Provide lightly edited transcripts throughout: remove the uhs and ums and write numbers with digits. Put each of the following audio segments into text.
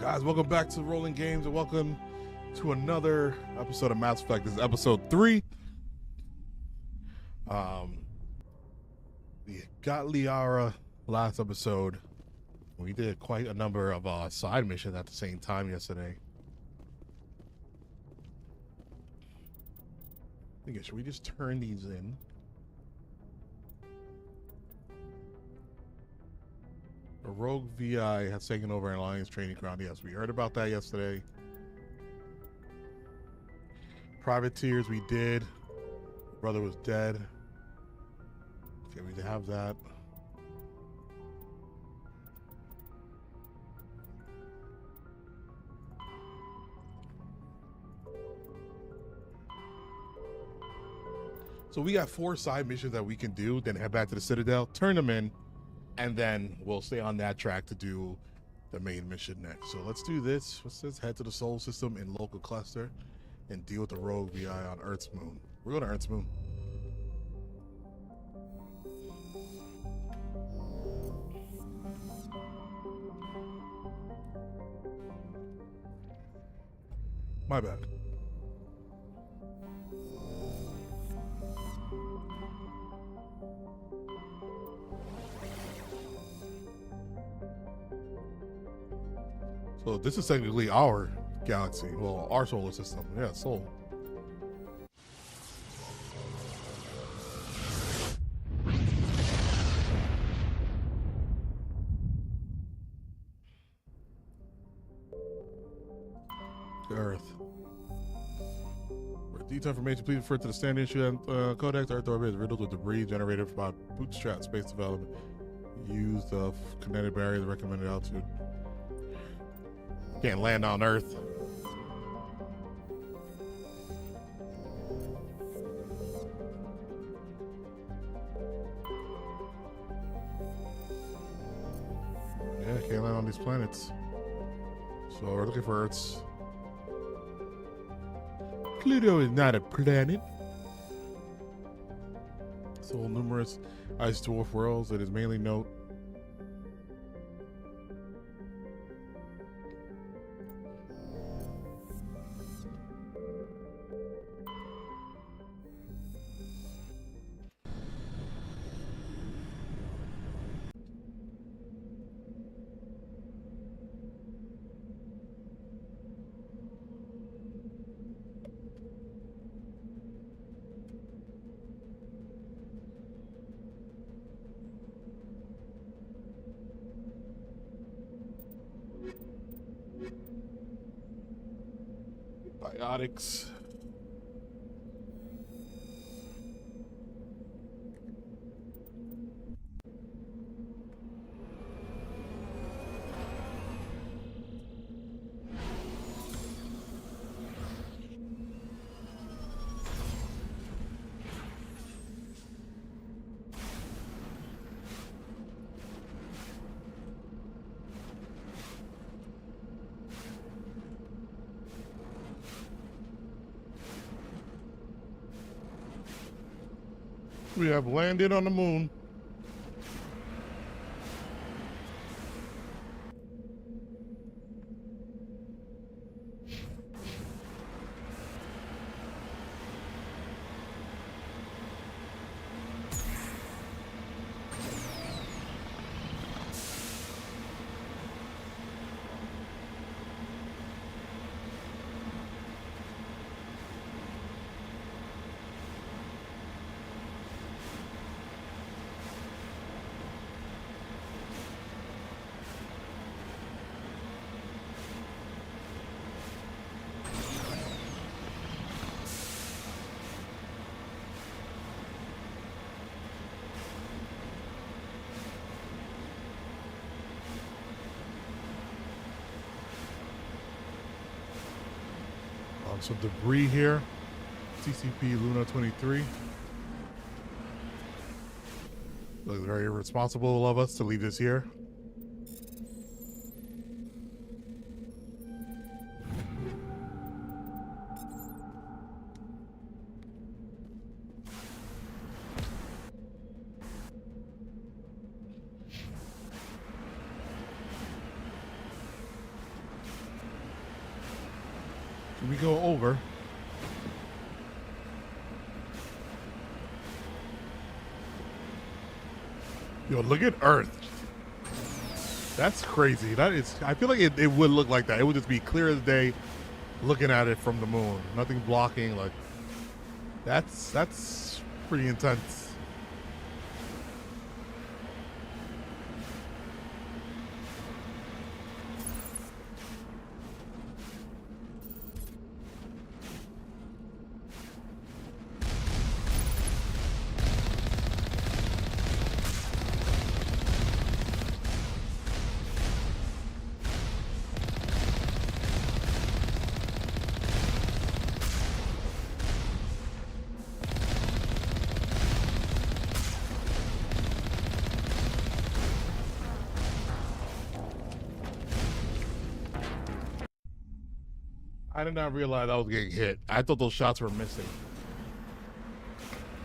Guys, welcome back to Rolling Games and welcome to another episode of Mass Effect. This is episode 3. We got Liara last episode. We did quite a number of side missions at the same time yesterday. I think, should we just turn these in? A rogue VI has taken over an Alliance training ground. Yes, we heard about that yesterday. Privateers, we did. Brother was dead. Okay, we have that. So we got 4 side missions that we can do, then head back to the Citadel, turn them in, and then we'll stay on that track to do the main mission next. So let's do this. Let's head to the Sol system in local cluster and deal with the rogue VI on Earth's moon. We're going to Earth's moon. My bad. So this is technically our galaxy. Well, our solar system. Yeah, Sol. Earth. For detailed information, please refer to the standard issue and Codex. Earth orbit is riddled with debris generated by bootstrap space development. Use the kinetic barrier, the recommended altitude. Can't land on Earth. Yeah, can't land on these planets. So we're looking for Earth's. Pluto is not a planet. So numerous ice dwarf worlds. It is mainly note. Biotics. We have landed on the moon. Some debris here. CCP Luna 23. Looks very irresponsible of us to leave this here. We go over. Yo, look at Earth. That's crazy. That is. I feel like it would look like that. It would just be clear as day, looking at it from the moon. Nothing blocking. Like that's pretty intense. I did not realize I was getting hit. I thought those shots were missing.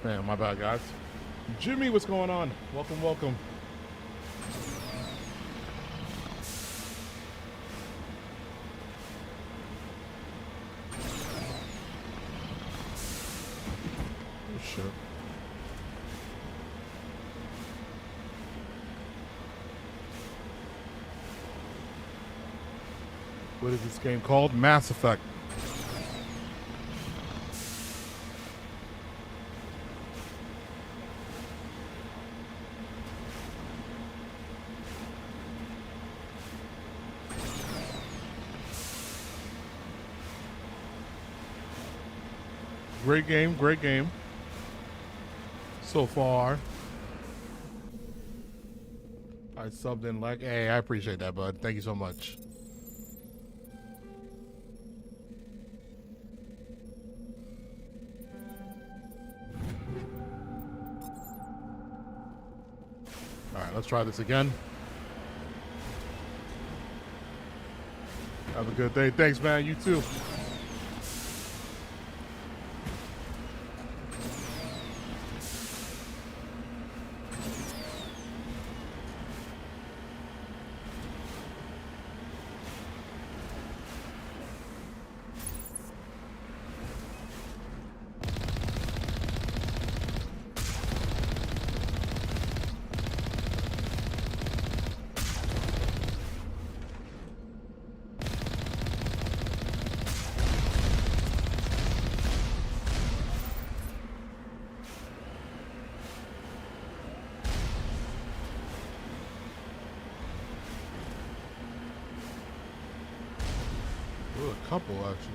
Man, my bad, guys. Jimmy, what's going on? Welcome, welcome. Oh, shit. What is this game called? Mass Effect. Great game, great game. So far. I subbed in like, hey, I appreciate that, bud. Thank you so much. All right, let's try this again. Have a good day. Thanks, man. You too. A couple, actually.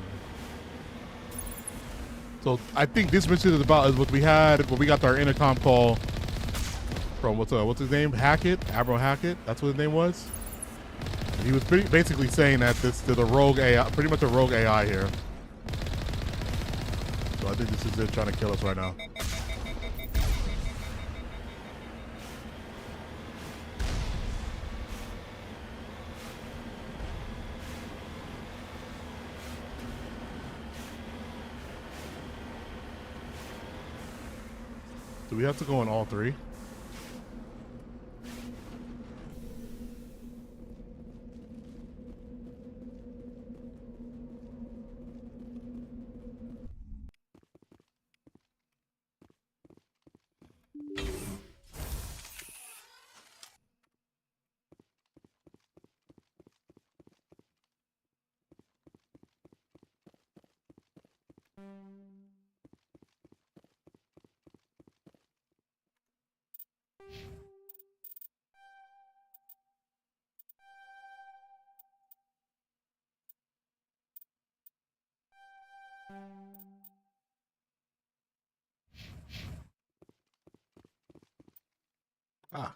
So I think this mission is about is what we had when we got our intercom call from what's his name? Hackett, Admiral Hackett. That's what his name was. He was basically saying that this is a rogue AI, pretty much a rogue AI here. So I think this is it trying to kill us right now. Do we have to go on all three? Ah.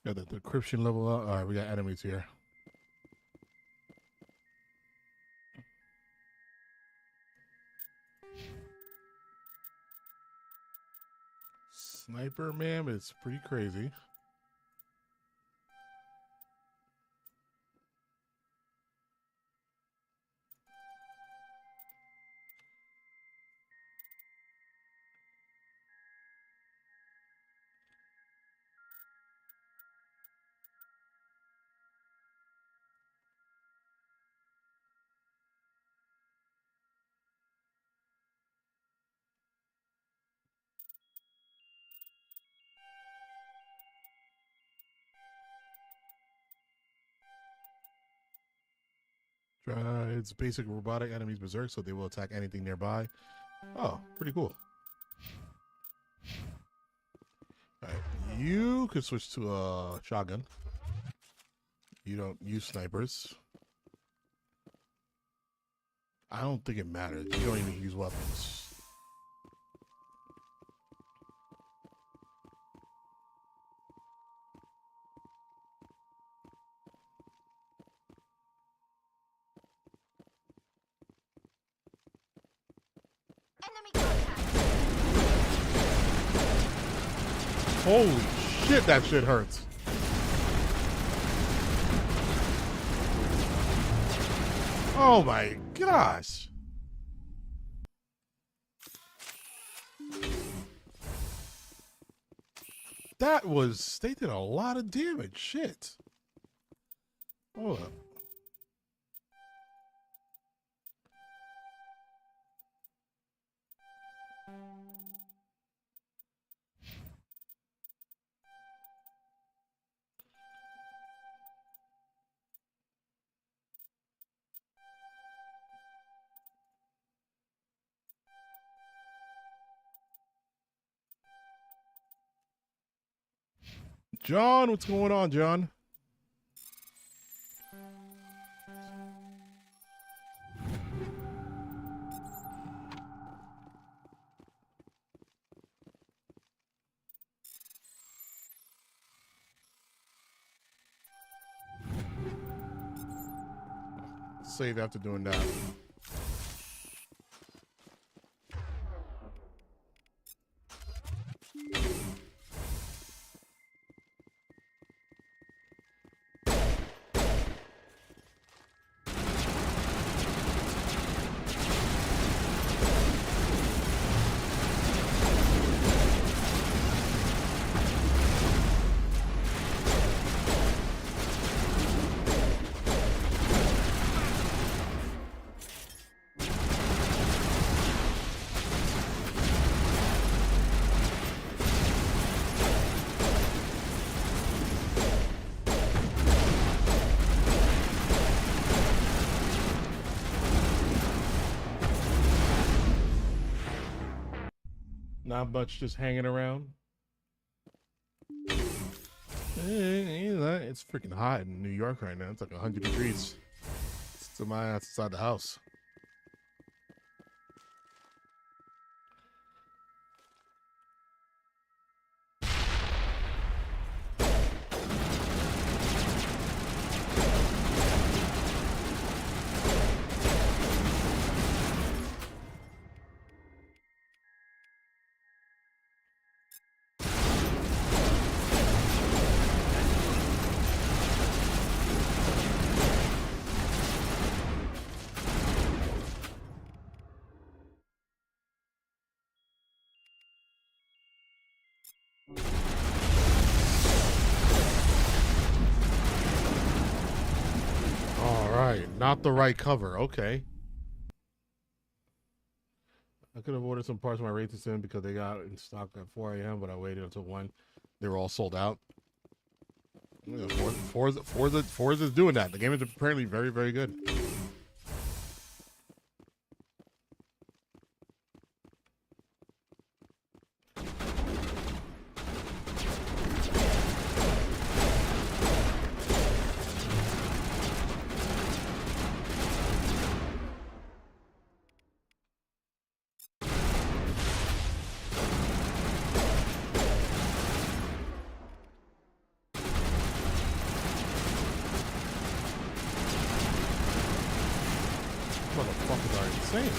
Got the decryption level up. All right, we got enemies here. Sniper, man, it's pretty crazy. It's basic robotic enemies berserk, so they will attack anything nearby. Oh, pretty cool. All right, you could switch to a shotgun. You don't use snipers. I don't think it matters. You don't even use weapons. Enemy contact. Holy shit, that shit hurts. Oh my gosh. That was, they did a lot of damage. Shit. Hold up. John, what's going on, John? Save after doing that. Not much, just hanging around. It's freaking hot in New York right now. It's like 100 degrees. It's to my ass inside the house. All right, not the right cover. Okay. I could have ordered some parts of my Wraith in because they got in stock at 4 a.m., but I waited until 1. They were all sold out. Yeah, Forza is doing that. The game is apparently very, very good. Motherfuckers are insane.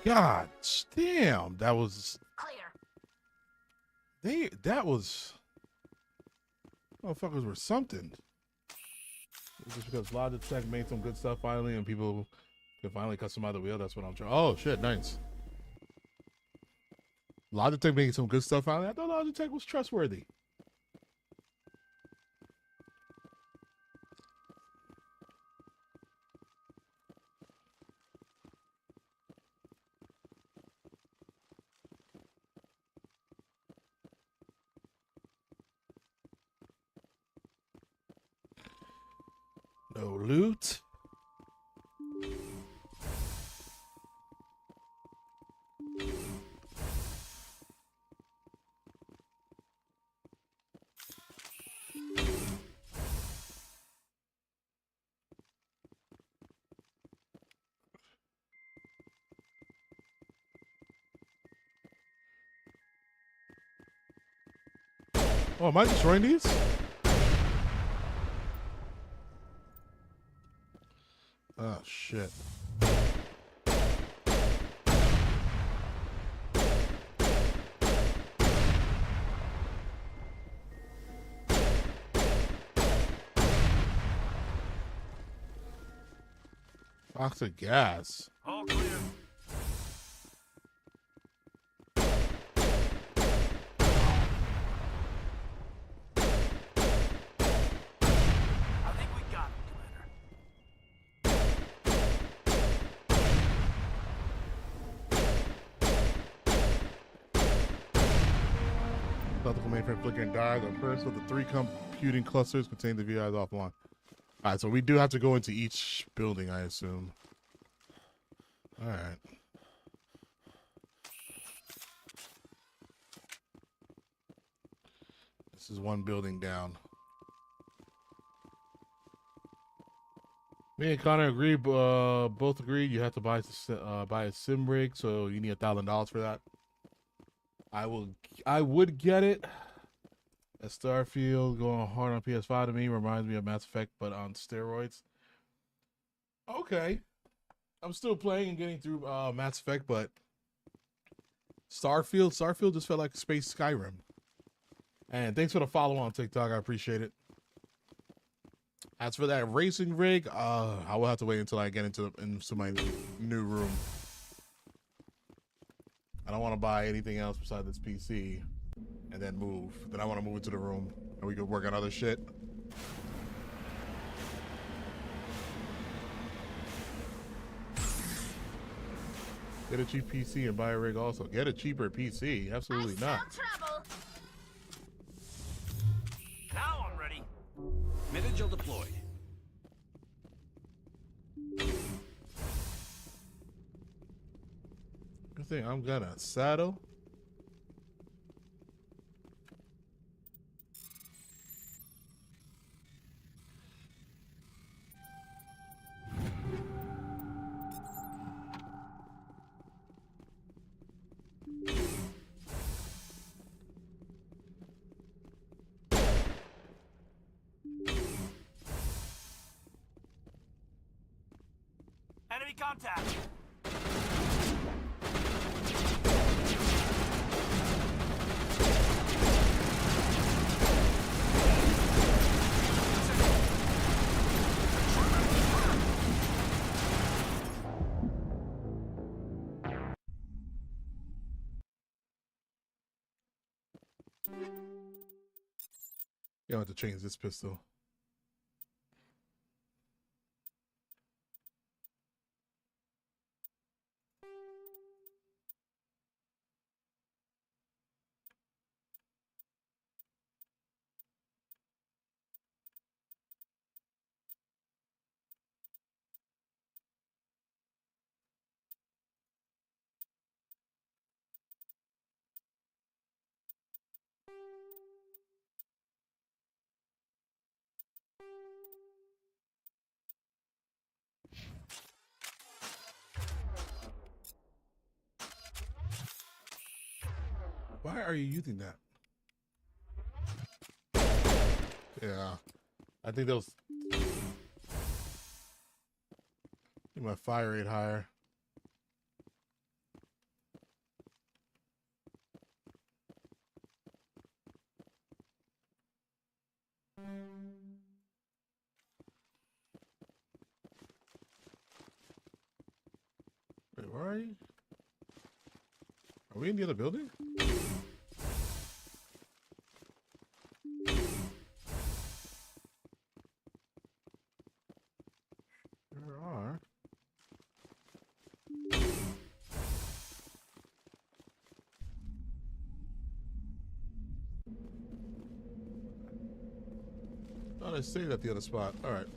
God damn, that was Clear. that was motherfuckers were something. Just because Logitech made some good stuff finally, and people can finally customize the wheel. That's what I'm trying. Oh shit, nice. Logitech making some good stuff finally. I thought Logitech was trustworthy. No loot. Oh, am I destroying these? Oh shit. Box of gas. All clear. I think we got him, Commander. Optical mainframe flickering dies. The first of the 3 computing clusters contain the VIs offline. Alright, so we do have to go into each building, I assume. Alright. This is one building down. Me and Connor agree. Both agreed you have to buy a sim rig, so you need $1,000 for that. I would get it. A Starfield going hard on PS5 to me reminds me of Mass Effect, but on steroids. Okay, I'm still playing and getting through Mass Effect, but Starfield just felt like space Skyrim. And thanks for the follow on TikTok. I appreciate it. As for that racing rig, I will have to wait until I get into my new room. I don't want to buy anything else besides this PC and then move. Then I want to move into the room and we could work on other shit. Get a cheap PC and buy a rig also. Get a cheaper PC. Absolutely not. Trouble. Now I'm ready. Mitigil deployed. You think I'm gonna saddle? Enemy contact. You don't have to change this pistol. Why are you using that? Yeah, I think those. Get my fire rate higher. Where are you? Are we in the other building? There are. Thought I saved at the other spot. All right.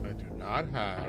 I do not have.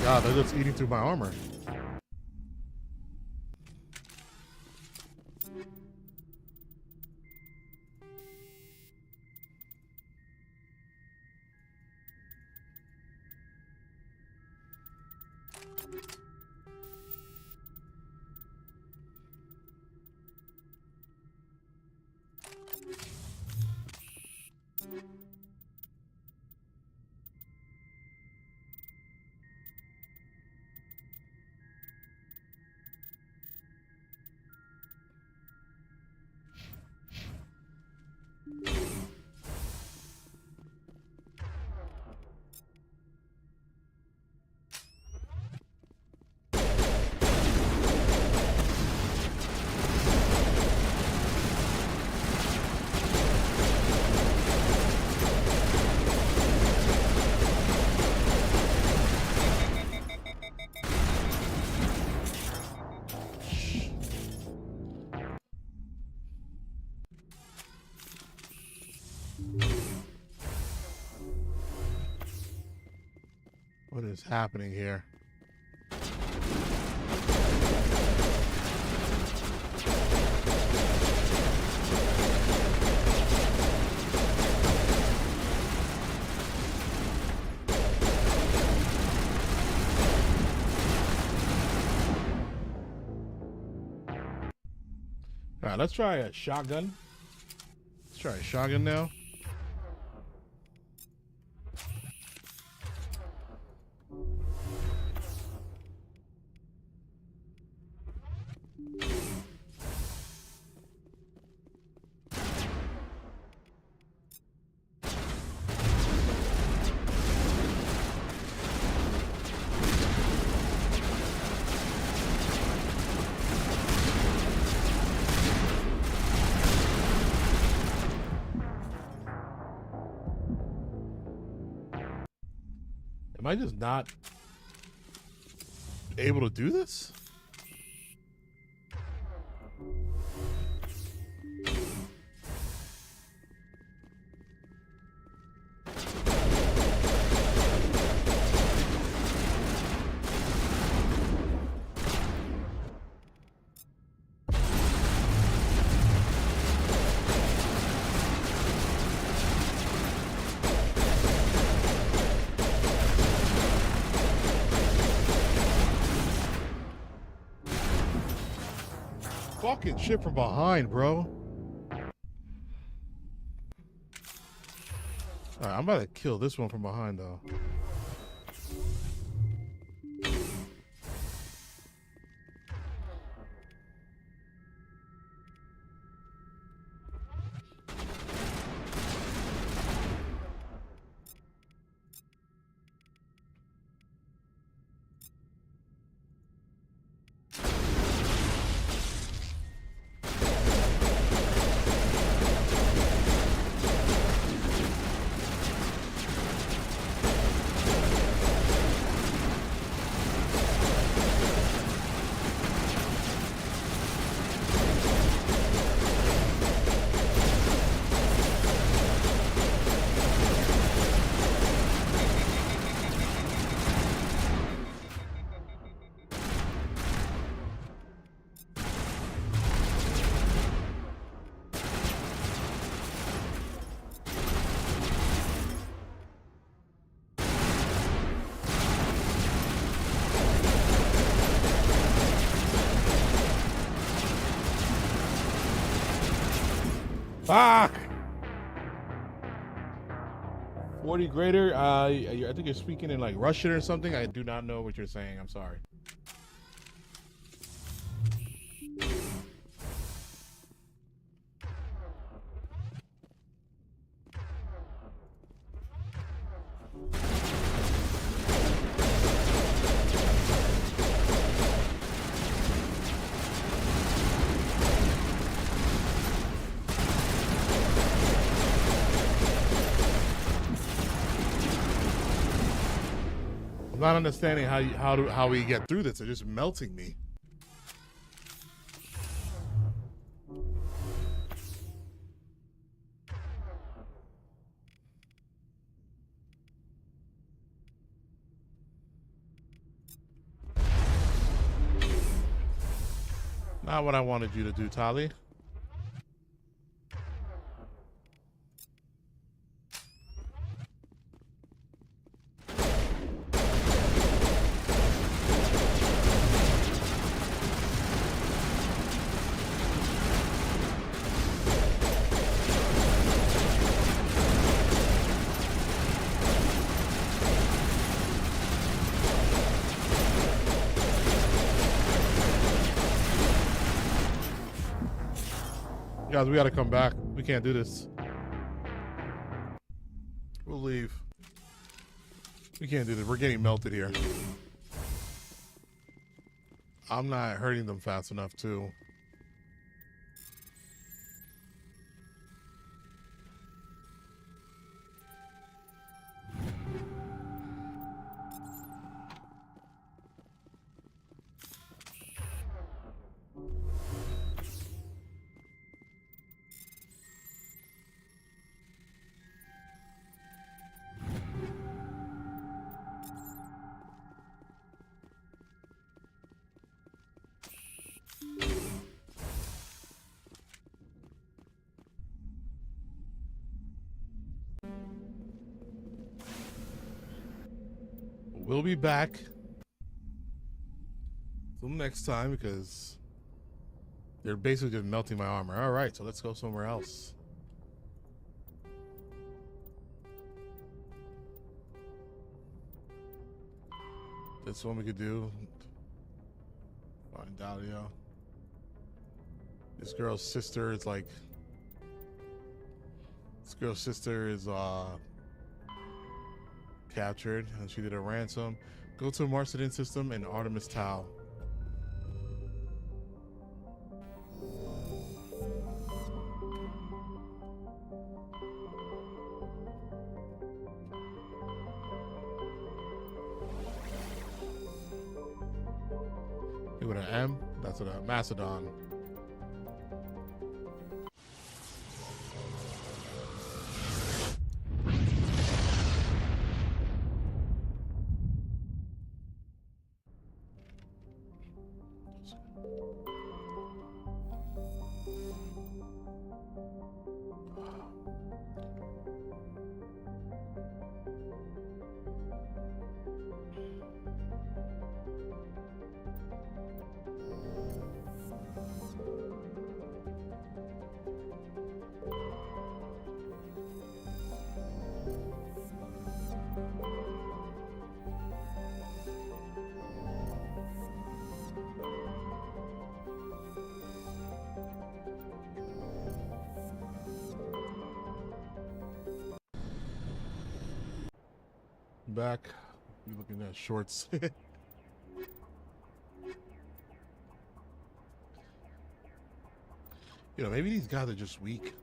God, they're just eating through my armor. What is happening here? All right, let's try a shotgun. Let's try a shotgun now. Am I just not able to do this? fucking shit from behind, bro. All right, I'm about to kill this one from behind, though. Fuck! 40 greater. I think you're speaking in like Russian or something. I do not know what you're saying. I'm sorry. I'm not understanding how we get through this. They're just melting me. Not what I wanted you to do, Tali. Guys, we gotta come back. We can't do this. We'll leave. We can't do this. We're getting melted here. I'm not hurting them fast enough, too. We'll be back till next time because they're basically just melting my armor. All right, so let's go somewhere else. This one we could do. Find Dahlia. This girl's sister is like. This girl's sister is captured and she did a ransom. Go to Marcedin system and Artemis Tau. With an M, that's a Macedon. back. You're looking at shorts. Maybe these guys are just weak.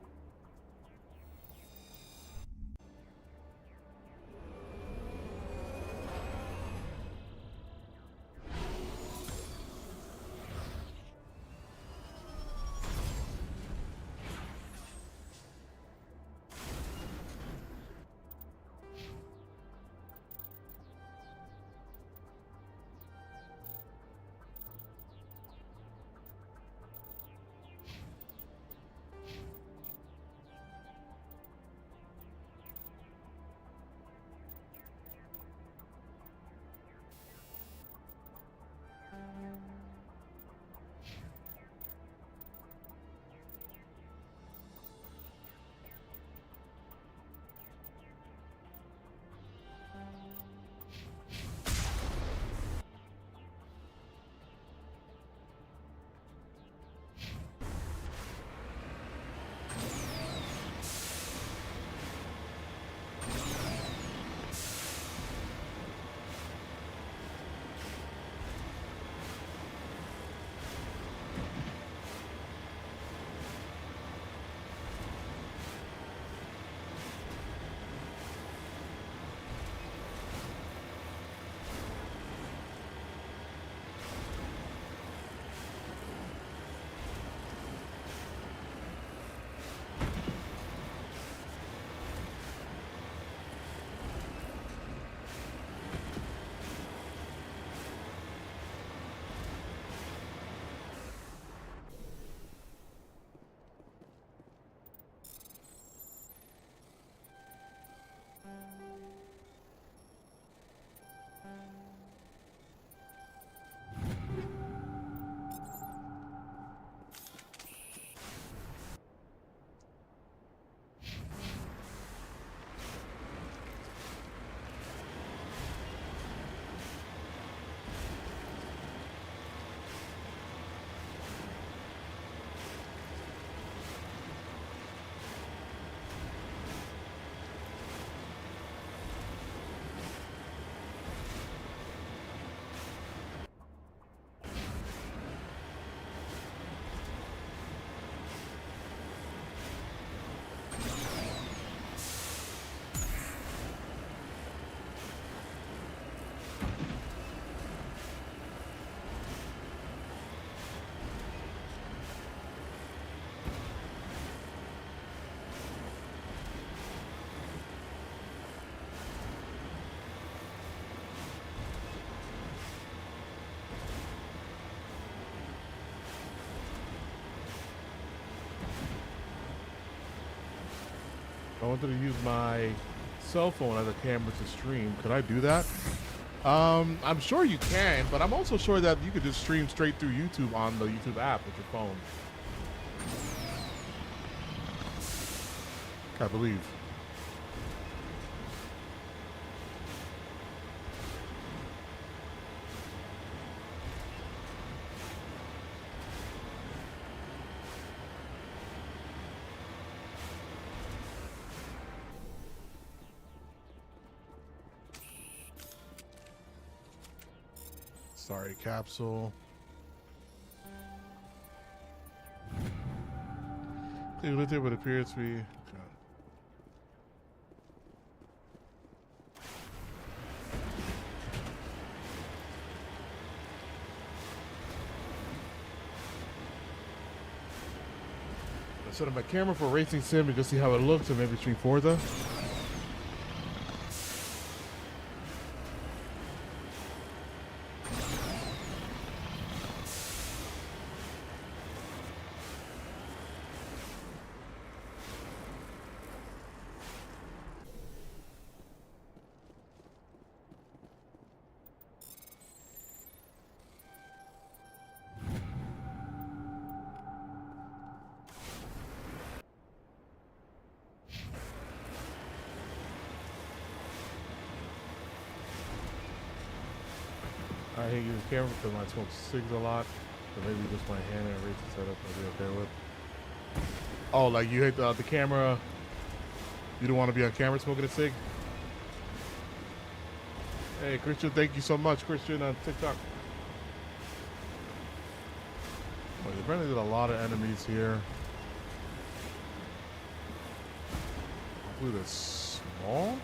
I wanted to use my cell phone as a camera to stream. Could I do that? I'm sure you can, but I'm also sure that you could just stream straight through YouTube on the YouTube app with your phone. I believe. Sorry, capsule. Clearly lit there, but appears to be. I set up my camera for racing sim to just see how it looks and maybe stream Forza. I hate using camera because I smoke cigs a lot, so maybe just my hand and racing setup I'll be okay with. Oh, like you hate the camera? You don't want to be on camera smoking a cig? Hey, Christian, thank you so much, Christian, on TikTok. Wait, apparently there's a lot of enemies here. Hopefully they're small.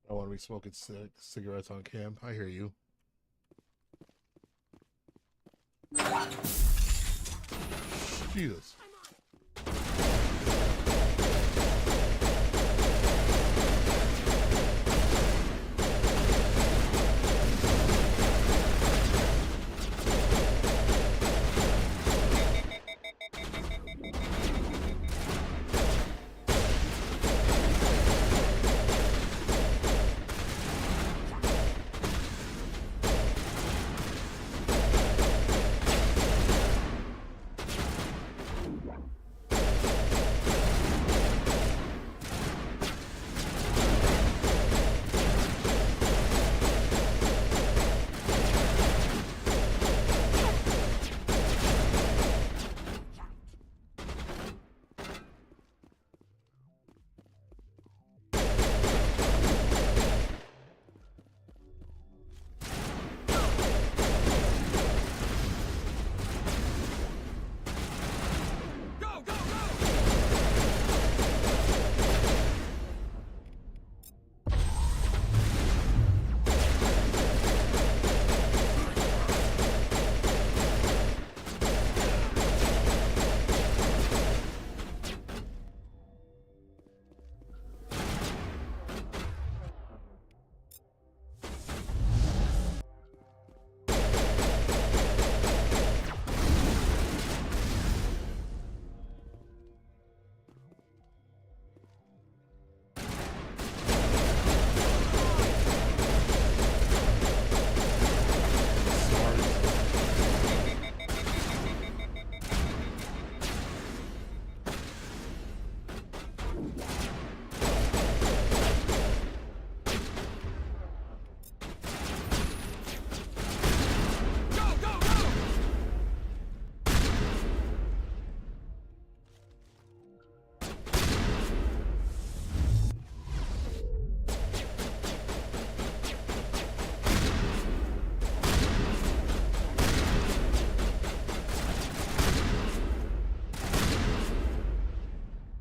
I want to be smoking cigarettes on cam. I hear you. Jesus.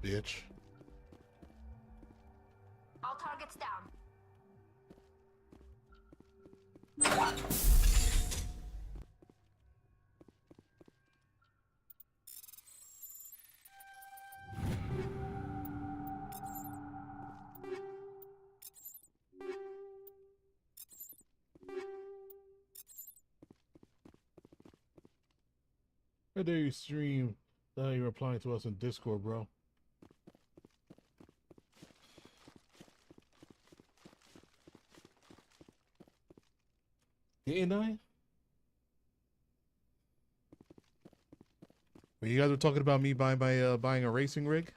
Bitch. All targets down. How dare you stream? Now you're replying to us in Discord, bro. Didn't I? When you guys were talking about me buying my buying a racing rig.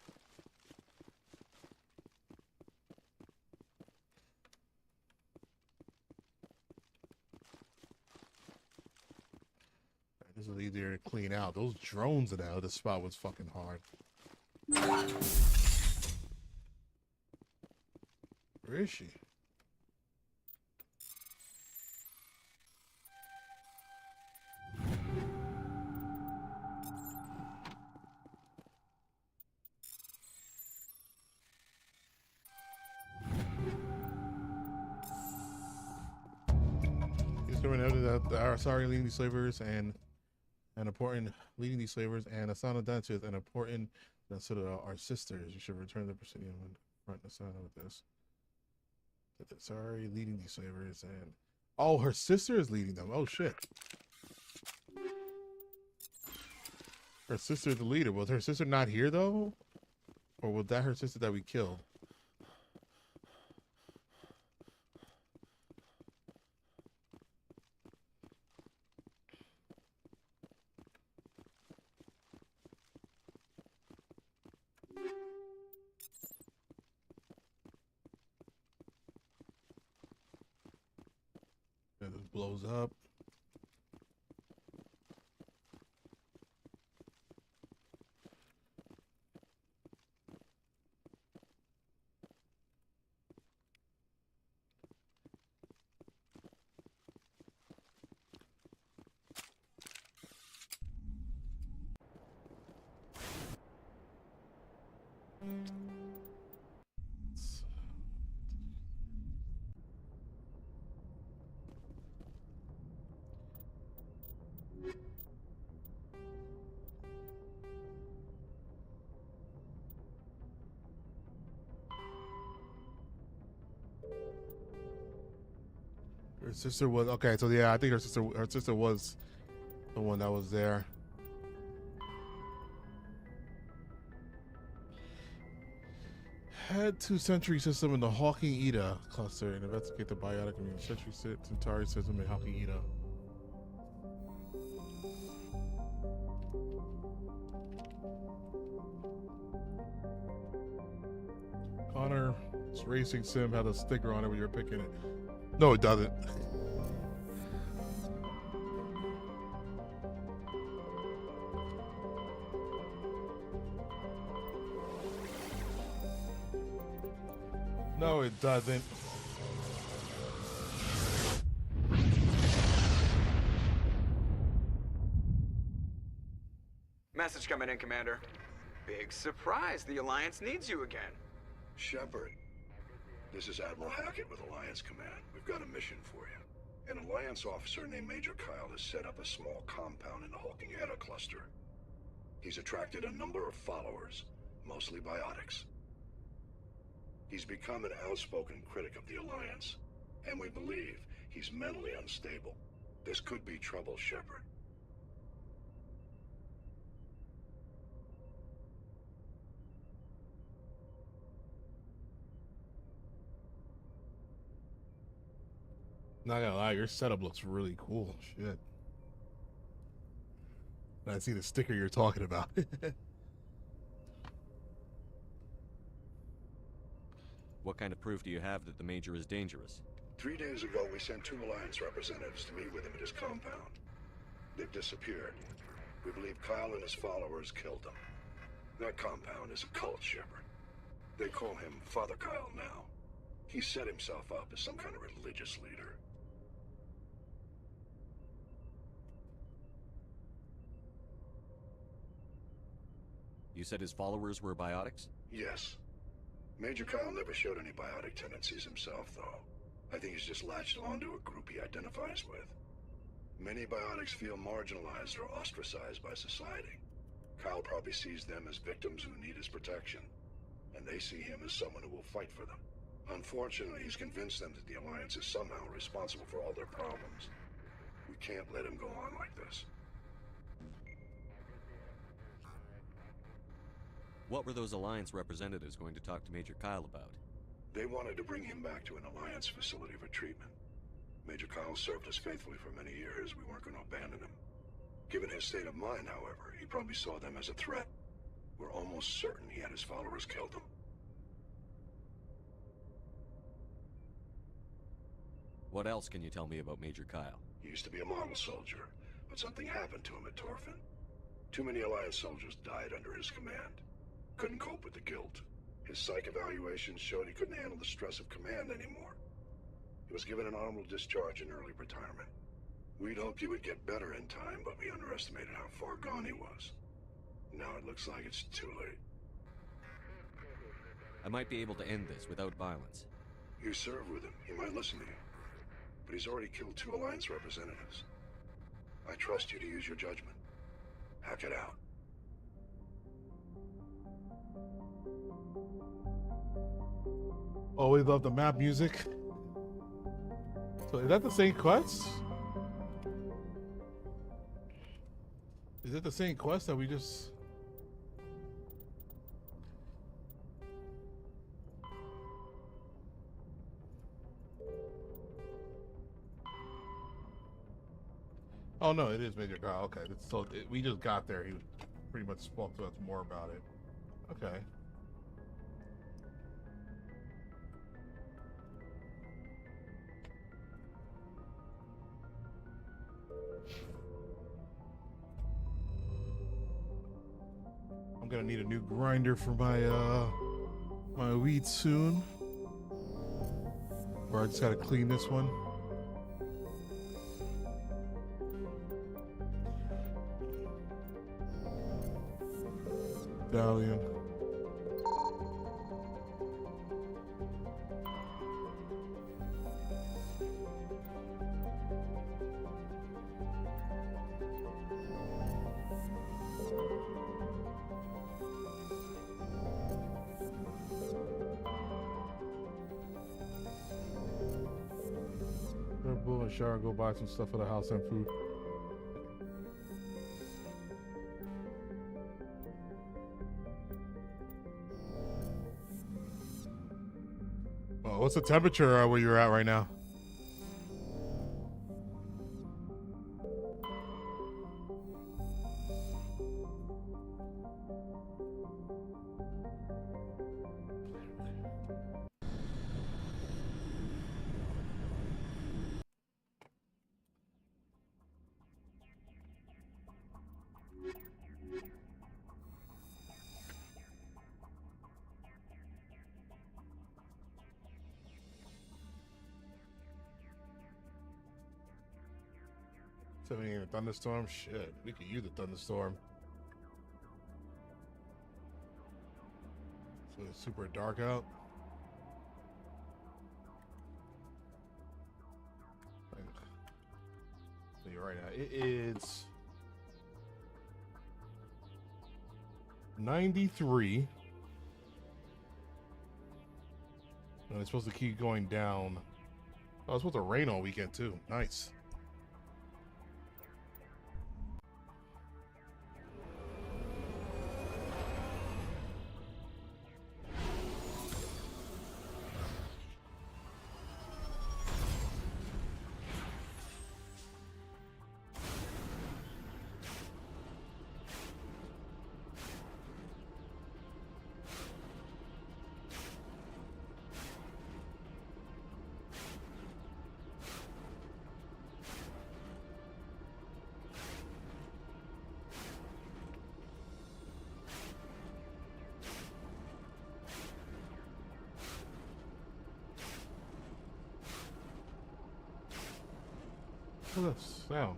This is easier to clean out. Those drones in that other spot was fucking hard. Where is she? sorry, leading these slavers and an important leading these slavers and Asana Dentist and important Citadel are sisters. You should return the Presidium and front Asana with this. Sorry, leading these slavers and oh, her sister is leading them. Oh shit. Her sister's the leader. Was her sister not here though? Or was that her sister that we killed? And this blows up. Her sister was okay, so yeah, I think her sister was the one that was there. Head to Sentry System in the Hawking Ida cluster and investigate the biotic immune Sentry Centauri system in Hawking Ida. Connor, this racing sim had a sticker on it when you were picking it. No, it doesn't. No, it doesn't. Message coming in, Commander. Big surprise. The Alliance needs you again. Shepard, this is Admiral Hackett with Alliance Command. We've got a mission for you. An Alliance officer named Major Kyle has set up a small compound in the Hawking Ida cluster. He's attracted a number of followers, mostly biotics. He's become an outspoken critic of the Alliance, and we believe he's mentally unstable. This could be trouble, Shepard. Not gonna lie, your setup looks really cool. Shit. I see the sticker you're talking about. What kind of proof do you have that the Major is dangerous? 3 days ago, we sent 2 Alliance representatives to meet with him at his compound. They've disappeared. We believe Kyle and his followers killed them. That compound is a cult, Shepard. They call him Father Kyle now. He set himself up as some kind of religious leader. You said his followers were biotics? Yes. Major Kyle never showed any biotic tendencies himself, though. I think he's just latched onto a group he identifies with. Many biotics feel marginalized or ostracized by society. Kyle probably sees them as victims who need his protection, and they see him as someone who will fight for them. Unfortunately, he's convinced them that the Alliance is somehow responsible for all their problems. We can't let him go on like this. What were those Alliance representatives going to talk to Major Kyle about? They wanted to bring him back to an Alliance facility for treatment. Major Kyle served us faithfully for many years. We weren't going to abandon him. Given his state of mind, however, he probably saw them as a threat. We're almost certain he had his followers killed them. What else can you tell me about Major Kyle? He used to be a model soldier, but something happened to him at Torfin. Too many Alliance soldiers died under his command. Couldn't cope with the guilt. His psych evaluations showed he couldn't handle the stress of command anymore. He was given an honorable discharge in early retirement. We'd hoped he would get better in time, but we underestimated how far gone he was. Now it looks like it's too late. I might be able to end this without violence. You served with him. He might listen to you. but he's already killed 2 Alliance representatives. I trust you to use your judgment. Hack it out. Always love the map music. So is that the same quest? Is it the same quest that we just... Oh no, it is Major Kyle. Okay, so we just got there. He pretty much spoke to us more about it. Okay. I'm gonna need a new grinder for my my weed soon. Or I just gotta clean this one. Medallion. Red Bull and shower, go buy some stuff for the house and food. Well, what's the temperature where you're at right now? A thunderstorm? Shit, we could use a thunderstorm. So it's super dark out. So you're right now. It is 93. And it's supposed to keep going down. Oh, it's supposed to rain all weekend too. Nice. What's that sound?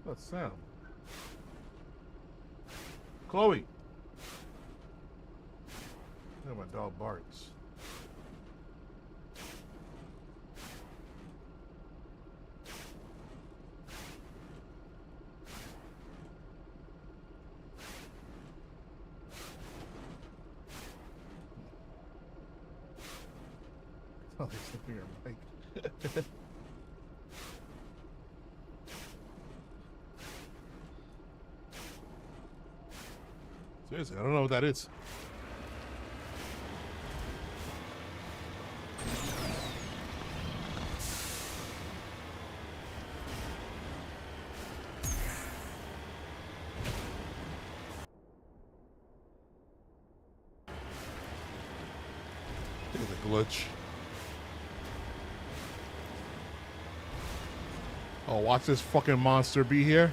What's that sound? Chloe! Yeah, my dog barks. Oh, he's slipping your mic. Seriously, I don't know what that is. It's a glitch. Oh, watch this fucking monster be here.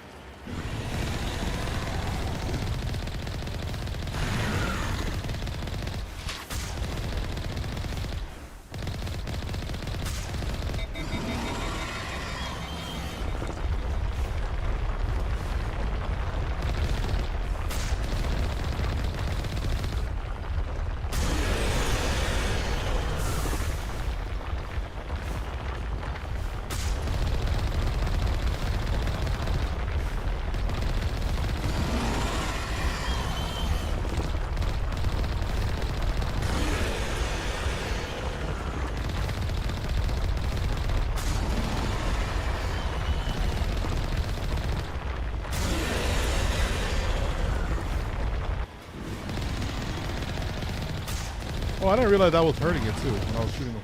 Oh, I didn't realize that was hurting it too when I was shooting him.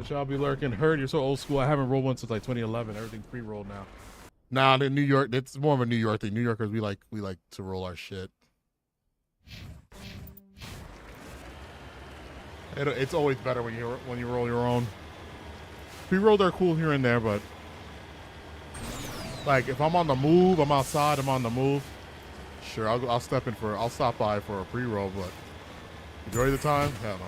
Shall be lurking. Heard you're so old school. I haven't rolled one since like 2011. Everything's pre-rolled now. Nah, in New York, it's more of a New York thing. New Yorkers, we like to roll our shit. It's always better when you roll your own. Pre-rolls are cool here and there, but like if I'm on the move, I'm outside, I'm on the move. Sure, I'll stop by for a pre-roll, but majority of the time, hell no.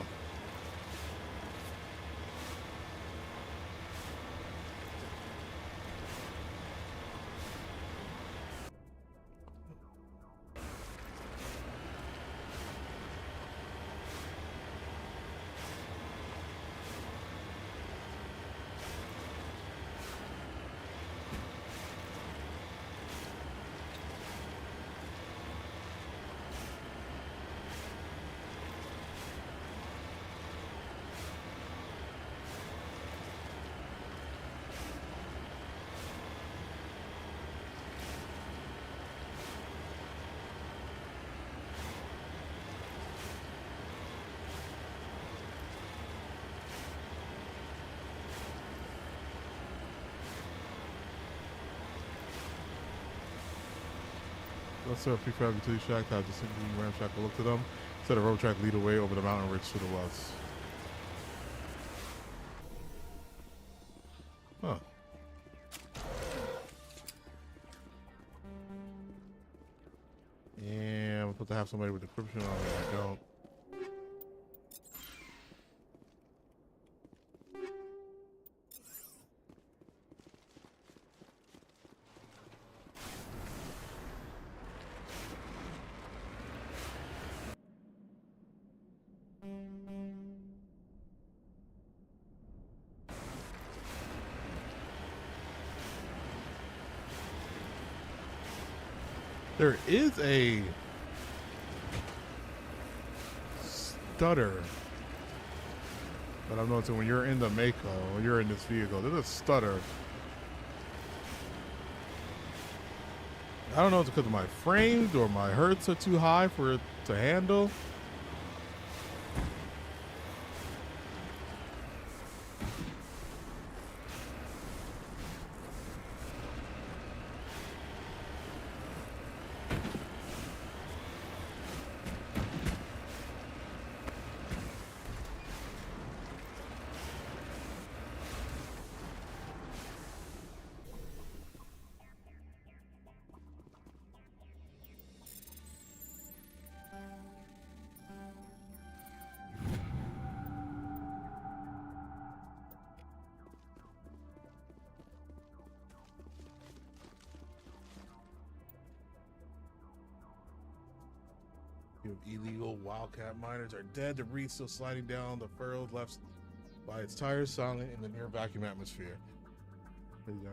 Let's serve prefab utility shack to have the single ram shack will look to them. Set a road track lead away over the mountain ridge to the west. Huh. Yeah, I'm supposed to have somebody with encryption on me. I don't. There is a stutter, but I'm noticing when you're in the Mako, when you're in this vehicle, there's a stutter. I don't know if it's because of my frames or my hertz are too high for it to handle. Illegal wildcat miners are dead. Debris still sliding down the furrows left by its tires, silent in the near vacuum atmosphere. There you go.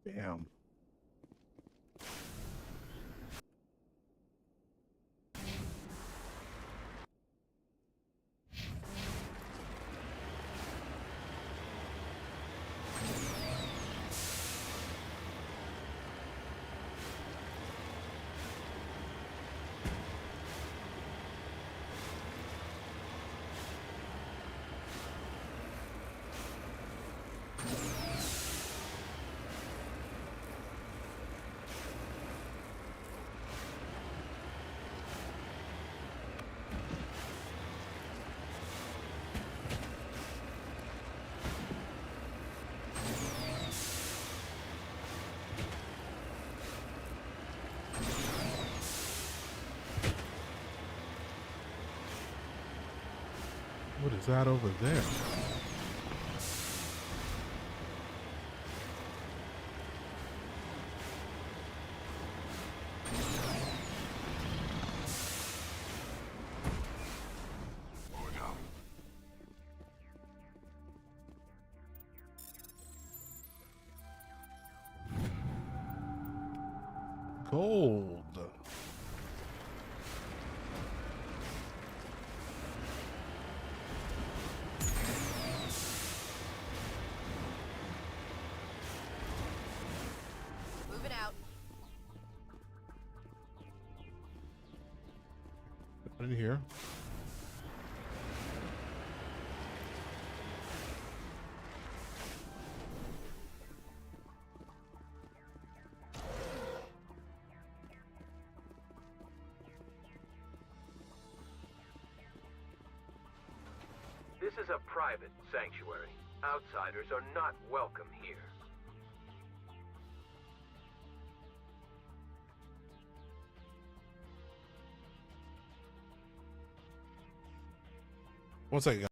Damn. What is that over there? Gold. Moving out. In here. This is a private sanctuary. Outsiders are not welcome here. One second.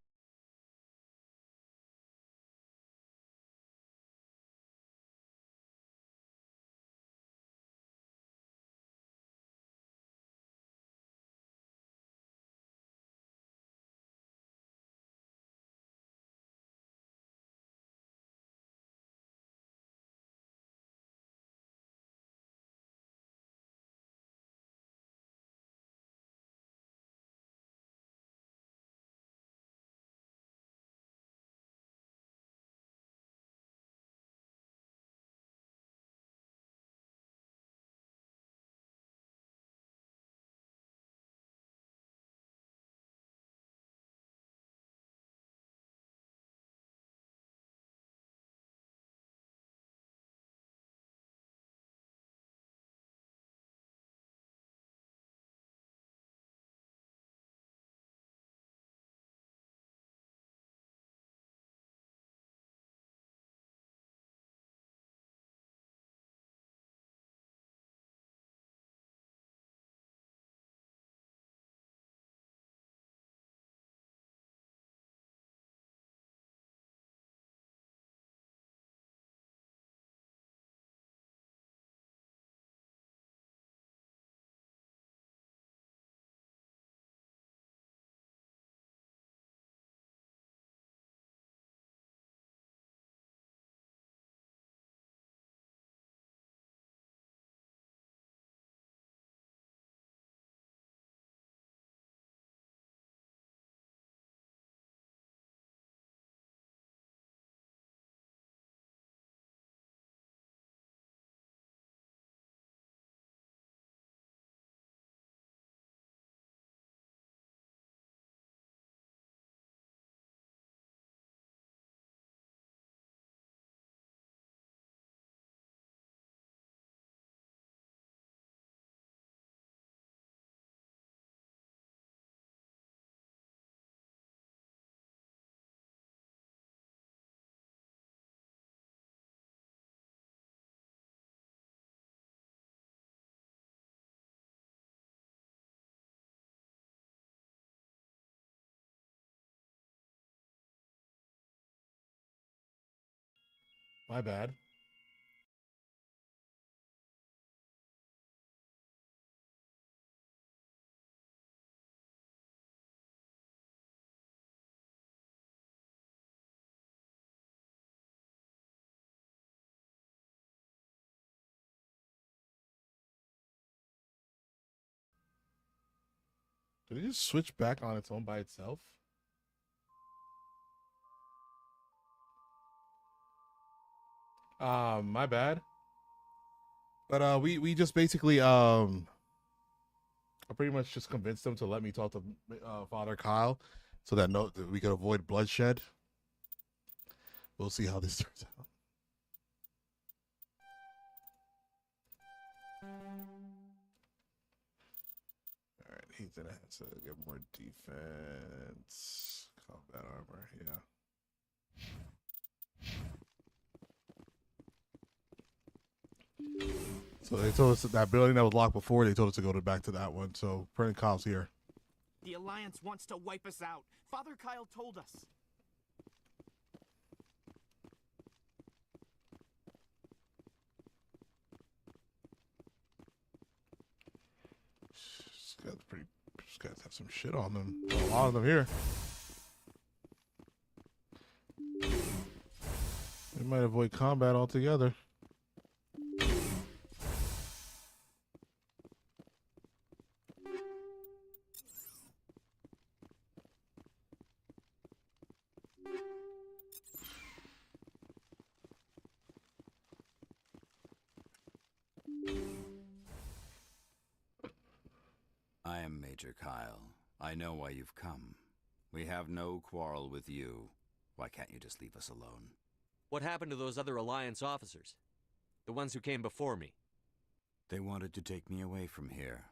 My bad. Did it just switch back on its own by itself? My bad. But we just basically I pretty much just convinced them to let me talk to Father Kyle, so that that we could avoid bloodshed. We'll see how this turns out. All right, he's gonna have to get more defense, combat armor. Yeah. So they told us that building that was locked before, they told us to go back to that one. So President Kyle's here. The Alliance wants to wipe us out. Father Kyle told us. These guys have some shit on them. A lot of them here. They might avoid combat altogether. I am Major Kyle. I know why you've come. We have no quarrel with you. Why can't you just leave us alone? What happened to those other Alliance officers? The ones who came before me? They wanted to take me away from here.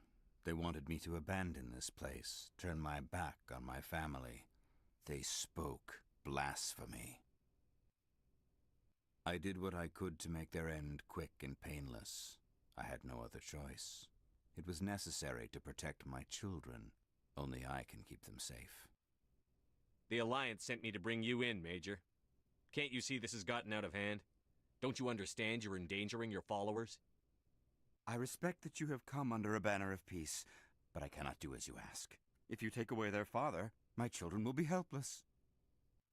They wanted me to abandon this place, turn my back on my family. They spoke blasphemy. I did what I could to make their end quick and painless. I had no other choice. It was necessary to protect my children. Only I can keep them safe. The Alliance sent me to bring you in, Major. Can't you see this has gotten out of hand? Don't you understand you're endangering your followers? I respect that you have come under a banner of peace, but I cannot do as you ask. If you take away their father, my children will be helpless.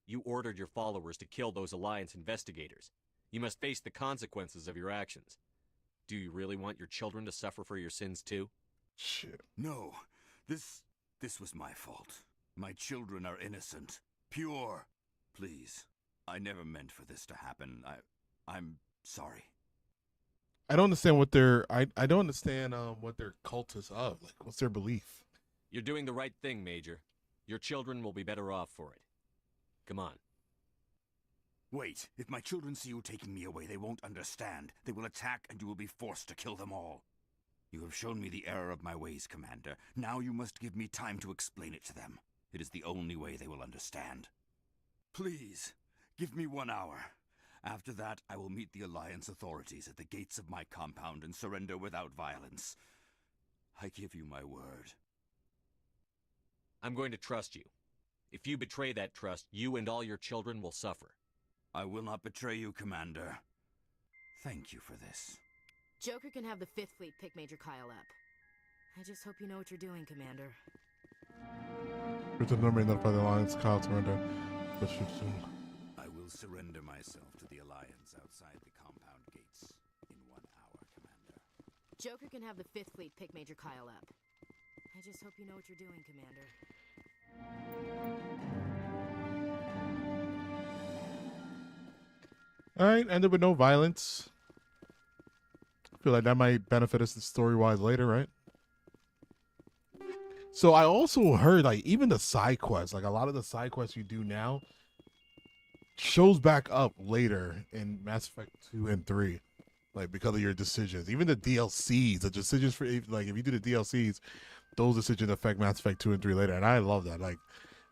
You ordered your followers to kill those Alliance investigators. You must face the consequences of your actions. Do you really want your children to suffer for your sins too? Shit. No, this was my fault. My children are innocent, pure. Please, I never meant for this to happen. I'm sorry. I don't understand what their I don't understand what their cult is of. Like, what's their belief? You're doing the right thing, Major. Your children will be better off for it. Come on. Wait, if my children see you taking me away, they won't understand. They will attack and you will be forced to kill them all. You have shown me the error of my ways, Commander. Now you must give me time to explain it to them. It is the only way they will understand. Please, give me 1 hour. After that, I will meet the Alliance authorities at the gates of my compound and surrender without violence. I give you my word. I'm going to trust you. If you betray that trust, you and all your children will suffer. I will not betray you, Commander. Thank you for this. Joker can have the 5th Fleet pick Major Kyle up. I just hope you know what you're doing, Commander. Return number notify the Alliance. Kyle surrender. But shoot soon. I will surrender myself to the Alliance outside the compound gates in 1 hour, Commander. Joker can have the 5th Fleet pick Major Kyle up. I just hope you know what you're doing, Commander. Alright, ended with no violence. I feel like that might benefit us story-wise later, right? So I also heard, like, even the side quests, like a lot of the side quests you do now shows back up later in Mass Effect 2 and 3. Like, because of your decisions. Even the DLCs, the decisions for, like, if you do the DLCs, those decisions affect Mass Effect 2 and 3 later. And I love that. Like,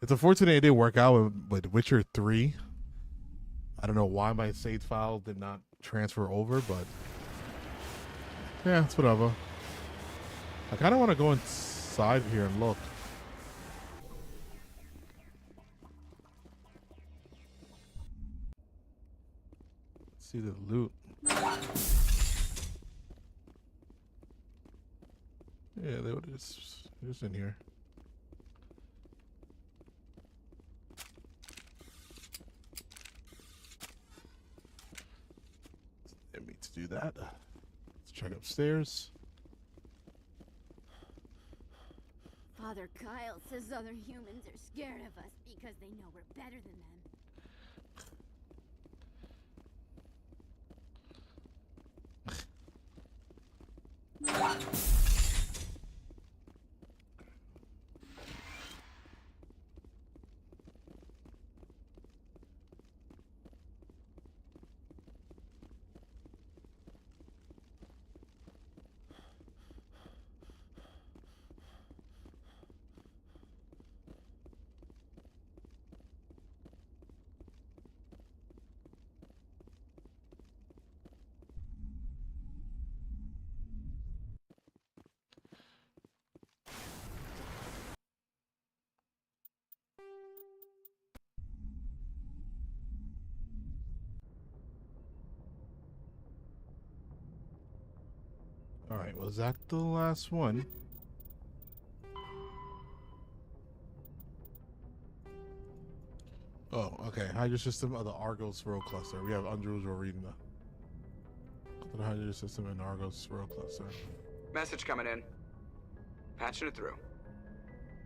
it's unfortunate it didn't work out with Witcher 3. I don't know why my save file did not transfer over, but yeah, it's whatever. I kind of want to go inside here and look. Let's see the loot. Yeah, they would just in here. Didn't mean to do that. Let's check upstairs. Father Kyle says other humans are scared of us because they know we're better than them. All right, was that the last one? Oh, okay. Hydro system of the Argos road cluster. We have unusual reading the hydro system in Argos road cluster. Message coming in. Patching it through.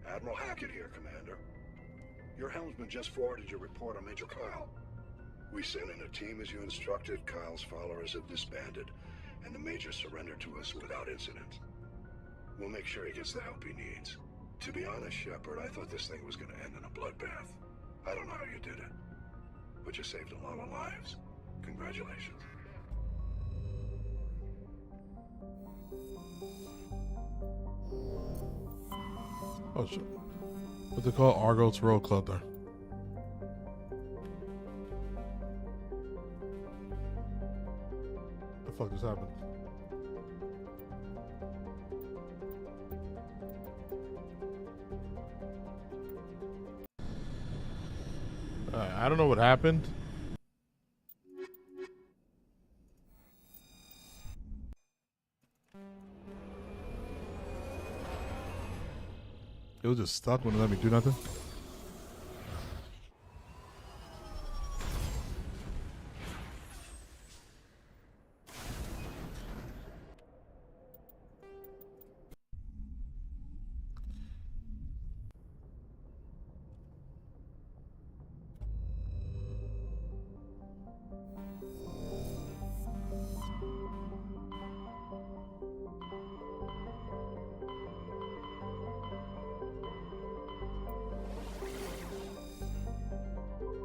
Admiral Hackett here, Commander. Your helmsman just forwarded your report on Major Kyle. We sent in a team as you instructed. Kyle's followers have disbanded, and the Major surrendered to us without incident. We'll make sure he gets the help he needs. To be honest, Shepard, I thought this thing was going to end in a bloodbath. I don't know how you did it, but you saved a lot of lives. Congratulations. Oh shit. What's it called? Argos road cluster. The fuck just happened? I don't know what happened. It was just stuck, wouldn't let me do nothing.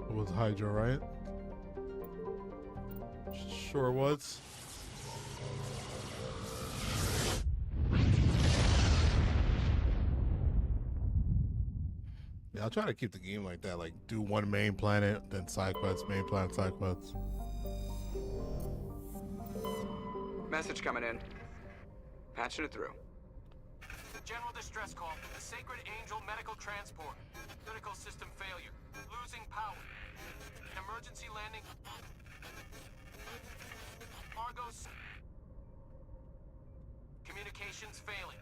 It was Hydra, right? Sure was. Yeah, I'll try to keep the game like that. Like, do one main planet, then side quests, main planet, side quests. Message coming in. Patching it through. General distress call. The Sacred Angel medical transport. Critical system failure. Losing power. Emergency landing. Argos. Communications failing.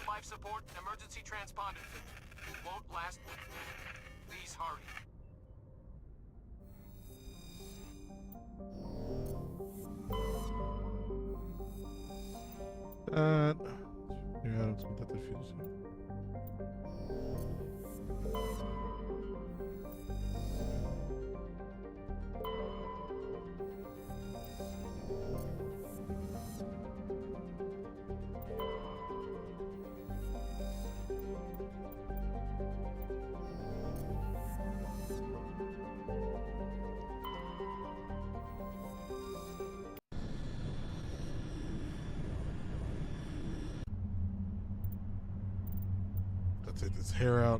Life support. Emergency transponder. Won't last. Please hurry. Yeah, let's put that diffuser. Take this hair out.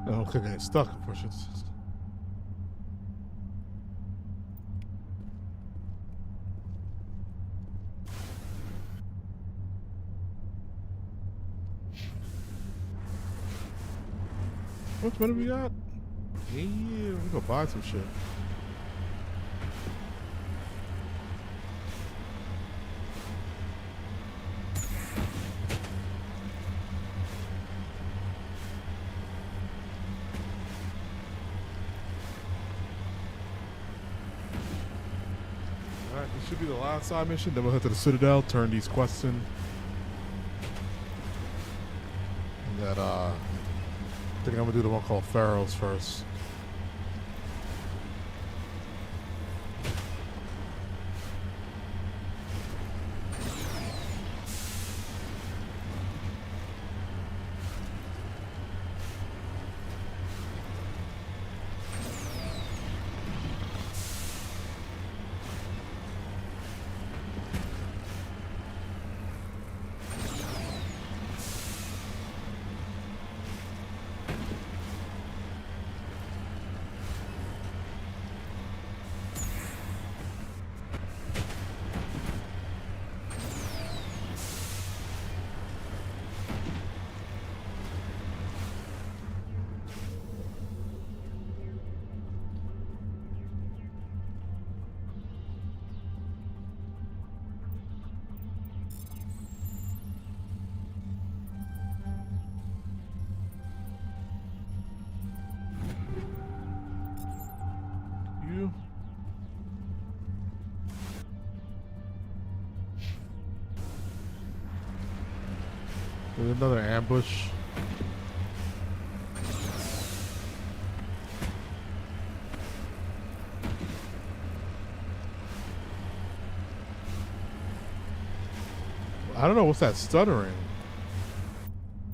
No, I'm getting stuck. Of course, it's. What money we got? Yeah, we gonna buy some shit. Alright, this should be the last side mission. Then we'll head to the Citadel, turn these quests in. And that, I think I'm gonna do the one called Pharaohs first. You. There's another ambush. I don't know what's that stuttering.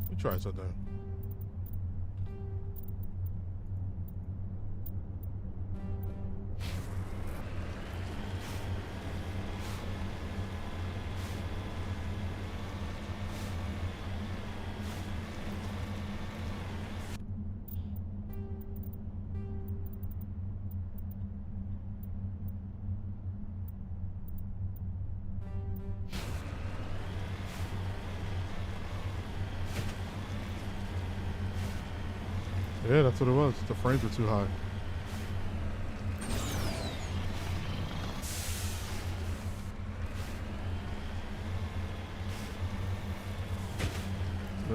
Let me try something. Yeah, that's what it was. The frames were too high.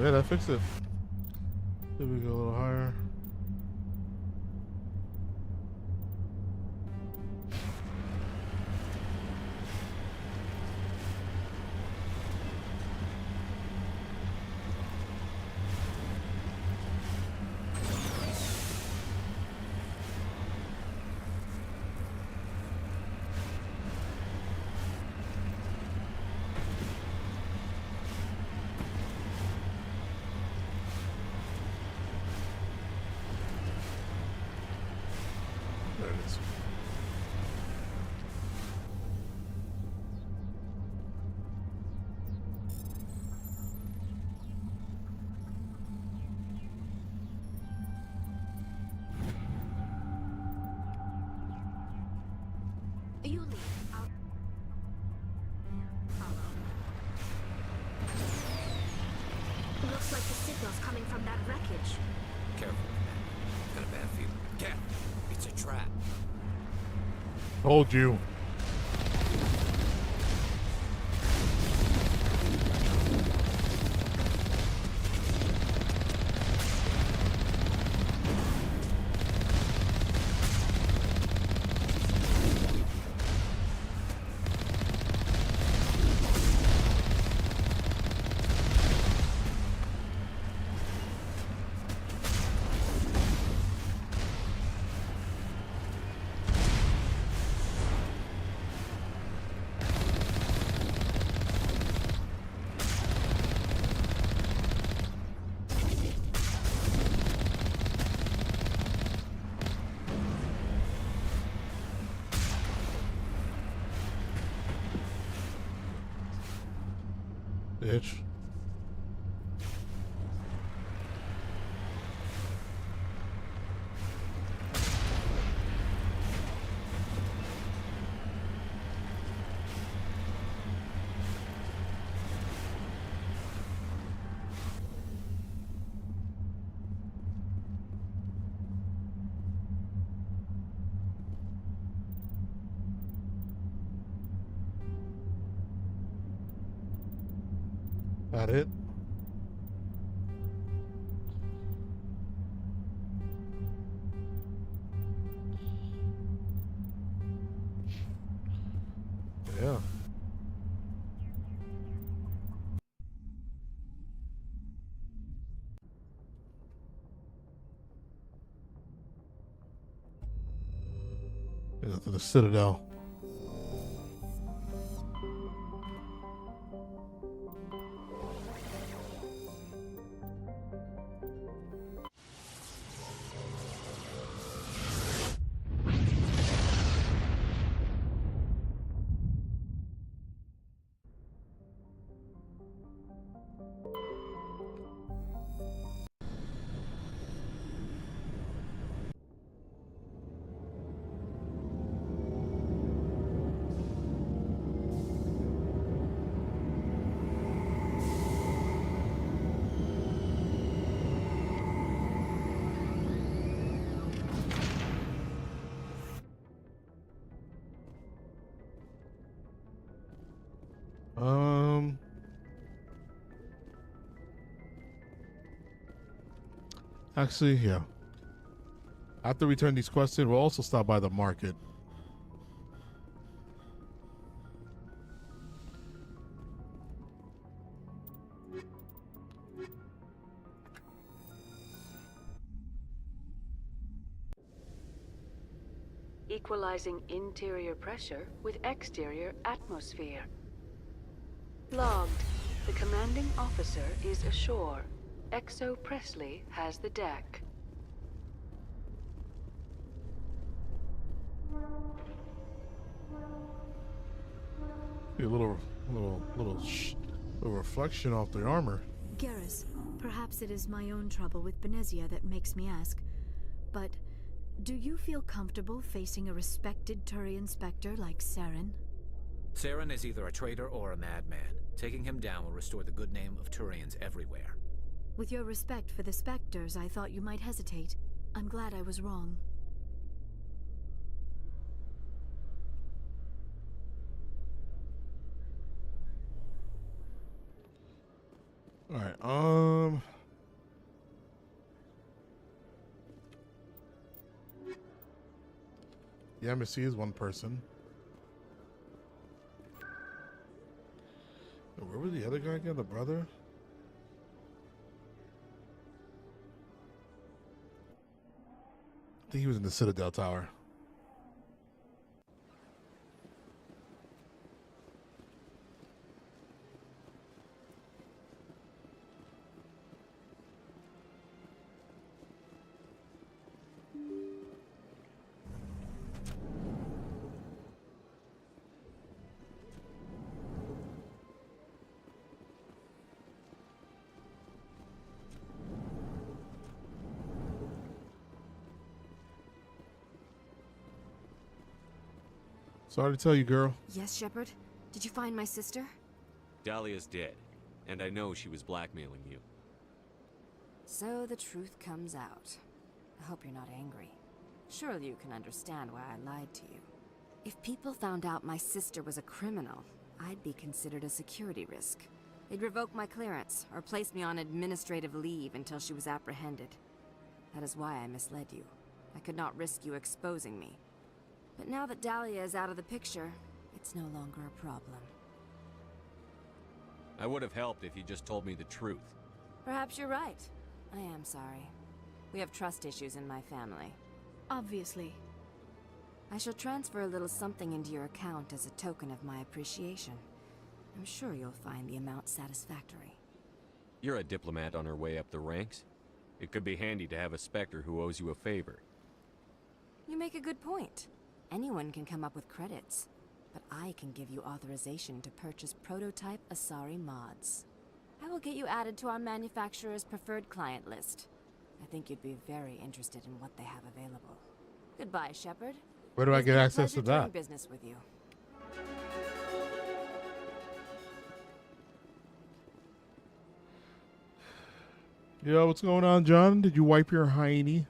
Yeah, that fixed it. There we go, a little higher. There it is. You leave. I'll follow. Looks like the signal's coming from that wreckage. Careful. Got a bad feeling. Careful. It's a trap. Told you. Bitch. That it? Yeah. To the Citadel. Actually, yeah. After we turn these quests in, we'll also stop by the market. Equalizing interior pressure with exterior atmosphere. Logged. The commanding officer is ashore. Exo Presley has the deck. See a little reflection off the armor. Garrus, perhaps it is my own trouble with Benezia that makes me ask, but do you feel comfortable facing a respected Turian Spectre like Saren? Saren is either a traitor or a madman. Taking him down will restore the good name of Turians everywhere. With your respect for the Spectres, I thought you might hesitate. I'm glad I was wrong. All right. The embassy is one person. Where was the other guy again? The brother? I think he was in the Citadel Tower. Sorry to tell you, girl. Yes, Shepard? Did you find my sister? Dahlia's dead, and I know she was blackmailing you. So the truth comes out. I hope you're not angry. Surely you can understand why I lied to you. If people found out my sister was a criminal, I'd be considered a security risk. They'd revoke my clearance, or place me on administrative leave until she was apprehended. That is why I misled you. I could not risk you exposing me. But now that Dahlia is out of the picture, it's no longer a problem. I would have helped if you just told me the truth. Perhaps you're right. I am sorry. We have trust issues in my family. Obviously. I shall transfer a little something into your account as a token of my appreciation. I'm sure you'll find the amount satisfactory. You're a diplomat on her way up the ranks. It could be handy to have a Spectre who owes you a favor. You make a good point. Anyone can come up with credits, but I can give you authorization to purchase prototype Asari mods. I will get you added to our manufacturer's preferred client list. I think you'd be very interested in what they have available. Goodbye, Shepard. Where do I get access to that? Business with you. Yo, what's going on, John? Did you wipe your hiney?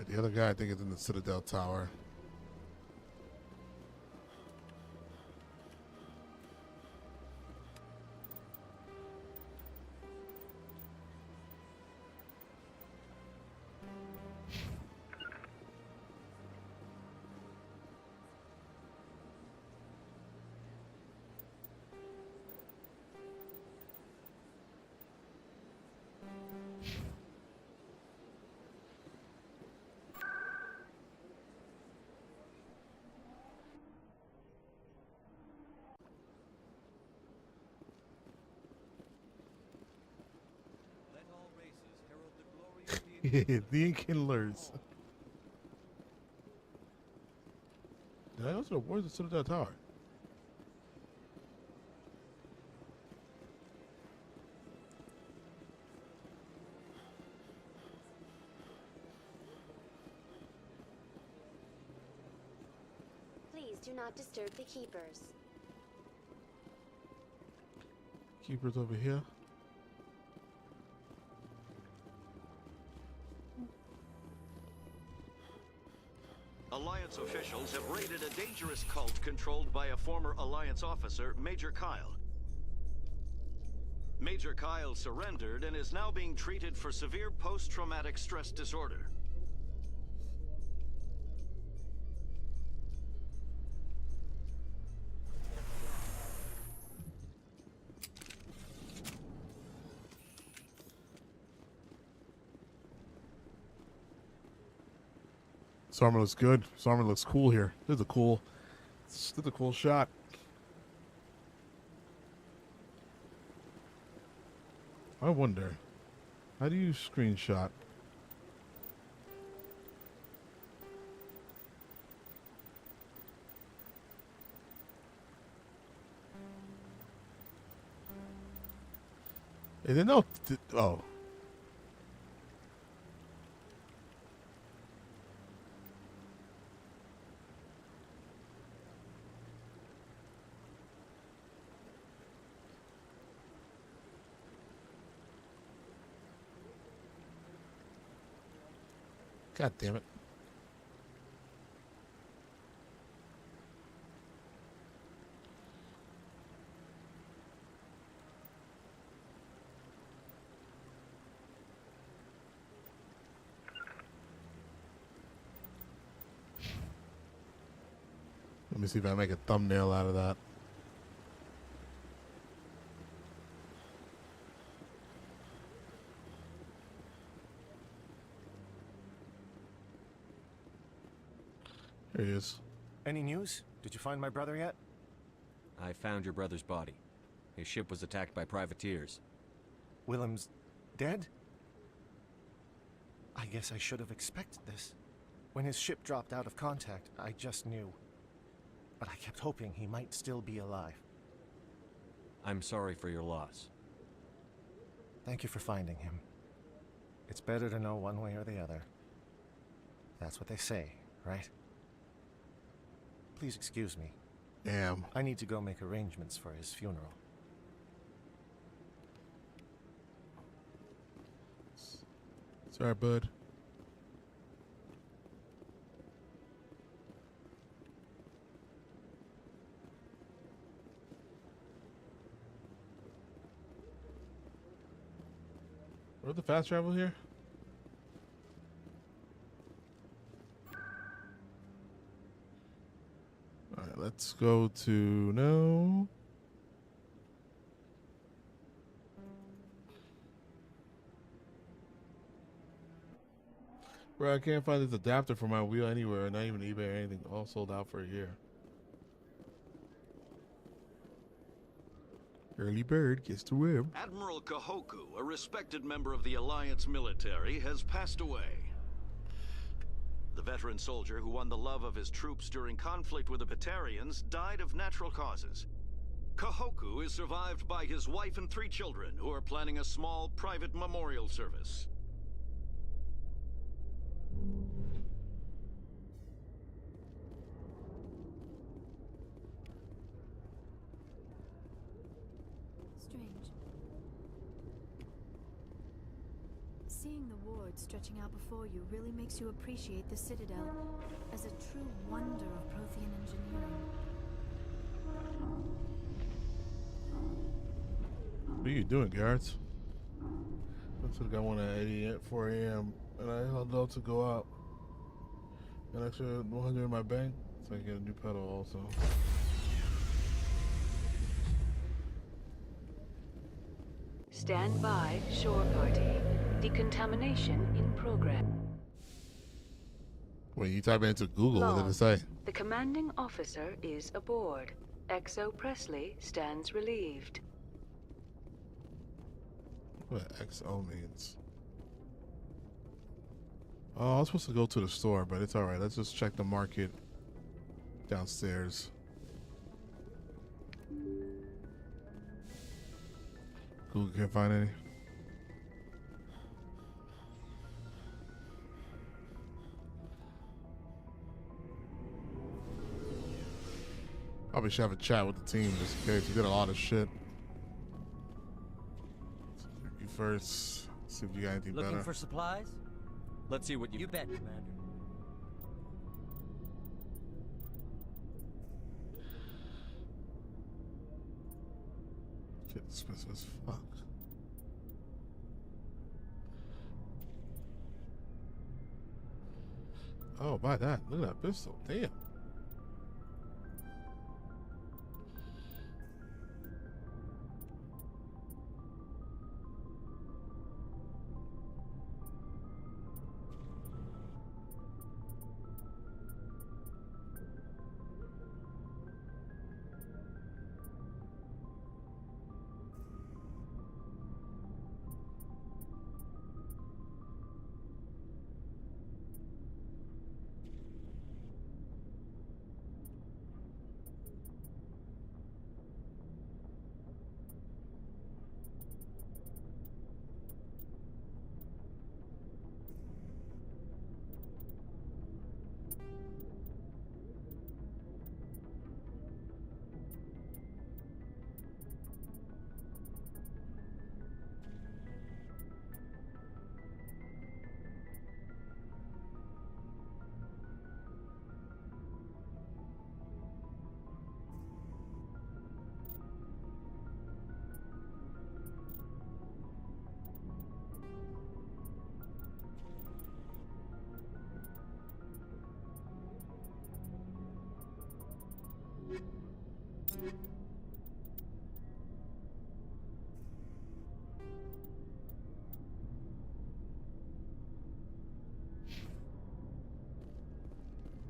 The other guy, I think, is in the Citadel Tower. The Enkindlers. Did I also where's the Citadel Tower? Please do not disturb the keepers. Keepers over here. Alliance officials have raided a dangerous cult controlled by a former Alliance officer, Major Kyle. Major Kyle surrendered and is now being treated for severe post-traumatic stress disorder. This armor looks good. This armor looks cool here. This is a cool shot. I wonder, how do you screenshot? Is it no? Oh. God damn it. Let me see if I make a thumbnail out of that. There he is. Any news? Did you find my brother yet? I found your brother's body. His ship was attacked by privateers. Willem's dead? I guess I should have expected this. When his ship dropped out of contact, I just knew. But I kept hoping he might still be alive. I'm sorry for your loss. Thank you for finding him. It's better to know one way or the other. That's what they say, right? Please excuse me. Damn. I need to go make arrangements for his funeral. Sorry, bud. Where's the fast travel here? Alright, let's go to no. Bro, I can't find this adapter for my wheel anywhere, not even eBay or anything. All sold out for a year. Early bird gets to win. Admiral Kahoku, a respected member of the Alliance military, has passed away. The veteran soldier who won the love of his troops during conflict with the Batarians died of natural causes. Kahoku is survived by his wife and 3 children, who are planning a small private memorial service. Seeing the ward stretching out before you really makes you appreciate the Citadel as a true wonder of Prothean engineering. What are you doing, Garrett? I took got one at 4 a.m. and I held out to go out. An extra 100 in my bank, so I can get a new pedal also. Stand by, shore party. Decontamination in progress. When you type into Google, what did it say? The commanding officer is aboard. XO Presley stands relieved. What XO means? Oh, I was supposed to go to the store, but it's alright. Let's just check the market downstairs. Google can't find any. Probably should have a chat with the team just in case. We did a lot of shit. You first. See if you got anything Looking better. for supplies? Let's see what you bet, Commander. Shit, expensive as fuck. Oh, buy that. Look at that pistol. Damn.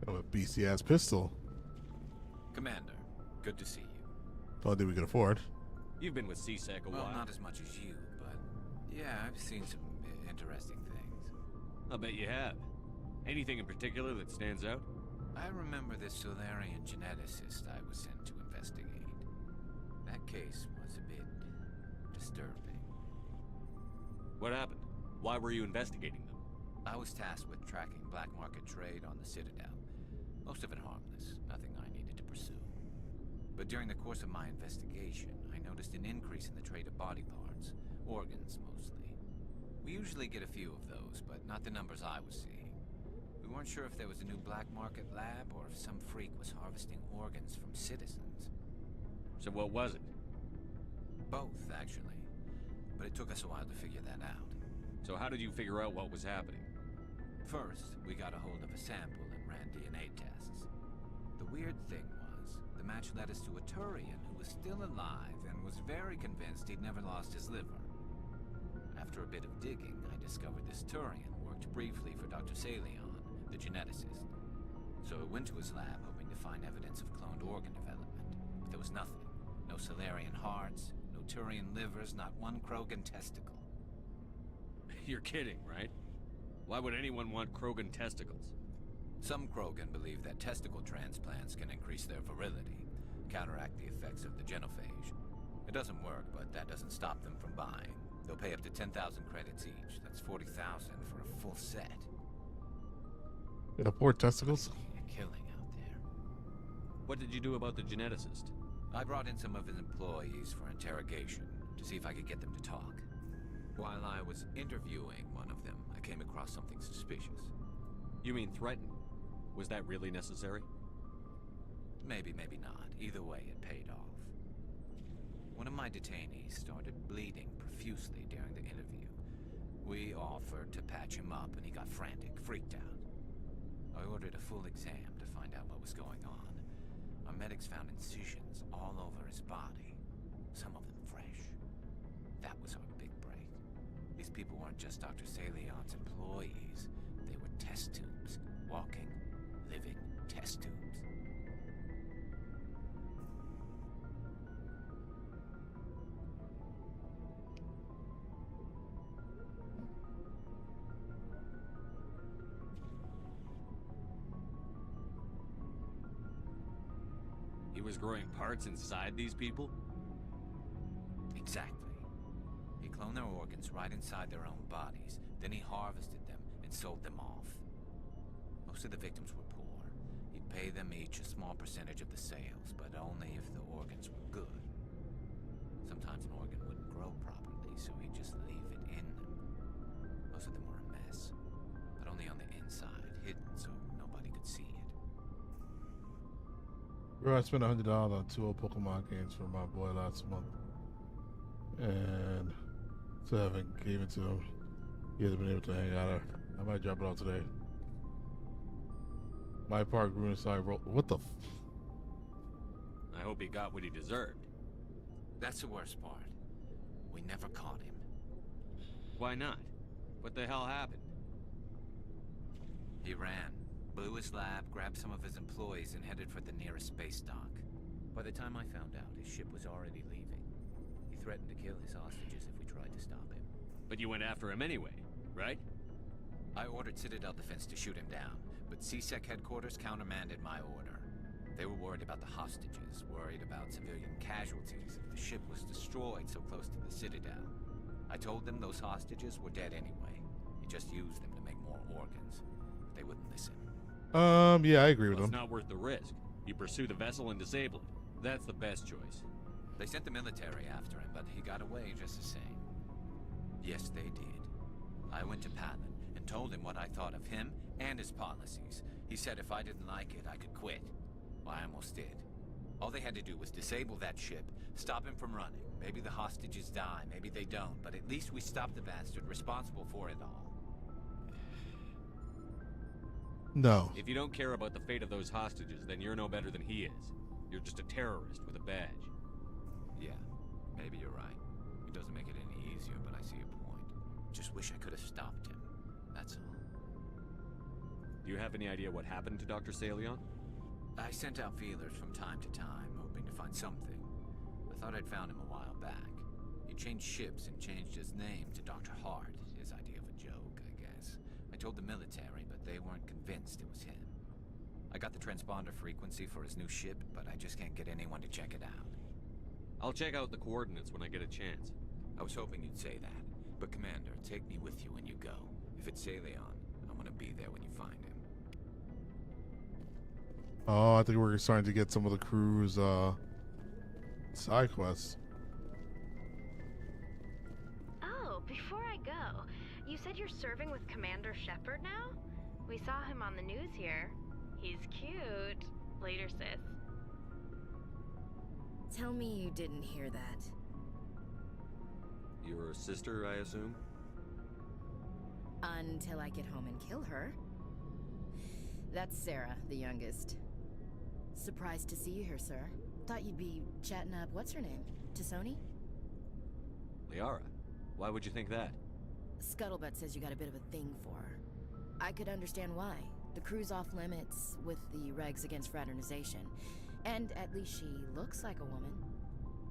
Oh, a beastie ass pistol. Commander, good to see you. Thought that we could afford. You've been with CSEC a Well, while. not as much as you, but yeah, I've seen some interesting things. I'll bet you have. Anything in particular that stands out? I remember this Solarian geneticist I was sent to investigate. That case was a bit disturbing. What happened? Why were you investigating them? I was tasked with tracking black market trade on the Citadel. Most of it harmless, nothing I needed to pursue. But during the course of my investigation, I noticed an increase in the trade of body parts, organs mostly. We usually get a few of those, but not the numbers I was seeing. We weren't sure if there was a new black market lab or if some freak was harvesting organs from citizens. So what was it? Both, actually. But it took us a while to figure that out. So how did you figure out what was happening? First, we got a hold of a sample and ran DNA tests. The weird thing was, the match led us to a Turian who was still alive and was very convinced he'd never lost his liver. After a bit of digging, I discovered this Turian worked briefly for Dr. Salion, the geneticist. So I went to his lab hoping to find evidence of cloned organ development, but there was nothing. No Solarian hearts, no Turian livers, not one Krogan testicle. You're kidding, right? Why would anyone want Krogan testicles? Some Krogan believe that testicle transplants can increase their virility, counteract the effects of the genophage. It doesn't work, but that doesn't stop them from buying. They'll pay up to 10,000 credits each. That's 40,000 for a full set. Can afford testicles? A killing out there. What did you do about the geneticist? I brought in some of his employees for interrogation, to see if I could get them to talk. While I was interviewing one of them, I came across something suspicious. You mean threatened? Was that really necessary? Maybe, maybe not. Either way, it paid off. One of my detainees started bleeding profusely during the interview. We offered to patch him up, and he got frantic, freaked out. I ordered a full exam to find out what was going on. Our medics found incisions all over his body, some of them fresh. That was our big break. These people weren't just Dr. Salion's employees. They were test tubes. Walking, living test tubes. He was growing parts inside these people? Exactly. He cloned their organs right inside their own bodies. Then he harvested them and sold them off. Most of the victims were poor. He'd pay them each a small percentage of the sales, but only if the organs were good. Sometimes an organ wouldn't grow properly, so he'd just leave it in them. Most of them were a mess, but only on the inside, hidden so nobody could see it. Bro, I spent $100 on 2 old Pokemon games for my boy last month. And still haven't gave it to him. He hasn't been able to hang out. I might drop it off today. My part grew inside. What the? I hope he got what he deserved. That's the worst part. We never caught him. Why not? What the hell happened? He ran, blew his lab, grabbed some of his employees, and headed for the nearest space dock. By the time I found out, his ship was already leaving. He threatened to kill his hostages if we tried to stop him. But you went after him anyway, right? I ordered Citadel Defense to shoot him down, but CSEC headquarters countermanded my order. They were worried about the hostages, worried about civilian casualties if the ship was destroyed so close to the Citadel. I told them those hostages were dead anyway. He just used them to make more organs. But they wouldn't listen. Yeah, I agree with Well, him. it's not worth the risk. You pursue the vessel and disable it. That's the best choice. They sent the military after him, but he got away just the same. Yes, they did. I went to Palin and told him what I thought of him and his policies. He said if I didn't like it, I could quit. Well, I almost did. All they had to do was disable that ship, stop him from running. Maybe the hostages die, maybe they don't, but at least we stopped the bastard responsible for it all. No. If you don't care about the fate of those hostages, then you're no better than he is. You're just a terrorist with a badge. Yeah, maybe you're right. It doesn't make it any easier, but I see your point. Just wish I could have stopped him. That's all. Do you have any idea what happened to Dr. Salion? I sent out feelers from time to time, hoping to find something. I thought I'd found him a while back. He changed ships and changed his name to Dr. Hart, his idea of a joke, I guess. I told the military, but they weren't convinced it was him. I got the transponder frequency for his new ship, but I just can't get anyone to check it out. I'll check out the coordinates when I get a chance. I was hoping you'd say that. But Commander, take me with you when you go. If it's Salion, I want to be there when you find him. Oh, I think we're starting to get some of the crew's side quests. Oh, before I go, you said you're serving with Commander Shepard now? We saw him on the news here. He's cute. Later, sis. Tell me you didn't hear that. Your sister, I assume? Until I get home and kill her. That's Sarah, the youngest. Surprised to see you here, sir. Thought you'd be chatting up what's-her-name? Tassoni? Liara. Why would you think that? Scuttlebutt says you got a bit of a thing for her. I could understand why. The crew's off limits with the regs against fraternization. And at least she looks like a woman.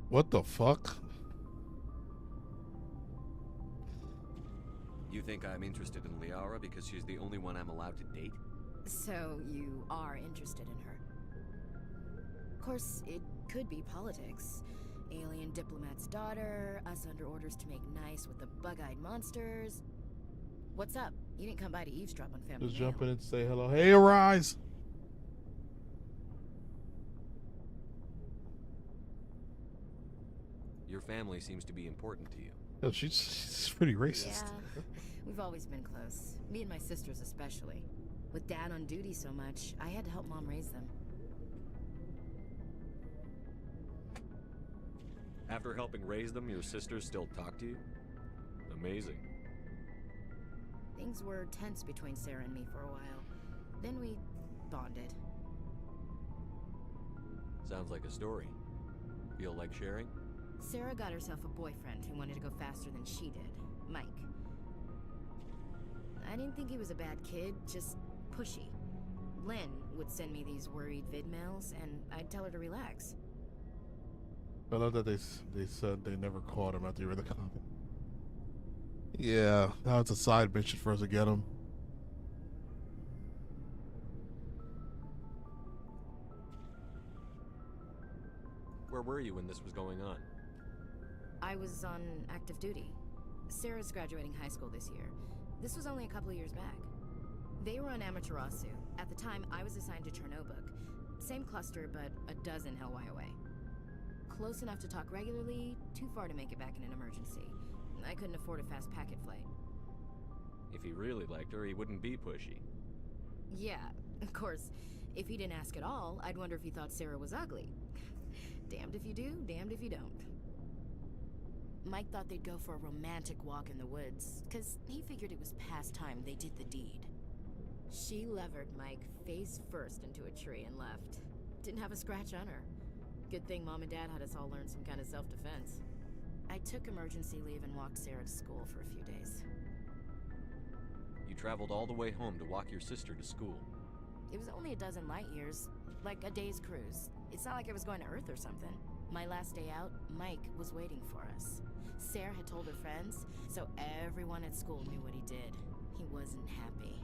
What the fuck? You think I'm interested in Liara because she's the only one I'm allowed to date? So you are interested in her. Of course, it could be politics. Alien diplomat's daughter, us under orders to make nice with the bug-eyed monsters. What's up? You didn't come by to eavesdrop on family. Just Mail. jump in and say hello. Hey, Arise! Your family seems to be important to you. Oh, she's pretty racist. Yeah, we've always been close. Me and my sisters especially. With Dad on duty so much, I had to help Mom raise them. After helping raise them, your sisters still talk to you? Amazing. Things were tense between Sarah and me for a while. Then we bonded. Sounds like a story. Feel like sharing? Sarah got herself a boyfriend who wanted to go faster than she did, Mike. I didn't think he was a bad kid, just pushy. Lynn would send me these worried vid mails, and I'd tell her to relax. I love that they said they never caught him after you read the comment. Yeah, now it's a side mission for us to get him. Where were you when this was going on? I was on active duty. Sarah's graduating high school this year. This was only a couple of years back. They were on Amaterasu. At the time, I was assigned to Chernobog. Same cluster, but a dozen Hellwire away. Close enough to talk regularly, too far to make it back in an emergency. I couldn't afford a fast packet flight. If he really liked her, he wouldn't be pushy. Yeah, of course. If he didn't ask at all, I'd wonder if he thought Sarah was ugly. Damned if you do, damned if you don't. Mike thought they'd go for a romantic walk in the woods, 'cause he figured it was past time they did the deed. She levered Mike face first into a tree and left. Didn't have a scratch on her. Good thing Mom and Dad had us all learn some kind of self-defense. I took emergency leave and walked Sarah to school for a few days. You traveled all the way home to walk your sister to school. It was only a dozen light years, like a day's cruise. It's not like I was going to Earth or something. My last day out, Mike was waiting for us. Sarah had told her friends, so everyone at school knew what he did. He wasn't happy.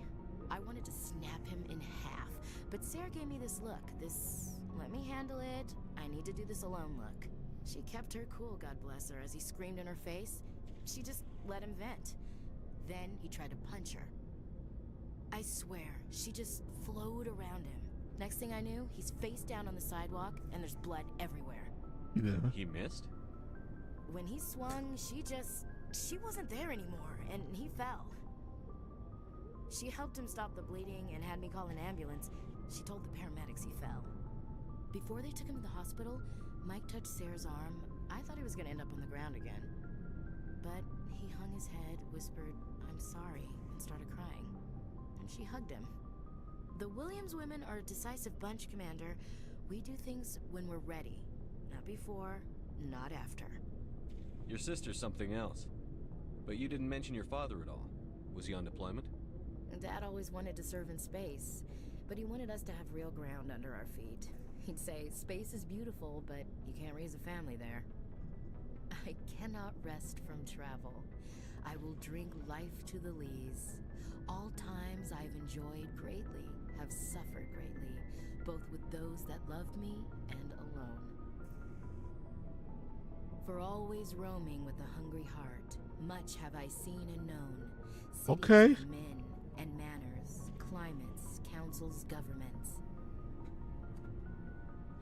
I wanted to snap him in half, but Sarah gave me this look, this let me handle it, I need to do this alone look. She kept her cool, God bless her, as he screamed in her face. She just let him vent. Then he tried to punch her. I swear, she just flowed around him. Next thing I knew, he's face down on the sidewalk, and there's blood everywhere. Yeah. He missed? When he swung, she wasn't there anymore, and he fell. She helped him stop the bleeding and had me call an ambulance. She told the paramedics he fell. Before they took him to the hospital, Mike touched Sarah's arm. I thought he was going to end up on the ground again. But he hung his head, whispered, "I'm sorry," and started crying. And she hugged him. The Williams women are a decisive bunch, Commander. We do things when we're ready. Not before, not after. Your sister's something else. But you didn't mention your father at all. Was he on deployment? Dad always wanted to serve in space, but he wanted us to have real ground under our feet. He'd say, space is beautiful, but you can't raise a family there. I cannot rest from travel. I will drink life to the lees. All times I've enjoyed greatly, have suffered greatly, both with those that loved me and alone. For always roaming with a hungry heart, much have I seen and known. Cities, okay. Men and manners, climates, councils, governments.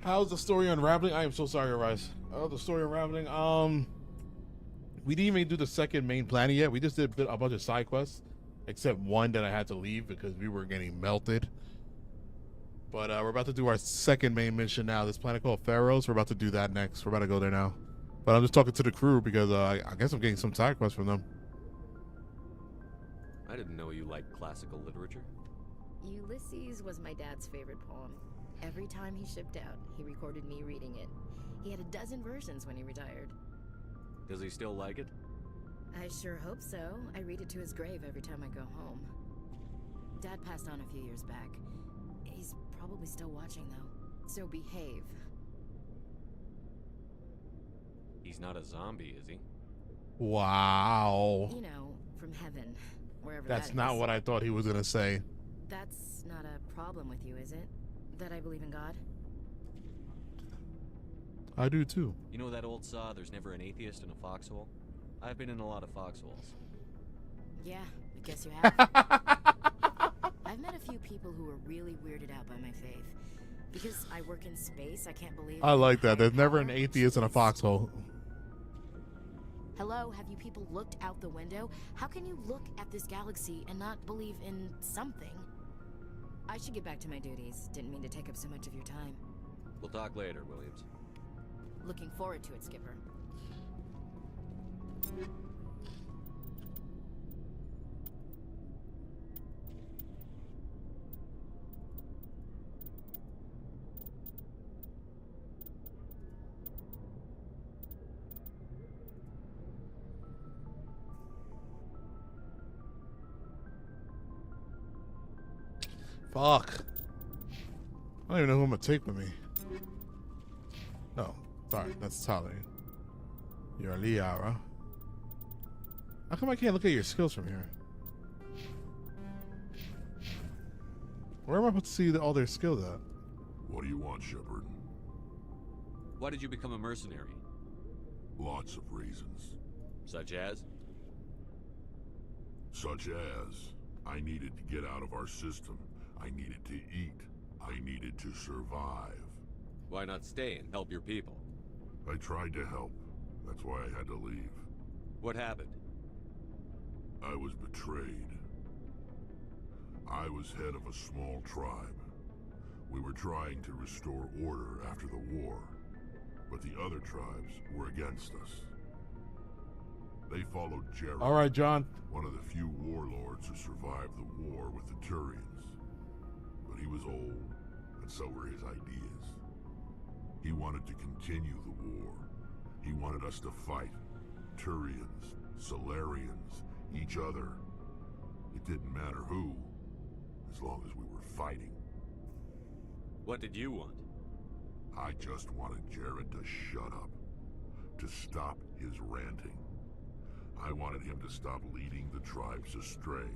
How's the story unraveling? I am so sorry, Rise. How's the story unraveling? We didn't even do the second main planet yet. We just did a bunch of side quests, except one that I had to leave because we were getting melted. But we're about to do our second main mission now. This planet called Pharaohs. We're about to do that next. We're about to go there now. But I'm just talking to the crew because I guess I'm getting some side quests from them. I didn't know you liked classical literature. Ulysses was my dad's favorite poem. Every time he shipped out, he recorded me reading it. He had a dozen versions when he retired. Does he still like it? I sure hope so. I read it to his grave every time I go home. Dad passed on a few years back. He's probably still watching, though. So behave. He's not a zombie, is he? Wow. You know, from heaven, wherever That's not what I thought he was going to say. That's not a problem with you, is it? That I believe in God? I do too. You know that old saw, there's never an atheist in a foxhole? I've been in a lot of foxholes. Yeah, I guess you have. I've met a few people who were really weirded out by my faith. Because I work in space, I can't believe... I like that. There's never an atheist in a foxhole. Hello, have you people looked out the window? How can you look at this galaxy and not believe in something? I should get back to my duties. Didn't mean to take up so much of your time. We'll talk later, Williams. Looking forward to it, Skipper. Fuck. I don't even know who I'm gonna take with me. No, sorry, that's Tali. You're a Liara. How come I can't look at your skills from here? Where am I supposed to see all their skills at? What do you want, Shepard? Why did you become a mercenary? Lots of reasons. Such as? Such as, I needed to get out of our system. I needed to eat. I needed to survive. Why not stay and help your people? I tried to help. That's why I had to leave. What happened? I was betrayed. I was head of a small tribe. We were trying to restore order after the war, but the other tribes were against us. They followed Jared. All right, John. One of the few warlords who survived the war with the Turians. But he was old, and so were his ideas. He wanted to continue the war. He wanted us to fight. Turians, Solarians, each other. It didn't matter who, as long as we were fighting. What did you want? I just wanted Jared to shut up. To stop his ranting. I wanted him to stop leading the tribes astray.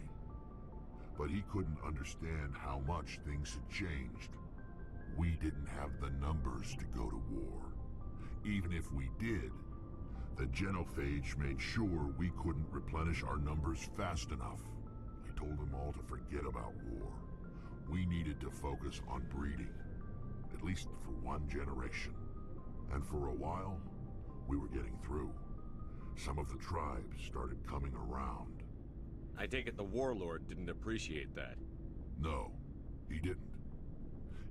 But he couldn't understand how much things had changed. We didn't have the numbers to go to war. Even if we did, the genophage made sure we couldn't replenish our numbers fast enough. I told them all to forget about war. We needed to focus on breeding, at least for one generation. And for a while, we were getting through. Some of the tribes started coming around. I take it the warlord didn't appreciate that. No, he didn't.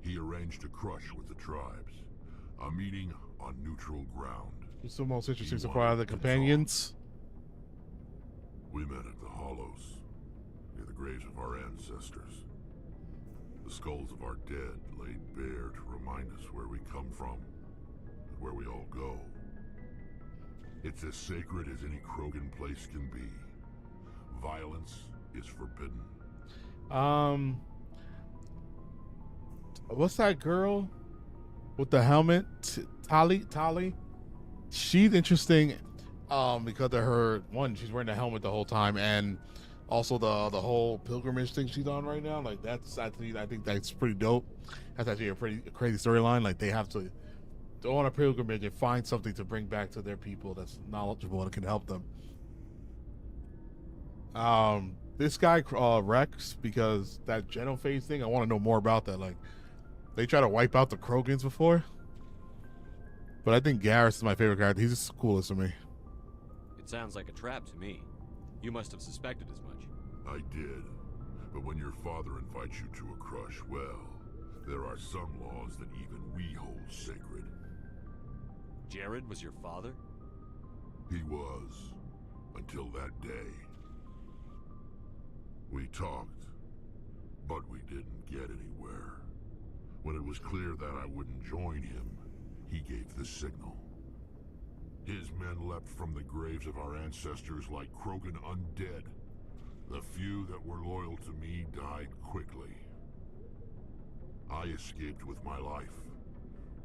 He arranged a crush with the tribes. A meeting on neutral ground. What's the most interesting so far? The companions? We met at the Hollows, near the graves of our ancestors. The skulls of our dead laid bare to remind us where we come from, and where we all go. It's as sacred as any Krogan place can be. Violence is forbidden. What's that girl with the helmet? Tali? She's interesting because of her, one, she's wearing the helmet the whole time, and also the whole pilgrimage thing she's on right now. Like, that's actually, I think that's pretty dope. That's actually a pretty crazy storyline. Like, they have to go on a pilgrimage and find something to bring back to their people that's knowledgeable and can help them. This guy Rex, because that genophage thing, I want to know more about that. Like, they try to wipe out the Krogans before, but I think Garrus is my favorite character. He's just the coolest to me. It sounds like a trap to me. You must have suspected as much. I did, but when your father invites you to a crush, well, there are some laws that even we hold sacred. Jared was your father? He was, until that day. We talked, but we didn't get anywhere. When it was clear that I wouldn't join him, he gave the signal. His men leapt from the graves of our ancestors like Krogan undead. The few that were loyal to me died quickly. I escaped with my life,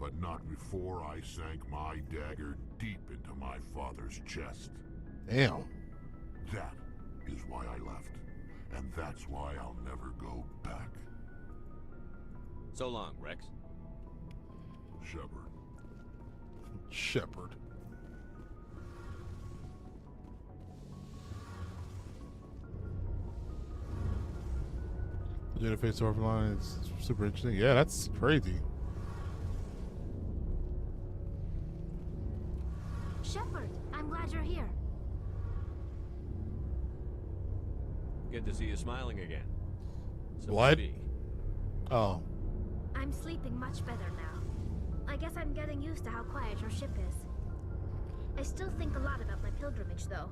but not before I sank my dagger deep into my father's chest. Damn. That is why I left. And that's why I'll never go back. So long, Rex. Shepard. Genophage storyline is super interesting. Yeah, that's crazy. Shepard, I'm glad you're here. Good to see you smiling again. So What? speak. Oh. I'm sleeping much better now. I guess I'm getting used to how quiet your ship is. I still think a lot about my pilgrimage, though.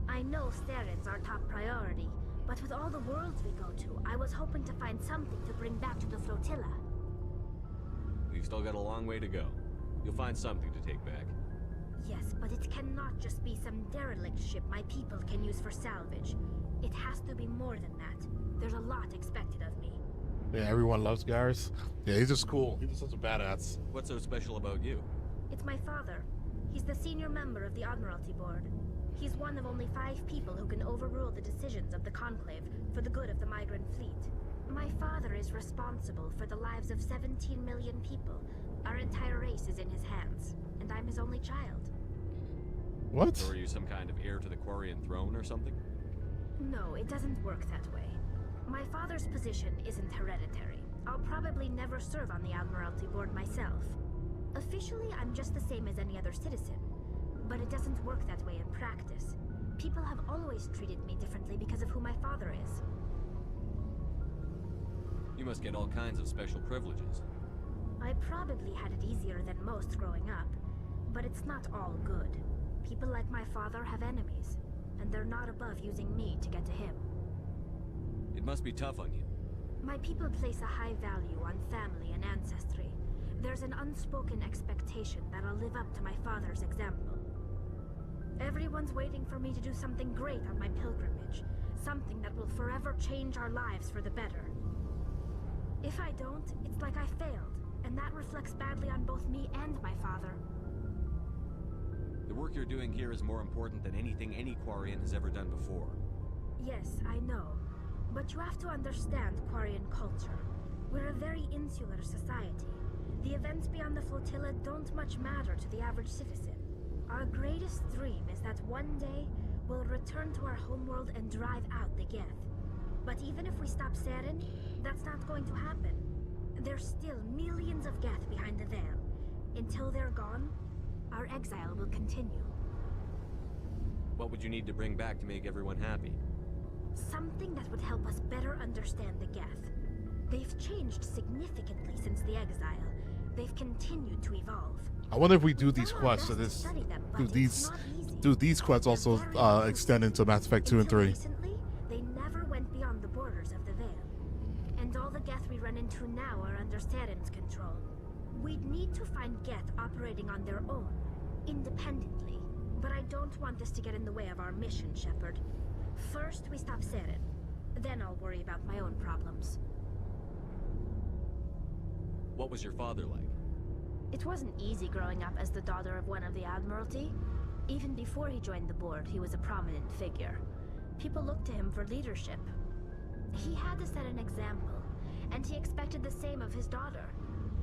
I know Theron's our top priority, but with all the worlds we go to, I was hoping to find something to bring back to the flotilla. We've still got a long way to go. You'll find something to take back. Yes, but it cannot just be some derelict ship my people can use for salvage. It has to be more than that. There's a lot expected of me. Yeah, everyone loves Garrus. Yeah, he's just cool. He's just such a badass. What's so special about you? It's my father. He's the senior member of the Admiralty Board. He's one of only 5 people who can overrule the decisions of the Conclave for the good of the migrant fleet. My father is responsible for the lives of 17 million people. Our entire race is in his hands, and I'm his only child. What? So are you some kind of heir to the Quarian throne or something? No, it doesn't work that way. My father's position isn't hereditary. I'll probably never serve on the Admiralty Board myself. Officially, I'm just the same as any other citizen. But it doesn't work that way in practice. People have always treated me differently because of who my father is. You must get all kinds of special privileges. I probably had it easier than most growing up, but it's not all good. People like my father have enemies, and they're not above using me to get to him. It must be tough on you. My people place a high value on family and ancestry. There's an unspoken expectation that I'll live up to my father's example. Everyone's waiting for me to do something great on my pilgrimage, something that will forever change our lives for the better. If I don't, it's like I failed, and that reflects badly on both me and my father. The work you're doing here is more important than anything any Quarian has ever done before. Yes, I know. But you have to understand Quarian culture. We're a very insular society. The events beyond the flotilla don't much matter to the average citizen. Our greatest dream is that one day we'll return to our homeworld and drive out the Geth. But even if we stop Saren, that's not going to happen. There's still millions of Geth behind the veil. Until they're gone, our exile will continue. What would you need to bring back to make everyone happy? Something that would help us better understand the Geth. They've changed significantly since the exile. They've continued to evolve. I wonder if we do these quests. So this, do these quests also extend into Mass Effect 2 and 3? Recently, they never went beyond the borders of the Veil. And all the Geth we run into now are under Saren's control. We'd need to find Geth operating on their own, independently. But I don't want this to get in the way of our mission, Shepard. First, we stop Saren. Then I'll worry about my own problems. What was your father like? It wasn't easy growing up as the daughter of one of the Admiralty. Even before he joined the board, he was a prominent figure. People looked to him for leadership. He had to set an example, and he expected the same of his daughter.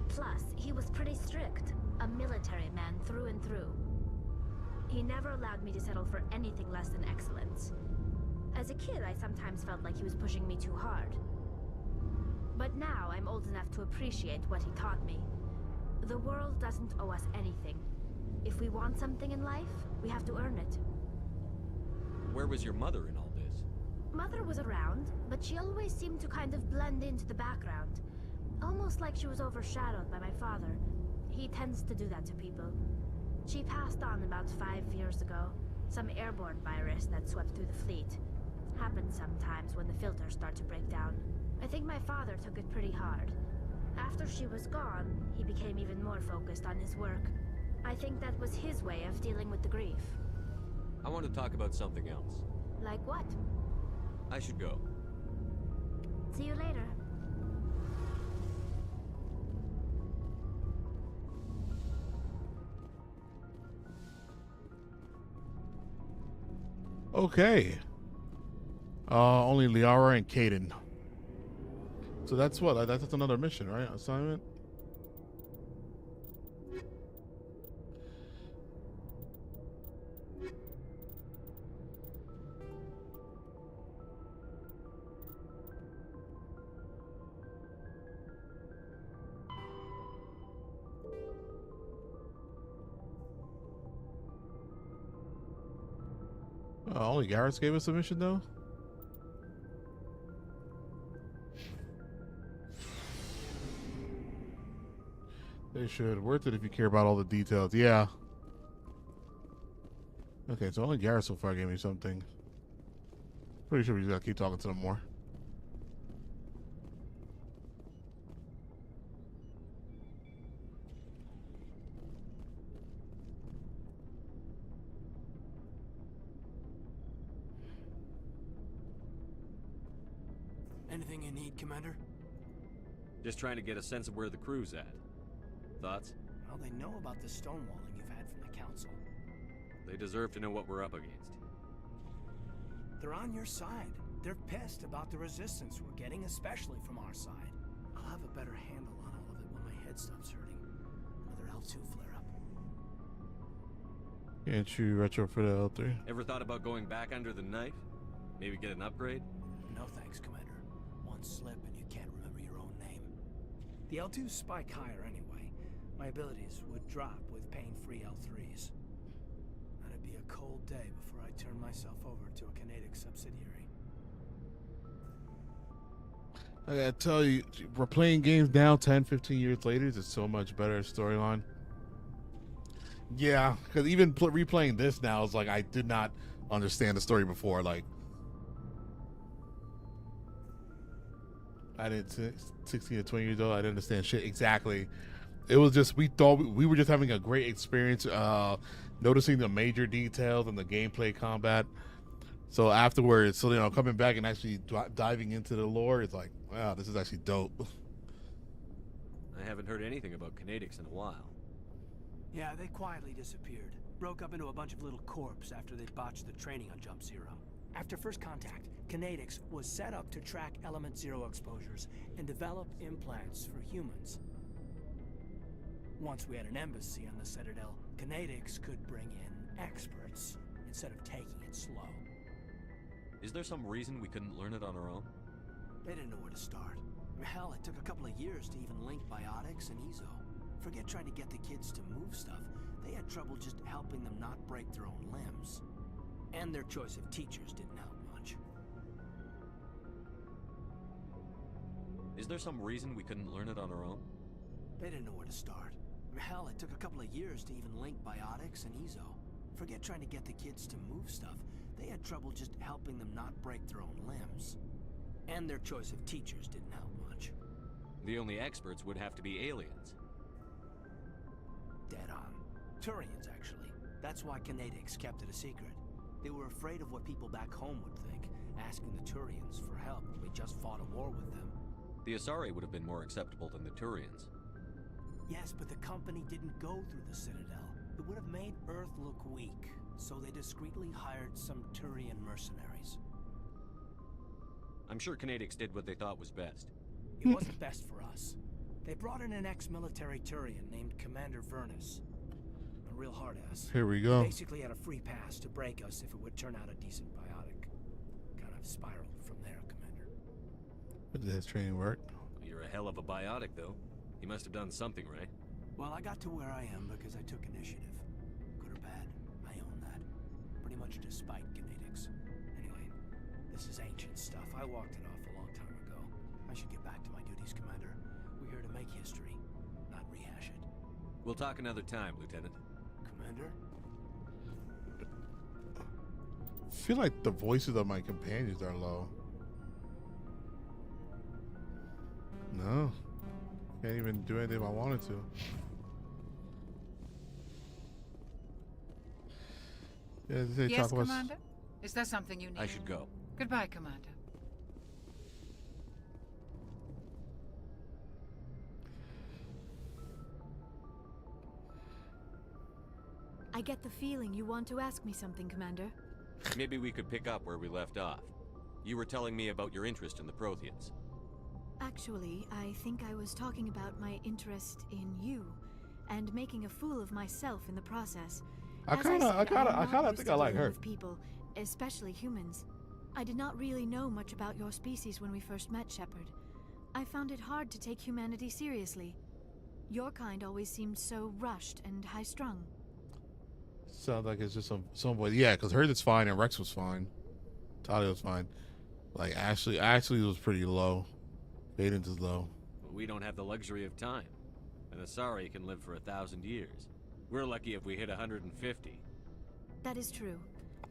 Plus, he was pretty strict, a military man through and through. He never allowed me to settle for anything less than excellence. As a kid, I sometimes felt like he was pushing me too hard. But now I'm old enough to appreciate what he taught me. The world doesn't owe us anything. If we want something in life, we have to earn it. Where was your mother in all this? Mother was around, but she always seemed to kind of blend into the background. Almost like she was overshadowed by my father. He tends to do that to people. She passed on about 5 years ago. Some airborne virus that swept through the fleet. Happens sometimes when the filters start to break down. I think my father took it pretty hard. After she was gone, he became even more focused on his work. I think that was his way of dealing with the grief. I want to talk about something else. Like what? I should go. See you later. Okay. Only Liara and Kaden. So that's what? That's another mission, right? Assignment? Only Garrus gave us a mission, though? They should. Worth it if you care about all the details. Yeah. Okay, so only Garrett so far gave me something. Pretty sure we just gotta keep talking to them more. Anything you need, Commander? Just trying to get a sense of where the crew's at. Thoughts? Well, they know about the stonewalling you've had from the Council. They deserve to know what we're up against. They're on your side. They're pissed about the resistance we're getting, especially from our side. I'll have a better handle on all of it when my head stops hurting. Another L2 flare-up. Can't you retrofit the L3? Ever thought about going back under the knife? Maybe get an upgrade? No thanks, Commander. One slip and you can't remember your own name. The L2s spike higher anyway. My abilities would drop with pain-free L3s. That'd be a cold day before I turn myself over to a kinetic subsidiary. I gotta tell you, we're playing games now 10, 15 years later. It's so much better storyline. Yeah, because even replaying this now is like I did not understand the story before. Like, I didn't 16 to 20 years old. I didn't understand shit exactly. It was just we thought we were just having a great experience, noticing the major details and the gameplay combat. So afterwards, so coming back and actually diving into the lore, it's like, wow, this is actually dope. I haven't heard anything about kinetics in a while. Yeah, they quietly disappeared. Broke up into a bunch of little corps after they botched the training on Jump Zero. After first contact, Kinetics was set up to track Element Zero exposures and develop implants for humans. Once we had an embassy on the Citadel, Kinetics could bring in experts instead of taking it slow. Is there some reason we couldn't learn it on our own? They didn't know where to start. Hell, it took a couple of years to even link biotics and Ezo. Forget trying to get the kids to move stuff. They had trouble just helping them not break their own limbs. And their choice of teachers didn't help much. Is there some reason we couldn't learn it on our own? They didn't know where to start. Hell, it took a couple of years to even link biotics and Ezo. Forget trying to get the kids to move stuff. They had trouble just helping them not break their own limbs. And their choice of teachers didn't help much. The only experts would have to be aliens. Dead on. Turians, actually. That's why Kinetics kept it a secret. They were afraid of what people back home would think, asking the Turians for help when we just fought a war with them. The Asari would have been more acceptable than the Turians. Yes, but the company didn't go through the Citadel. It would have made Earth look weak, so they discreetly hired some Turian mercenaries. I'm sure Kinetics did what they thought was best. It wasn't best for us. They brought in an ex-military Turian named Commander Vernus. A real hard-ass. Here we go. He basically had a free pass to break us if it would turn out a decent biotic. Kind of spiraled from there, Commander. But did his training work? You're a hell of a biotic, though. He must have done something right. Well, I got to where I am because I took initiative. Good or bad, I own that. Pretty much despite Kinetics. Anyway, this is ancient stuff. I walked it off a long time ago. I should get back to my duties, Commander. We're here to make history, not rehash it. We'll talk another time, Lieutenant. Commander? I feel like the voices of my companions are low. No. Can't even do anything if I wanted to. Yeah, Yes, Commander? Is there something you need? I should go. Goodbye, Commander. I get the feeling you want to ask me something, Commander. Maybe we could pick up where we left off. You were telling me about your interest in the Protheans. Actually, I think I was talking about my interest in you, and making a fool of myself in the process. I kind of think I like her. With people, especially humans. I did not really know much about your species when we first met, Shepard. I found it hard to take humanity seriously. Your kind always seemed so rushed and high-strung. Sounds like it's just some boy. Yeah, because hers is fine and Rex was fine. Talia was fine. Like Ashley was pretty low. Aiden's is low. We don't have the luxury of time. An Asari can live for 1,000 years. We're lucky if we hit 150. That is true.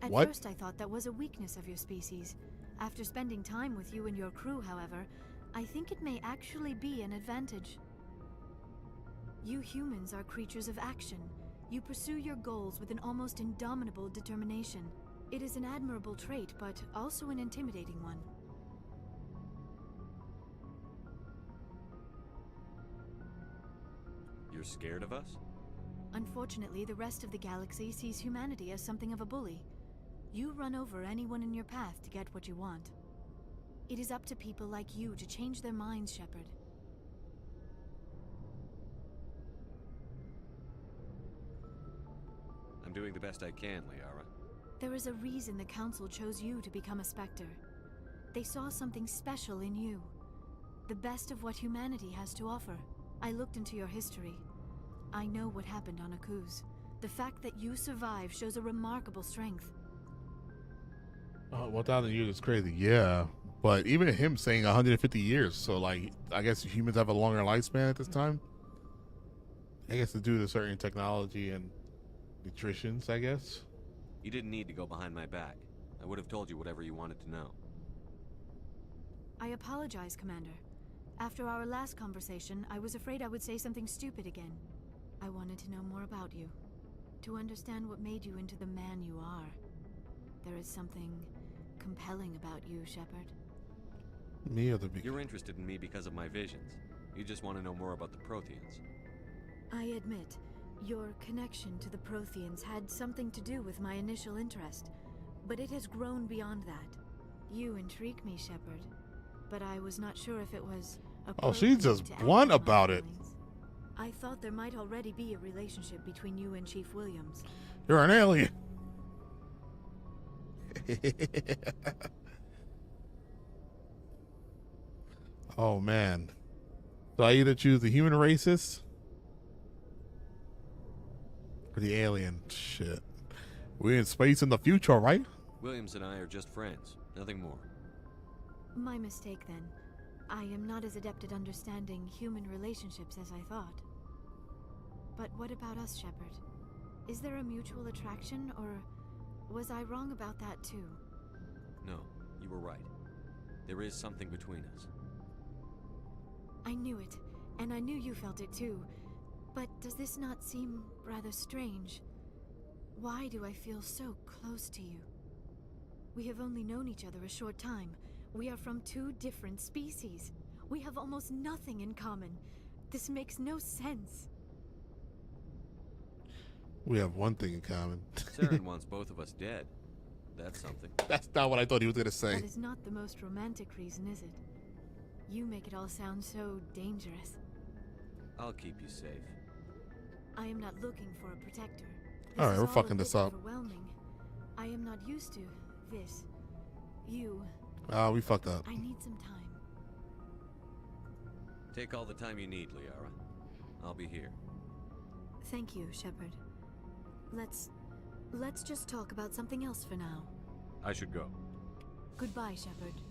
At What? first I thought that was a weakness of your species. After spending time with you and your crew, however, I think it may actually be an advantage. You humans are creatures of action. You pursue your goals with an almost indomitable determination. It is an admirable trait, but also an intimidating one. You're scared of us? Unfortunately, the rest of the galaxy sees humanity as something of a bully. You run over anyone in your path to get what you want. It is up to people like you to change their minds, Shepard. I'm doing the best I can, Liara. There is a reason the Council chose you to become a Spectre. They saw something special in you. The best of what humanity has to offer. I looked into your history. I know what happened on Akuz. The fact that you survived shows a remarkable strength. 1,000 years is crazy, yeah. But even him saying 150 years, so like, I guess humans have a longer lifespan at this time. I guess to do to certain technology and nutritions, I guess. You didn't need to go behind my back. I would have told you whatever you wanted to know. I apologize, Commander. After our last conversation, I was afraid I would say something stupid again. I wanted to know more about you. To understand what made you into the man you are. There is something compelling about you, Shepard. Me or the beast? You're interested in me because of my visions. You just want to know more about the Protheans. I admit, your connection to the Protheans had something to do with my initial interest, but it has grown beyond that. You intrigue me, Shepard, but I was not sure if it was Oh, she's just blunt about it. I thought there might already be a relationship between you and Chief Williams. You're an alien. Oh man. So I either choose the human racist or the alien. Shit. We're in space in the future, right? Williams and I are just friends, nothing more. My mistake then. I am not as adept at understanding human relationships as I thought. But what about us, Shepard? Is there a mutual attraction, or was I wrong about that too? No, you were right. There is something between us. I knew it, and I knew you felt it too. But does this not seem rather strange? Why do I feel so close to you? We have only known each other a short time. We are from two different species. We have almost nothing in common. This makes no sense. We have one thing in common. Saren wants both of us dead. That's something. That's not what I thought he was going to say. That is not the most romantic reason, is it? You make it all sound so dangerous. I'll keep you safe. I am not looking for a protector. All right, we're fucking this up. Overwhelming. I am not used to this. You. We fucked up. I need some time. Take all the time you need, Liara. I'll be here. Thank you, Shepard. Let's just talk about something else for now. I should go. Goodbye, Shepard.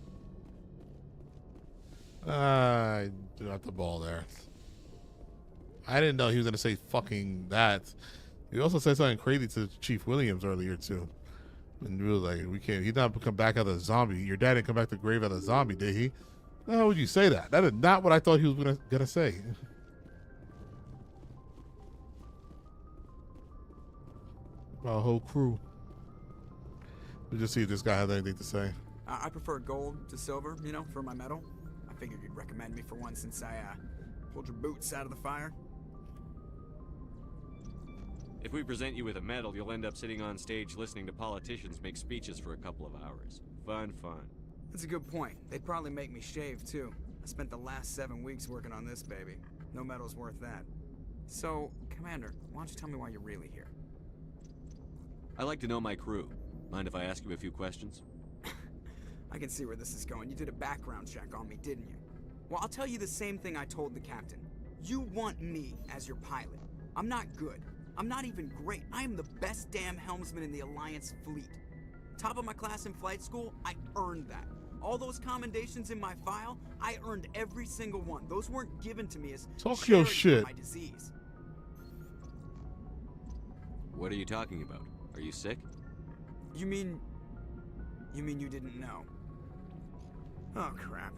I dropped the ball there. I didn't know he was gonna say fucking that. He also said something crazy to Chief Williams earlier too. And we was like, we can't. He's not come back as a zombie. Your dad didn't come back to the grave as a zombie, did he? How would you say that? That is not what I thought he was gonna say. Our whole crew. We'll just see if this guy has anything to say. I prefer gold to silver, you know, for my medal. I figured you'd recommend me for one since I pulled your boots out of the fire. If we present you with a medal, you'll end up sitting on stage listening to politicians make speeches for a couple of hours. Fun. That's a good point. They'd probably make me shave, too. I spent the last 7 weeks working on this baby. No medal's worth that. So, Commander, why don't you tell me why you're really here? I like to know my crew. Mind if I ask you a few questions? I can see where this is going. You did a background check on me, didn't you? Well, I'll tell you the same thing I told the captain. You want me as your pilot. I'm not good. I'm not even great. I am the best damn helmsman in the Alliance fleet. Top of my class in flight school, I earned that. All those commendations in my file, I earned every single one. Those weren't given to me as Talk your charity for shit. my disease. What are you talking about? Are you sick? You mean you didn't know? Oh, crap.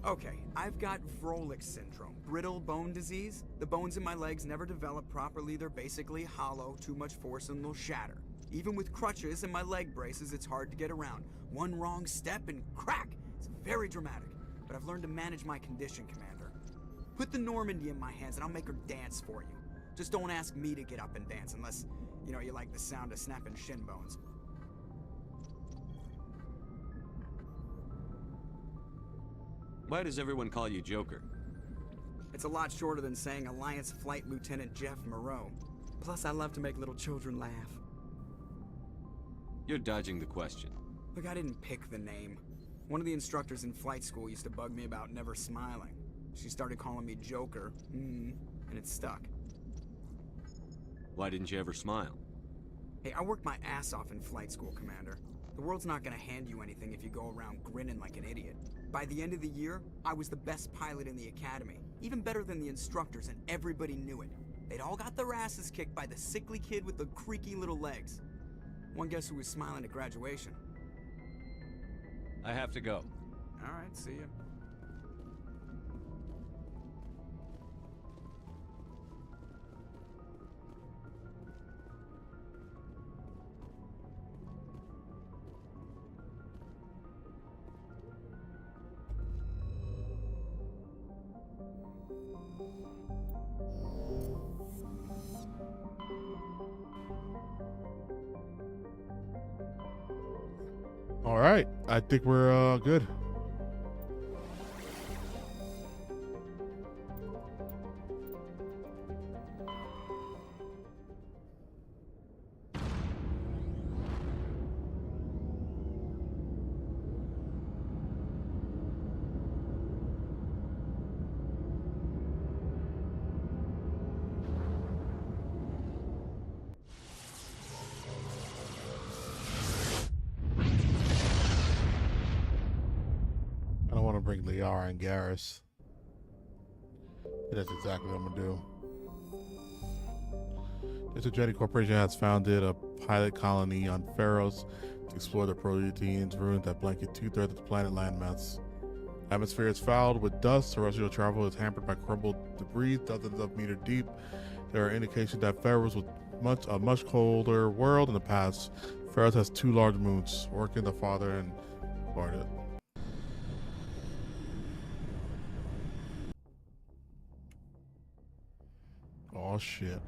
Okay, I've got Vrolich syndrome, brittle bone disease. The bones in my legs never develop properly. They're basically hollow, too much force and they'll shatter. Even with crutches and my leg braces, it's hard to get around. One wrong step and crack! It's very dramatic, but I've learned to manage my condition, Commander. Put the Normandy in my hands and I'll make her dance for you. Just don't ask me to get up and dance unless, you like the sound of snapping shin bones. Why does everyone call you Joker? It's a lot shorter than saying Alliance Flight Lieutenant Jeff Moreau. Plus, I love to make little children laugh. You're dodging the question. Look, I didn't pick the name. One of the instructors in flight school used to bug me about never smiling. She started calling me Joker, and it stuck. Why didn't you ever smile? Hey, I worked my ass off in flight school, Commander. The world's not gonna hand you anything if you go around grinning like an idiot. By the end of the year, I was the best pilot in the academy. Even better than the instructors, and everybody knew it. They'd all got their asses kicked by the sickly kid with the creaky little legs. One guess who was smiling at graduation? I have to go. Alright, see ya. All right, I think we're good. I don't want to bring Liara and Garrus. That's exactly what I'm gonna do. The Jedi Corporation has founded a pilot colony on Pharos to explore the proteins ruins that blanket 2/3 of the planet landmass. Atmosphere is fouled with dust. Terrestrial travel is hampered by crumbled debris dozens of meters deep. There are indications that Pharos was a much colder world in the past. Pharos has 2 large moons, Orkin the Father and Bardet. Oh shit.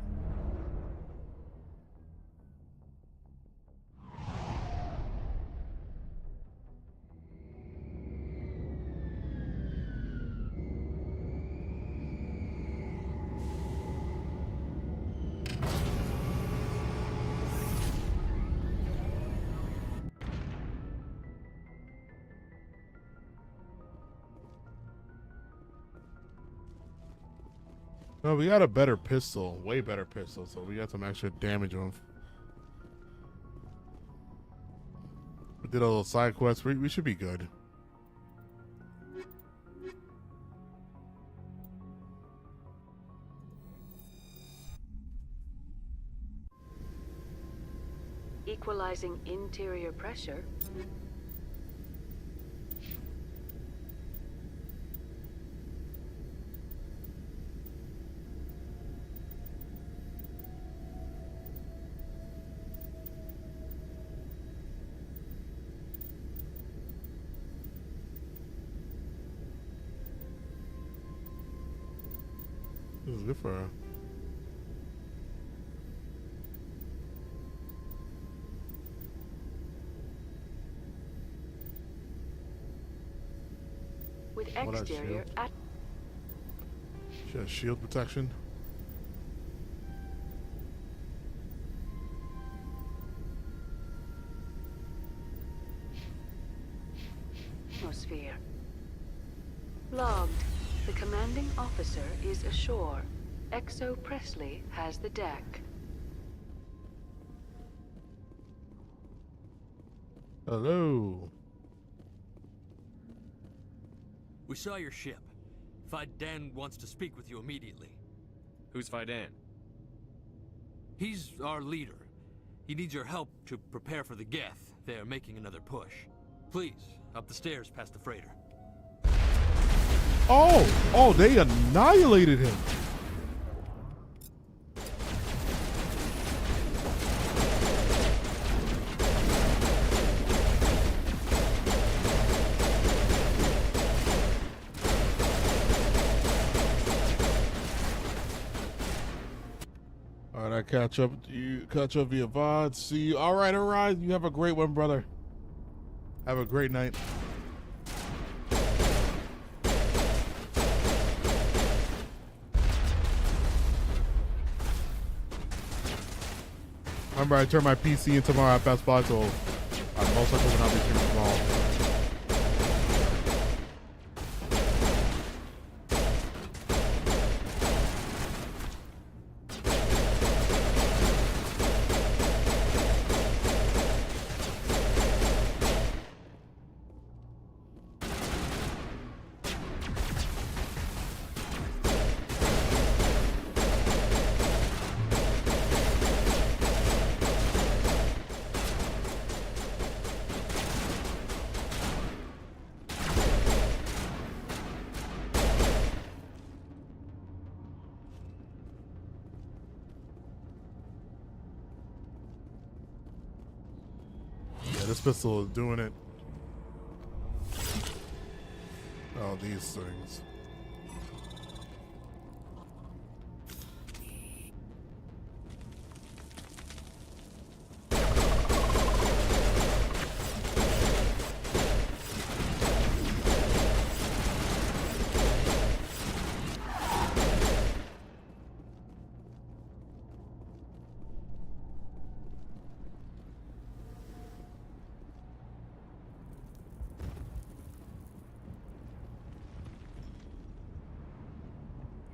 No, we got a better pistol, way better pistol, so we got some extra damage on. We did a little side quest. We should be good. Equalizing interior pressure. This is good for her. With exterior at She has shield protection. atmosphere. Logged. The commanding officer is ashore. Exo Presley has the deck. Hello. We saw your ship. Fidan wants to speak with you immediately. Who's Fidan? He's our leader. He needs your help to prepare for the Geth. They're making another push. Please, up the stairs past the freighter. Oh, they annihilated him. All right, I catch up via VOD. See you. All right. You have a great one, brother. Have a great night. Remember, I turn my PC in tomorrow at Best Buy, so I most likely will not be streaming tomorrow. This pistol is doing it. Oh, these things.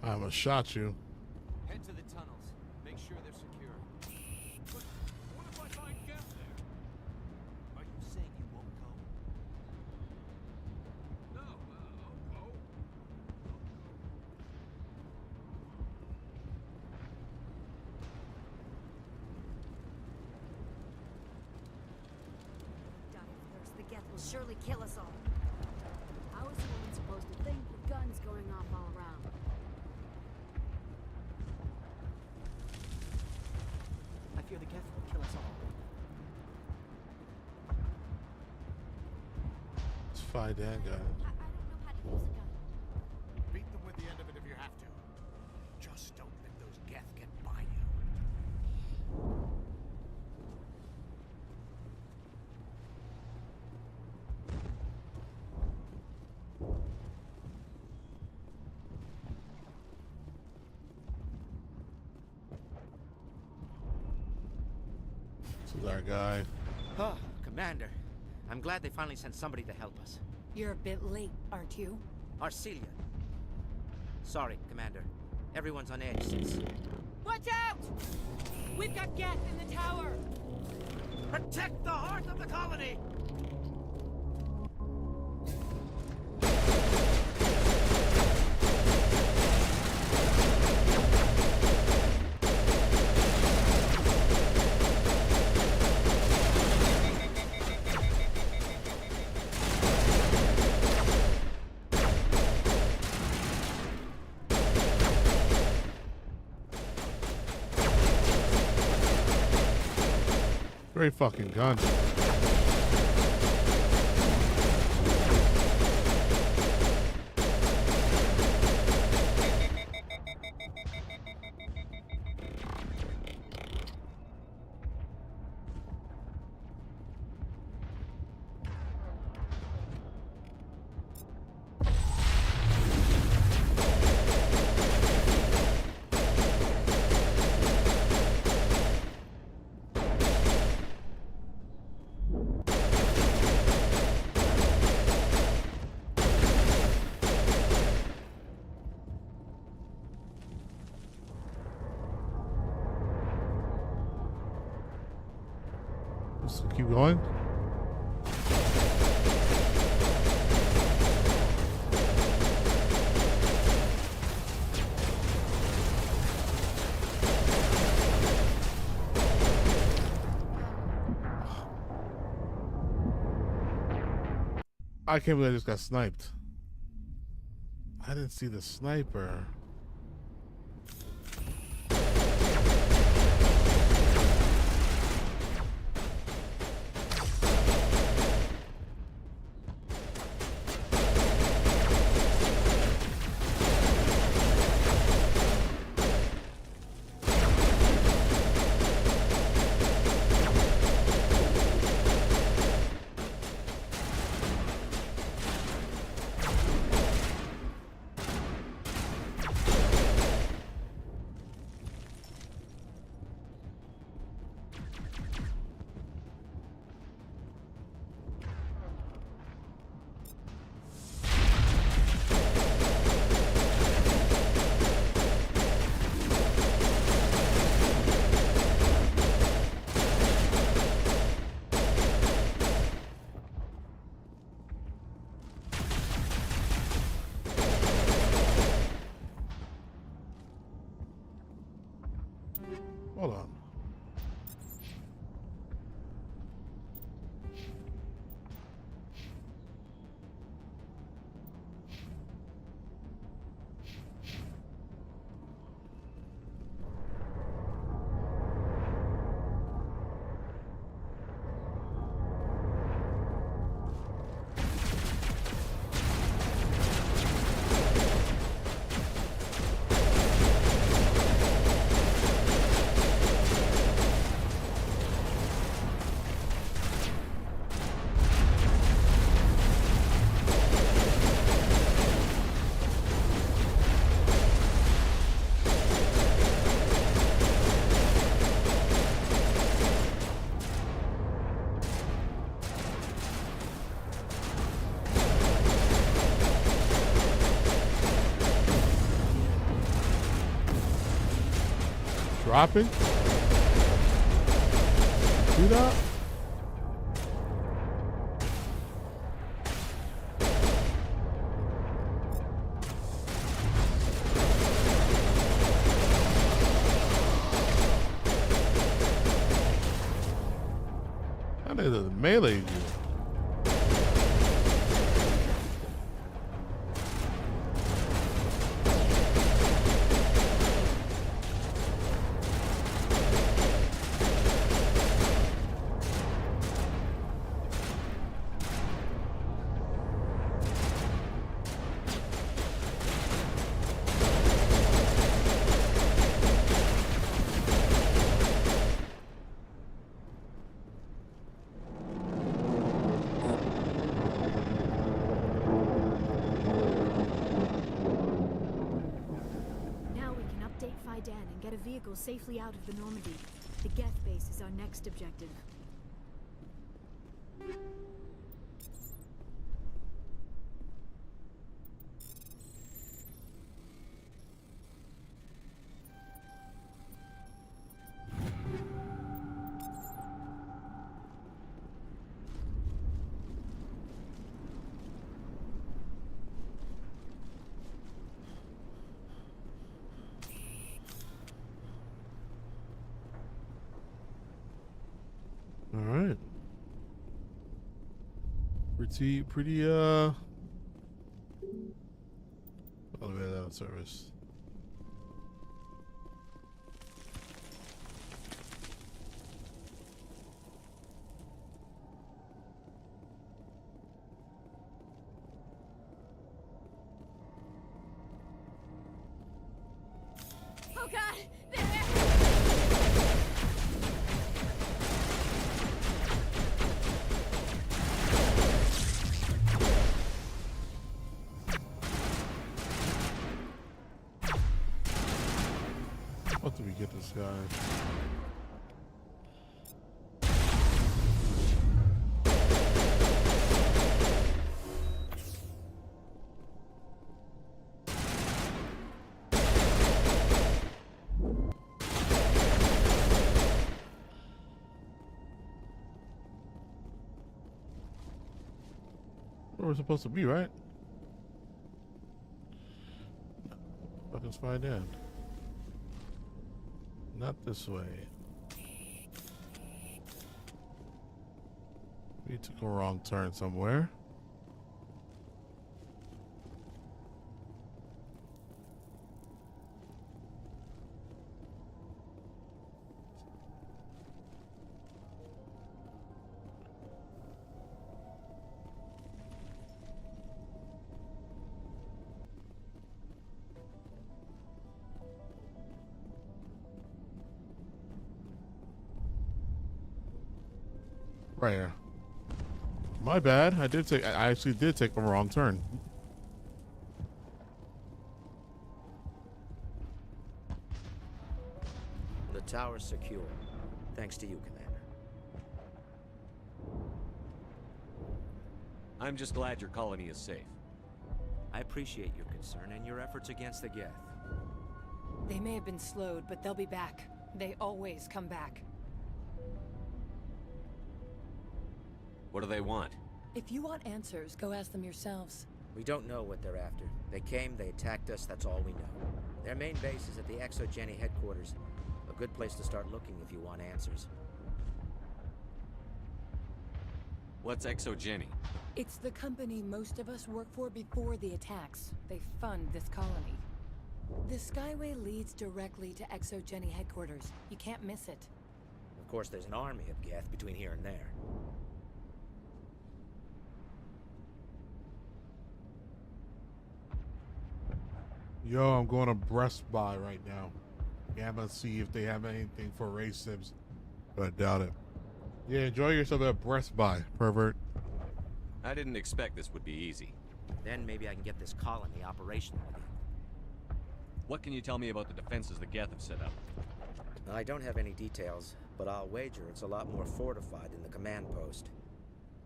I almost shot you. Head to the tunnels. Make sure they're secure. But what if I find Geth there? Are you saying you won't go? No, I'll go. The Geth will surely kill us all. How is a woman supposed to think with guns going off all around? I fear the Geth will kill us all. Let's find that guy. I don't know how to use a gun. Beat them with the end of it if you have to. Just don't let those Geth get by you. This is our guy. Oh, Commander. I'm glad they finally sent somebody to help us. You're a bit late, aren't you? Arcelia. Sorry, Commander. Everyone's on edge since... Watch out! We've got Geth in the tower! Protect the heart of the colony! Great fucking gun. Let's keep going. I can't believe I just got sniped. I didn't see the sniper. Hold on. Dropping? Do that? That is a melee you. Safely out of the Normandy. The Geth base is our next objective. Alright. Pretty elevated out of service. Oh God! There! What do we get this guy? Where we're supposed to be, right? Fucking find out. Not this way. We took a wrong turn somewhere. Right here. My bad. I actually did take a wrong turn. The tower's secure, thanks to you, Commander. I'm just glad your colony is safe. I appreciate your concern and your efforts against the Geth. They may have been slowed, but they'll be back. They always come back. What do they want? If you want answers, go ask them yourselves. We don't know what they're after. They came, they attacked us, that's all we know. Their main base is at the ExoGeni headquarters. A good place to start looking if you want answers. What's ExoGeni? It's the company most of us work for before the attacks. They fund this colony. The Skyway leads directly to ExoGeni headquarters. You can't miss it. Of course, there's an army of Geth between here and there. Yo, I'm going to Breast Buy right now. Yeah, I'm gonna see if they have anything for race sims, but I doubt it. Yeah, enjoy yourself at Breast Buy, pervert. I didn't expect this would be easy. Then maybe I can get this colony operational again. What can you tell me about the defenses the Geth have set up? I don't have any details, but I'll wager it's a lot more fortified than the command post.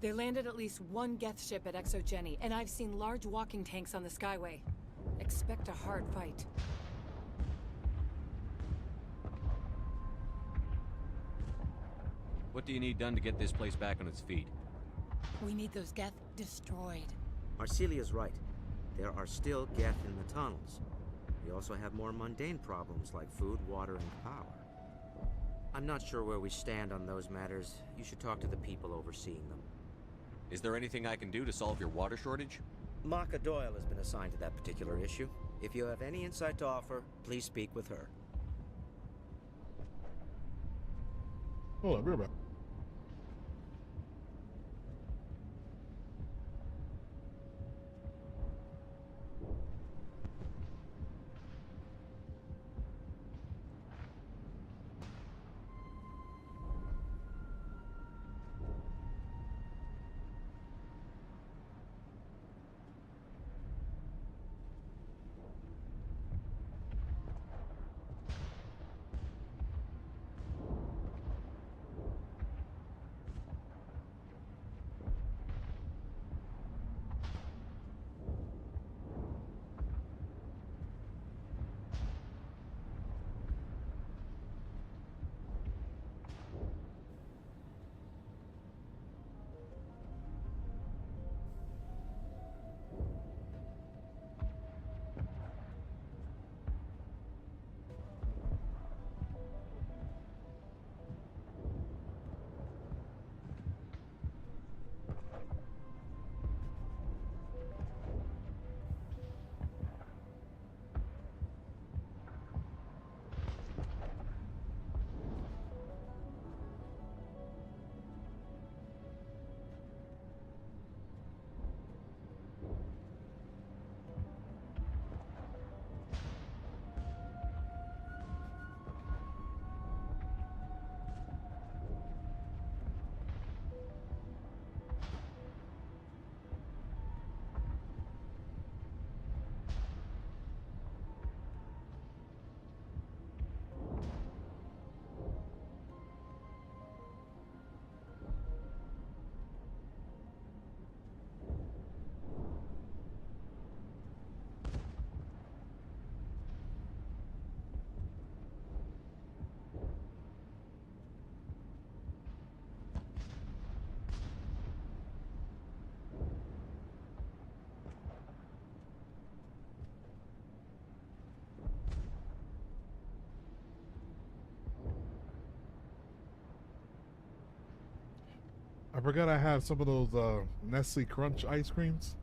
They landed at least one Geth ship at ExoGeni, and I've seen large walking tanks on the Skyway. Expect a hard fight. What do you need done to get this place back on its feet? We need those Geth destroyed. Marcelia's right. There are still Geth in the tunnels. We also have more mundane problems like food, water, and power. I'm not sure where we stand on those matters. You should talk to the people overseeing them. Is there anything I can do to solve your water shortage? Maka Doyle has been assigned to that particular issue. If you have any insight to offer, please speak with her. Hold on, we're back. I forgot I have some of those Nestle Crunch ice creams.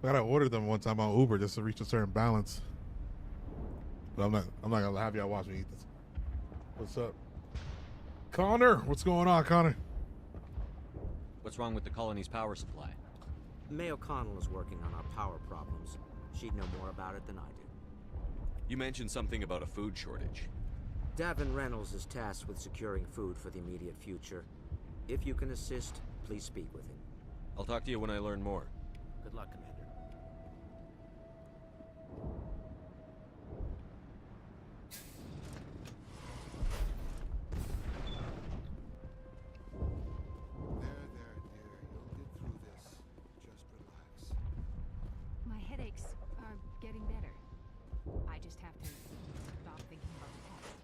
I gotta order them one time on Uber just to reach a certain balance. But I'm not gonna have y'all watch me eat this. What's up? Connor! What's going on, Connor? What's wrong with the colony's power supply? May O'Connell is working on our power problems. She'd know more about it than I do. You mentioned something about a food shortage. Davin Reynolds is tasked with securing food for the immediate future. If you can assist, please speak with him. I'll talk to you when I learn more. Good luck, Commander. My headaches are getting better. I just have to stop thinking about the past.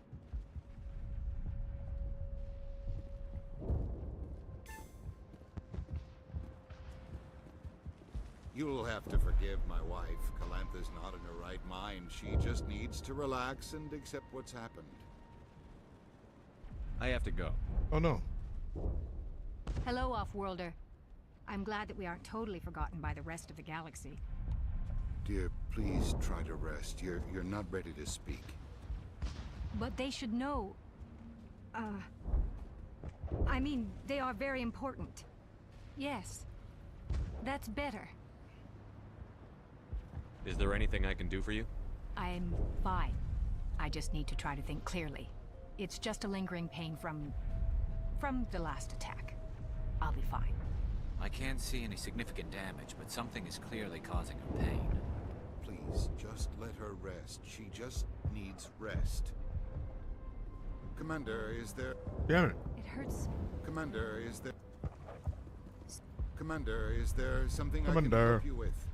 You'll have to forgive my wife. Calantha's not in her right mind. She just needs to relax and accept what's happened. I have to go. Oh no. Hello, Off-Worlder. I'm glad that we aren't totally forgotten by the rest of the galaxy. Dear, please try to rest. You're not ready to speak. But they should know... I mean, they are very important. Yes. That's better. Is there anything I can do for you? I'm fine. I just need to try to think clearly. It's just a lingering pain from the last attack. I'll be fine. I can't see any significant damage, but something is clearly causing her pain. Please, just let her rest. She just needs rest. Commander, is there... Damn it. It hurts. Commander, is there... Commander, is there something I can Commander. help you with?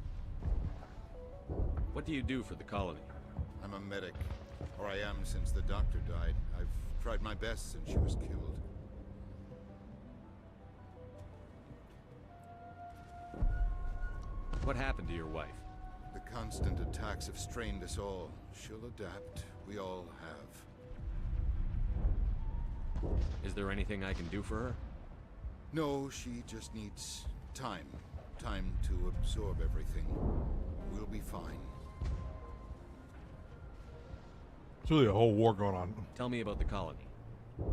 What do you do for the colony? I'm a medic. Or I am since the doctor died. I've tried my best since she was killed. What happened to your wife? The constant attacks have strained us all. She'll adapt. We all have. Is there anything I can do for her? No, she just needs time. Time to absorb everything. We'll be fine. It's really a whole war going on. Tell me about the colony.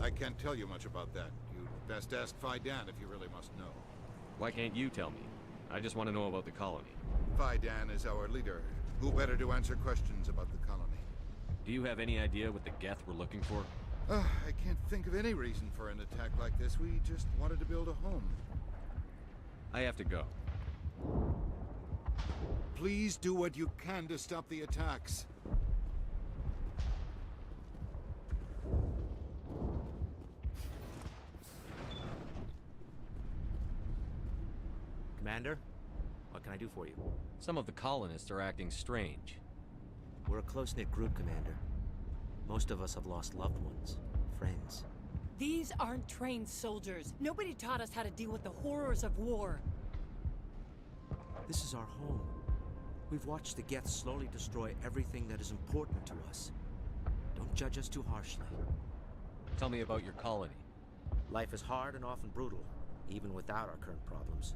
I can't tell you much about that. You'd best ask Fidan if you really must know. Why can't you tell me? I just want to know about the colony. Fidan is our leader. Who better to answer questions about the colony? Do you have any idea what the Geth were looking for? I can't think of any reason for an attack like this. We just wanted to build a home. I have to go. Please do what you can to stop the attacks. Commander, what can I do for you? Some of the colonists are acting strange. We're a close-knit group, Commander. Most of us have lost loved ones, friends. These aren't trained soldiers. Nobody taught us how to deal with the horrors of war. This is our home. We've watched the Geth slowly destroy everything that is important to us. Don't judge us too harshly. Tell me about your colony. Life is hard and often brutal, even without our current problems.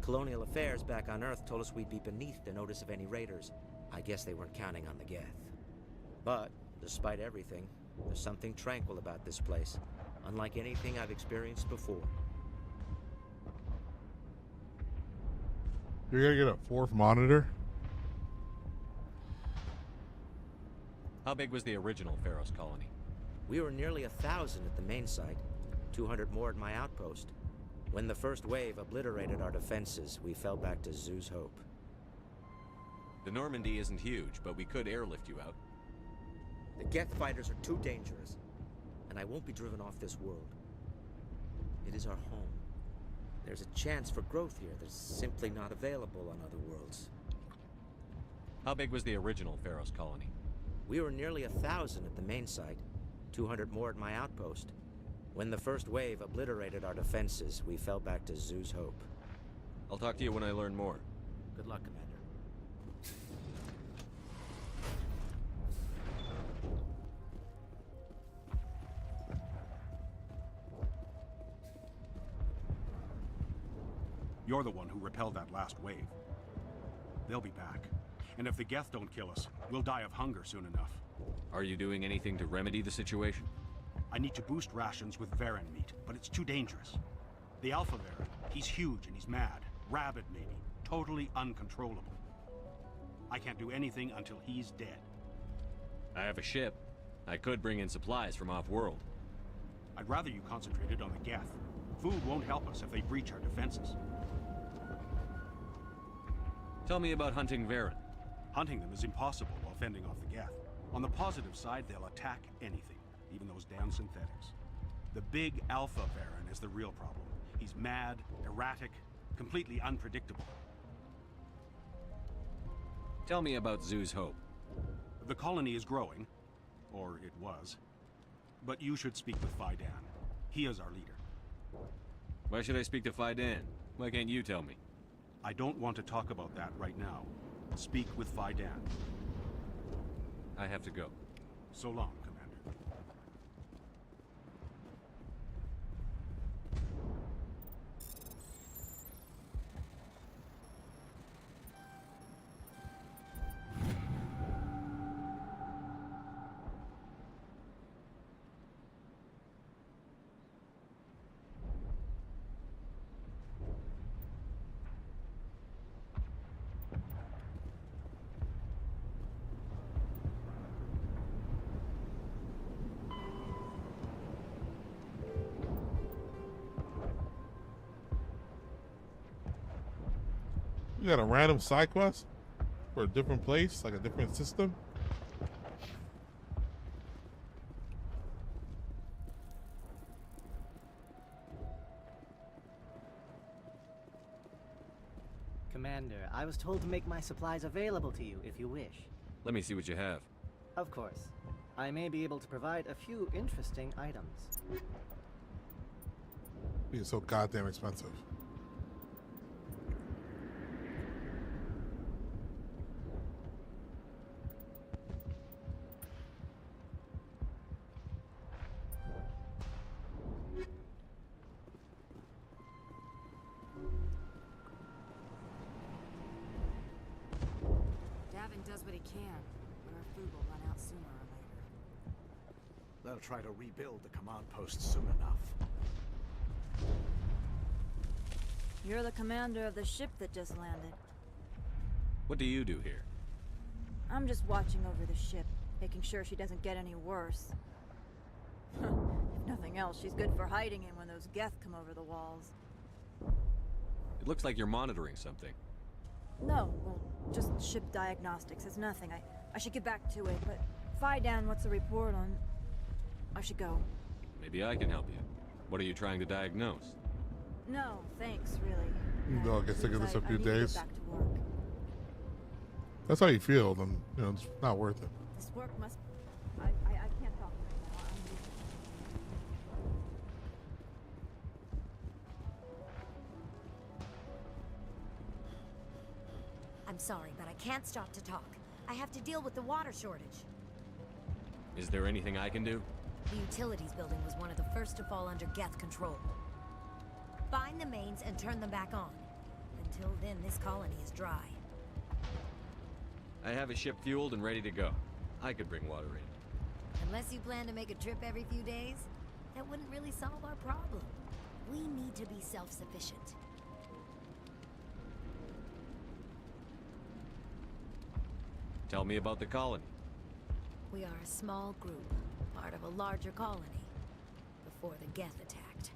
Colonial affairs back on Earth told us we'd be beneath the notice of any raiders. I guess they weren't counting on the Geth. But, despite everything, there's something tranquil about this place, unlike anything I've experienced before. You're gonna get a fourth monitor? How big was the original Pharaoh's colony? We were nearly 1,000 at the main site, 200 more at my outpost. When the first wave obliterated our defenses, we fell back to Zoo's Hope. The Normandy isn't huge, but we could airlift you out. The Geth fighters are too dangerous, and I won't be driven off this world. It is our home. There's a chance for growth here that's simply not available on other worlds. How big was the original Pharaoh's colony? We were nearly 1,000 at the main site, 200 more at my outpost. When the first wave obliterated our defenses, we fell back to Zoo's Hope. I'll talk to you when I learn more. Good luck, Commander. You're the one who repelled that last wave. They'll be back. And if the Geth don't kill us, we'll die of hunger soon enough. Are you doing anything to remedy the situation? I need to boost rations with Varen meat, but it's too dangerous. The Alpha Varen, he's huge and he's mad. Rabid, maybe. Totally uncontrollable. I can't do anything until he's dead. I have a ship. I could bring in supplies from off-world. I'd rather you concentrated on the Geth. Food won't help us if they breach our defenses. Tell me about hunting Varen. Hunting them is impossible while fending off the Geth. On the positive side, they'll attack anything, even those damn synthetics. The big Alpha Varen is the real problem. He's mad, erratic, completely unpredictable. Tell me about Zoo's Hope. The colony is growing, or it was. But you should speak with Faidan. He is our leader. Why should I speak to Faidan? Why can't you tell me? I don't want to talk about that right now. Speak with Faidan. I have to go. So long, Commander. You got a random side quest for a different place, like a different system. Commander, I was told to make my supplies available to you if you wish. Let me see what you have. Of course. I may be able to provide a few interesting items. Being so goddamn expensive. Does what he can, but our food will run out sooner or later. They'll try to rebuild the command post soon enough. You're the commander of the ship that just landed. What do you do here? I'm just watching over the ship, making sure she doesn't get any worse. If nothing else, she's good for hiding in when those Geth come over the walls. It looks like you're monitoring something. No, well, just ship diagnostics. It's nothing. I should get back to it, but Faidan wants a report on... I should go. Maybe I can help you. What are you trying to diagnose? No, thanks, really. No, I guess take this a few I need to days. get back to work. That's how you feel, then, you know, it's not worth it. This work must... I can't talk right now. I'm sorry, but I can't stop to talk. I have to deal with the water shortage. Is there anything I can do? The utilities building was one of the first to fall under Geth control. Find the mains and turn them back on. Until then, this colony is dry. I have a ship fueled and ready to go. I could bring water in. Unless you plan to make a trip every few days, that wouldn't really solve our problem. We need to be self-sufficient. Tell me about the colony. We are a small group, part of a larger colony, before the Geth attacked.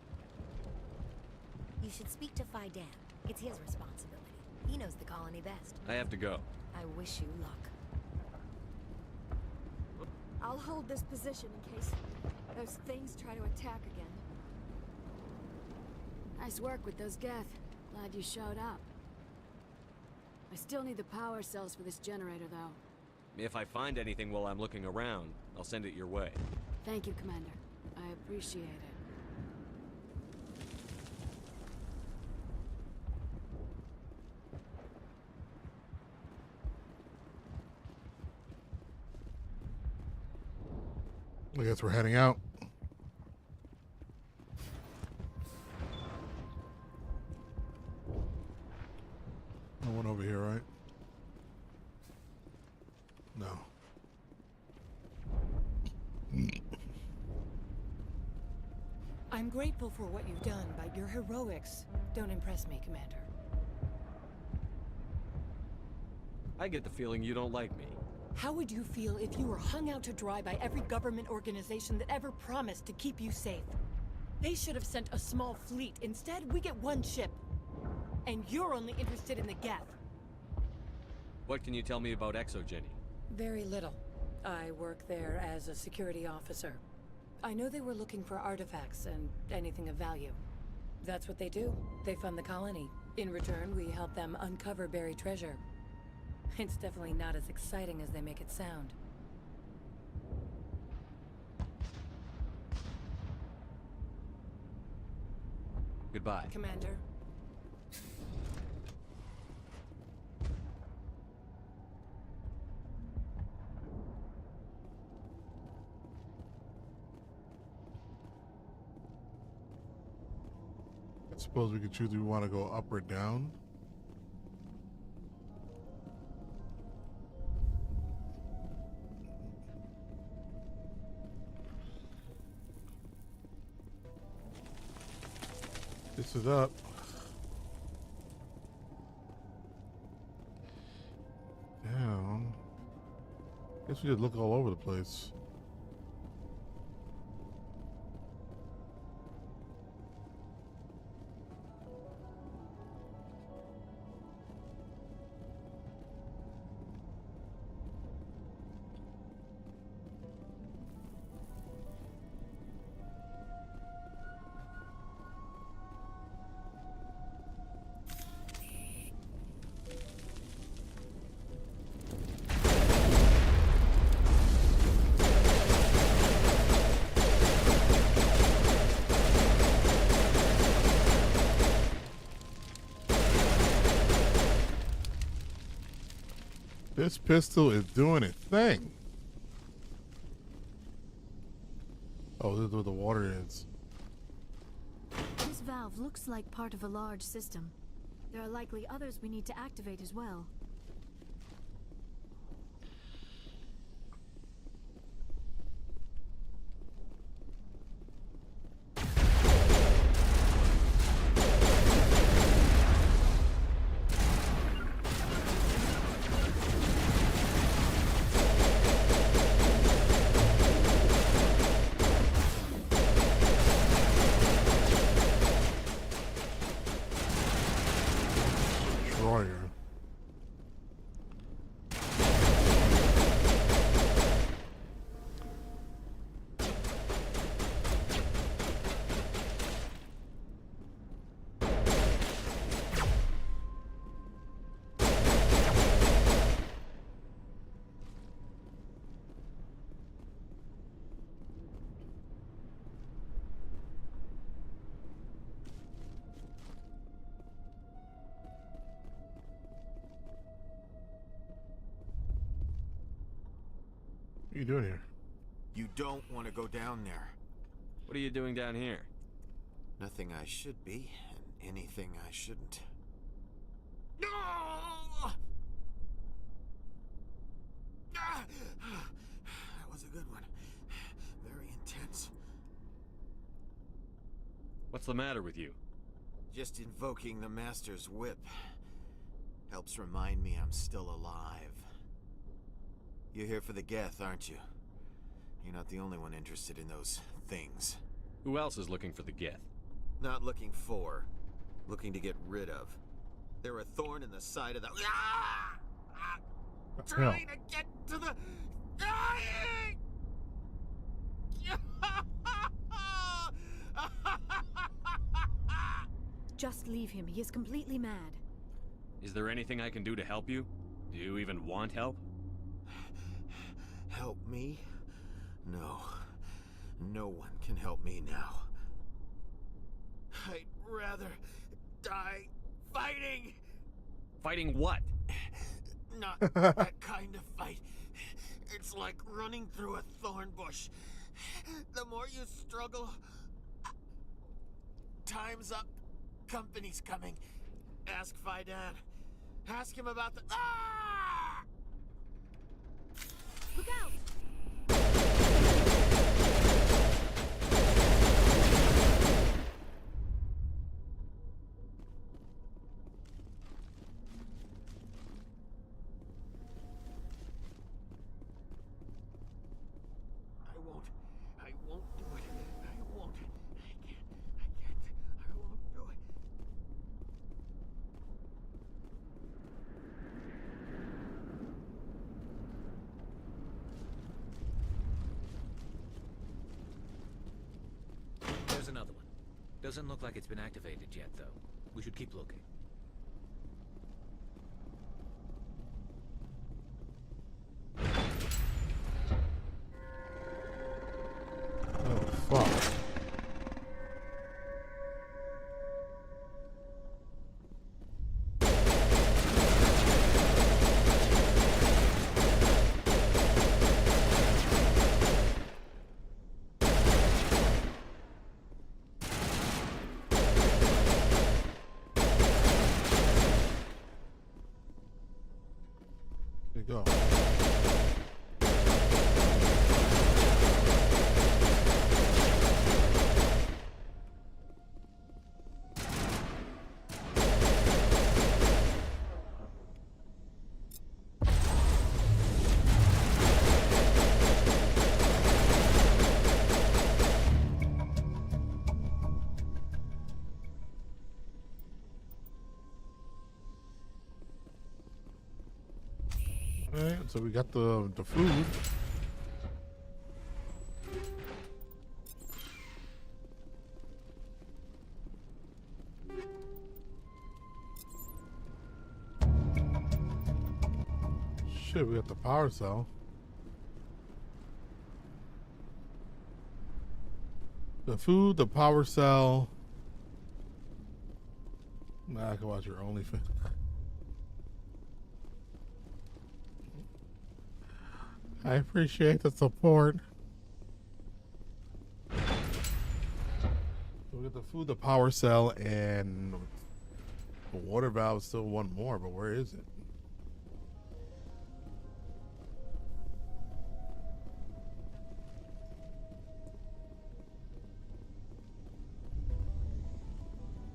You should speak to Faidan. It's his responsibility. He knows the colony best. I have to go. I wish you luck. I'll hold this position in case those things try to attack again. Nice work with those Geth. Glad you showed up. I still need the power cells for this generator, though. If I find anything while I'm looking around, I'll send it your way. Thank you, Commander. I appreciate it. I guess we're heading out. No one over here, right? No. I'm grateful for what you've done, but your heroics don't impress me, Commander. I get the feeling you don't like me. How would you feel if you were hung out to dry by every government organization that ever promised to keep you safe? They should have sent a small fleet. Instead, we get one ship. And you're only interested in the Geth. What can you tell me about ExoGeni? Very little. I work there as a security officer. I know they were looking for artifacts and anything of value. That's what they do. They fund the colony. In return, we help them uncover buried treasure. It's definitely not as exciting as they make it sound. Goodbye. Commander. I suppose we could choose if we want to go up or down. This is up. Down. Guess we could look all over the place. This pistol is doing its thing. Oh, this is where the water is. This valve looks like part of a large system. There are likely others we need to activate as well. What are you doing here? You don't want to go down there. What are you doing down here? Nothing I should be, and anything I shouldn't. No! That was a good one. Very intense. What's the matter with you? Just invoking the Master's whip helps remind me I'm still alive. You're here for the Geth, aren't you? You're not the only one interested in those things. Who else is looking for the Geth? Not looking for, looking to get rid of. They're a thorn in the side of the... Trying to get to the... Just leave him. He is completely mad. Is there anything I can do to help you? Do you even want help? Help me? No. No one can help me now. I'd rather die fighting! Fighting what? Not that kind of fight. It's like running through a thorn bush. The more you struggle... Time's up. Company's coming. Ask Faidan. Ask him about the... Ah! Look out! Doesn't look like it's been activated yet, though. We should keep looking. Oh, fuck. There you go. Alright, so we got the food. Shit, we got the power cell. The food, the power cell. Nah, I can watch your OnlyFans. I appreciate the support. So we got the food, the power cell, and the water valve. Still one more, but where is it?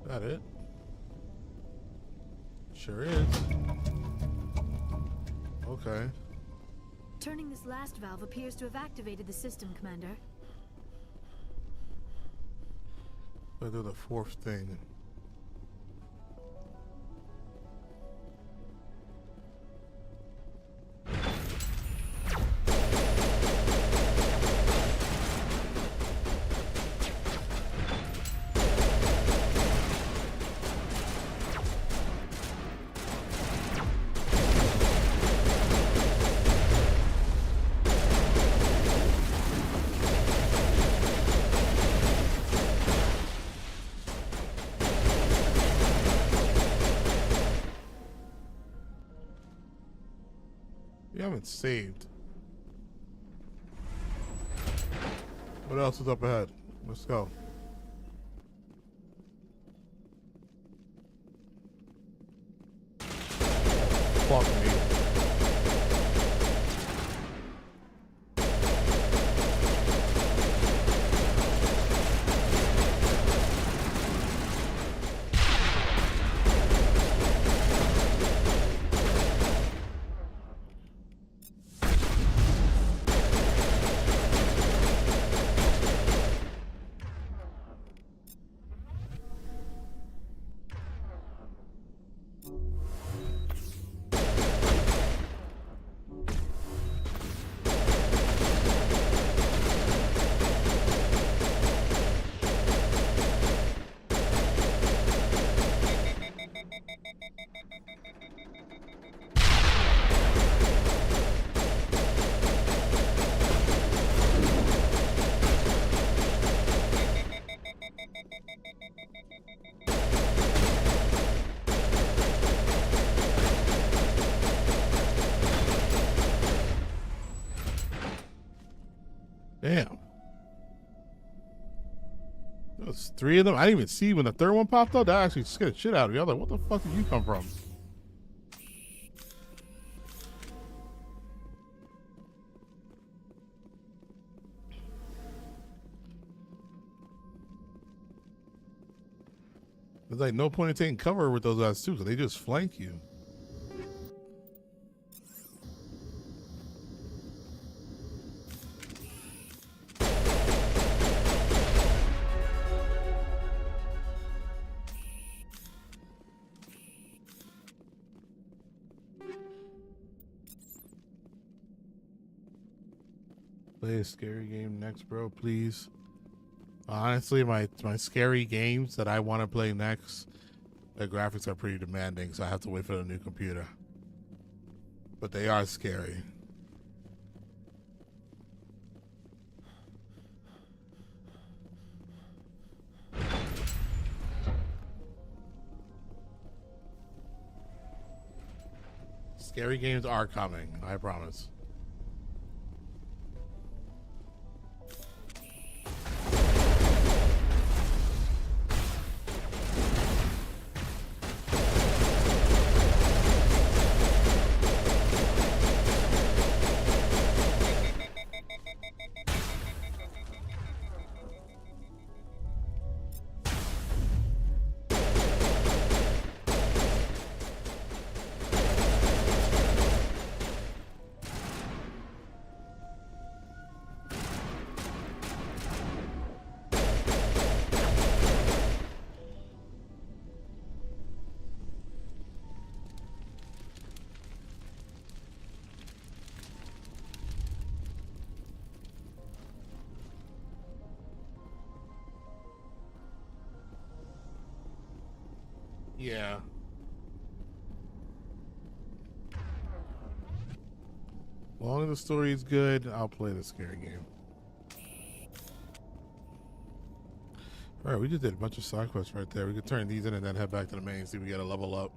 That it? Sure is. Okay. Turning this last valve appears to have activated the system, Commander. Let's do the fourth thing. You haven't saved. What else is up ahead? Let's go. Fuck me. Damn. There's three of them. I didn't even see when the third one popped up. That actually scared the shit out of me. I was like, what the fuck did you come from? There's like no point in taking cover with those guys too, because they just flank you. Play a scary game next, bro, please. Honestly, my scary games that I want to play next, the graphics are pretty demanding, so I have to wait for the new computer. But they are scary. Scary games are coming, I promise. Yeah. As long as the story is good, I'll play the scary game. Alright, we just did a bunch of side quests right there. We could turn these in and then head back to the main, see if we get a level up.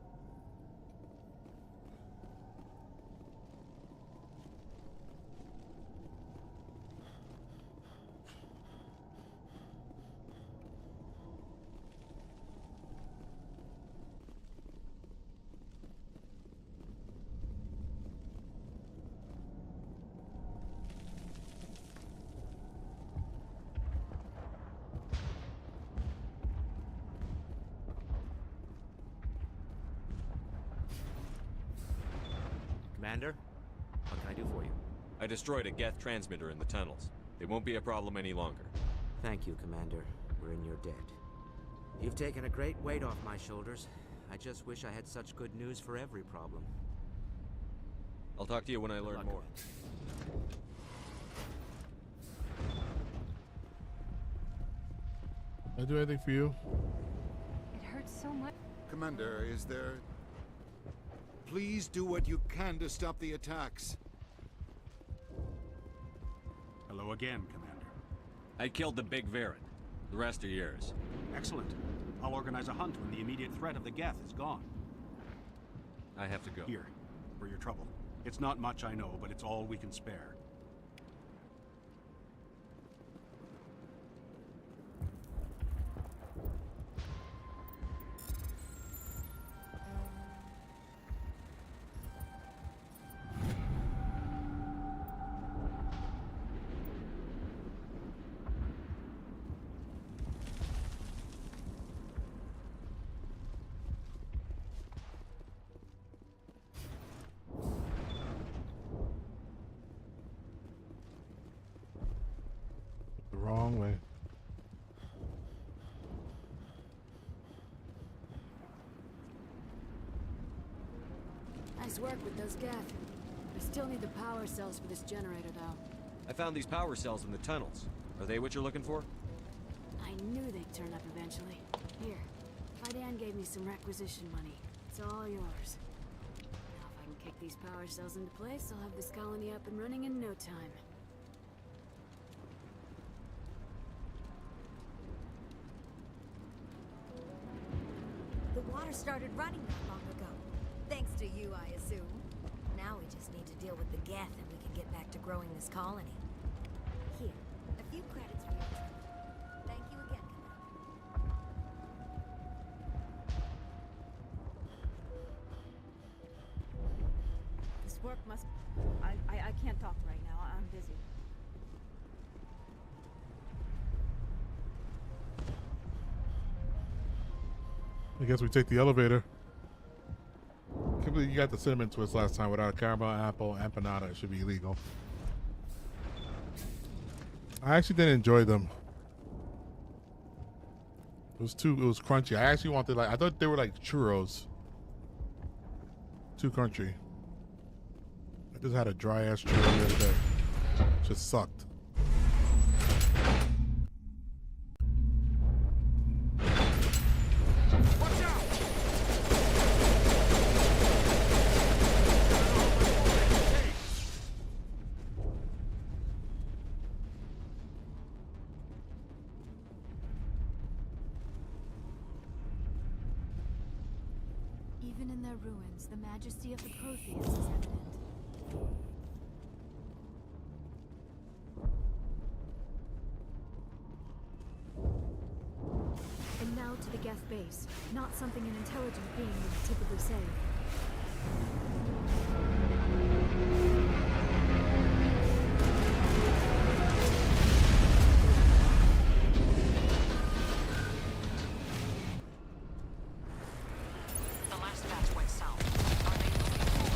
Commander, what can I do for you? I destroyed a Geth transmitter in the tunnels. They won't be a problem any longer. Thank you, Commander. We're in your debt. You've taken a great weight off my shoulders. I just wish I had such good news for every problem. I'll talk to you when I learn more. Can I do anything for you? It hurts so much. Commander, is there... Please do what you can to stop the attacks. Hello again, Commander. I killed the big Varen. The rest are yours. Excellent. I'll organize a hunt when the immediate threat of the Geth is gone. I have to go. Here, for your trouble. It's not much, I know, but it's all we can spare. The wrong way. Nice work with those Geth. I still need the power cells for this generator, though. I found these power cells in the tunnels. Are they what you're looking for? I knew they'd turn up eventually. Here, Fidan gave me some requisition money. It's all yours. Now if I can kick these power cells into place, I'll have this colony up and running in no time. The water started running not long ago. Thanks to you, I assume. Now we just need to deal with the Geth and we can get back to growing this colony. Here, a few credits for your trip. Thank you again, Commander. This work must... I can't talk right now. I'm busy. I guess we take the elevator. I can't believe you got the cinnamon twist last time without a caramel apple empanada. It should be illegal. I actually didn't enjoy them. It was crunchy. I actually wanted I thought they were like churros. Too crunchy. I just had a dry ass churro the other day. Just sucked. Even in their ruins, the majesty of the Protheans is evident. And now to the Geth base. Not something an intelligent being would typically say. The last batch went south. Are they looking for?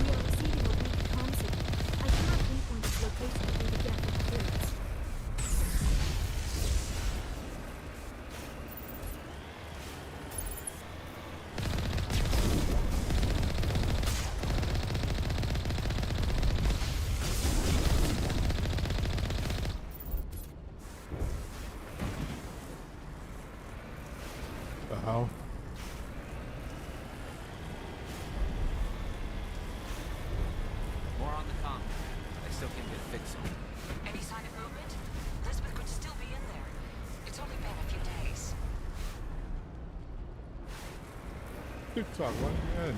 We are receiving a weak comm signal. I cannot pinpoint its location through the Geth interference. The hell? More on the comm. I still can't get a fix on it. Any sign of movement? Elizabeth could still be in there. It's only been a few days. TikTok, what again?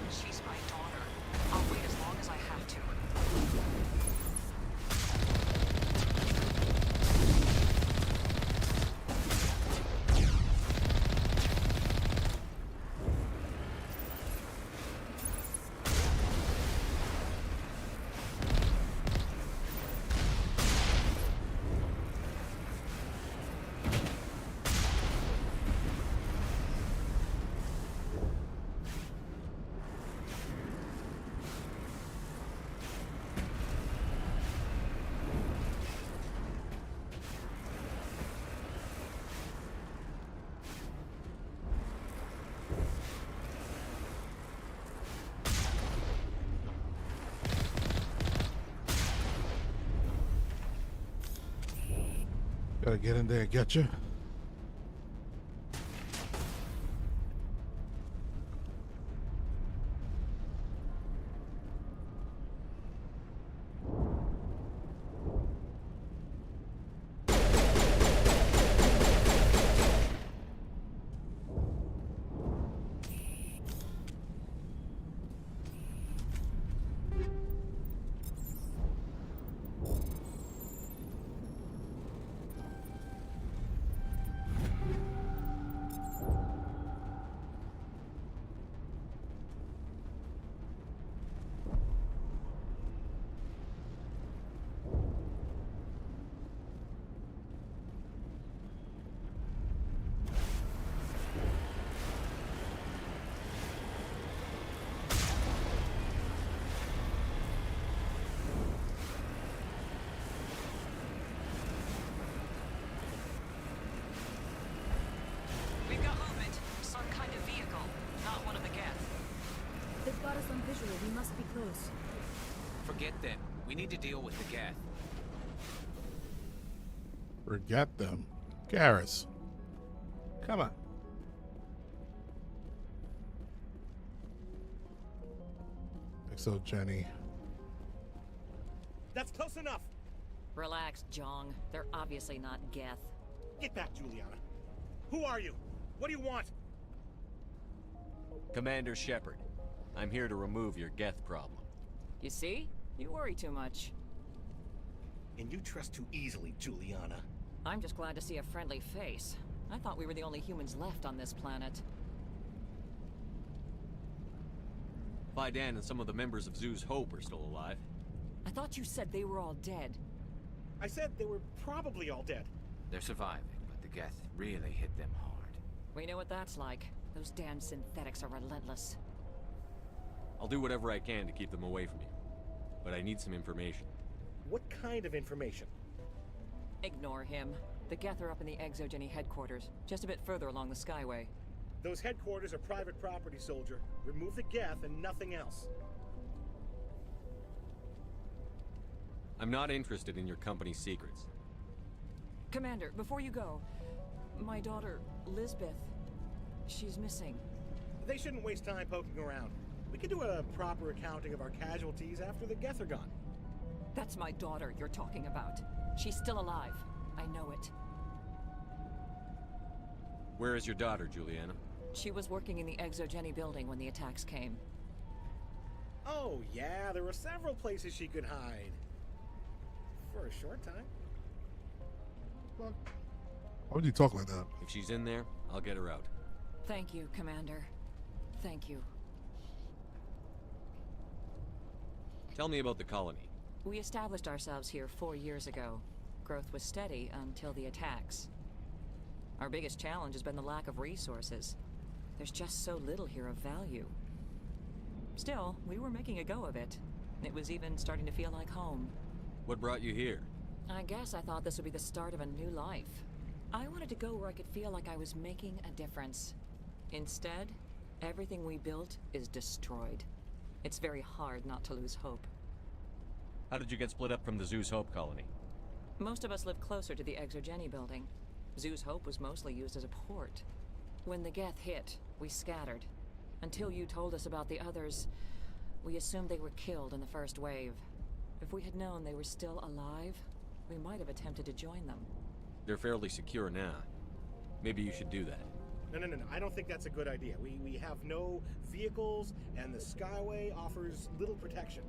She's my daughter. I'll wait as long as I have to. Gotta get in there, getcha. We've got movement. Some kind of vehicle. Not one of the Geth. They've got us on visual. We must be close. Forget them. We need to deal with the Geth. Forget them. Garrus. Come on. So Jenny. That's close enough. Relax, Jong. They're obviously not Geth. Get back, Juliana. Who are you? What do you want? Commander Shepard, I'm here to remove your Geth problem. You see? You worry too much. And you trust too easily, Juliana. I'm just glad to see a friendly face. I thought we were the only humans left on this planet. Fidan and some of the members of Zoo's Hope are still alive. I thought you said they were all dead. I said they were probably all dead. They're surviving, but the Geth really hit them hard. We know what that's like. Those damn synthetics are relentless. I'll do whatever I can to keep them away from you. But I need some information. What kind of information? Ignore him. The Geth are up in the Exogeny headquarters, just a bit further along the Skyway. Those headquarters are private property, soldier. Remove the Geth and nothing else. I'm not interested in your company's secrets. Commander, before you go, my daughter, Lisbeth, she's missing. They shouldn't waste time poking around. We can do a proper accounting of our casualties after the Geth are gone. That's my daughter you're talking about. She's still alive. I know it. Where is your daughter, Juliana? She was working in the Exogeny building when the attacks came. Oh, yeah, there were several places she could hide. For a short time. Why would you talk like that? If she's in there, I'll get her out. Thank you, Commander. Thank you. Tell me about the colony. We established ourselves here 4 years ago. Growth was steady until the attacks. Our biggest challenge has been the lack of resources. There's just so little here of value. Still, we were making a go of it. It was even starting to feel like home. What brought you here? I guess I thought this would be the start of a new life. I wanted to go where I could feel like I was making a difference. Instead, everything we built is destroyed. It's very hard not to lose hope. How did you get split up from the Zeus Hope colony? Most of us lived closer to the Exogeny building. Zeus Hope was mostly used as a port. When the Geth hit, we scattered. Until you told us about the others, we assumed they were killed in the first wave. If we had known they were still alive, we might have attempted to join them. They're fairly secure now. Maybe you should do that. No. I don't think that's a good idea. We have no vehicles, and the Skyway offers little protection.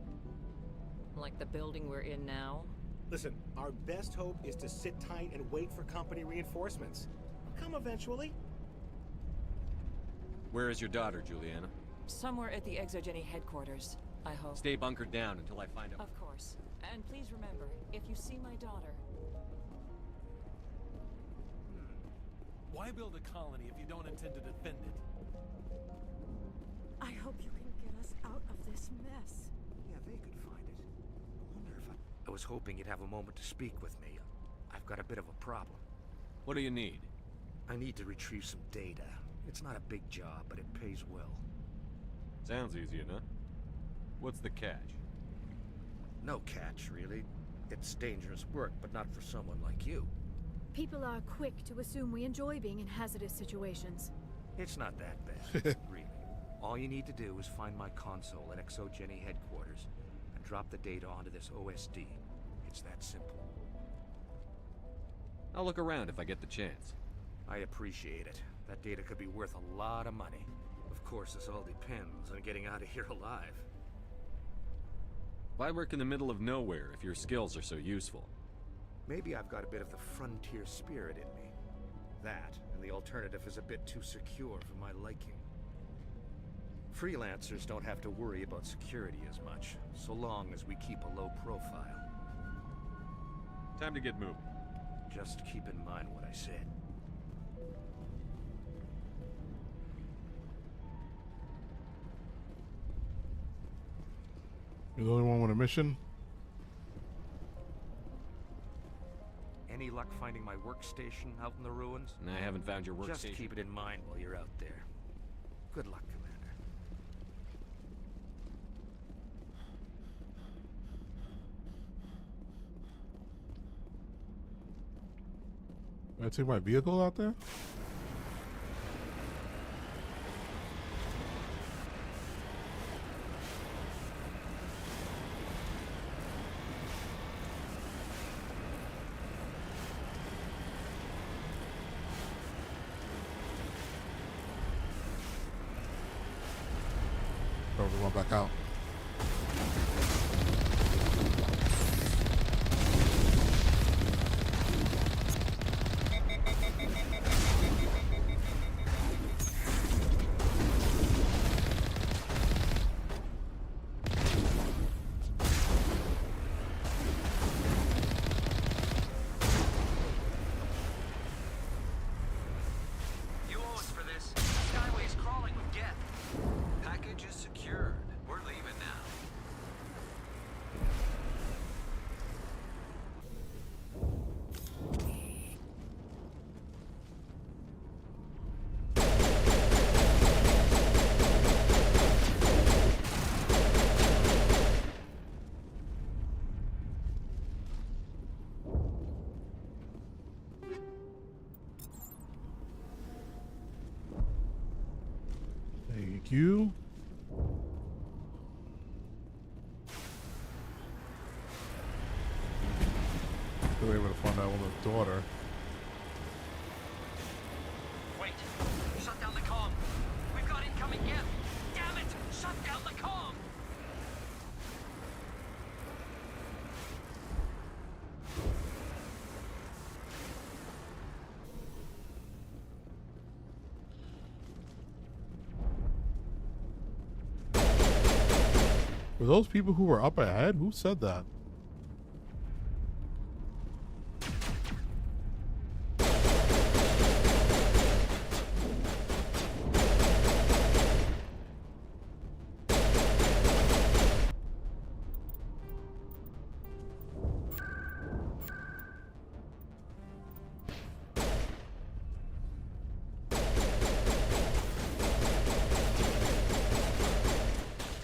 Like the building we're in now? Listen, our best hope is to sit tight and wait for company reinforcements. They'll come eventually. Where is your daughter, Juliana? Somewhere at the Exogeny headquarters, I hope. Stay bunkered down until I find out. Of course. And please remember, if you see my daughter... Why build a colony if you don't intend to defend it? I hope you can get us out of this mess. Yeah, they could find it. I wonder if I was hoping you'd have a moment to speak with me. I've got a bit of a problem. What do you need? I need to retrieve some data. It's not a big job, but it pays well. Sounds easy enough. What's the catch? No catch, really. It's dangerous work, but not for someone like you. People are quick to assume we enjoy being in hazardous situations. It's not that bad, really. All you need to do is find my console at Exogeny headquarters and drop the data onto this OSD. It's that simple. I'll look around if I get the chance. I appreciate it. That data could be worth a lot of money. Of course, this all depends on getting out of here alive. Why work in the middle of nowhere if your skills are so useful? Maybe I've got a bit of the frontier spirit in me. That, and the alternative is a bit too secure for my liking. Freelancers don't have to worry about security as much, so long as we keep a low profile. Time to get moving. Just keep in mind what I said. You're the only one with a mission? Any luck finding my workstation out in the ruins? I haven't found your workstation. Just keep it in mind while you're out there. Good luck, Commander. Can I take my vehicle out there? Probably going back out. You owe us for this. Skyway's crawling with Geth. Package is secured. We're leaving now. Thank you. daughter. Wait! Shut down the comm! We've got incoming geth! Damn it! Shut down the comm! Were those people who were up ahead? Who said that?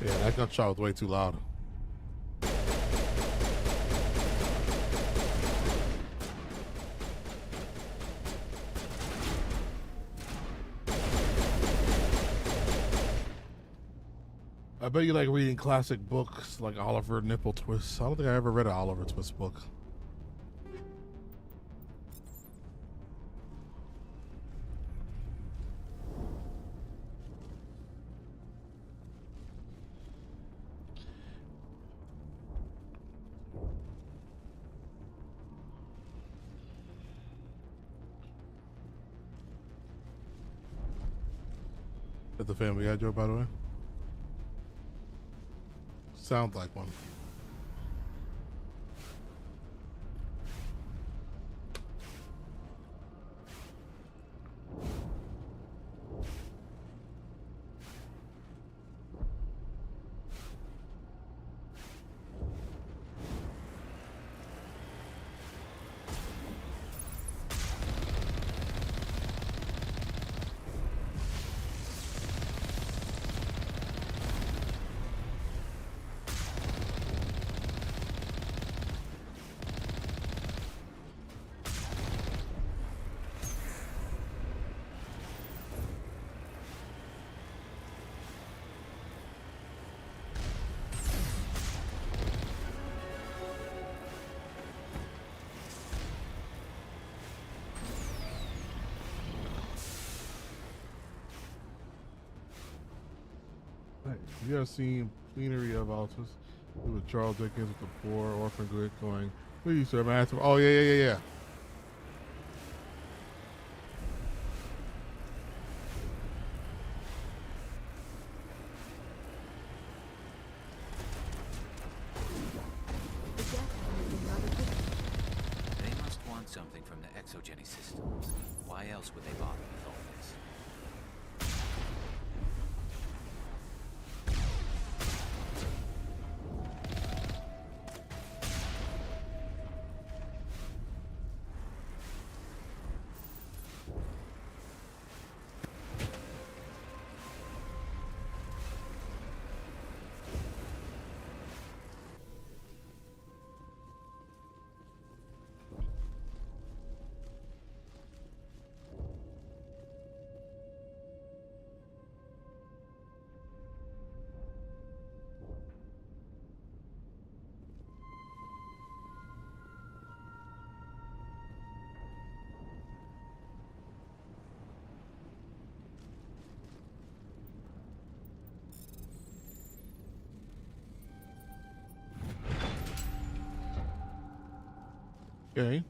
Yeah, that gunshot was way too loud. I bet you like reading classic books like Oliver Nipple Twist. I don't think I ever read an Oliver Twist book. Is the Family Guy joke, by the way? Sounds like one. You ever seen Plenary of Altus with Charles Dickens with the poor orphan grid going, please sir, master. Oh yeah. They must want something from the exogeny systems. Why else would they bother with all this? Okay.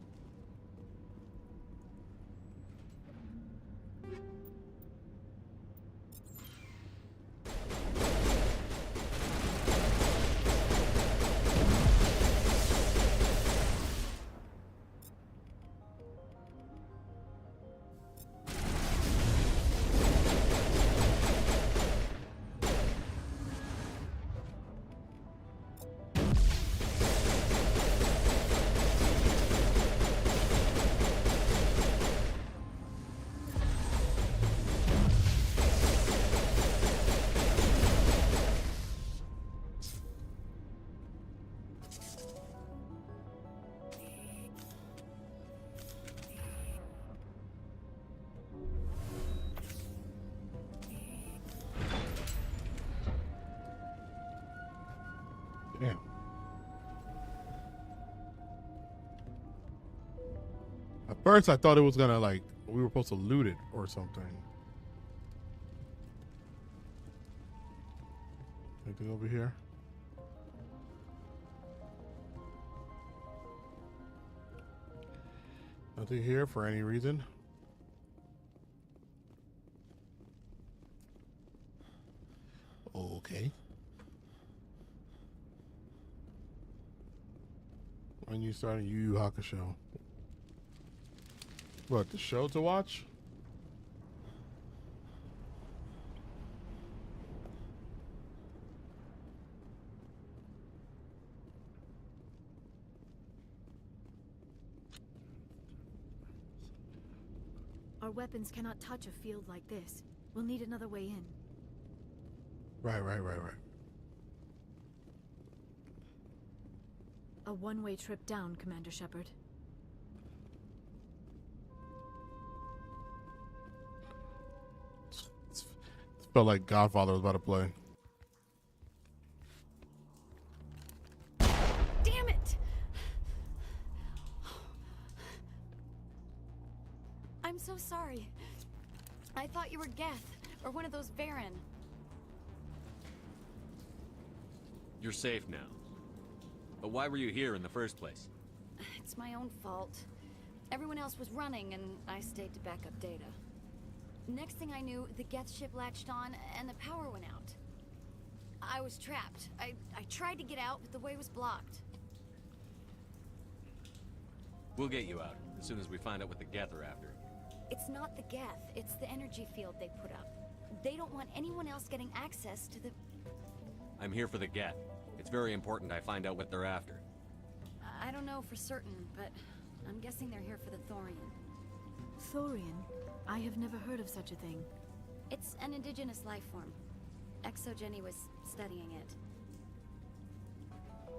Damn. First, I thought it was gonna like we were supposed to loot it or something. Anything over here? Nothing here for any reason. Okay. When you starting Yu Yu Hakusho? What, the show to watch? Our weapons cannot touch a field like this. We'll need another way in. Right. A one-way trip down, Commander Shepard. Felt like Godfather was about to play. Damn it! I'm so sorry. I thought you were Geth, or one of those Varen. You're safe now. But why were you here in the first place? It's my own fault. Everyone else was running, and I stayed to back up data. Next thing I knew, the Geth ship latched on, and the power went out. I was trapped. I tried to get out, but the way was blocked. We'll get you out, as soon as we find out what the Geth are after. It's not the Geth, it's the energy field they put up. They don't want anyone else getting access to the... I'm here for the Geth. It's very important I find out what they're after. I don't know for certain, but I'm guessing they're here for the Thorian. Thorian? I have never heard of such a thing. It's an indigenous life form. Exogeny was studying it.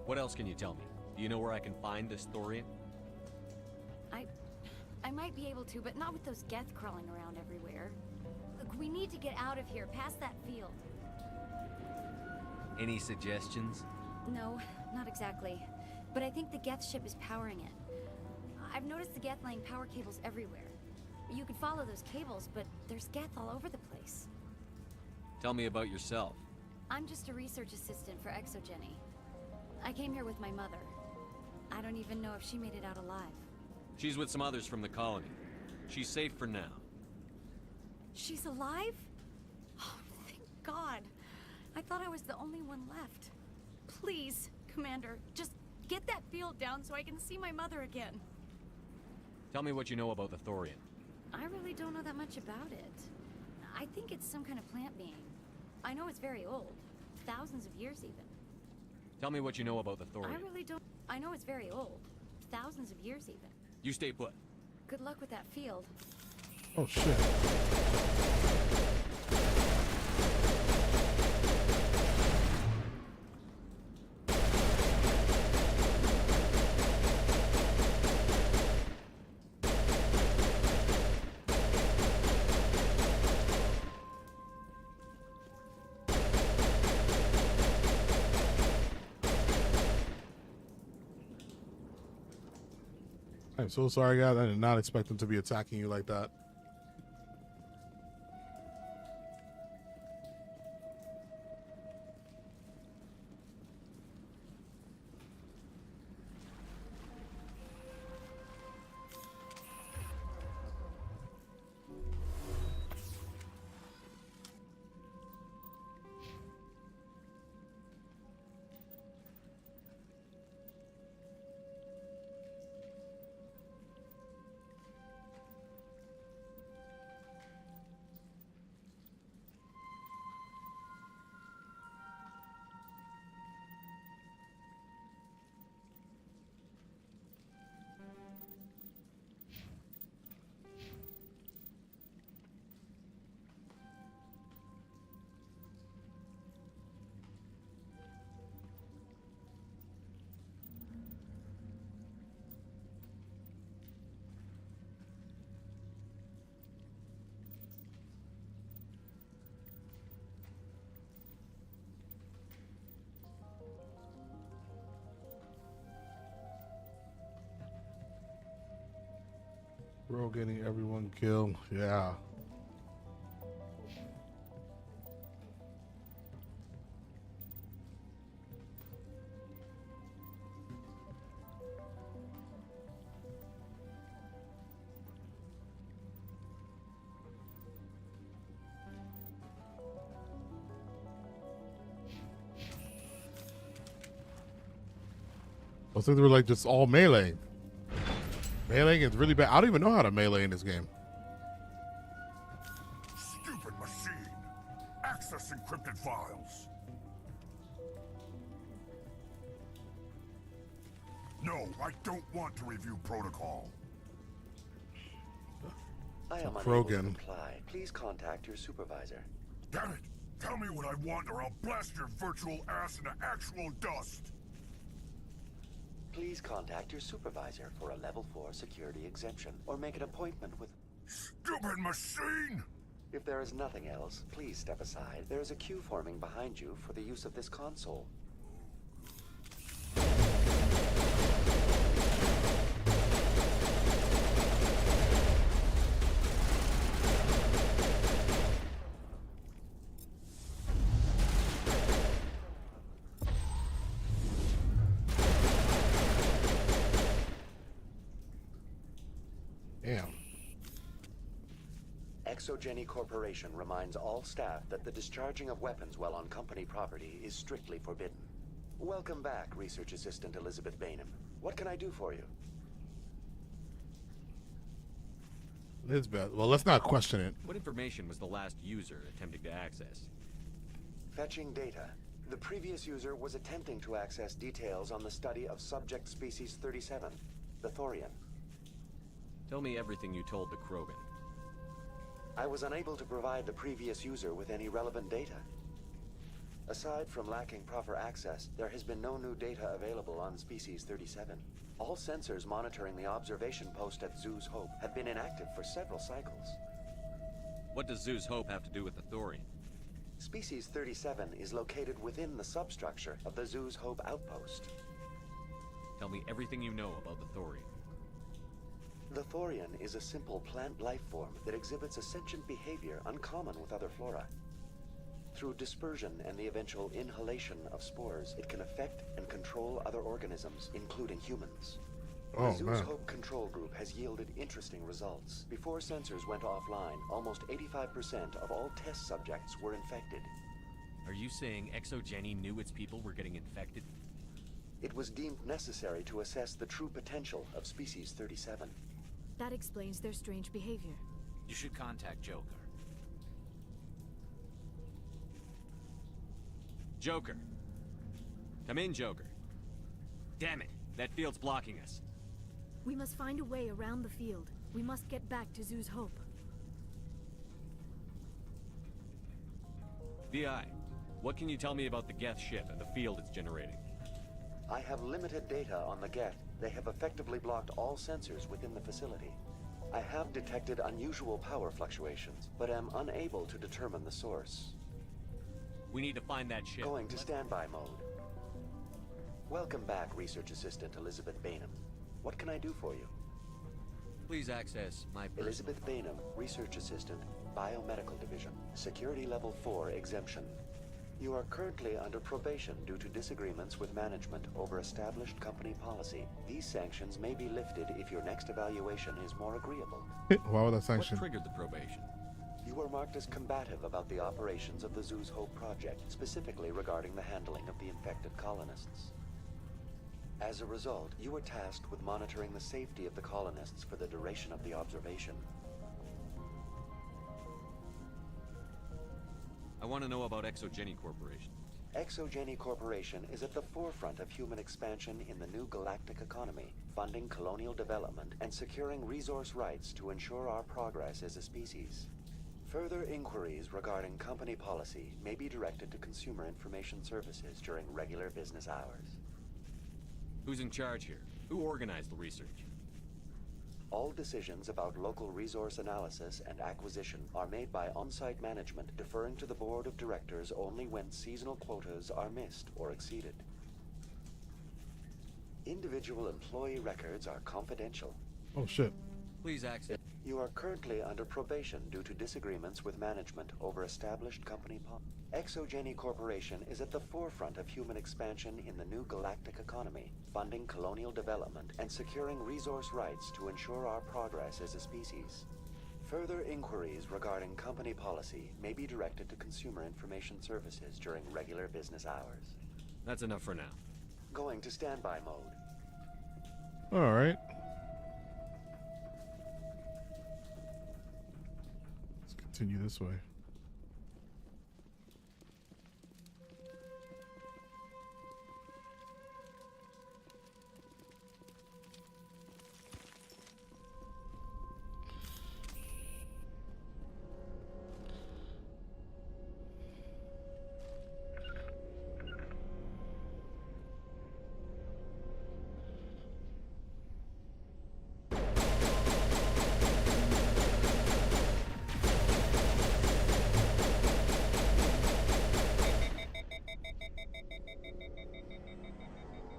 What else can you tell me? Do you know where I can find this Thorian? I might be able to, but not with those Geth crawling around everywhere. Look, we need to get out of here, past that field. Any suggestions? No, not exactly. But I think the Geth ship is powering it. I've noticed the Geth laying power cables everywhere. You could follow those cables, but there's Geth all over the place. Tell me about yourself. I'm just a research assistant for Exogeny. I came here with my mother. I don't even know if she made it out alive. She's with some others from the colony. She's safe for now. She's alive? Oh, thank God. I thought I was the only one left. Please, Commander, just get that field down so I can see my mother again. Tell me what you know about the Thorian. I really don't know that much about it. I think it's some kind of plant being. I know it's very old. Thousands of years even. Tell me what you know about the Thorian. I really don't... I know it's very old. Thousands of years even. You stay put. Good luck with that field. Oh shit. I'm so sorry, guys. I did not expect them to be attacking you like that. Bro, getting everyone killed. Yeah. I think they were like just all melee. Meleeing is really bad. I don't even know how to melee in this game. Stupid machine. Access encrypted files. No, I don't want to review protocol. I am unable to Krogan. comply. Please contact your supervisor. Damn it! Tell me what I want or I'll blast your virtual ass into actual dust! Please contact your supervisor for a level 4 security exemption or make an appointment with... Stupid machine! If there is nothing else, please step aside. There is a queue forming behind you for the use of this console. Damn. Exogeny Corporation reminds all staff that the discharging of weapons while on company property is strictly forbidden. Welcome back, Research Assistant Elizabeth Bainham. What can I do for you? Lisbeth. Well, let's not question it. What information was the last user attempting to access? Fetching data. The previous user was attempting to access details on the study of subject species 37, the Thorian. Tell me everything you told the Krogan. I was unable to provide the previous user with any relevant data. Aside from lacking proper access, there has been no new data available on Species 37. All sensors monitoring the observation post at Zoo's Hope have been inactive for several cycles. What does Zoo's Hope have to do with the Thorian? Species 37 is located within the substructure of the Zoo's Hope outpost. Tell me everything you know about the Thorian. The Thorian is a simple plant life form that exhibits a sentient behavior uncommon with other flora. Through dispersion and the eventual inhalation of spores, it can affect and control other organisms, including humans. Oh, the Zoo's man. Hope control group has yielded interesting results. Before sensors went offline, almost 85% of all test subjects were infected. Are you saying Exogeny knew its people were getting infected? It was deemed necessary to assess the true potential of Species 37. That explains their strange behavior. You should contact Joker. Joker. Come in, Joker. Damn it, that field's blocking us. We must find a way around the field. We must get back to Zoo's Hope. VI, what can you tell me about the Geth ship and the field it's generating? I have limited data on the Geth. They have effectively blocked all sensors within the facility. I have detected unusual power fluctuations, but am unable to determine the source. We need to find that ship. Going to standby mode. Welcome back, Research Assistant Elizabeth Bainham. What can I do for you? Please access my personal... Elizabeth Bainham, Research Assistant, Biomedical Division, Security Level 4 exemption. You are currently under probation due to disagreements with management over established company policy. These sanctions may be lifted if your next evaluation is more agreeable. Why would that sanction? What triggered the probation? You were marked as combative about the operations of the Zoo's Hope project, specifically regarding the handling of the infected colonists. As a result, you were tasked with monitoring the safety of the colonists for the duration of the observation. I want to know about Exogeny Corporation. Exogeny Corporation is at the forefront of human expansion in the new galactic economy, funding colonial development and securing resource rights to ensure our progress as a species. Further inquiries regarding company policy may be directed to Consumer Information Services during regular business hours. Who's in charge here? Who organized the research? All decisions about local resource analysis and acquisition are made by on-site management, deferring to the board of directors only when seasonal quotas are missed or exceeded. Individual employee records are confidential. Oh, shit. Please access. You are currently under probation due to disagreements with management over established company policy. Exogeny Corporation is at the forefront of human expansion in the new galactic economy, funding colonial development and securing resource rights to ensure our progress as a species. Further inquiries regarding company policy may be directed to Consumer Information Services during regular business hours. That's enough for now. Going to standby mode. All right. Let's continue this way.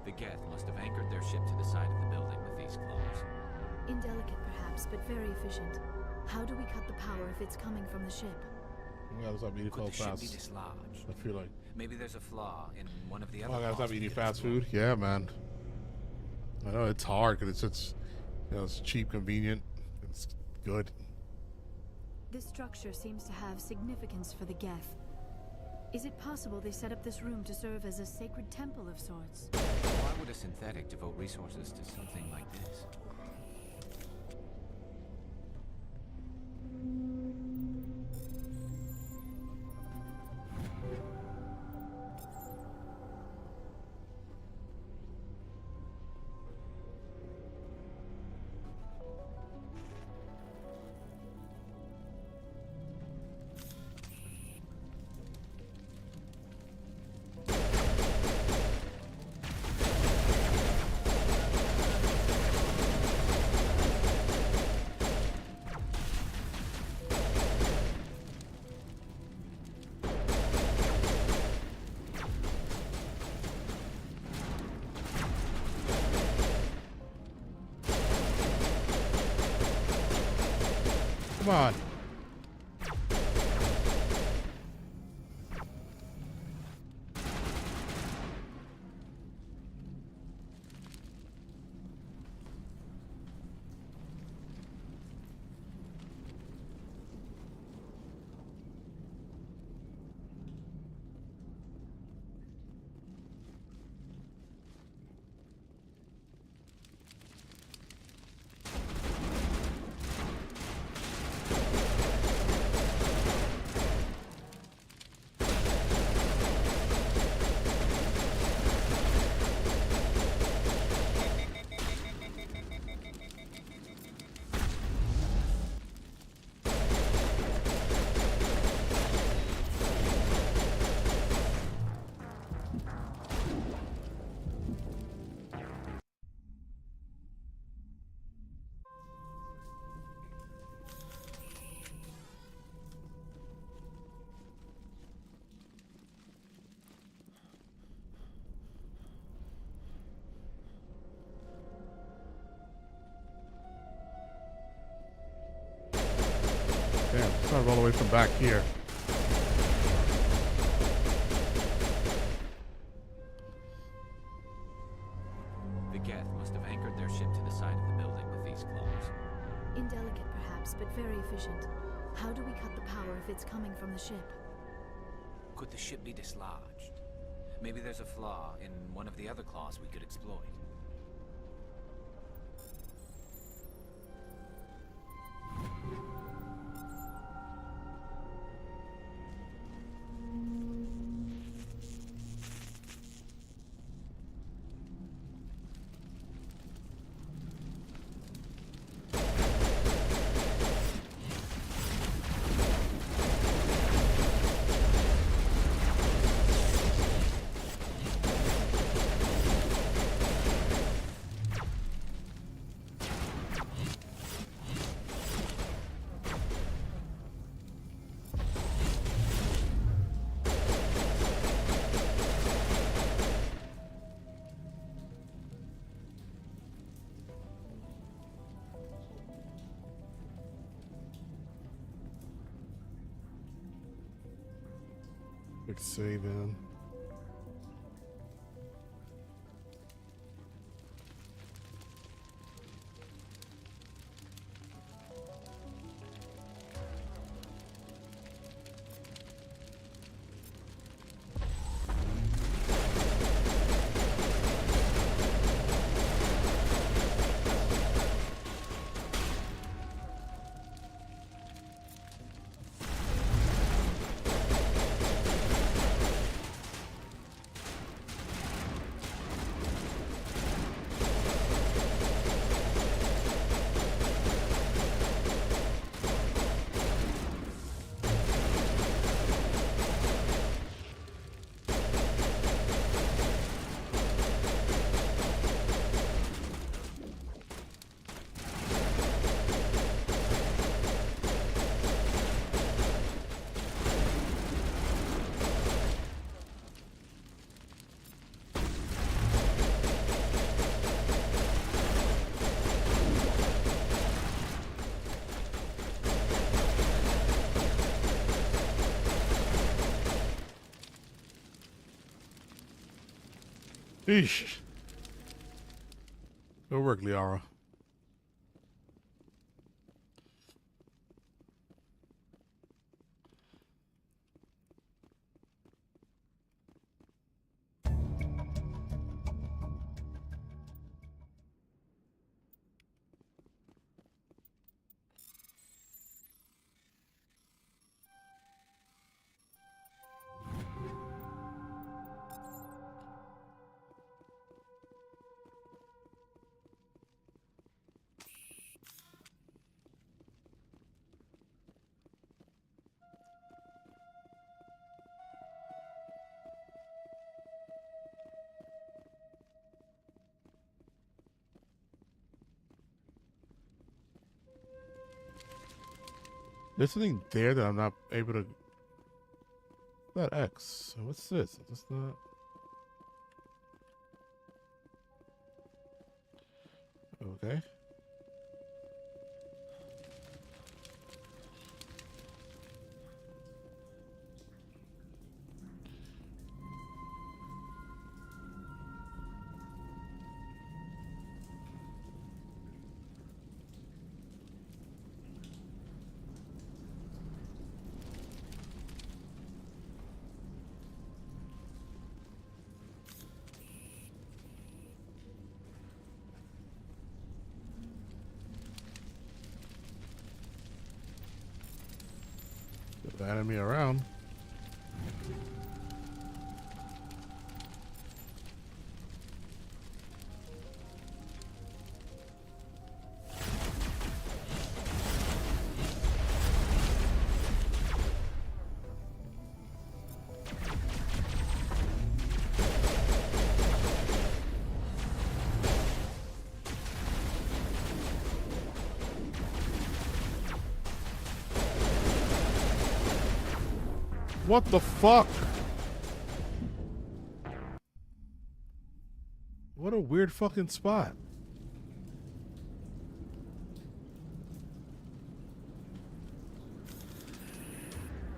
The Geth must have anchored their ship to the side of the building with these claws. Indelicate, perhaps, but very efficient. How do we cut the power if it's coming from the ship? Yeah, that's not eating Could the ship fast. be dislodged? I feel like. Maybe there's a flaw in one of the other. Oh, guys, claws I'm we eating could fast explore. food. Yeah, man. I know it's hard because it's it's cheap, convenient. It's good. This structure seems to have significance for the Geth. Is it possible they set up this room to serve as a sacred temple of sorts? Why would a synthetic devote resources to something like this? Come on. Damn, it's not all the way from back here. The Geth must have anchored their ship to the side of the building with these claws. Indelicate, perhaps, but very efficient. How do we cut the power if it's coming from the ship? Could the ship be dislodged? Maybe there's a flaw in one of the other claws we could exploit. Quick save in. Eesh. Good work, Liara. There's something there that I'm not able to. That X. What's this? What's that? Okay. The enemy around. What the fuck? What a weird fucking spot.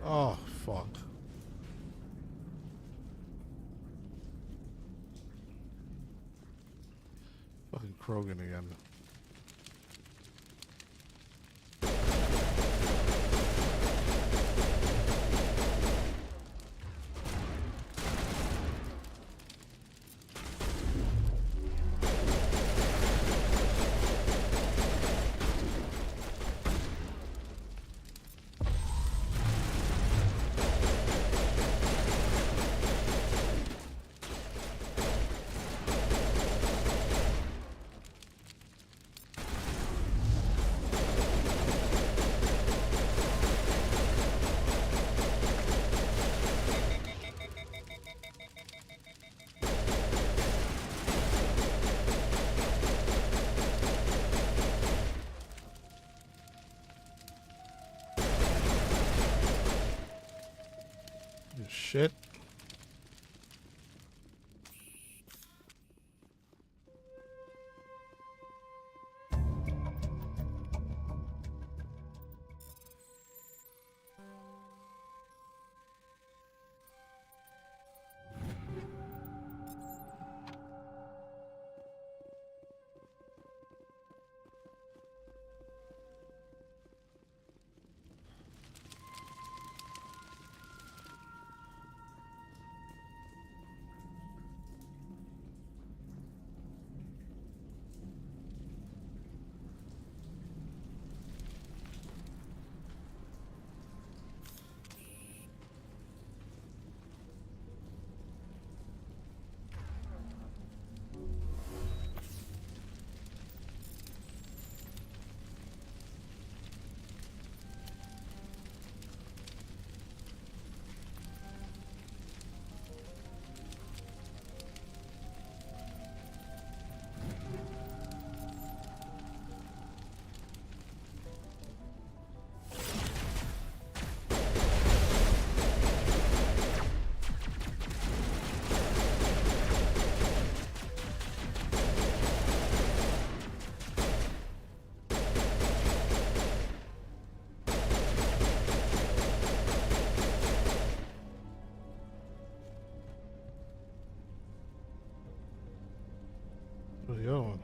Oh, fuck. Fucking Krogan again. Shit. Where's the other one?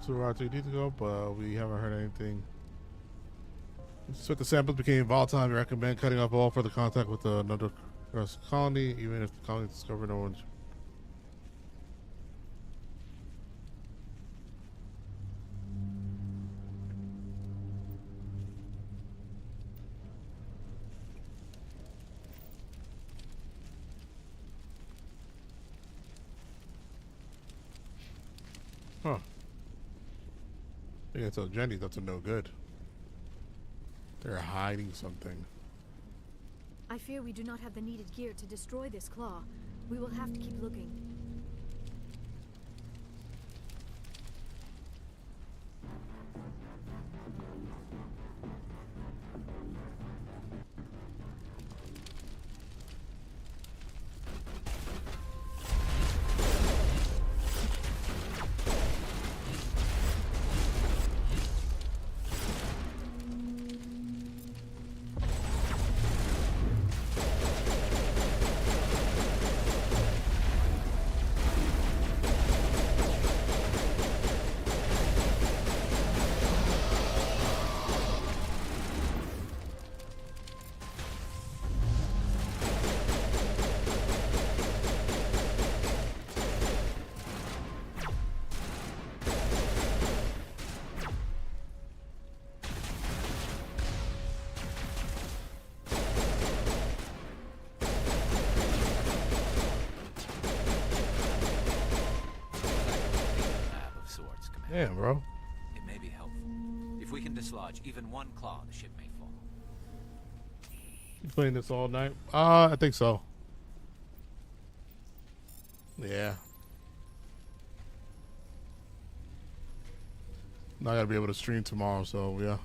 To the route we need to go, but we haven't heard anything. So the samples became volatile, we recommend cutting off all further contact with another colony, even if the colony discovered no one. Huh. Yeah, tell Jenny that's a no good. They're hiding something. I fear we do not have the needed gear to destroy this claw. We will have to keep looking. Damn, bro. It may be helpful. If we can dislodge even one claw, the ship may fall. You playing this all night? I think so. Yeah. Not gonna be able to stream tomorrow, so yeah.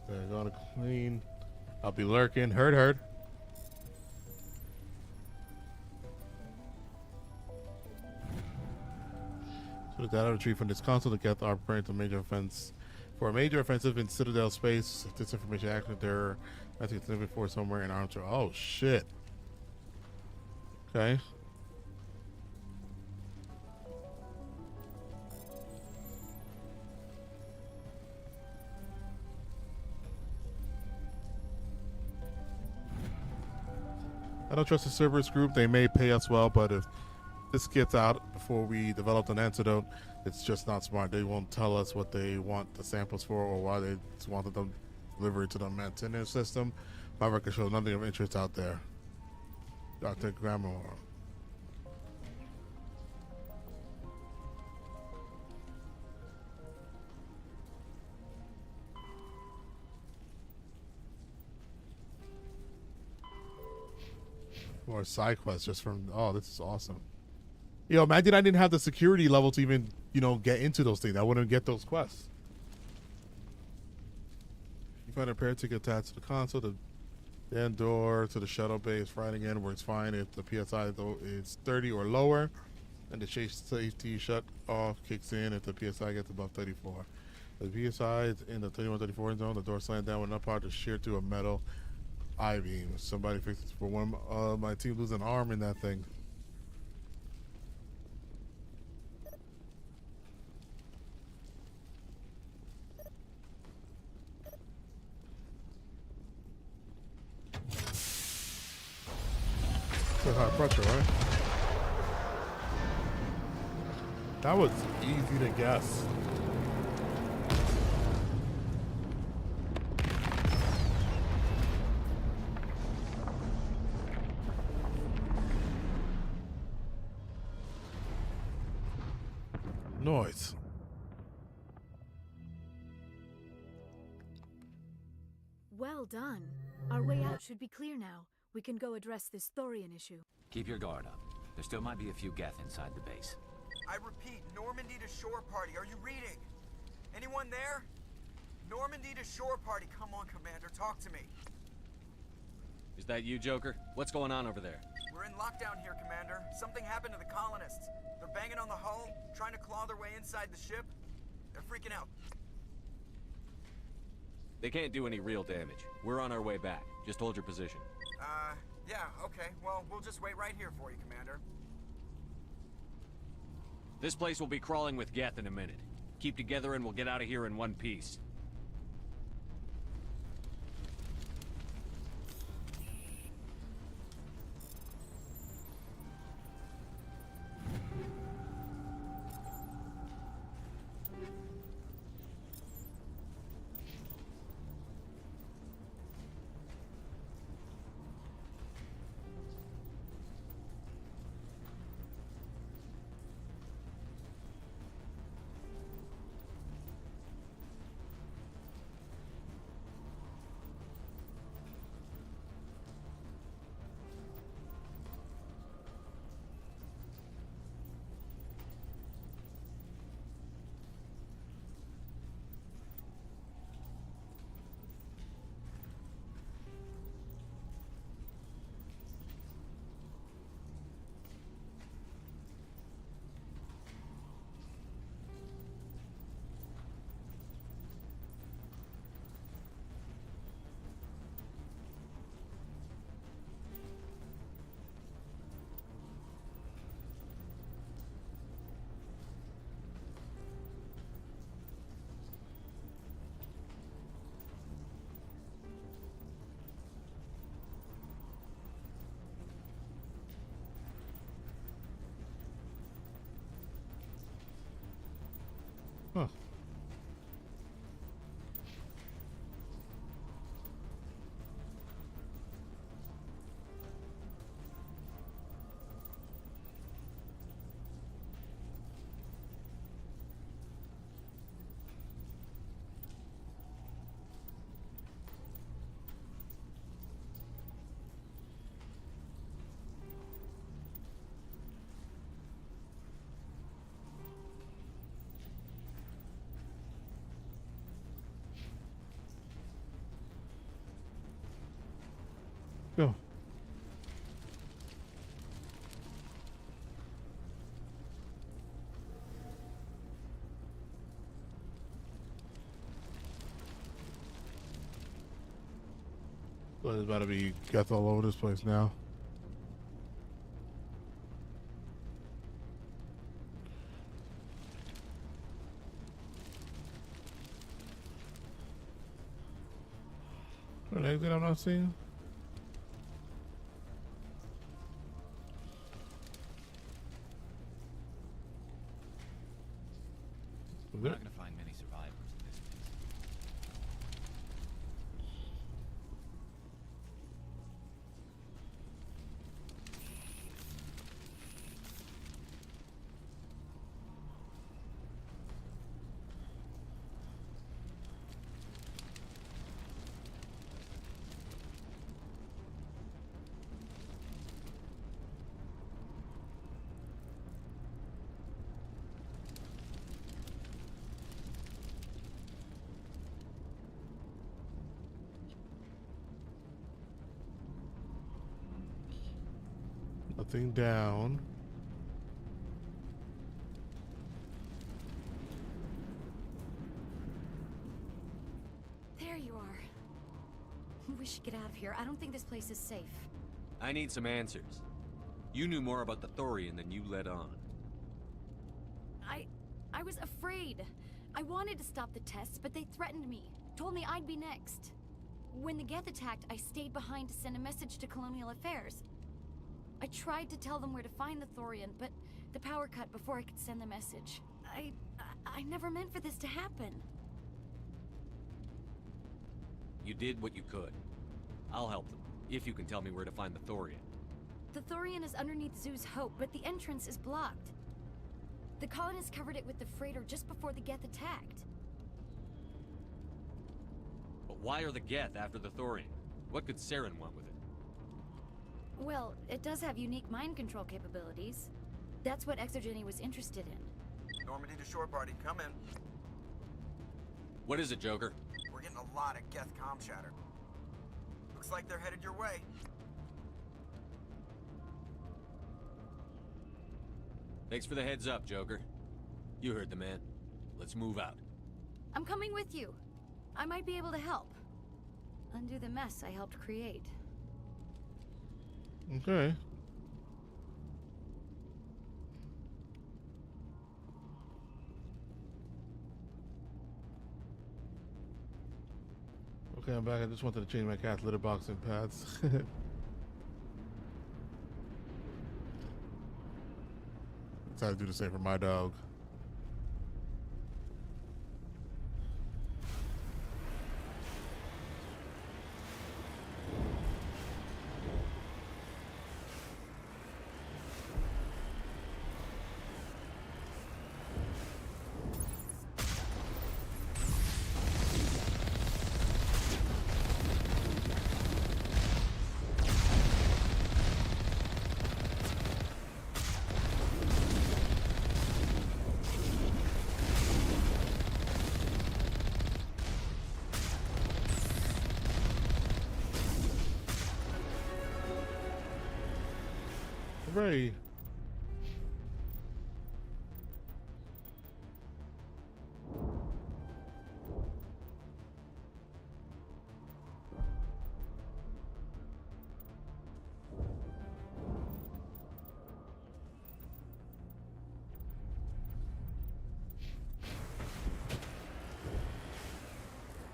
They're gonna clean. I'll be lurking. Heard. So the data retrieved from this console, the Geth are preparing to major offense. For a major offensive in Citadel space, disinformation action there. I think it's living for somewhere in Archer. Oh shit. Okay. I don't trust the Cerberus group. They may pay us well, but if this gets out before we develop an antidote, it's just not smart. They won't tell us what they want the samples for or why they wanted them delivered to the maintenance system. My record shows nothing of interest out there. Dr. Grammar. Or side quests just from, oh, this is awesome. Yo, imagine I didn't have the security level to even, get into those things. I wouldn't get those quests. You find a pair ticket attached to the console. The end door to the shuttle bay is fried again. Works fine if the PSI is 30 or lower. And the chase safety shut off kicks in if the PSI gets above 34. The PSI is in the 31-34 zone. The door slammed down when up part is sheared through a metal I-beam. Somebody fixes for one of my team lose an arm in that thing. That's high pressure, right? That was easy to guess. Noise. Well done. Our way out should be clear now. We can go address this thorian issue. Keep your guard up. There still might be a few Geth inside the base. I repeat, Normandy to shore party. Are you reading? Anyone there? Normandy to shore party. Come on, Commander, talk to me. Is that you, Joker? What's going on over there? We're in lockdown here, Commander. Something happened to the colonists. They're banging on the hull, trying to claw their way inside the ship. They're freaking out. They can't do any real damage. We're on our way back. Just hold your position. Yeah, okay. Well, we'll just wait right here for you, Commander. This place will be crawling with Geth in a minute. Keep together and we'll get out of here in one piece. Huh. Go. So there's about to be Geth all over this place now. An exit I'm not seeing? We're not going to find many survivors in this place. Nothing down. There you are. We should get out of here. I don't think this place is safe. I need some answers. You knew more about the Thorian than you let on. I was afraid. I wanted to stop the tests, but they threatened me. Told me I'd be next. When the Geth attacked, I stayed behind to send a message to Colonial Affairs. I tried to tell them where to find the Thorian, but the power cut before I could send the message. I never meant for this to happen. You did what you could. I'll help them, if you can tell me where to find the Thorian. The Thorian is underneath Zoo's Hope, but the entrance is blocked. The colonists covered it with the freighter just before the Geth attacked. But why are the Geth after the Thorian? What could Saren want with it? Well, it does have unique mind control capabilities. That's what Exogeny was interested in. Normandy to shore party, come in. What is it, Joker? We're getting a lot of Geth comm chatter. Looks like they're headed your way. Thanks for the heads up, Joker. You heard the man. Let's move out. I'm coming with you. I might be able to help. Undo the mess I helped create. Okay. Okay, I'm back. I just wanted to change my cat's litter box and pads. Decided to do the same for my dog. Hooray.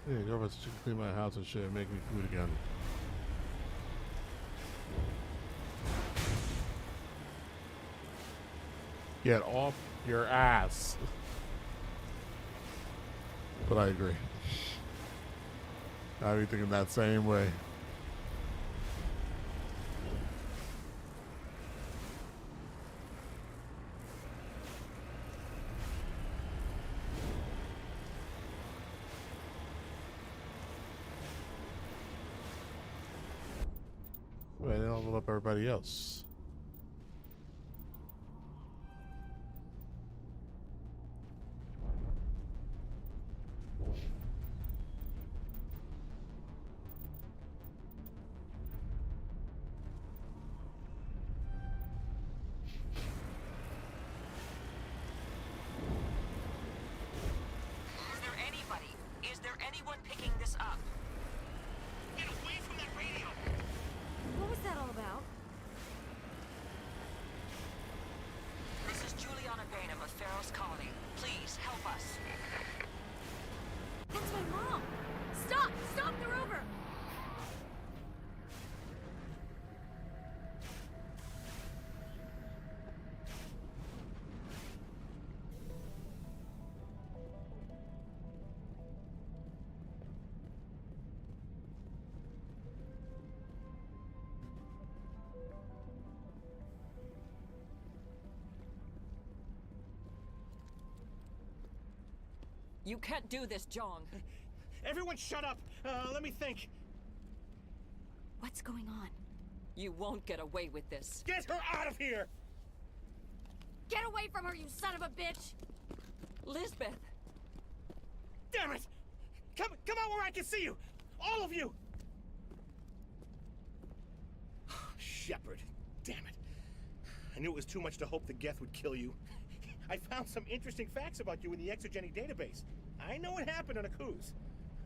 Yeah, girlfriend's should clean my house and shit and make me food again. Get off your ass. But I agree. I'd be thinking that same way. Wait, they don't level up everybody else. Is there anyone picking this up? Get away from that radio! What was that all about? This is Juliana Bainham of Pharaoh's Colony. Please help us. That's my mom! Stop! Stop the rover! You can't do this, Jong. Everyone shut up! Let me think. What's going on? You won't get away with this. Get her out of here! Get away from her, you son of a bitch! Lisbeth! Damn it! Come out where I can see you! All of you! Shepard, damn it. I knew it was too much to hope the Geth would kill you. I found some interesting facts about you in the Exogeny database. I know what happened on Akuz.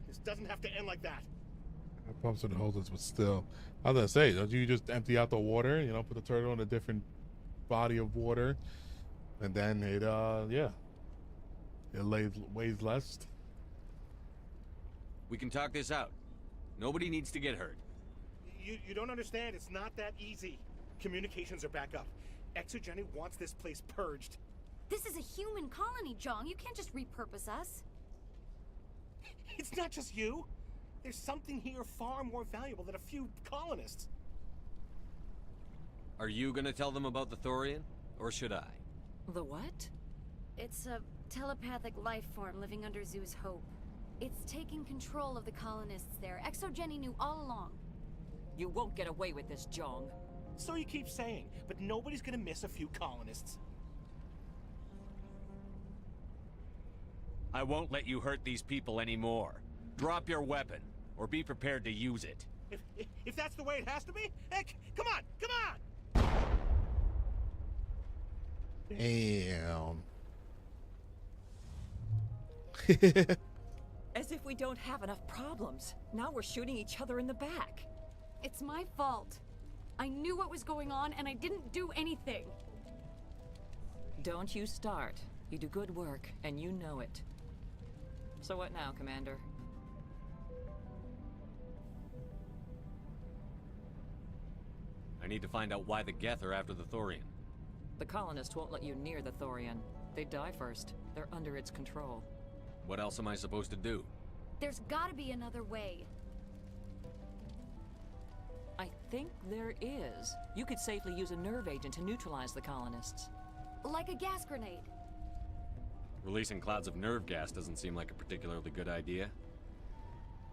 This doesn't have to end like that. Pumps and hoses, but still. I was gonna say, don't you just empty out the water, you know, put the turtle in a different body of water, and then it, yeah. It weighs less. We can talk this out. Nobody needs to get hurt. You don't understand. It's not that easy. Communications are back up. Exogeny wants this place purged. This is a human colony, Jong. You can't just repurpose us. It's not just you. There's something here far more valuable than a few colonists. Are you gonna tell them about the Thorian, or should I? The what? It's a telepathic life form living under Zeus' Hope. It's taking control of the colonists there. Exogeny knew all along. You won't get away with this, Jong. So you keep saying, but nobody's gonna miss a few colonists. I won't let you hurt these people anymore. Drop your weapon, or be prepared to use it. If that's the way it has to be, heck, come on, come on! Damn. As if we don't have enough problems. Now we're shooting each other in the back. It's my fault. I knew what was going on and I didn't do anything. Don't you start. You do good work, and you know it. So what now, Commander? I need to find out why the Geth are after the Thorian. The colonists won't let you near the Thorian. They die first. They're under its control. What else am I supposed to do? There's gotta be another way. I think there is. You could safely use a nerve agent to neutralize the colonists. Like a gas grenade. Releasing clouds of nerve gas doesn't seem like a particularly good idea.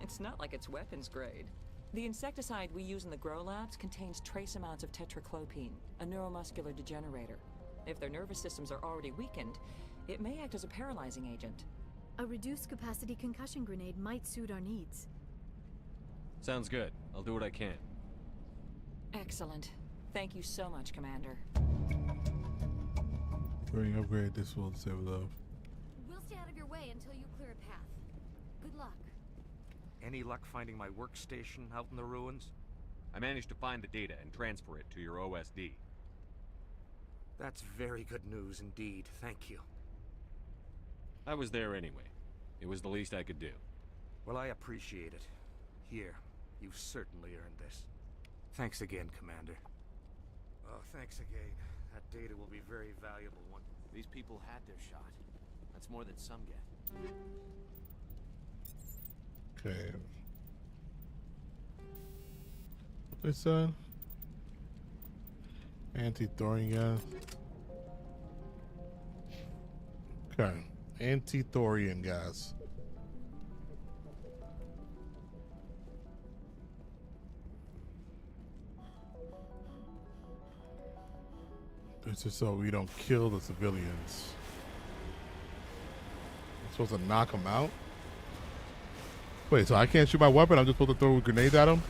It's not like it's weapons grade. The insecticide we use in the grow labs contains trace amounts of tetraclopine, a neuromuscular degenerator. If their nervous systems are already weakened, it may act as a paralyzing agent. A reduced capacity concussion grenade might suit our needs. Sounds good. I'll do what I can. Excellent. Thank you so much, Commander. During upgrade, this will save love. We'll stay out of your way until you clear a path. Good luck. Any luck finding my workstation out in the ruins? I managed to find the data and transfer it to your OSD. That's very good news indeed. Thank you. I was there anyway. It was the least I could do. Well, I appreciate it. Here, you've certainly earned this. Thanks again, Commander. Oh, thanks again. That data will be very valuable one. These people had their shot. That's more than some get. Okay. What they said? Anti-Thorian gas. Okay. Anti-Thorian gas. This is so we don't kill the civilians. I'm supposed to knock them out? Wait, so I can't shoot my weapon? I'm just supposed to throw grenades at them?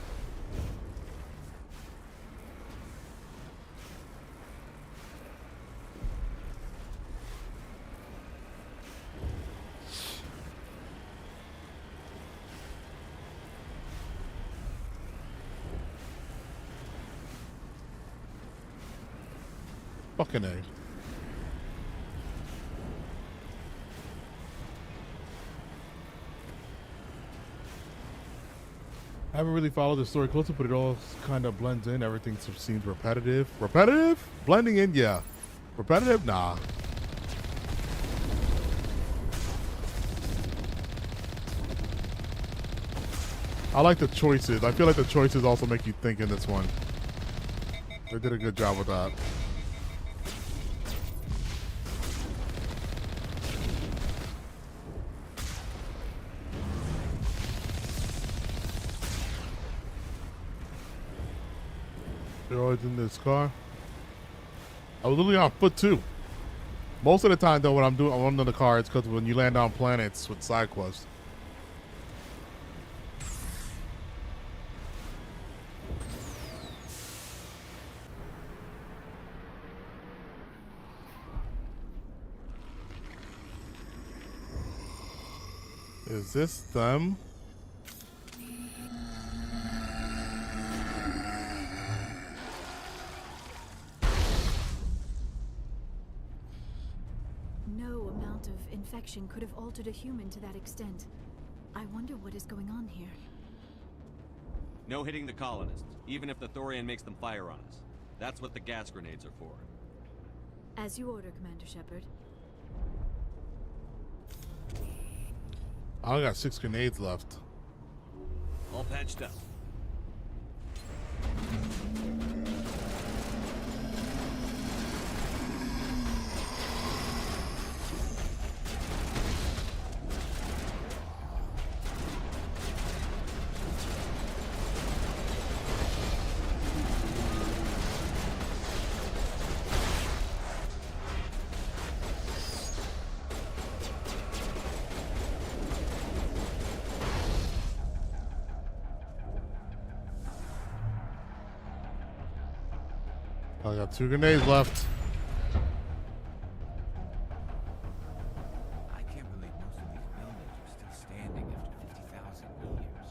Fucking A. I haven't really followed the story closely, but it all kind of blends in. Everything seems repetitive. Repetitive? Blending in, yeah. Repetitive? Nah. I like the choices. I feel like the choices also make you think in this one. They did a good job with that. They're always in this car. I was literally on foot too. Most of the time though, when I'm under the car, it's because when you land on planets with side quests. Is this them? No amount of infection could have altered a human to that extent. I wonder what is going on here. No hitting the colonists, even if the Thorian makes them fire on us. That's what the gas grenades are for. As you order, Commander Shepard. I only got 6 grenades left. All patched up. I got 2 grenades left. I can't believe most of these buildings are still standing after 50,000 years.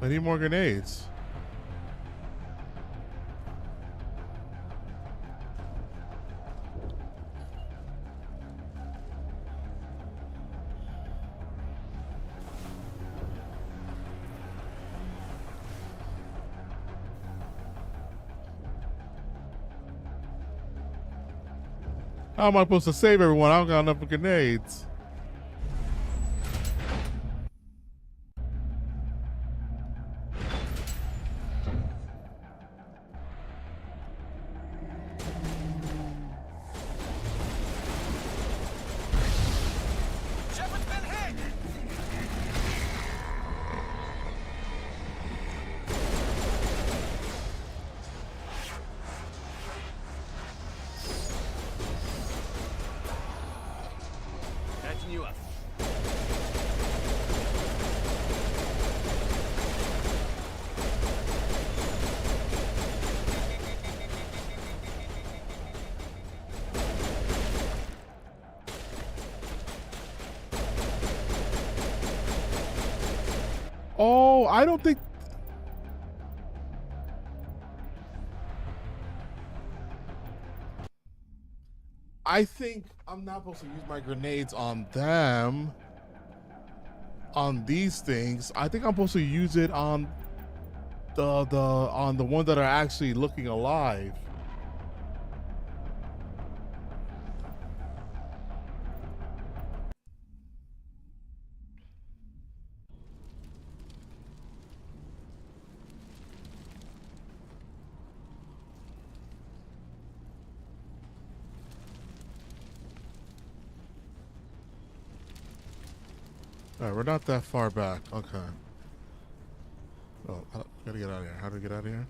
I need more grenades. How am I supposed to save everyone? I don't got enough grenades. Shepard's been hit! Catching you up. Oh, I don't think... I think I'm not supposed to use my grenades on them. On these things. I think I'm supposed to use it on the ones that are actually looking alive. Alright, we're not that far back. Okay. Oh, gotta get out of here. How do we get out of here?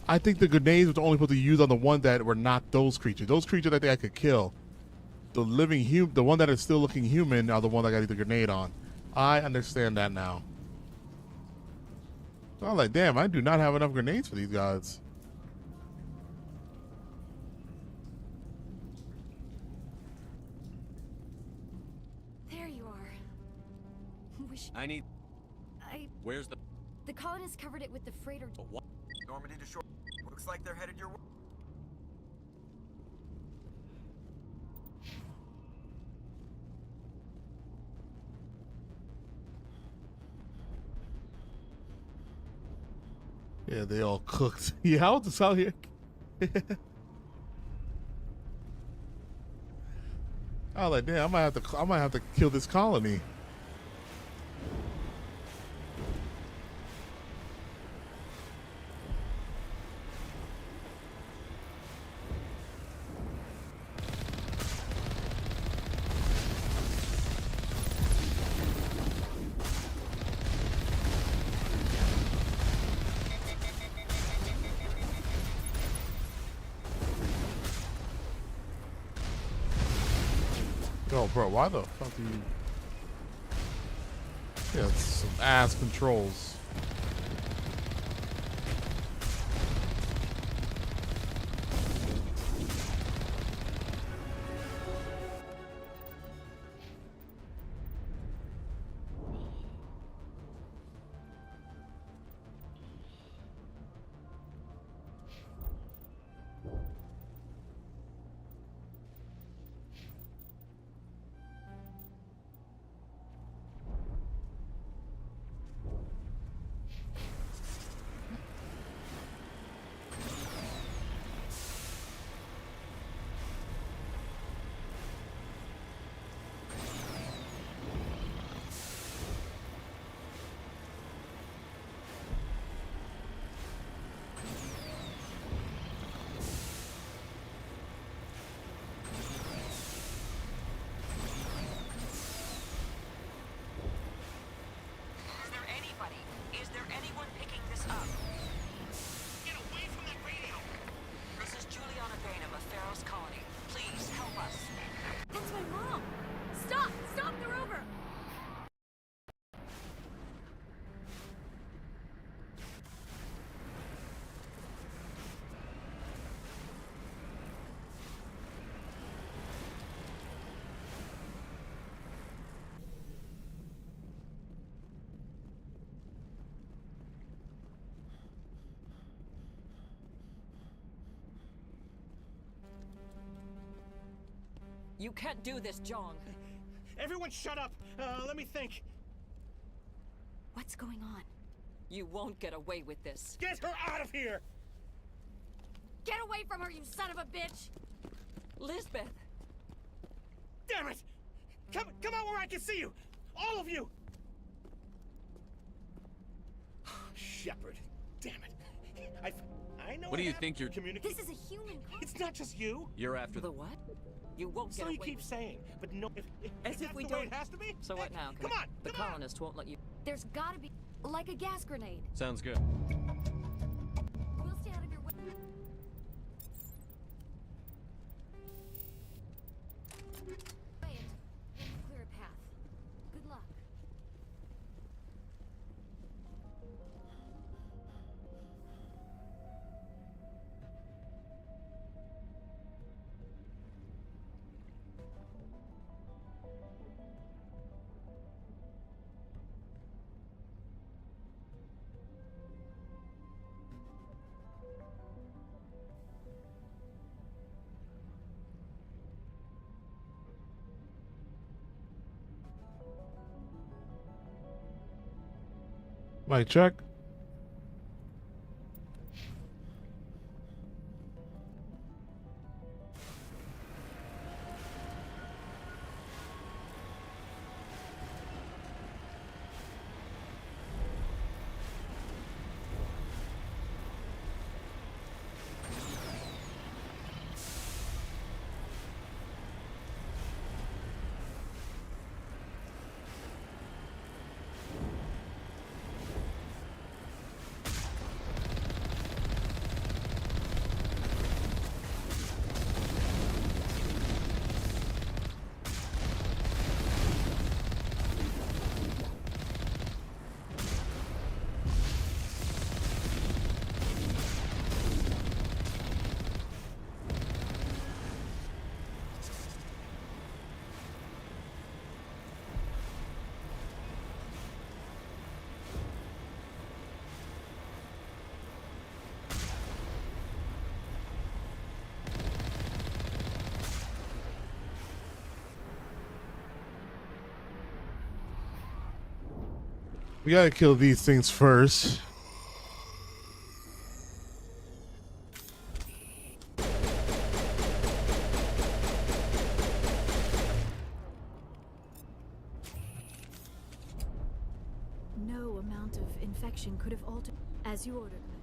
I think the grenades was only supposed to use on the one that were not those creatures. Those creatures I think I could kill. The living the one that is still looking human are the one I got the grenade on. I understand that now. I'm like, damn, I do not have enough grenades for these guys. There you are. I need... Where's the... The colonists covered it with the freighter. What? Normandy to shore. Looks like they're headed your way. Yeah, they all cooked. Yeah, how this out here? I was like, damn, I might have to kill this colony. Yo, bro, why the fuck do you... Yeah, it's some ass controls. You can't do this, John. Everyone shut up! Let me think. What's going on? You won't get away with this. Get her out of here! Get away from her, you son of a bitch! Lisbeth! Damn it! Come out where I can see you! All of you! Shepard, damn it. I know What do you think you're... This is a human concept. It's not just you. You're after the what? You won't get So away you keep with saying, but no, As if we the way don't... it has to be? So what now? Come on, The colonists won't let you... There's gotta be... like a gas grenade. Sounds good. We'll stay out of your way. Wait. Clear a path. Good luck. Mic check. We gotta kill these things first. No amount of infection could have altered as you ordered, Commander.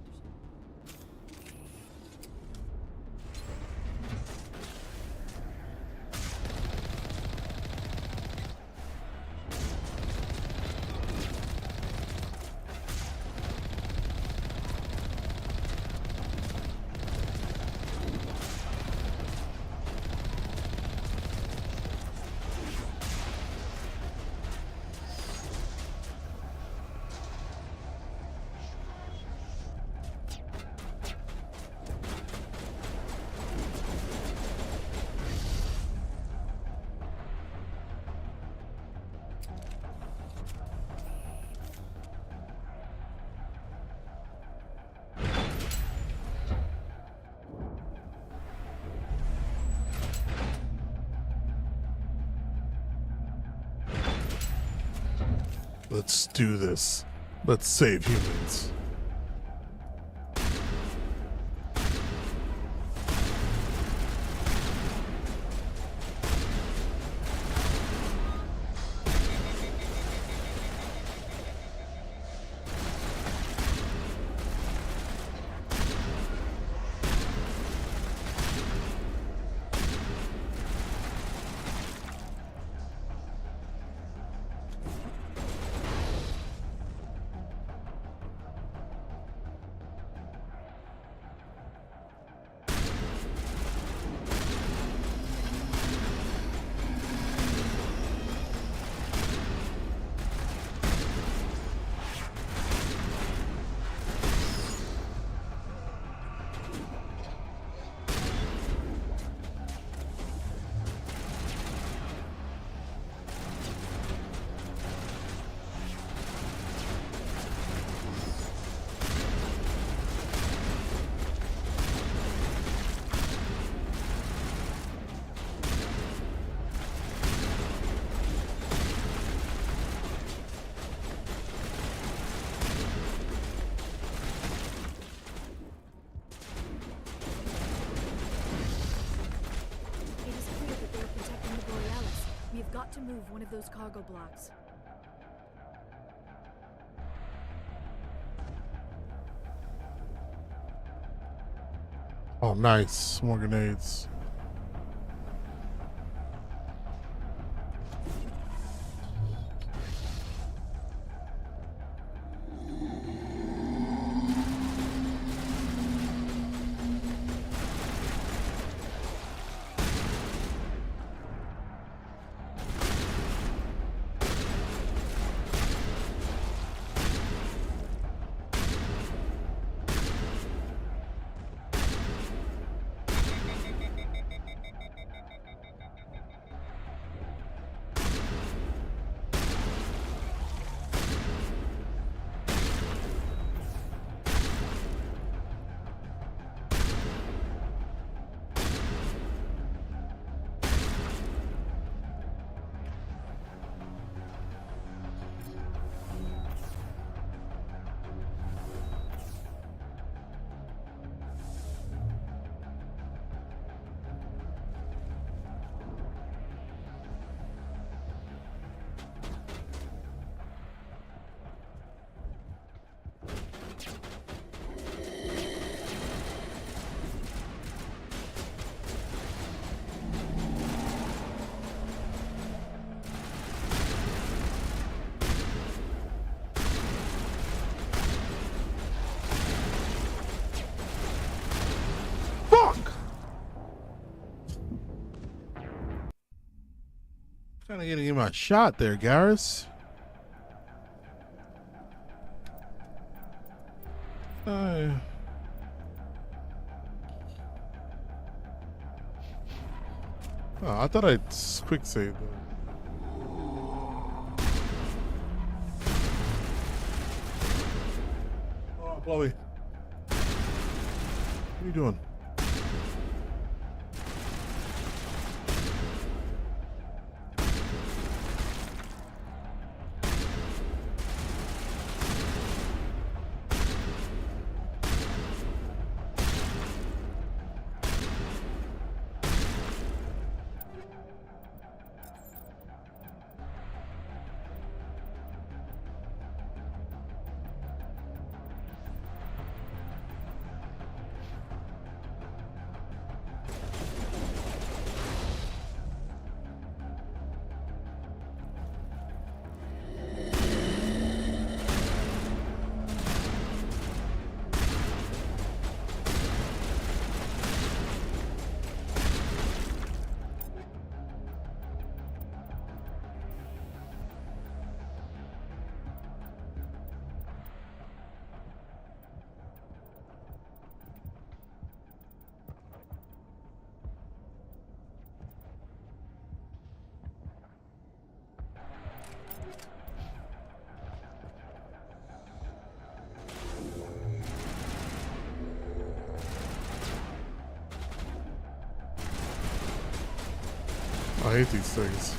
Let's do this. Let's save humans. got to move one of those cargo blocks. Oh, nice. More grenades. Trying to get him a shot there, Garrus. Oh, I thought I'd quick save though. Oh, Chloe. What are you doing? I hate these things.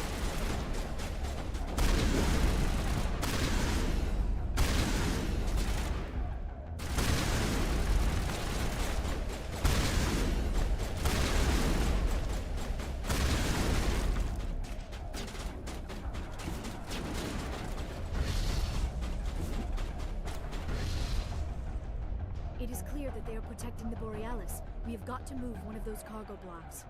It is clear that they are protecting the Borealis. We have got to move one of those cargo blocks.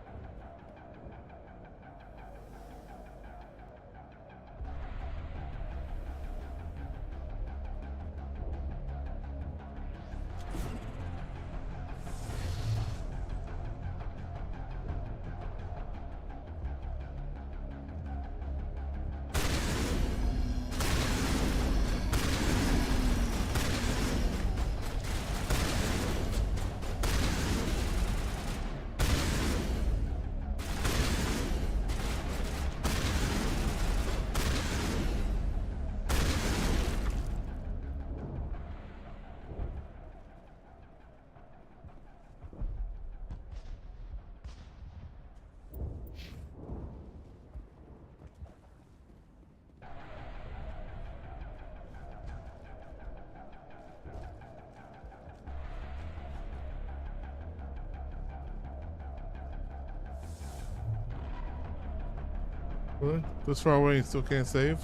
Really? This far away and still can't save?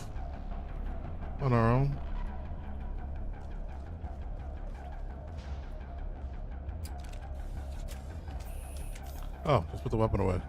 On our own? Oh, just put the weapon away.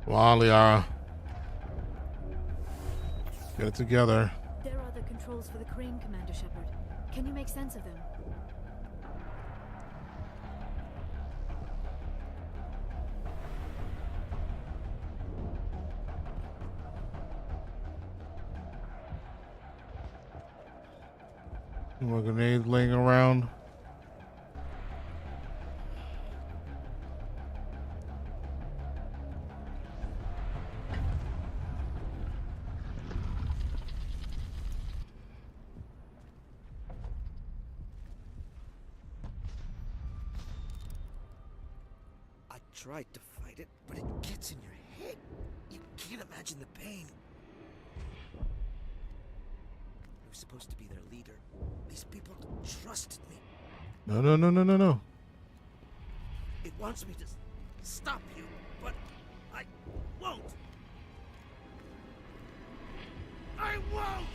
Wow, Liara. Get it together. There are the controls for the crane, Commander Shepard. Can you make sense of them? More grenades laying around. Tried to fight it, but it gets in your head. You can't imagine the pain. I was supposed to be their leader. These people trusted me. No. It wants me to stop you, but I won't. I won't!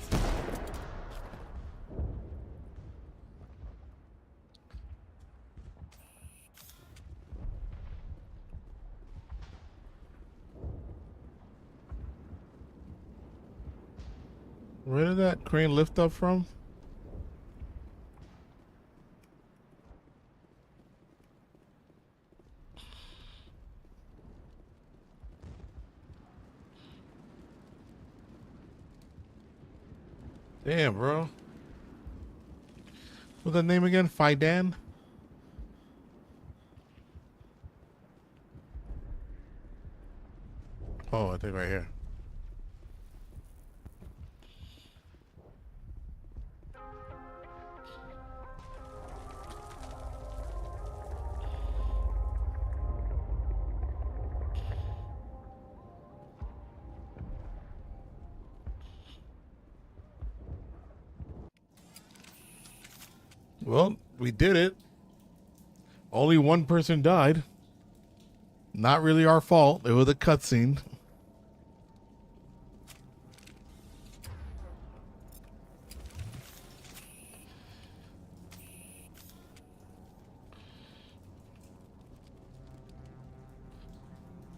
Where did that crane lift up from? Damn, bro. What's that name again? Fidan? Oh, I think right here. Well, we did it. Only one person died. Not really our fault. It was a cutscene.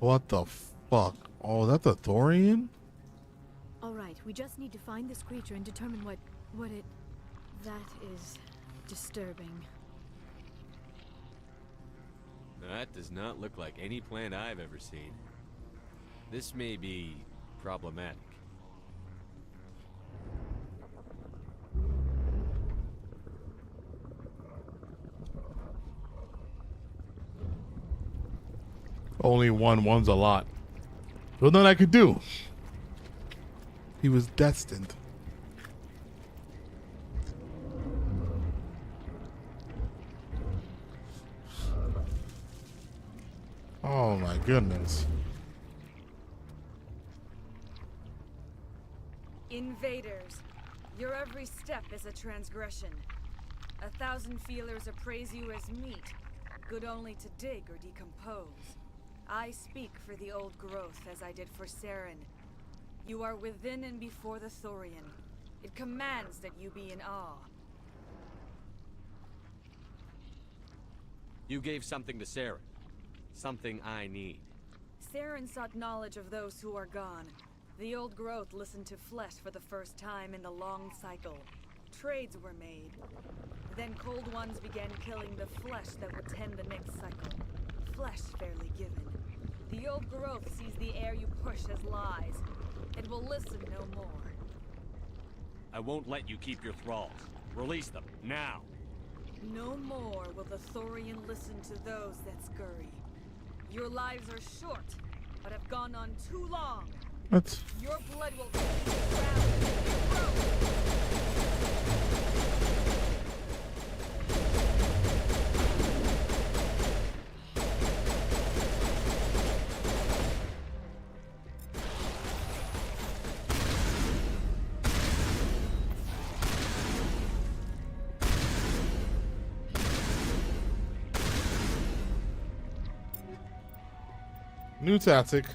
What the fuck? Oh, that's a Thorian? Alright, we just need to find this creature and determine what it... That is disturbing. That does not look like any plant I've ever seen. This may be problematic. Only one's a lot. There's nothing I could do. He was destined. Oh my goodness. Invaders, your every step is a transgression. 1,000 feelers appraise you as meat, good only to dig or decompose. I speak for the old growth as I did for Saren. You are within and before the Thorian. It commands that you be in awe. You gave something to Saren. Something I need. Saren sought knowledge of those who are gone. The old growth listened to flesh for the first time in the long cycle. Trades were made. Then cold ones began killing the flesh that would tend the next cycle. Flesh fairly given. The old growth sees the air you push as lies. It will listen no more. I won't let you keep your thralls. Release them, now! No more will the Thorian listen to those that scurry. Your lives are short, but have gone on too long. What? Your blood will taste the ground and grow. New tactic.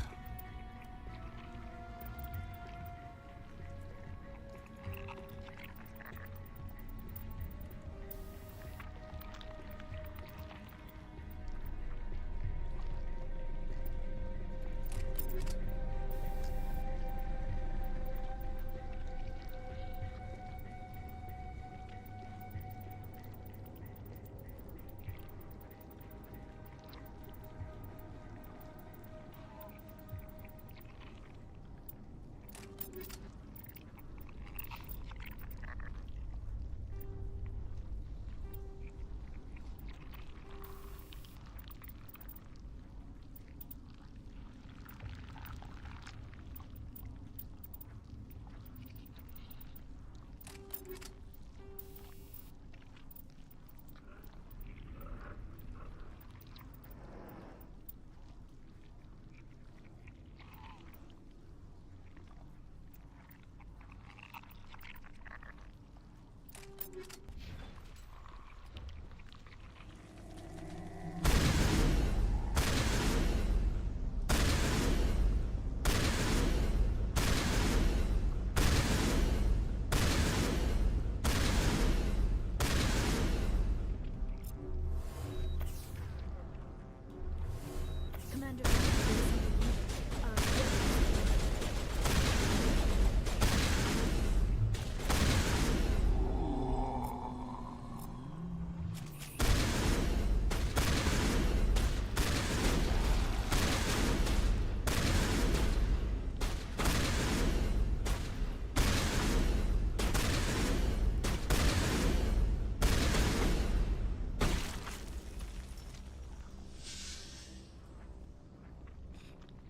Commander,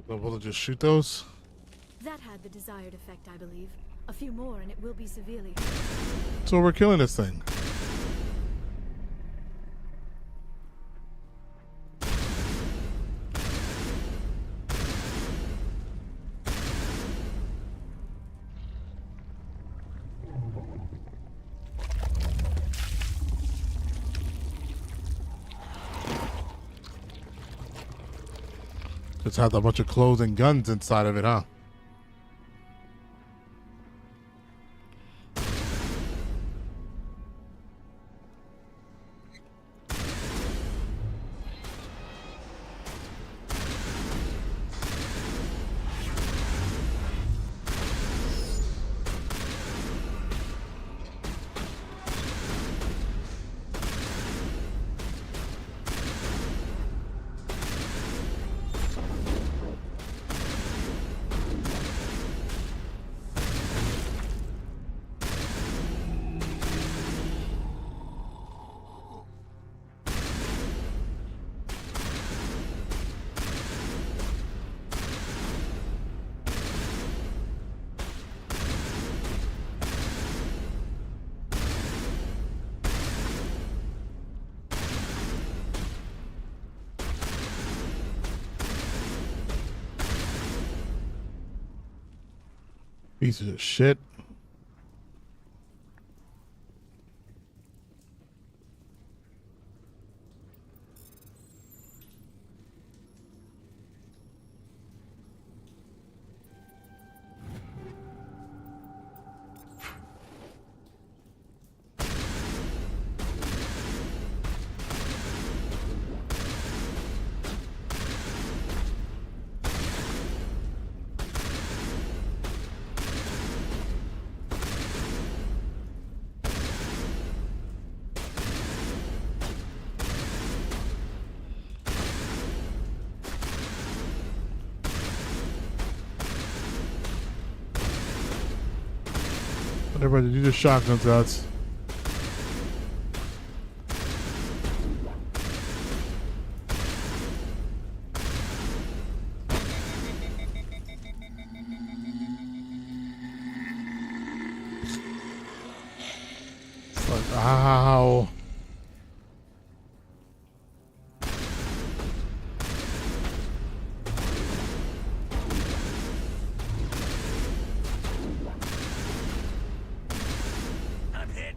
Able to just shoot those? that had the desired effect, I believe. A few more and it will be severely. So we're killing this thing. Just had a bunch of clothes and guns inside of it, huh? Pieces of shit. Everybody, do the shotgun shots. Ow. I'm hit.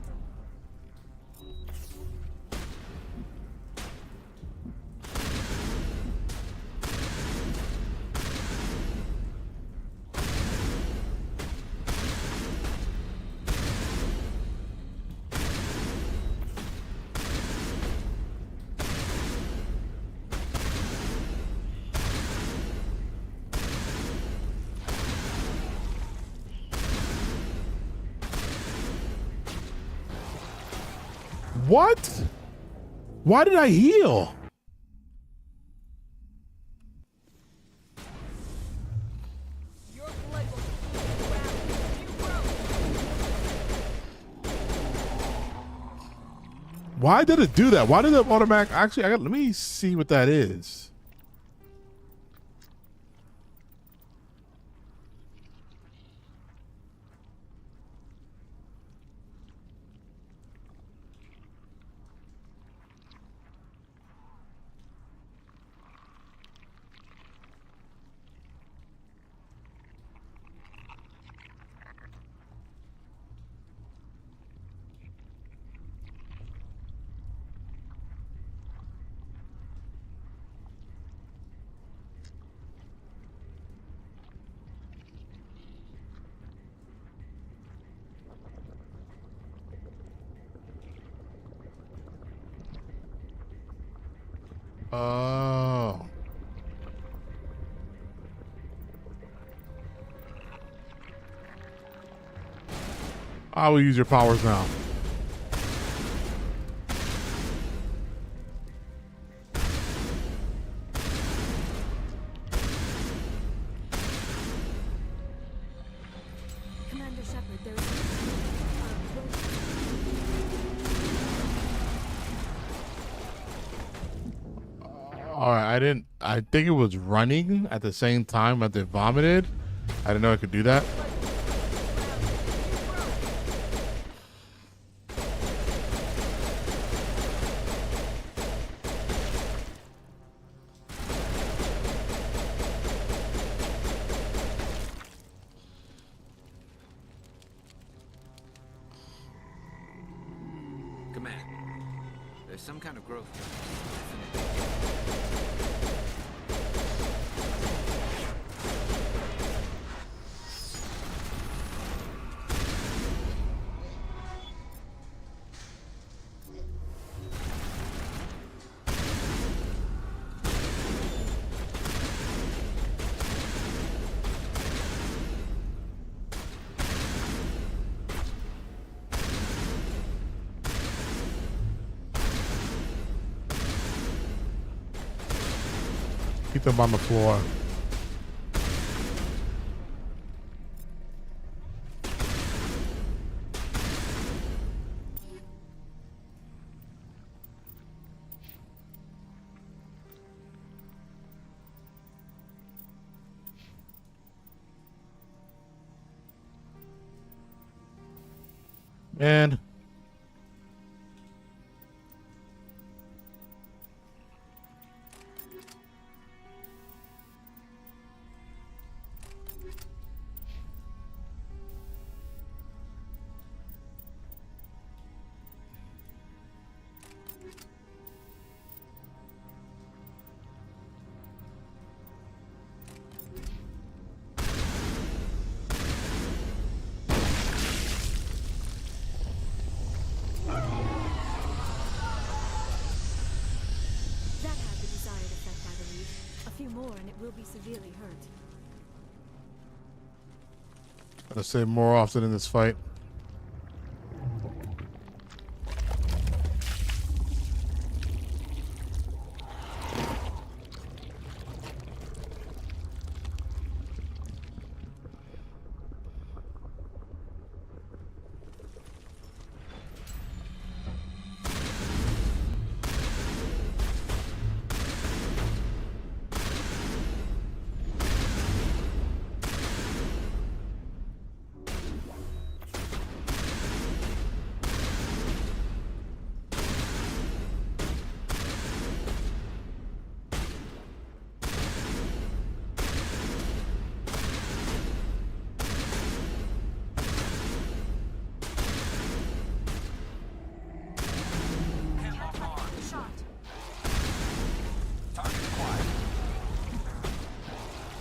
What? Why did I heal? Why did it do that? Why did it automatic? Actually, let me see what that is. Oh. I will use your powers now. Commander Shepard, there is All right, I think it was running at the same time that they vomited. I didn't know I could do that. Command. There's some kind of growth. Keep them on the floor. Man. That had the desired effect, I believe. A few more and it will be severely hurt. Gotta say more often in this fight.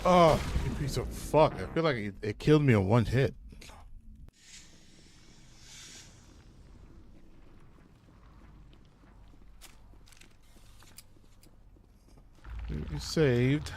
Oh, you piece of fuck. I feel like it killed me in one hit. You saved.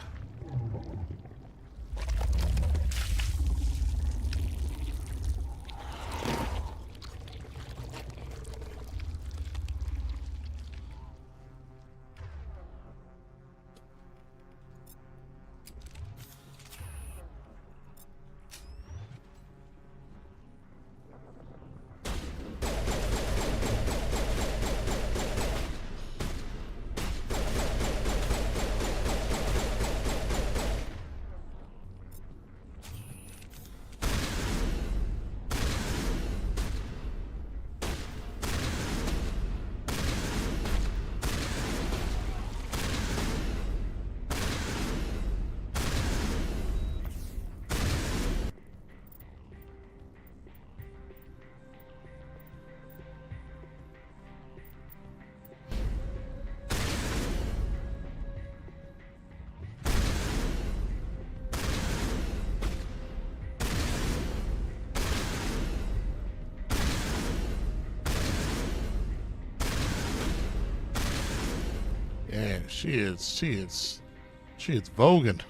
Yeah, she is voguing.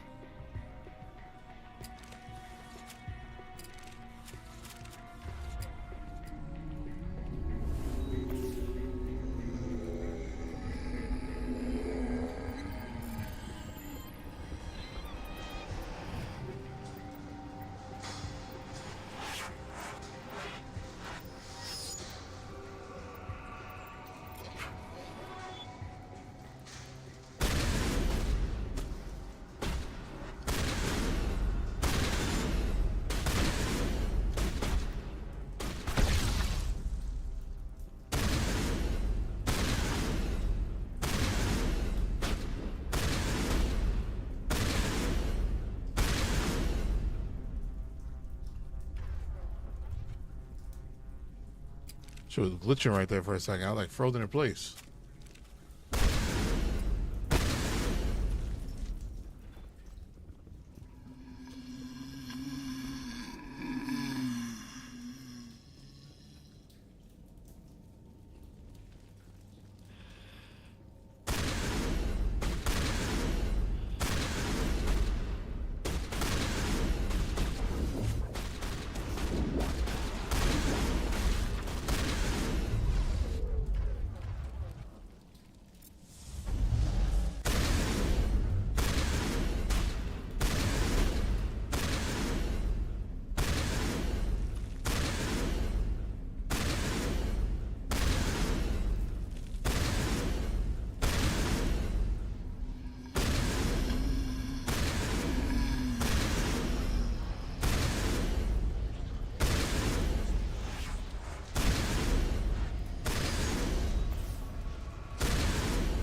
She was glitching right there for a second. I was like frozen in place.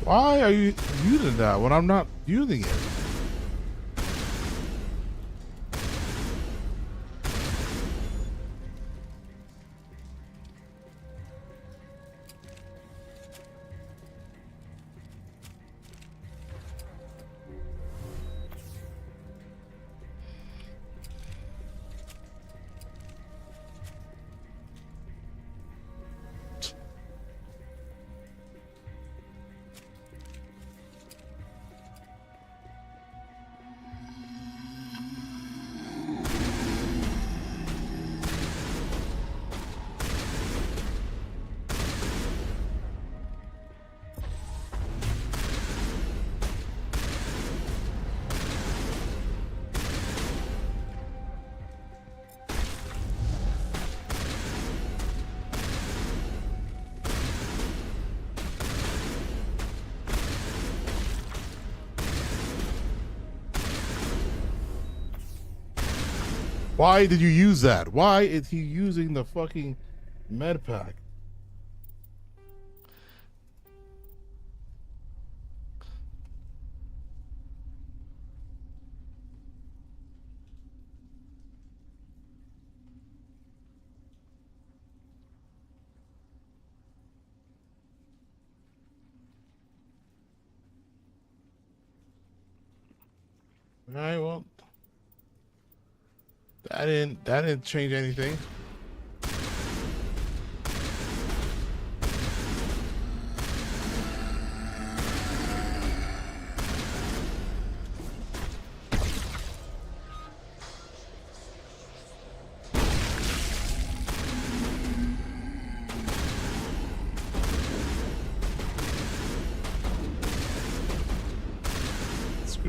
Why are you using that when I'm not using it? Why did you use that? Why is he using the fucking med pack? All right, well. That didn't change anything.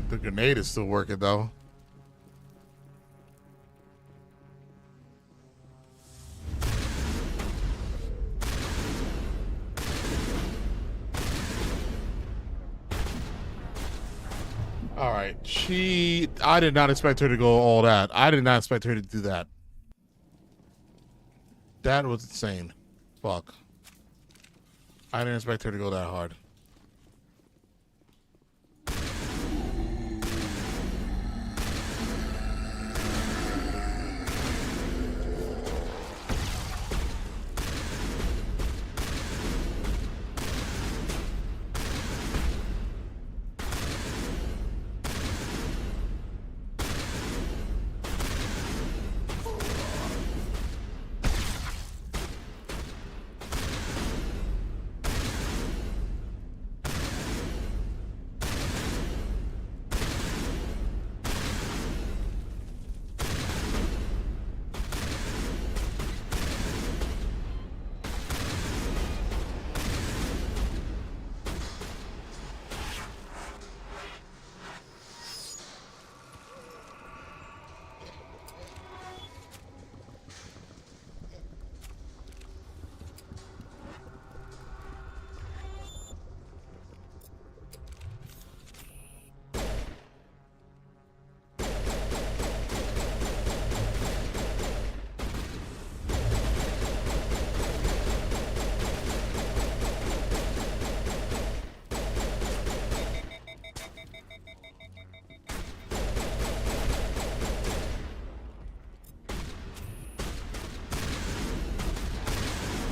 The grenade is still working though. All right, I did not expect her to go all that. I did not expect her to do that. That was insane. Fuck. I didn't expect her to go that hard.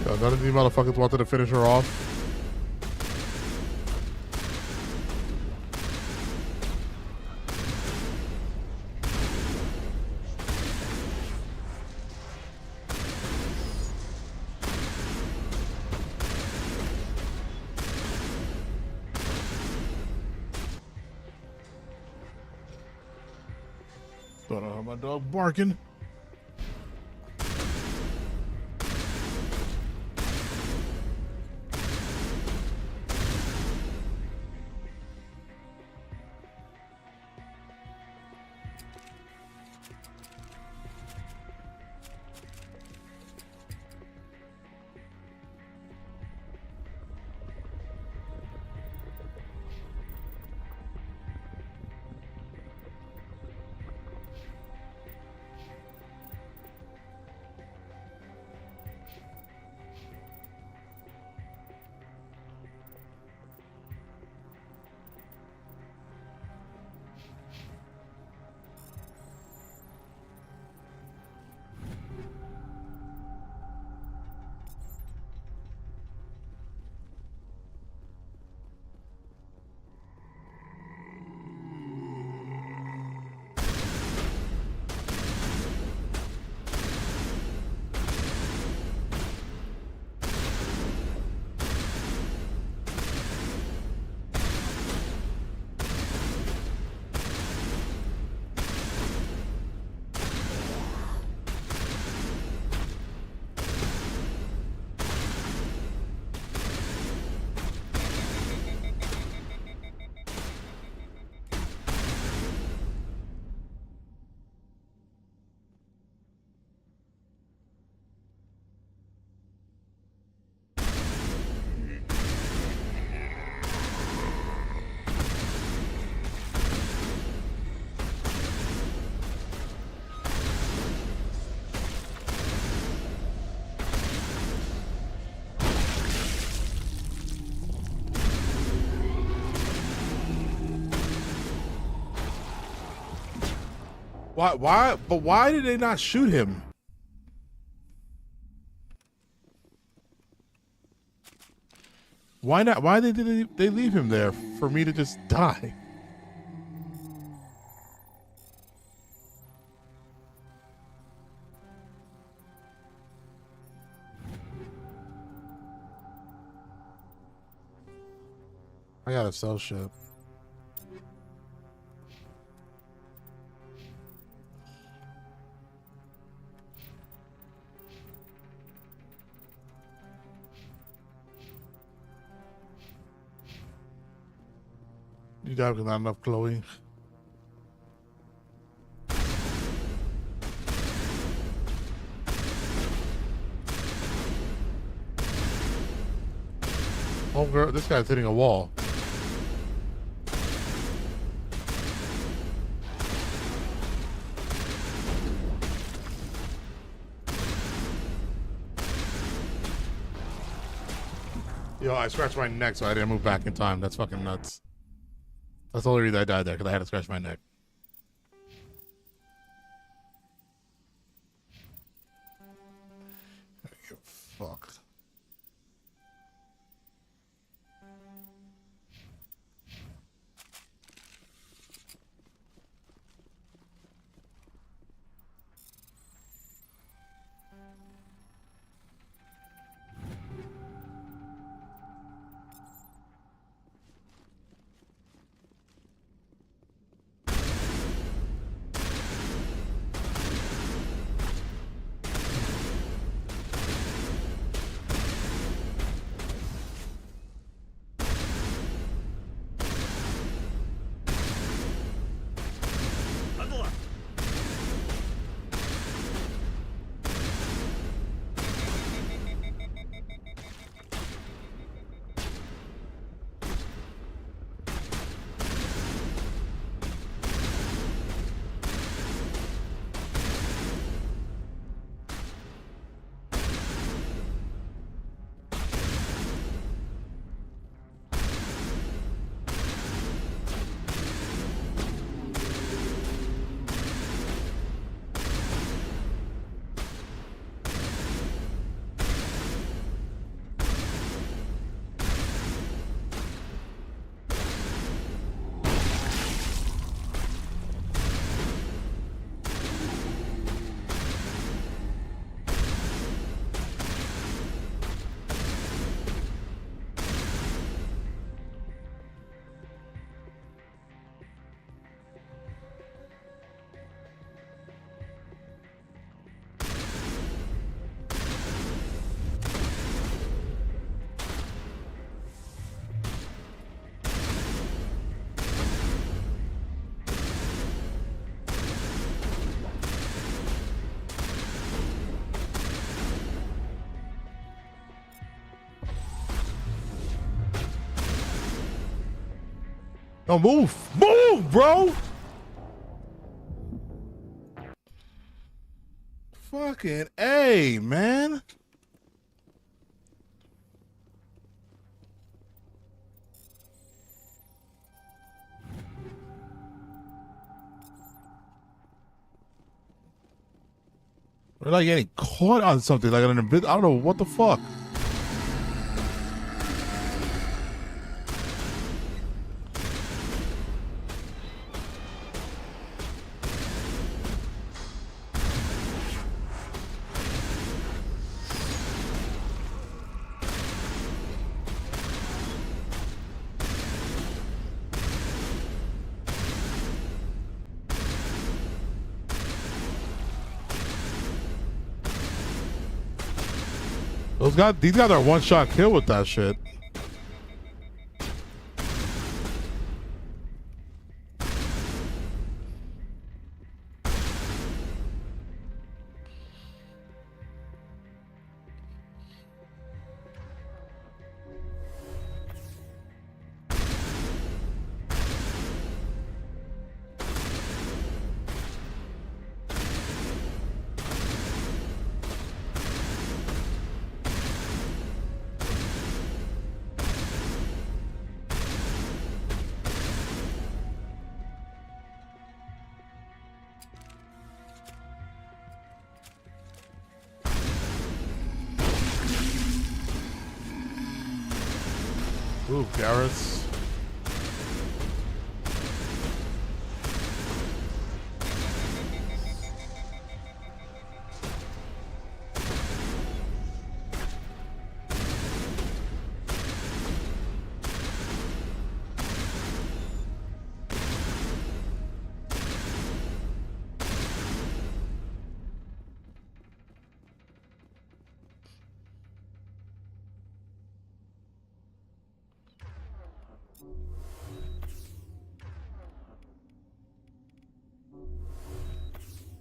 Yo, none of these motherfuckers wanted to finish her off. Don't know how my dog barking. Why? But why did they not shoot him? Why not? Why did they leave him there for me to just die? I gotta sell shit. You died because not enough Chloe. Oh girl, this guy's hitting a wall. Yo, I scratched my neck, so I didn't move back in time. That's fucking nuts. That's the only reason I died there, because I had to scratch my neck. Fuck. No, move! Move, bro! Fucking A, man. We're like getting caught on something, like an I don't know what the fuck. These guys are one-shot kill with that shit. Ooh, Garrus.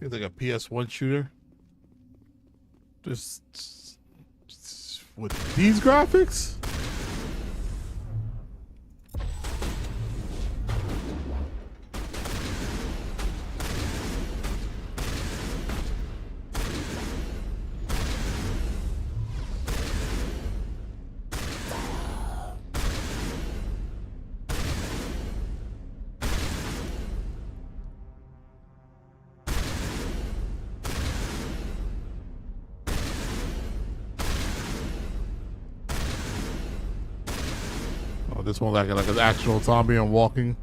It's like a PS1 shooter. Just with these graphics? This one like an actual zombie and walking.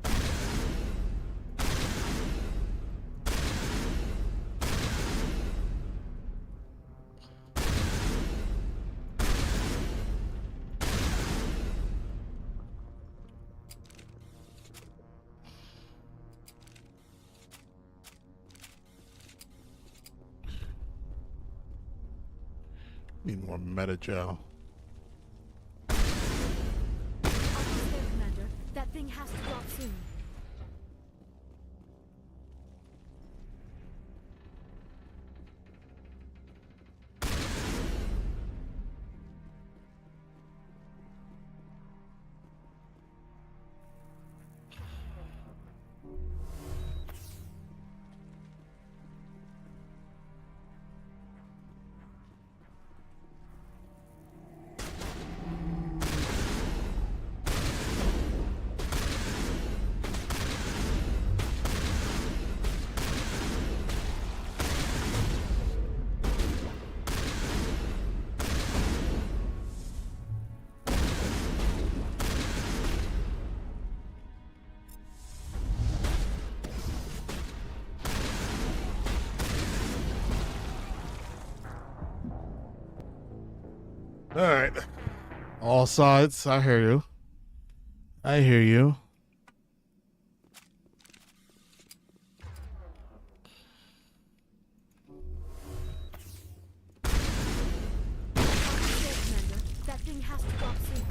Need more meta gel. That thing has to drop soon. All right. All sides. I hear you. I hear you. That thing has to drop soon.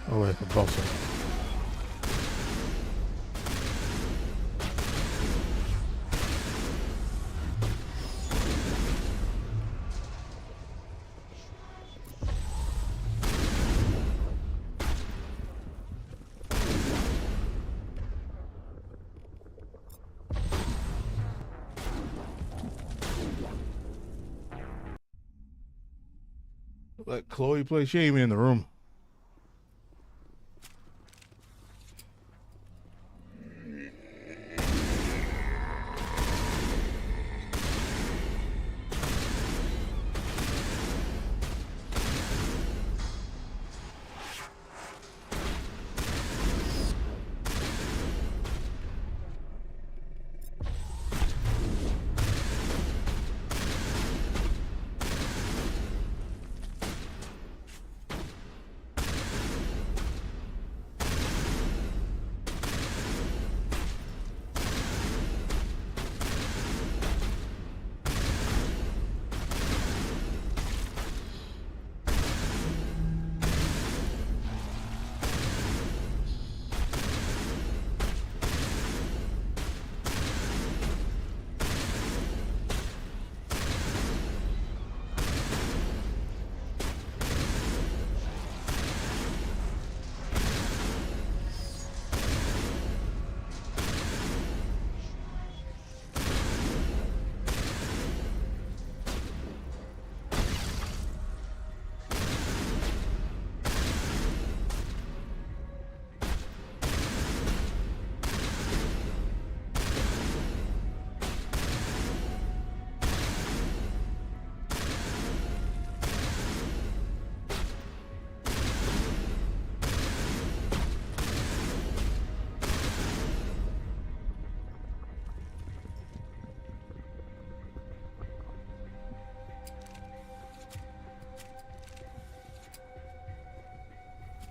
Oh wait, the buffer. Let Chloe play. She ain't even in the room.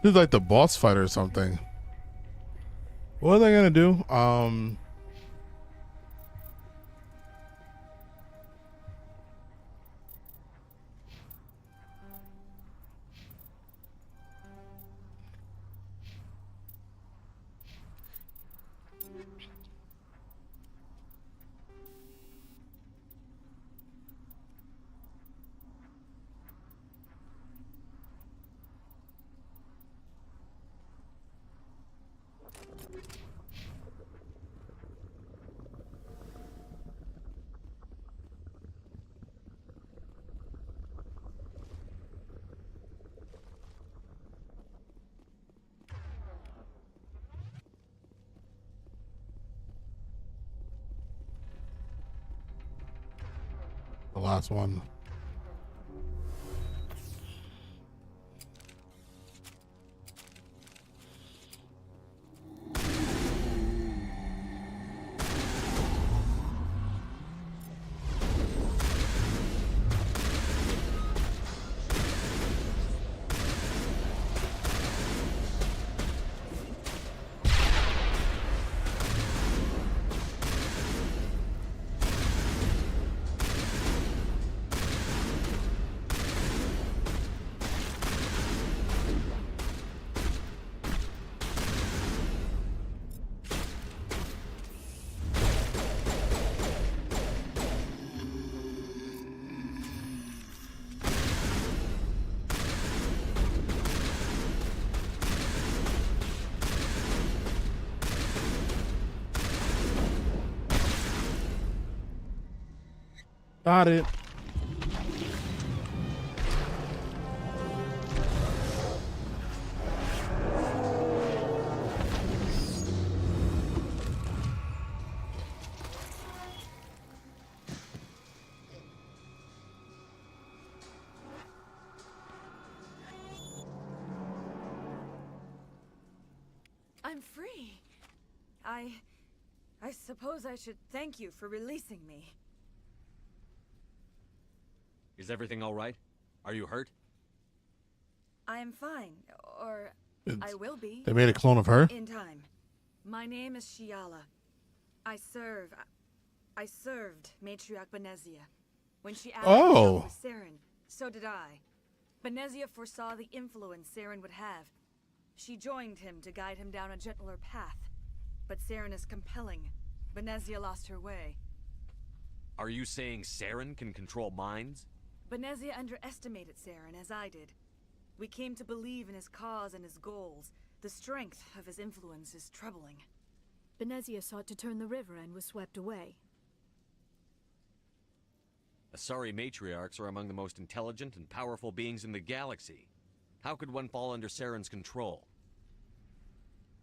This is like the boss fight or something. What are they gonna do? The last one. Got it. I'm free. I suppose I should thank you for releasing me. Is everything all right? Are you hurt? I am fine, or I will be. They made a clone of her? In time. My name is Shiala. I served Matriarch Benezia. When she asked me with Saren, so did I. Benezia foresaw the influence Saren would have. She joined him to guide him down a gentler path. But Saren is compelling. Benezia lost her way. Are you saying Saren can control minds? Benezia underestimated Saren, as I did. We came to believe in his cause and his goals. The strength of his influence is troubling. Benezia sought to turn the river and was swept away. Asari matriarchs are among the most intelligent and powerful beings in the galaxy. How could one fall under Saren's control?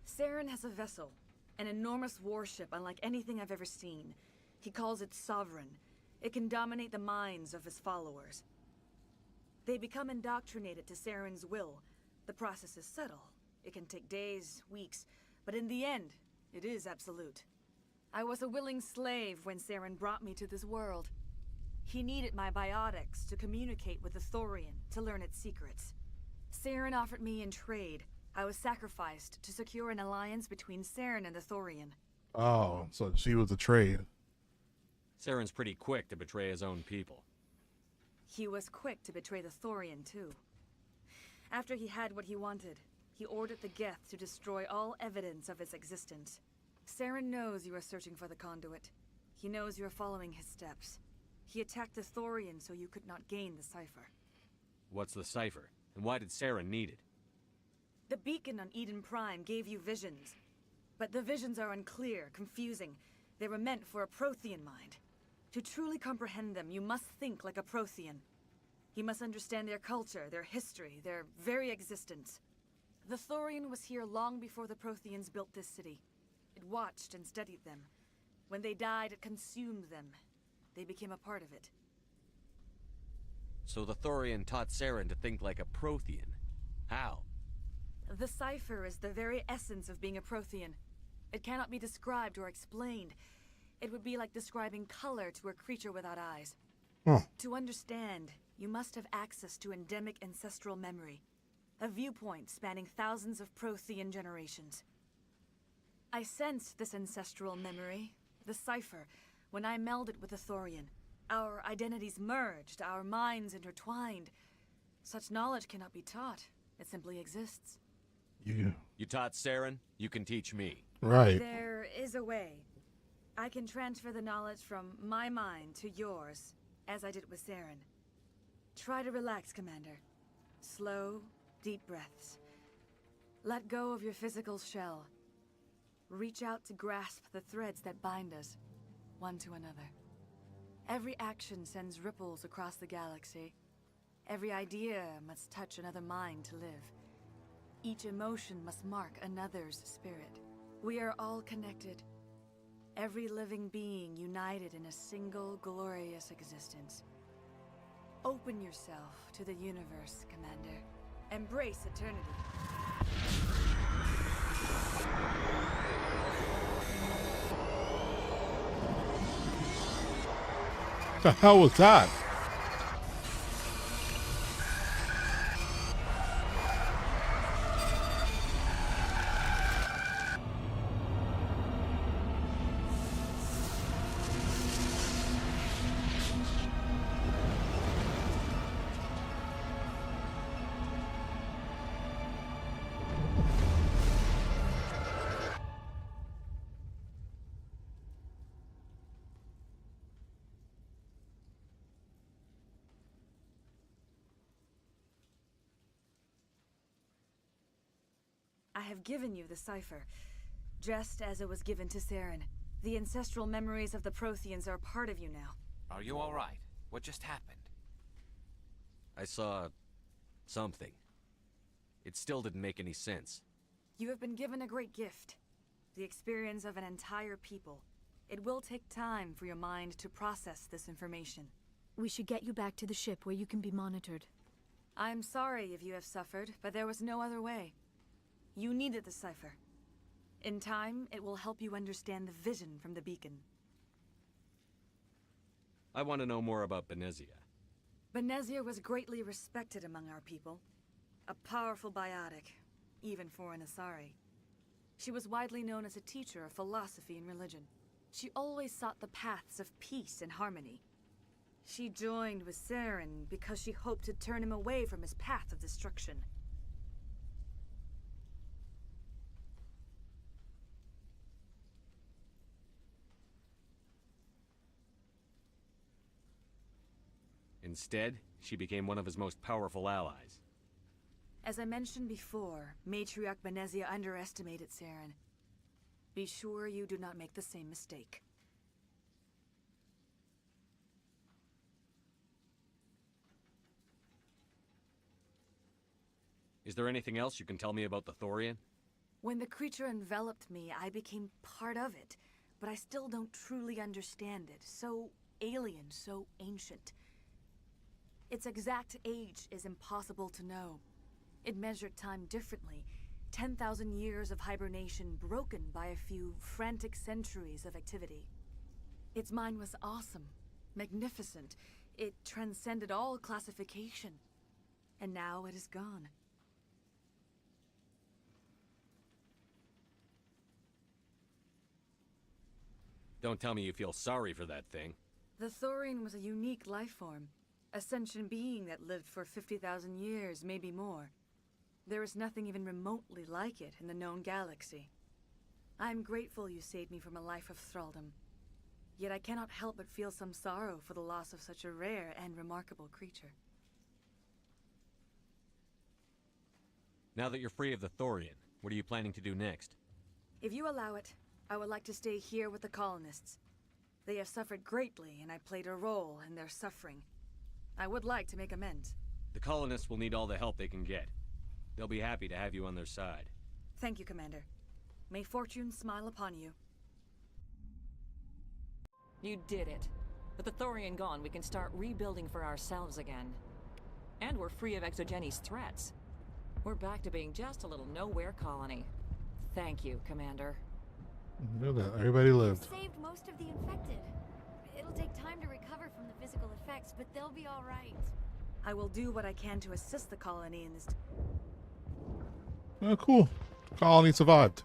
Saren has a vessel, an enormous warship unlike anything I've ever seen. He calls it Sovereign. It can dominate the minds of his followers. They become indoctrinated to Saren's will. The process is subtle. It can take days, weeks, but in the end, it is absolute. I was a willing slave when Saren brought me to this world. He needed my biotics to communicate with the Thorian, to learn its secrets. Saren offered me in trade. I was sacrificed to secure an alliance between Saren and the Thorian. Oh, so she was a trade. Saren's pretty quick to betray his own people. He was quick to betray the Thorian, too. After he had what he wanted, he ordered the Geth to destroy all evidence of its existence. Saren knows you are searching for the conduit. He knows you are following his steps. He attacked the Thorian so you could not gain the cipher. What's the cipher? And why did Saren need it? The beacon on Eden Prime gave you visions. But the visions are unclear, confusing. They were meant for a Prothean mind. To truly comprehend them, you must think like a Prothean. You must understand their culture, their history, their very existence. The Thorian was here long before the Protheans built this city. It watched and studied them. When they died, it consumed them. They became a part of it. So the Thorian taught Saren to think like a Prothean. How? The cipher is the very essence of being a Prothean. It cannot be described or explained. It would be like describing color to a creature without eyes. To understand, you must have access to endemic ancestral memory. A viewpoint spanning thousands of Prothean generations. I sensed this ancestral memory, the cipher, when I melded with the Thorian. Our identities merged, our minds intertwined. Such knowledge cannot be taught. It simply exists. You taught Saren, you can teach me. Right. There is a way. I can transfer the knowledge from my mind to yours, as I did with Saren. Try to relax, Commander. Slow, deep breaths. Let go of your physical shell. Reach out to grasp the threads that bind us, one to another. Every action sends ripples across the galaxy. Every idea must touch another mind to live. Each emotion must mark another's spirit. We are all connected. Every living being united in a single glorious existence. Open yourself to the universe, Commander. Embrace eternity. The hell was that? I have given you the cipher, just as it was given to Saren. The ancestral memories of the Protheans are part of you now. Are you all right? What just happened? I saw something. It still didn't make any sense. You have been given a great gift. The experience of an entire people. It will take time for your mind to process this information. We should get you back to the ship where you can be monitored. I'm sorry if you have suffered, but there was no other way. You needed the cipher. In time, it will help you understand the vision from the beacon. I want to know more about Benezia. Benezia was greatly respected among our people. A powerful biotic, even for an Asari. She was widely known as a teacher of philosophy and religion. She always sought the paths of peace and harmony. She joined with Saren because she hoped to turn him away from his path of destruction. Instead, she became one of his most powerful allies. As I mentioned before, Matriarch Benezia underestimated Saren. Be sure you do not make the same mistake. Is there anything else you can tell me about the Thorian? When the creature enveloped me, I became part of it, but I still don't truly understand it. So alien, so ancient. Its exact age is impossible to know. It measured time differently. 10,000 years of hibernation broken by a few frantic centuries of activity. Its mind was awesome, magnificent. It transcended all classification. And now it is gone. Don't tell me you feel sorry for that thing. The Thorian was a unique life form. A sentient being that lived for 50,000 years, maybe more. There is nothing even remotely like it in the known galaxy. I am grateful you saved me from a life of thraldom. Yet I cannot help but feel some sorrow for the loss of such a rare and remarkable creature. Now that you're free of the Thorian, what are you planning to do next? If you allow it, I would like to stay here with the colonists. They have suffered greatly, and I played a role in their suffering. I would like to make amends. The colonists will need all the help they can get. They'll be happy to have you on their side. Thank you, Commander. May fortune smile upon you. You did it. With the Thorian gone, we can start rebuilding for ourselves again. And we're free of Exogeni's threats. We're back to being just a little nowhere colony. Thank you, Commander. Look at that. Everybody lived. Saved most of the infected. It'll take time to recover from the physical effects, but they'll be all right. I will do what I can to assist the colony in this. Oh, cool. Colony survived.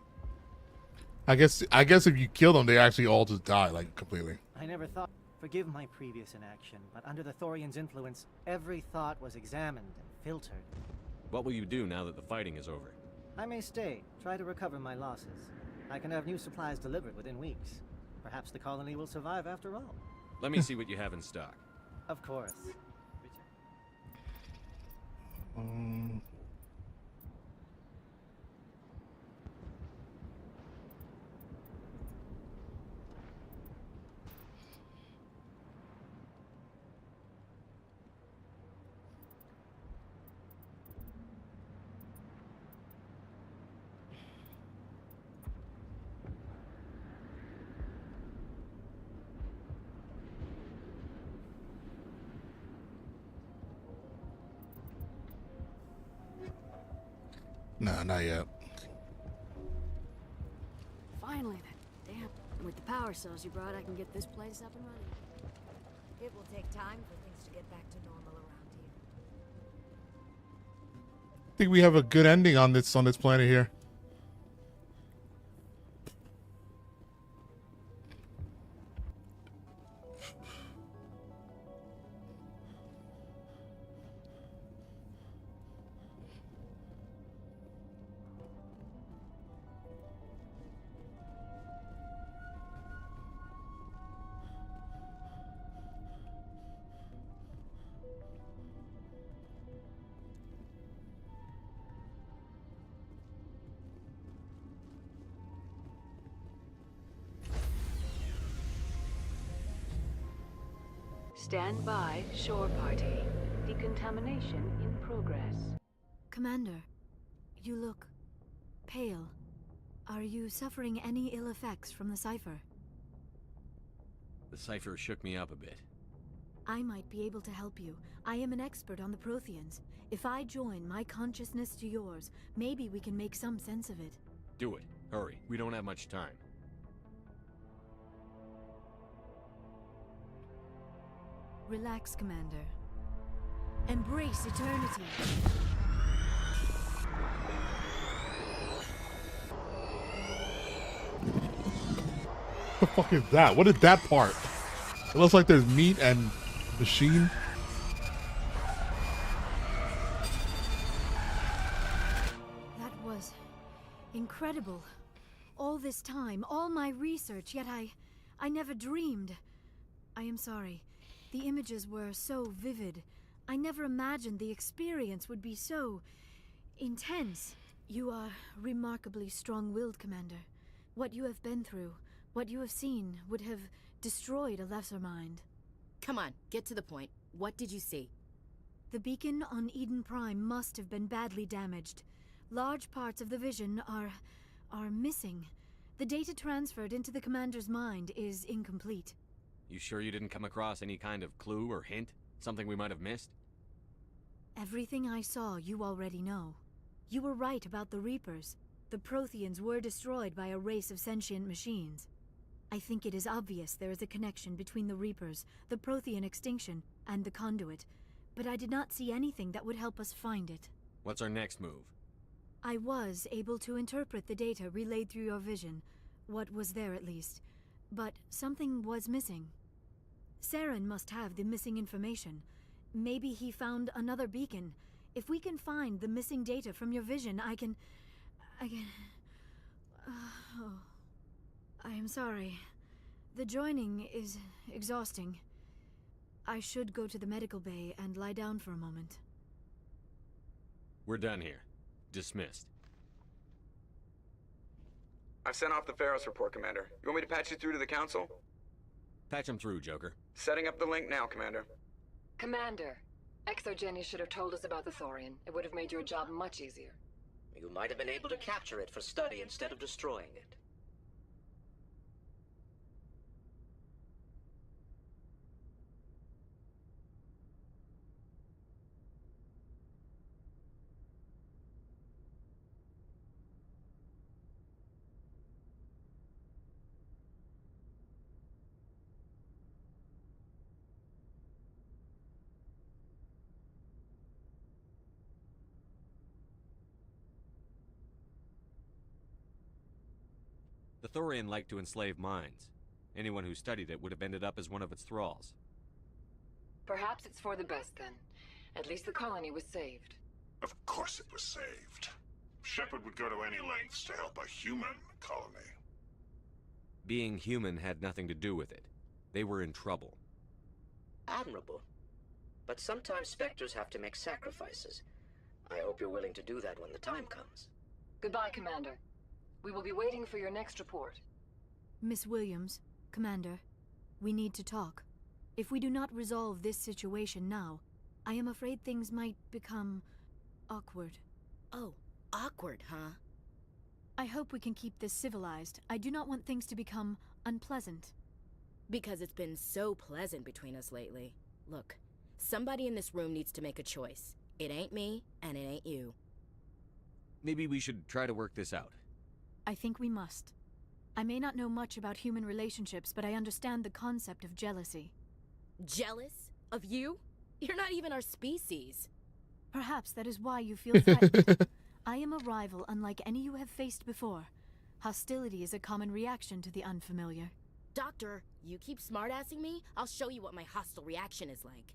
I guess if you kill them, they actually all just die like completely. I never thought. Forgive my previous inaction, but under the Thorian's influence, every thought was examined and filtered. What will you do now that the fighting is over? I may stay, try to recover my losses. I can have new supplies delivered within weeks. Perhaps the colony will survive after all. Let me see what you have in stock. Of course. Nah, not yet. Finally, then. Damn. With the power cells you brought, I can get this place up and running. It will take time for things to get back to normal around here. I think we have a good ending on this planet here. Stand by, shore party. Decontamination in progress. Commander, you look pale. Are you suffering any ill effects from the cipher? The cipher shook me up a bit. I might be able to help you. I am an expert on the Protheans. If I join my consciousness to yours, maybe we can make some sense of it. Do it. Hurry. We don't have much time. Relax, Commander. Embrace eternity. What the fuck is that? What is that part? It looks like there's meat and machine. That was incredible. All this time, all my research, yet I never dreamed. I am sorry. The images were so vivid. I never imagined the experience would be so intense. You are remarkably strong-willed, Commander. What you have been through, what you have seen, would have destroyed a lesser mind. Come on, get to the point. What did you see? The beacon on Eden Prime must have been badly damaged. Large parts of the vision are missing. The data transferred into the Commander's mind is incomplete. You sure you didn't come across any kind of clue or hint? Something we might have missed? Everything I saw, you already know. You were right about the Reapers. The Protheans were destroyed by a race of sentient machines. I think it is obvious there is a connection between the Reapers, the Prothean extinction, and the Conduit, but I did not see anything that would help us find it. What's our next move? I was able to interpret the data relayed through your vision, what was there at least, but something was missing. Saren must have the missing information. Maybe he found another beacon. If we can find the missing data from your vision, I can... oh. I am sorry. The joining is exhausting. I should go to the medical bay and lie down for a moment. We're done here. Dismissed. I've sent off the Pharos report, Commander. You want me to patch you through to the Council? Patch him through, Joker. Setting up the link now, Commander. Commander, Exogeny should have told us about the Thorian. It would have made your job much easier. You might have been able to capture it for study instead of destroying it. Thurian liked to enslave minds. Anyone who studied it would have ended up as one of its thralls. Perhaps it's for the best then. At least the colony was saved. Of course it was saved. Shepard would go to any lengths to help a human colony. Being human had nothing to do with it. They were in trouble. Admirable. But sometimes Spectres have to make sacrifices. I hope you're willing to do that when the time comes. Goodbye, Commander. We will be waiting for your next report. Miss Williams, Commander, we need to talk. If we do not resolve this situation now, I am afraid things might become awkward. Oh, awkward, huh? I hope we can keep this civilized. I do not want things to become unpleasant. Because it's been so pleasant between us lately. Look, somebody in this room needs to make a choice. It ain't me, and it ain't you. Maybe we should try to work this out. I think we must. I may not know much about human relationships, but I understand the concept of jealousy. Jealous? Of you? You're not even our species. Perhaps that is why you feel threatened. I am a rival unlike any you have faced before. Hostility is a common reaction to the unfamiliar. Doctor, you keep smartassing me, I'll show you what my hostile reaction is like.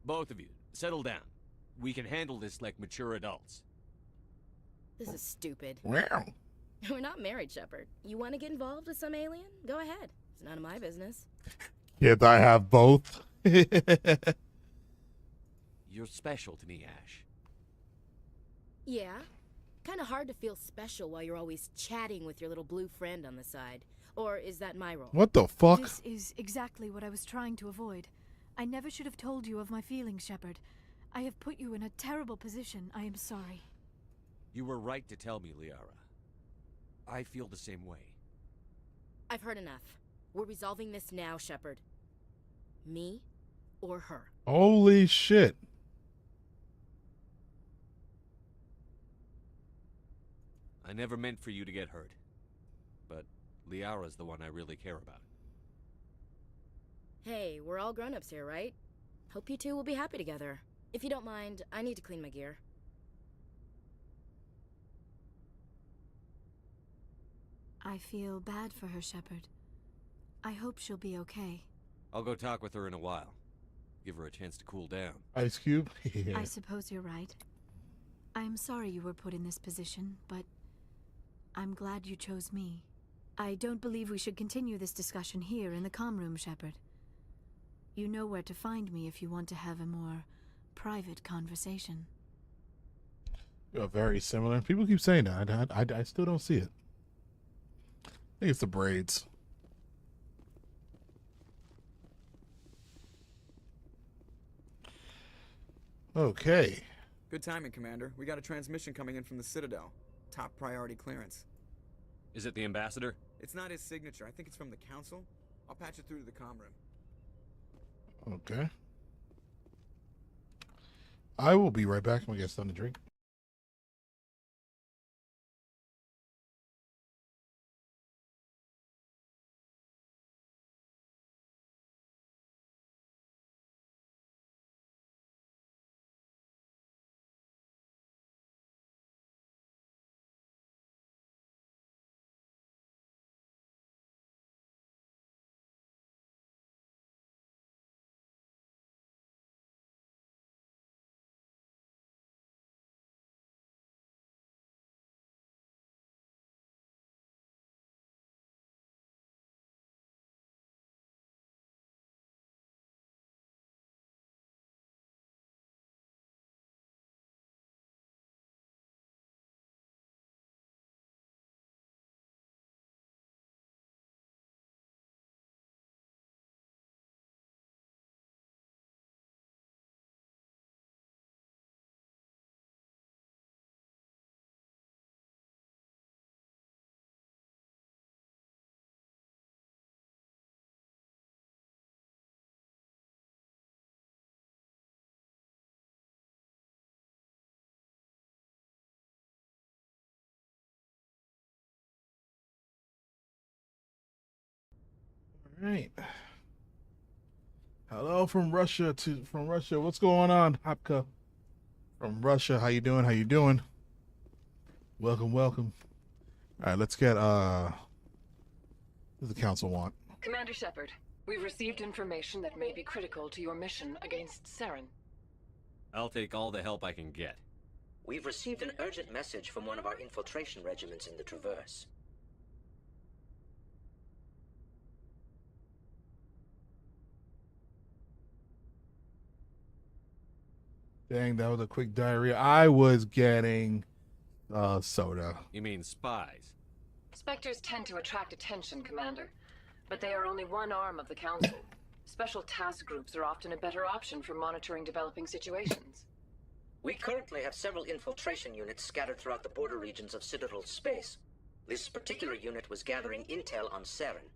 Both of you, settle down. We can handle this like mature adults. This is stupid. Wow. We're not married, Shepard. You want to get involved with some alien? Go ahead. It's none of my business. Can't I have both? You're special to me, Ash. Yeah. Kind of hard to feel special while you're always chatting with your little blue friend on the side. Or is that my role? What the fuck? This is exactly what I was trying to avoid. I never should have told you of my feelings, Shepard. I have put you in a terrible position. I am sorry. You were right to tell me, Liara. I feel the same way. I've heard enough. We're resolving this now, Shepard. Me or her. Holy shit. I never meant for you to get hurt. But Liara's the one I really care about. Hey, we're all grown-ups here, right? Hope you two will be happy together. If you don't mind, I need to clean my gear. I feel bad for her, Shepard. I hope she'll be okay. I'll go talk with her in a while. Give her a chance to cool down. Ice Cube? I suppose you're right. I'm sorry you were put in this position, but I'm glad you chose me. I don't believe we should continue this discussion here in the comm room, Shepard. You know where to find me if you want to have a more private conversation. You're very similar. People keep saying that. I still don't see it. I think it's the braids. Okay. Good timing, Commander. We got a transmission coming in from the Citadel. Top priority clearance. Is it the ambassador? It's not his signature. I think it's from the Council. I'll patch it through to the comm room. Okay. I will be right back. I'm gonna get something to drink. All right. Hello from Russia from Russia. What's going on, Hopka? From Russia. How you doing? How you doing? Welcome, welcome. All right, let's get What does the council want? Commander Shepard, we've received information that may be critical to your mission against Saren. I'll take all the help I can get. We've received an urgent message from one of our infiltration regiments in the Traverse. Dang, that was a quick diarrhea. I was getting soda. You mean spies? Spectres tend to attract attention, Commander, but they are only one arm of the Council. Special task groups are often a better option for monitoring developing situations. We currently have several infiltration units scattered throughout the border regions of Citadel space. This particular unit was gathering intel on Saren.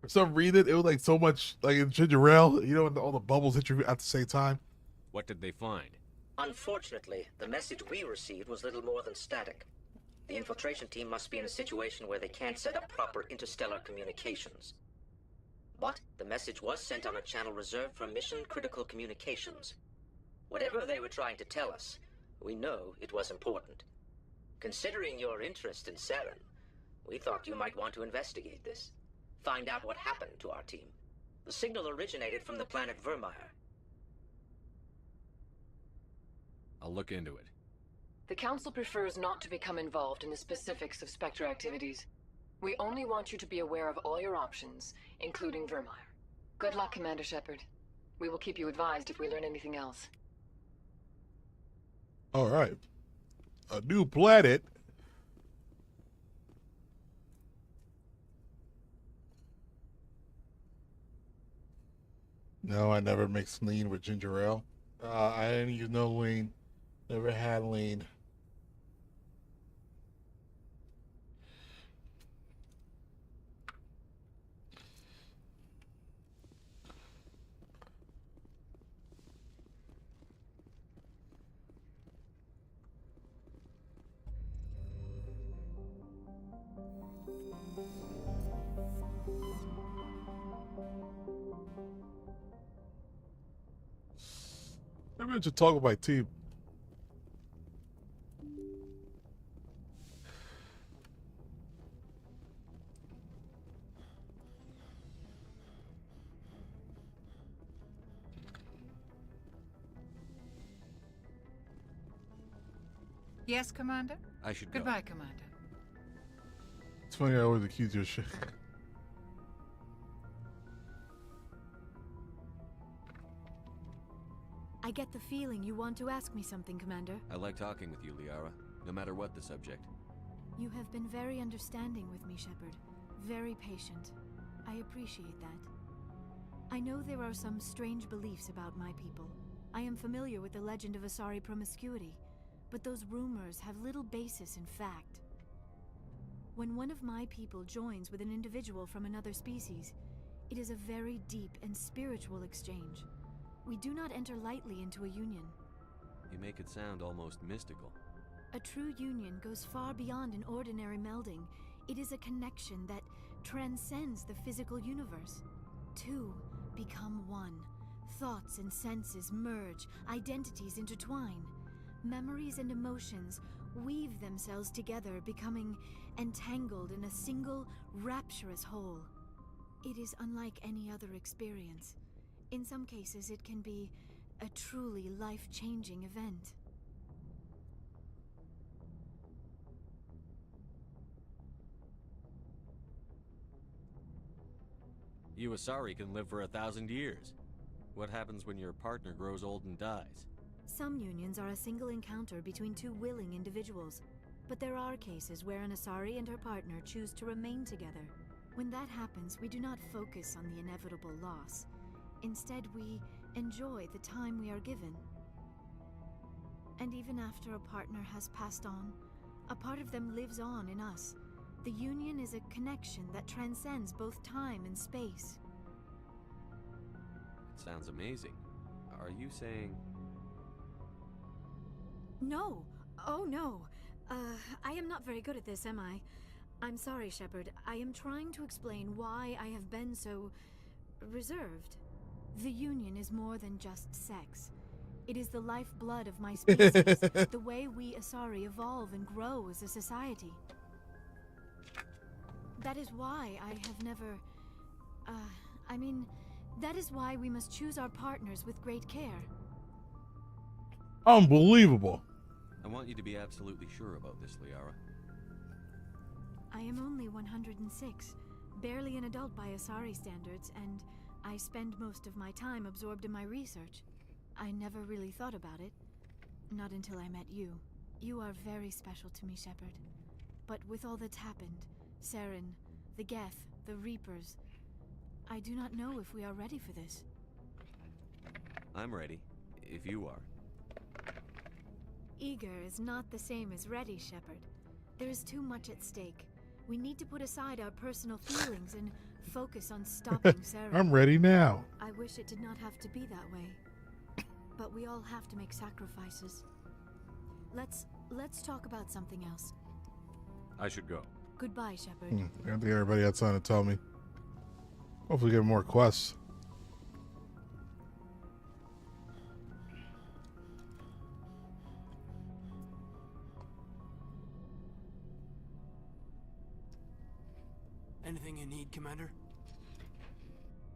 For some reason, it was like so much like in ginger ale, you know, and all the bubbles hit you at the same time. What did they find? Unfortunately, the message we received was little more than static. The infiltration team must be in a situation where they can't set up proper interstellar communications. But the message was sent on a channel reserved for mission-critical communications. Whatever they were trying to tell us, we know it was important. Considering your interest in Saren, we thought you might want to investigate this. Find out what happened to our team. The signal originated from the planet Vermeer. I'll look into it. The Council prefers not to become involved in the specifics of Spectre activities. We only want you to be aware of all your options, including Vermeer. Good luck, Commander Shepard. We will keep you advised if we learn anything else. All right. A new planet. No, I never mixed lean with ginger ale. I didn't use no lean. Never had lean. Maybe I should talk about my team. Yes, Commander? I should go. Goodbye, Commander. It's funny, I always accuse you of shit. I get the feeling you want to ask me something, Commander. I like talking with you, Liara, no matter what the subject. You have been very understanding with me, Shepard. Very patient. I appreciate that. I know there are some strange beliefs about my people. I am familiar with the legend of Asari promiscuity, but those rumors have little basis in fact. When one of my people joins with an individual from another species, it is a very deep and spiritual exchange. We do not enter lightly into a union. You make it sound almost mystical. A true union goes far beyond an ordinary melding. It is a connection that transcends the physical universe. Two become one. Thoughts and senses merge, identities intertwine. Memories and emotions weave themselves together, becoming entangled in a single, rapturous whole. It is unlike any other experience. In some cases, it can be a truly life-changing event. You Asari can live for 1,000 years. What happens when your partner grows old and dies? Some unions are a single encounter between two willing individuals, but there are cases where an Asari and her partner choose to remain together. When that happens, we do not focus on the inevitable loss. Instead, we enjoy the time we are given. And even after a partner has passed on, a part of them lives on in us. The union is a connection that transcends both time and space. It sounds amazing. Are you saying... No! Oh no! I am not very good at this, am I? I'm sorry, Shepard. I am trying to explain why I have been so... reserved. The union is more than just sex. It is the lifeblood of my species, the way we Asari evolve and grow as a society. That is why I have never... that is why we must choose our partners with great care. Unbelievable. I want you to be absolutely sure about this, Liara. I am only 106, barely an adult by Asari standards, and I spend most of my time absorbed in my research. I never really thought about it. Not until I met you. You are very special to me, Shepard. But with all that's happened, Saren, the Geth, the Reapers, I do not know if we are ready for this. I'm ready, if you are. Eager is not the same as ready, Shepard. There is too much at stake. We need to put aside our personal feelings and focus on stopping Saren. I'm ready now. I wish it did not have to be that way. But we all have to make sacrifices. Let's talk about something else. I should go. Goodbye, Shepard. I don't think everybody had something to tell me. Hopefully get more quests. Anything you need, Commander?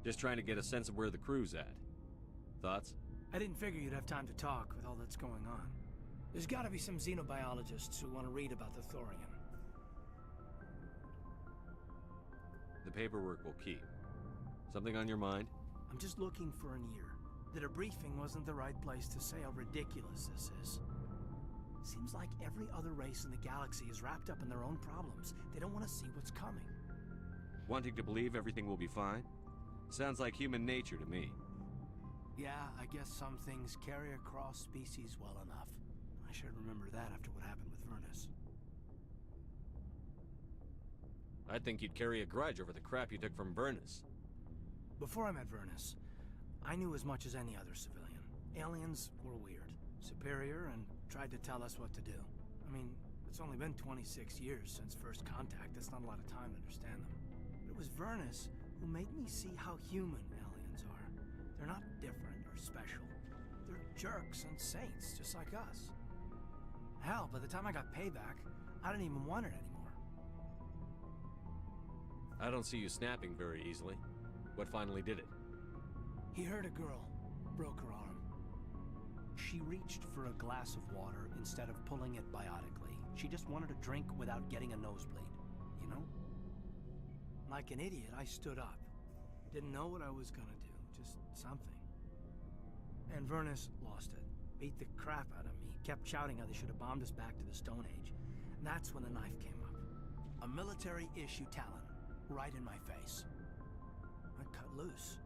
Just trying to get a sense of where the crew's at. Thoughts? I didn't figure you'd have time to talk with all that's going on. There's gotta be some xenobiologists who want to read about the Thorian. The paperwork will keep. Something on your mind? I'm just looking for an ear. The debriefing wasn't the right place to say how ridiculous this is. Seems like every other race in the galaxy is wrapped up in their own problems. They don't want to see what's coming. Wanting to believe everything will be fine? Sounds like human nature to me. Yeah, I guess some things carry across species well enough. I should remember that after what happened with Vernus. I think you'd carry a grudge over the crap you took from Vernus. Before I met Vernus, I knew as much as any other civilian. Aliens were weird, superior, and tried to tell us what to do. I mean, it's only been 26 years since first contact. That's not a lot of time to understand them. But it was Vernus who made me see how human aliens are. They're not different or special. They're jerks and saints, just like us. Hell, by the time I got payback, I didn't even want it anymore. I don't see you snapping very easily. What finally did it? He hurt a girl, broke her arm. She reached for a glass of water instead of pulling it biotically. She just wanted a drink without getting a nosebleed, you know? Like an idiot, I stood up. Didn't know what I was gonna do, just something. And Vernus lost it. Beat the crap out of me. Kept shouting how they should have bombed us back to the Stone Age. And that's when the knife came up. A military-issue talon, right in my face. I cut loose.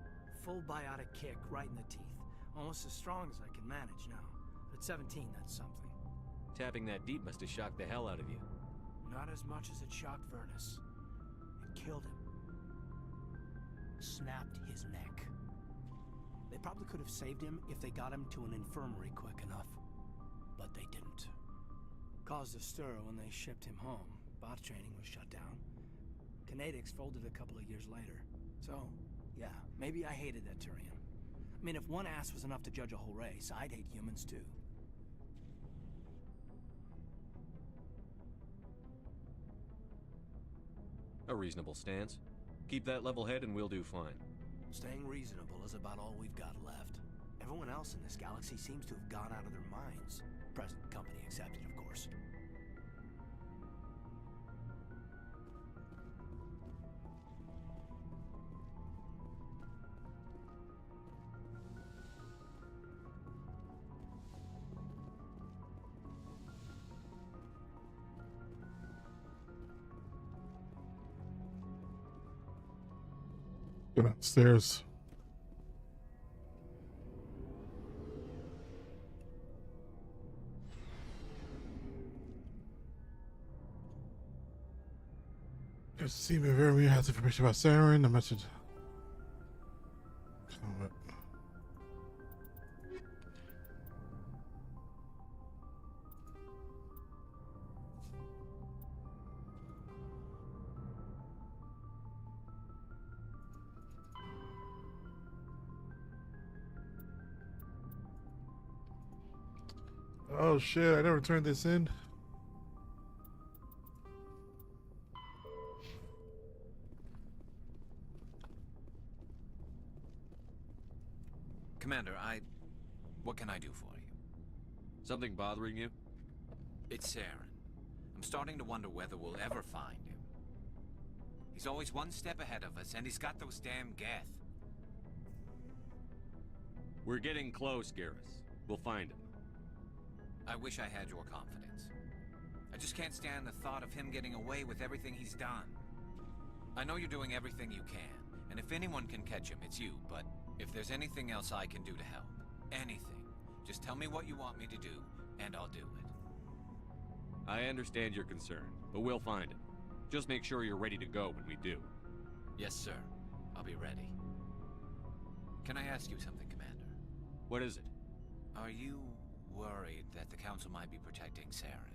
Full biotic kick right in the teeth. Almost as strong as I can manage now. But at 17, that's something. Tapping that deep must have shocked the hell out of you. Not as much as it shocked Vernus. It killed him. Snapped his neck. They probably could have saved him if they got him to an infirmary quick enough. But they didn't. Caused a stir when they shipped him home. Bot training was shut down. Kinetics folded a couple of years later. So, yeah, maybe I hated that Turian. I mean, if one ass was enough to judge a whole race, I'd hate humans too. A reasonable stance. Keep that level head and we'll do fine. Staying reasonable is about all we've got left. Everyone else in this galaxy seems to have gone out of their minds. Present company accepted, of course. Go downstairs. Just see me very weird. Has information about Saren. The message. Oh shit, I never turned this in. Commander, what can I do for you? Something bothering you? It's Saren. I'm starting to wonder whether we'll ever find him. He's always one step ahead of us, and he's got those damn Geth. We're getting close, Garrus. We'll find him. I wish I had your confidence. I just can't stand the thought of him getting away with everything he's done. I know you're doing everything you can, and if anyone can catch him, it's you, but if there's anything else I can do to help, anything, just tell me what you want me to do, and I'll do it. I understand your concern, but we'll find him. Just make sure you're ready to go when we do. Yes, sir. I'll be ready. Can I ask you something, Commander? What is it? Are you worried that the Council might be protecting Saren?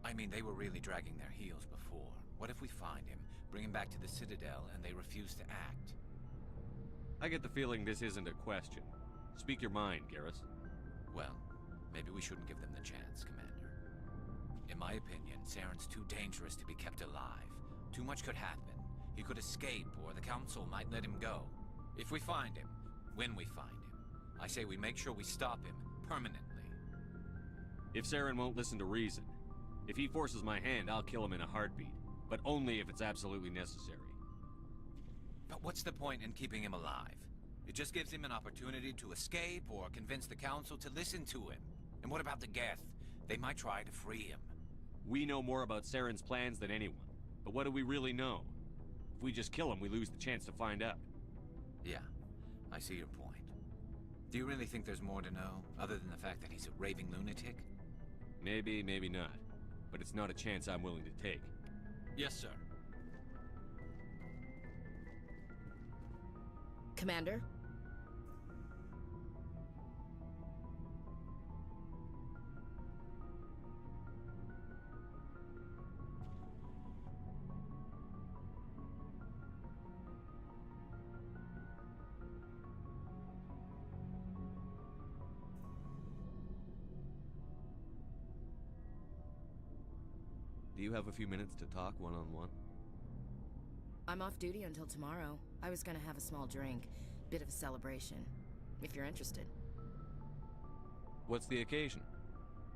I mean, they were really dragging their heels before. What if we find him, bring him back to the Citadel, and they refuse to act? I get the feeling this isn't a question. Speak your mind, Garrus. Well, maybe we shouldn't give them the chance, Commander. In my opinion, Saren's too dangerous to be kept alive. Too much could happen. He could escape, or the Council might let him go. If we find him, when we find him, I say we make sure we stop him permanently. If Saren won't listen to reason, if he forces my hand, I'll kill him in a heartbeat. But only if it's absolutely necessary. But what's the point in keeping him alive? It just gives him an opportunity to escape or convince the Council to listen to him. And what about the Geth? They might try to free him. We know more about Saren's plans than anyone. But what do we really know? If we just kill him, we lose the chance to find out. Yeah, I see your point. Do you really think there's more to know, other than the fact that he's a raving lunatic? Maybe, maybe not. But it's not a chance I'm willing to take. Yes, sir. Commander? Do you have a few minutes to talk one-on-one? I'm off duty until tomorrow. I was gonna have a small drink. Bit of a celebration. If you're interested. What's the occasion?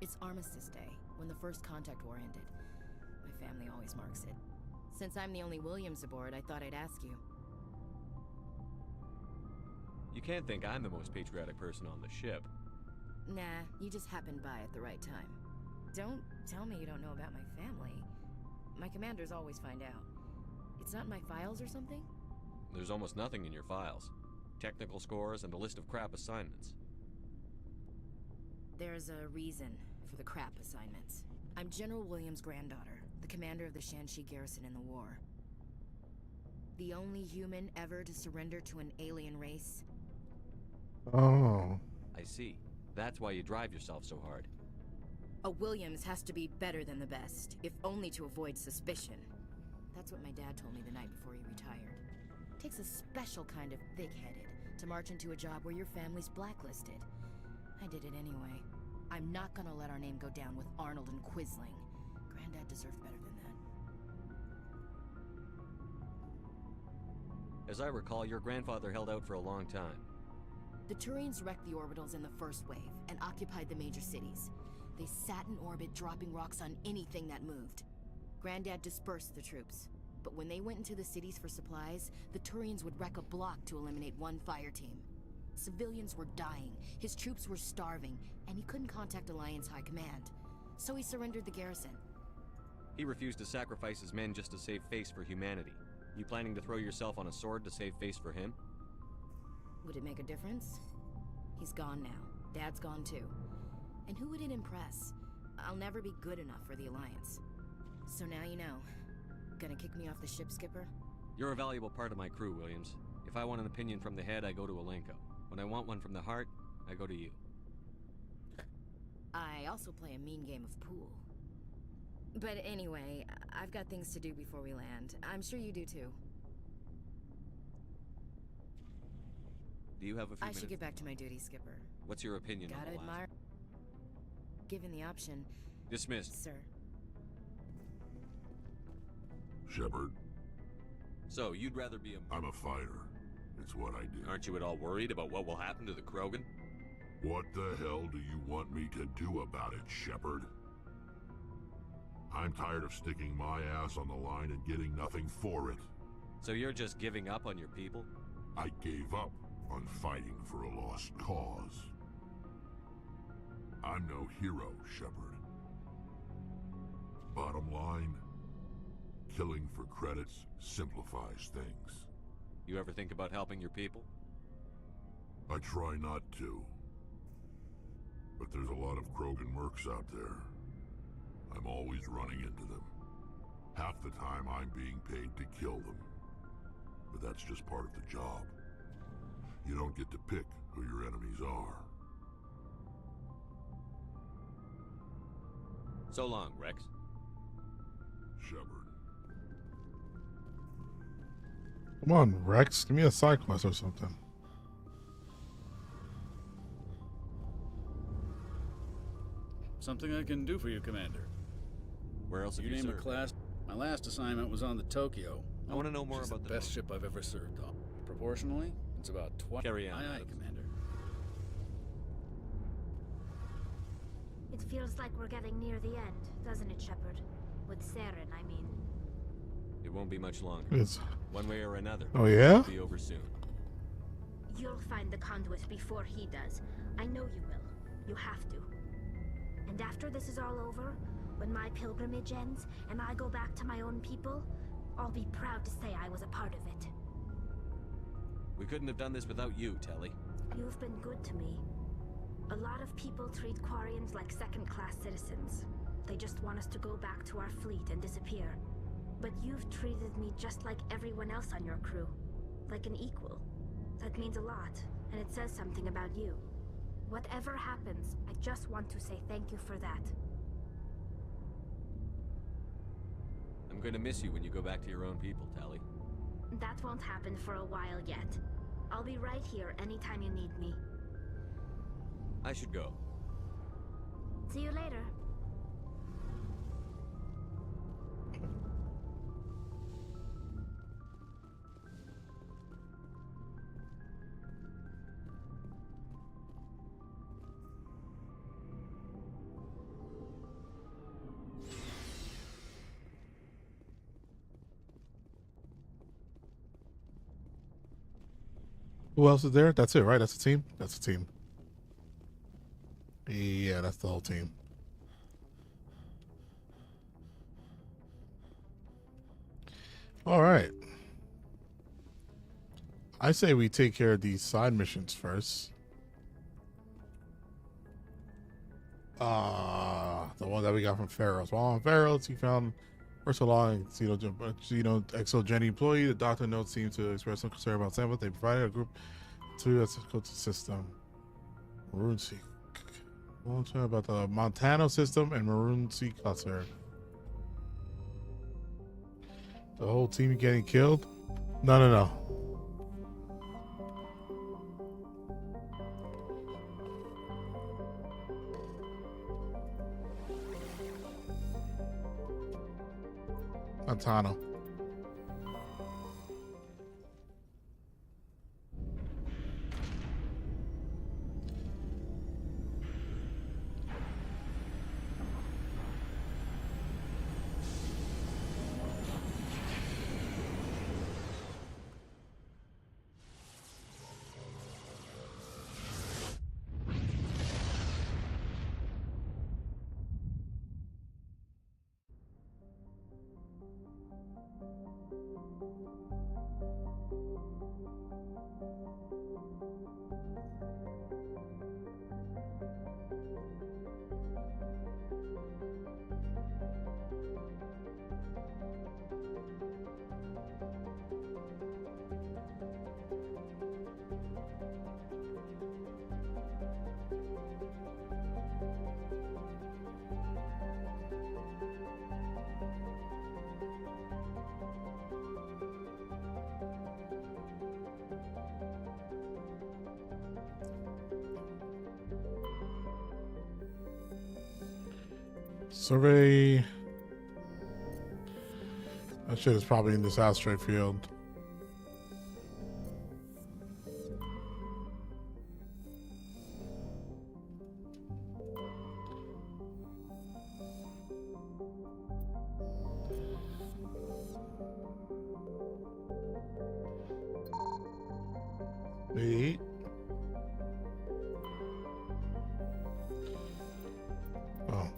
It's Armistice Day, when the first contact war ended. My family always marks it. Since I'm the only Williams aboard, I thought I'd ask you. You can't think I'm the most patriotic person on the ship. Nah, you just happened by at the right time. Don't tell me you don't know about my family. My commanders always find out. It's not in my files or something? There's almost nothing in your files. Technical scores and a list of crap assignments. There's a reason for the crap assignments. I'm General Williams' granddaughter, the commander of the Shanxi garrison in the war. The only human ever to surrender to an alien race. Oh. I see. That's why you drive yourself so hard. A Williams has to be better than the best, if only to avoid suspicion. That's what my dad told me the night before he retired. Takes a special kind of thick-headed to march into a job where your family's blacklisted. I did it anyway. I'm not gonna let our name go down with Arnold and Quisling. Granddad deserved better than that. As I recall, your grandfather held out for a long time. The Turians wrecked the orbitals in the first wave and occupied the major cities. They sat in orbit, dropping rocks on anything that moved. Granddad dispersed the troops, but when they went into the cities for supplies, the Turians would wreck a block to eliminate one fire team. Civilians were dying, his troops were starving, and he couldn't contact Alliance High Command. So he surrendered the garrison. He refused to sacrifice his men just to save face for humanity. You planning to throw yourself on a sword to save face for him? Would it make a difference? He's gone now. Dad's gone too. And who would it impress? I'll never be good enough for the Alliance. So now you know. Gonna kick me off the ship, Skipper? You're a valuable part of my crew, Williams. If I want an opinion from the head, I go to Alenko. When I want one from the heart, I go to you. I also play a mean game of pool. But anyway, I've got things to do before we land. I'm sure you do too. Do you have a few minutes? I should get back to my duty, Skipper. What's your opinion on Gotta the last? admire. given the option... Dismissed. Sir. Shepard, So, you'd rather be a... I'm a fighter. It's what I do. Aren't you at all worried about what will happen to the Krogan? What the hell do you want me to do about it, Shepard? I'm tired of sticking my ass on the line and getting nothing for it. So you're just giving up on your people? I gave up on fighting for a lost cause. I'm no hero, Shepard. Bottom line, killing for credits simplifies things. You ever think about helping your people? I try not to. But there's a lot of Krogan mercs out there. I'm always running into them. Half the time I'm being paid to kill them. But that's just part of the job. You don't get to pick who your enemies are. So long, Rex. Shepard. Come on, Rex. Give me a side quest or something. Something I can do for you, Commander. Where else have you name a served? class. My last assignment was on the Tokyo. I want to know more She's about the best ship I've ever served on. Proportionally, it's about 20. Carry on, Aye, aye, Adams. Commander. It feels like we're getting near the end, doesn't it, Shepard? With Saren, I mean. It won't be much longer. It's... One way or another. Oh, yeah? It'll be over soon. You'll find the conduit before he does. I know you will. You have to. And after this is all over, when my pilgrimage ends and I go back to my own people, I'll be proud to say I was a part of it. We couldn't have done this without you, Telly. You've been good to me. A lot of people treat Quarians like second-class citizens. They just want us to go back to our fleet and disappear. But you've treated me just like everyone else on your crew. Like an equal. That means a lot, and it says something about you. Whatever happens, I just want to say thank you for that. I'm going to miss you when you go back to your own people, Tally. That won't happen for a while yet. I'll be right here anytime you need me. I should go. See you later. Who else is there? That's it, right? That's the team? That's the team. Yeah, that's the whole team. All right. I say we take care of these side missions first. The one that we got from Pharaohs. While on Pharaohs, he found first along, exogeny employee. The doctor notes seemed to express some concern about samples. They provided a group to the system. Maroon Sea. We'll talk about the Montano system and Maroon Sea cluster. The whole team getting killed? No. Montano. Survey. That shit is probably in this asteroid field. Wait. Oh.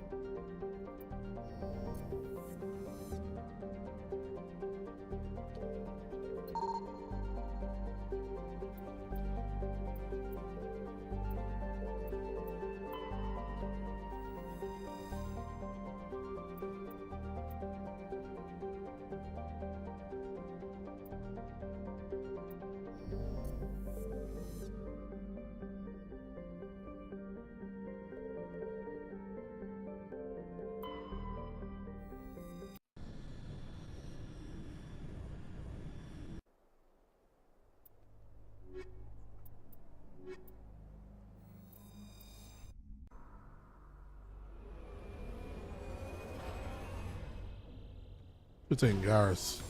It's in Garth.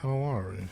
How are we?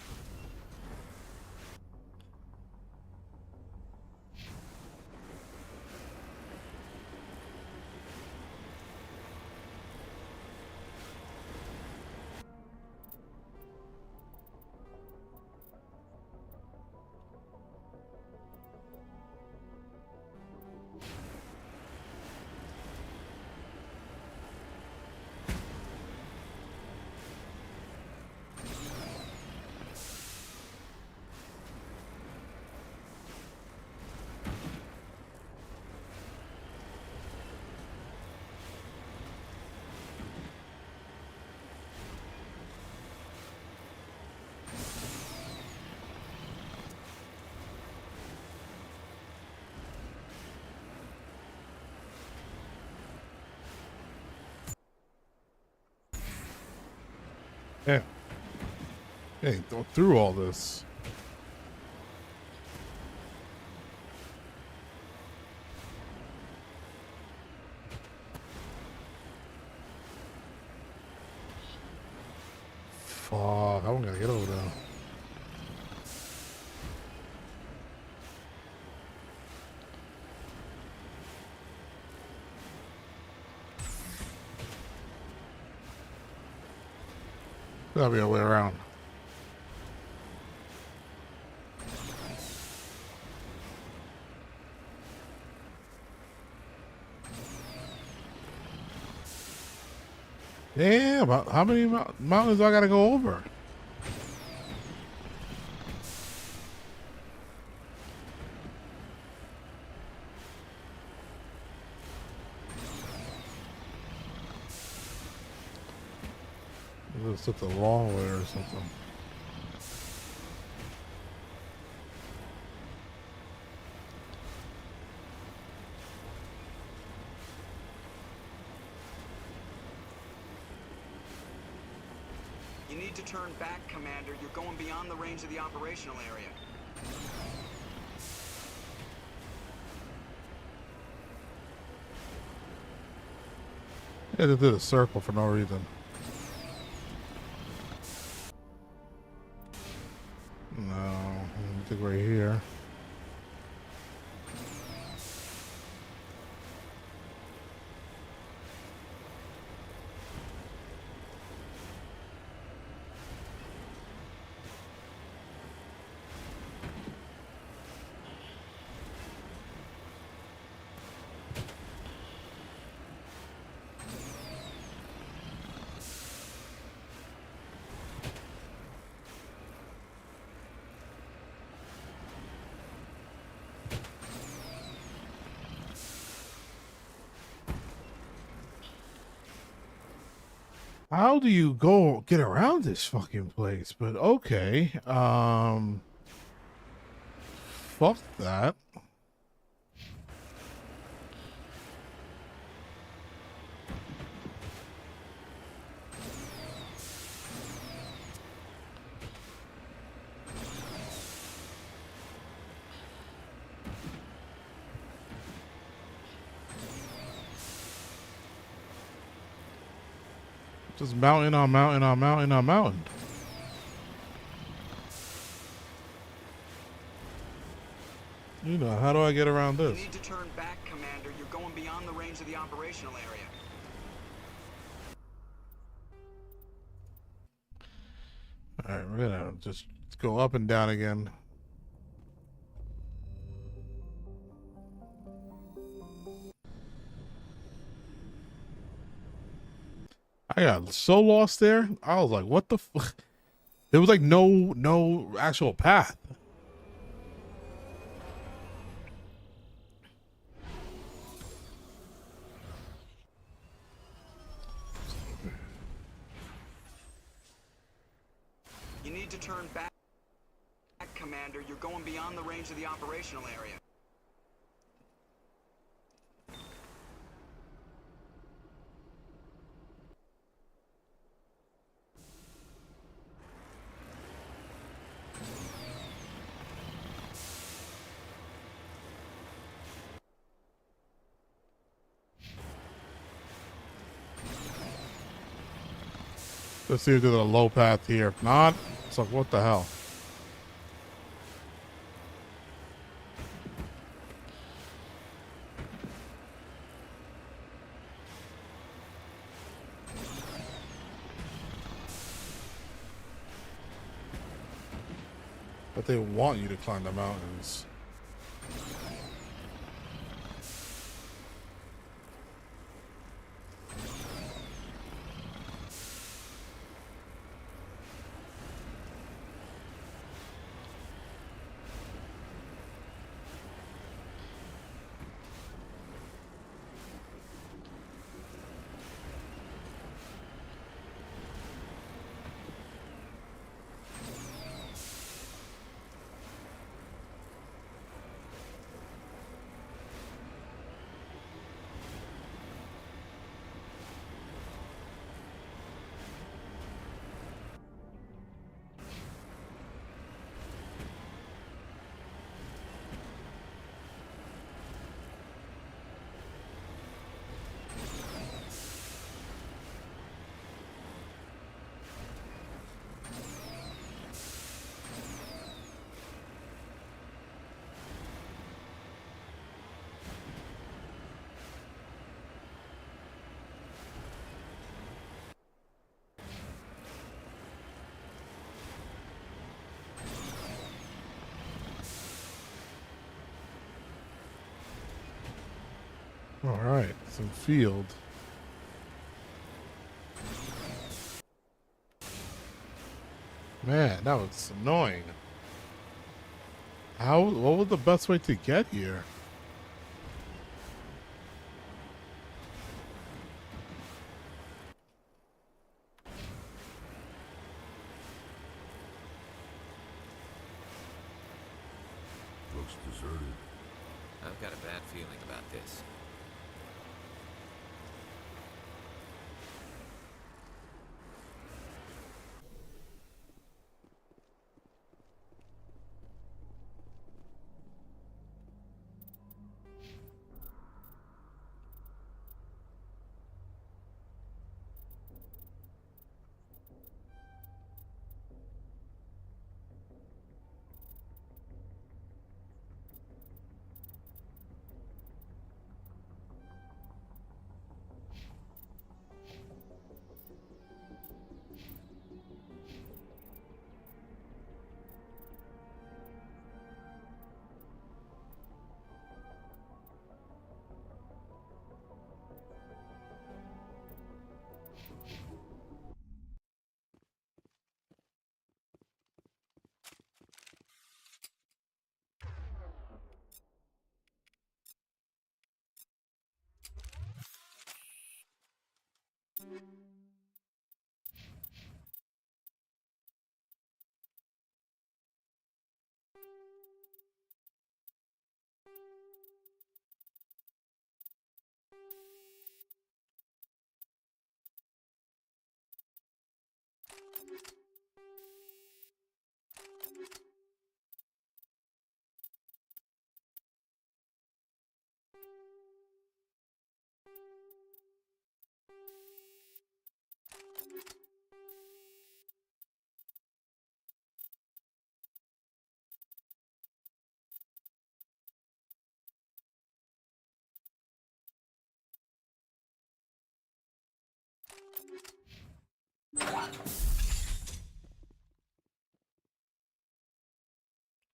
Yeah. Hey, go through all this. Fuck, I'm gonna get over there. That'll be a way around. Damn, how many mountains do I gotta go over? I just took the wrong way or something. You need to turn back, Commander. You're going beyond the range of the operational area. Yeah, they did a circle for no reason. No, I think right here. How do you go get around this fucking place? But okay. Fuck that. Just mountain on mountain on mountain on mountain. You know, how do I get around this? You need to turn back, Commander. You're going beyond the range of the operational area. Alright, we're gonna just go up and down again. I got so lost there. I was like, what the fuck? There was like no actual path. You need to turn back, Commander. You're going beyond the range of the operational area. Let's see if there's a low path here. If not, it's like, what the hell? But they want you to climb the mountains. All right, some field. Man, that was annoying. What was the best way to get here? Looks deserted. I've got a bad feeling about this.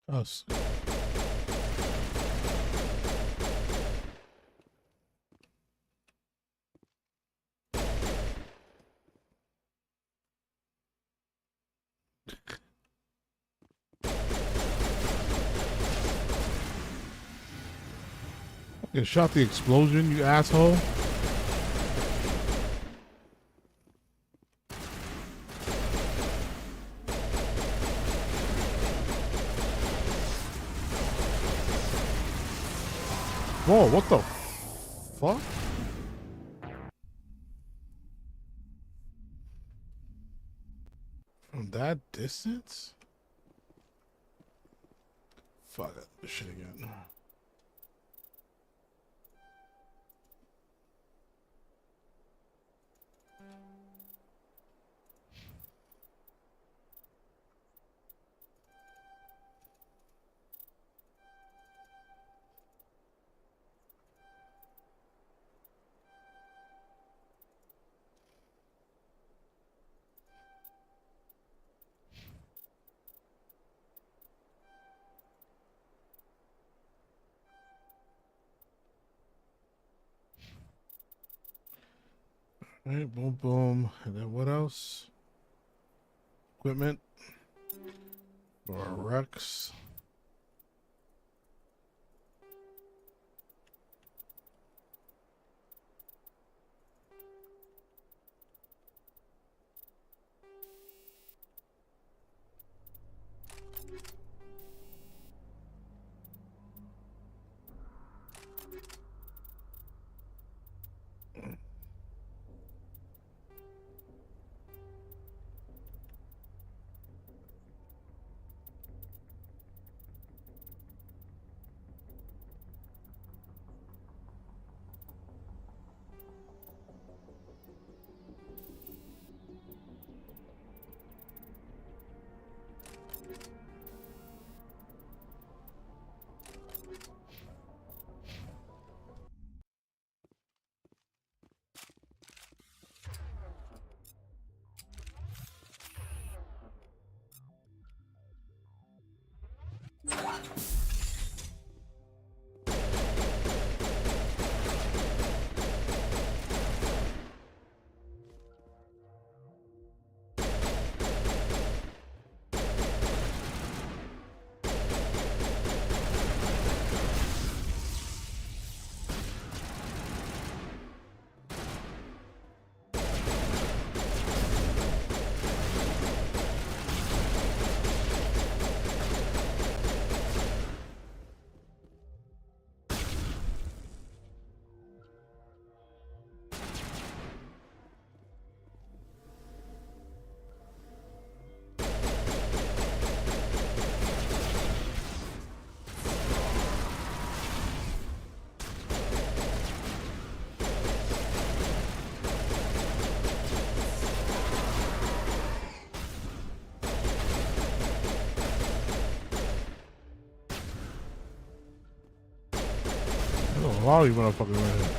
Us. You shot the explosion, you asshole. Whoa, what the fuck? From that distance? Fuck it. This shit again. Alright, boom, boom. And then what else? Equipment. Or Rex. Oh, wow, you motherfucker right here.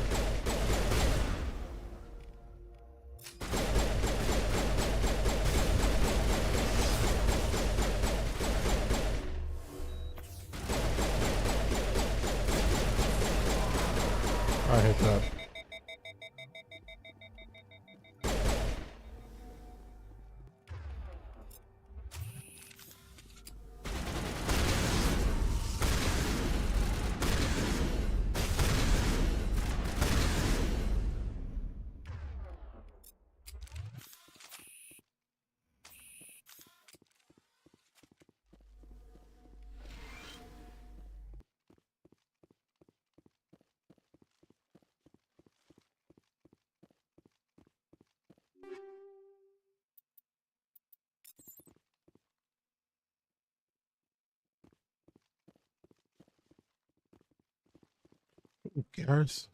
I hit that. Who cares?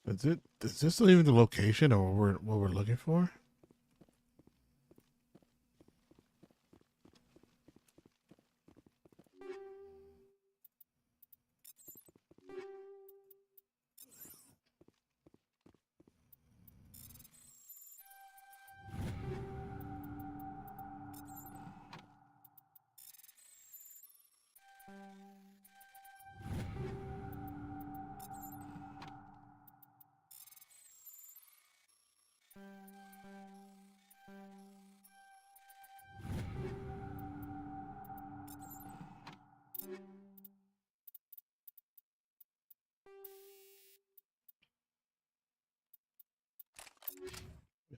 Is this not even the location of what we're looking for?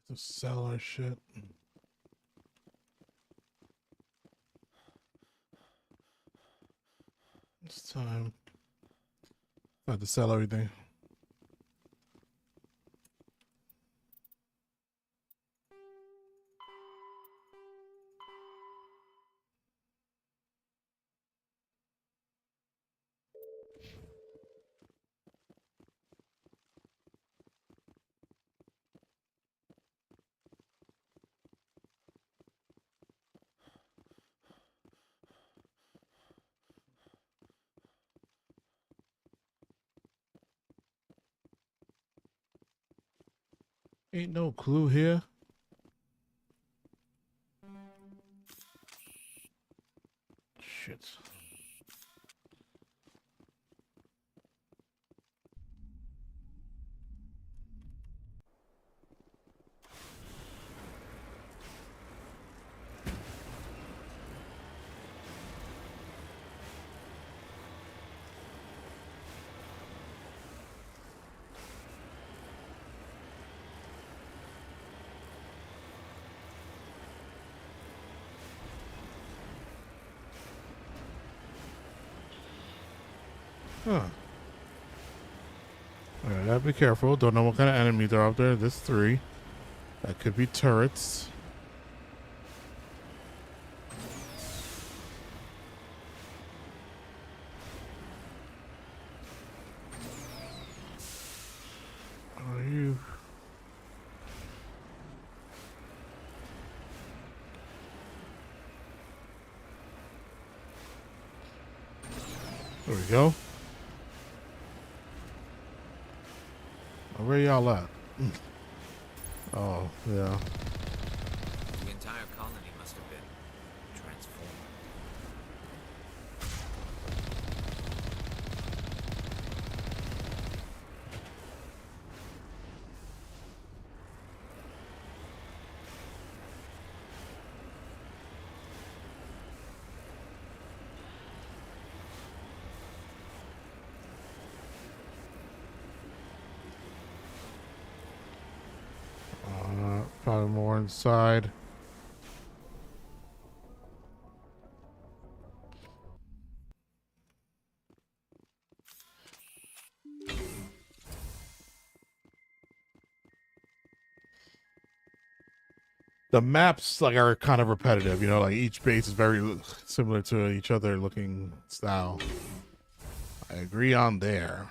To sell our shit. It's time. I have to sell everything. Ain't no clue here. Shit. Huh. Alright, gotta be careful. Don't know what kind of enemies are out there. There's 3. That could be turrets. Are you? There we go. Where y'all at? Oh, yeah. The entire colony must have been transformed. Probably more inside. The maps like are kind of repetitive, you know, like each base is very similar to each other looking style. I agree on there.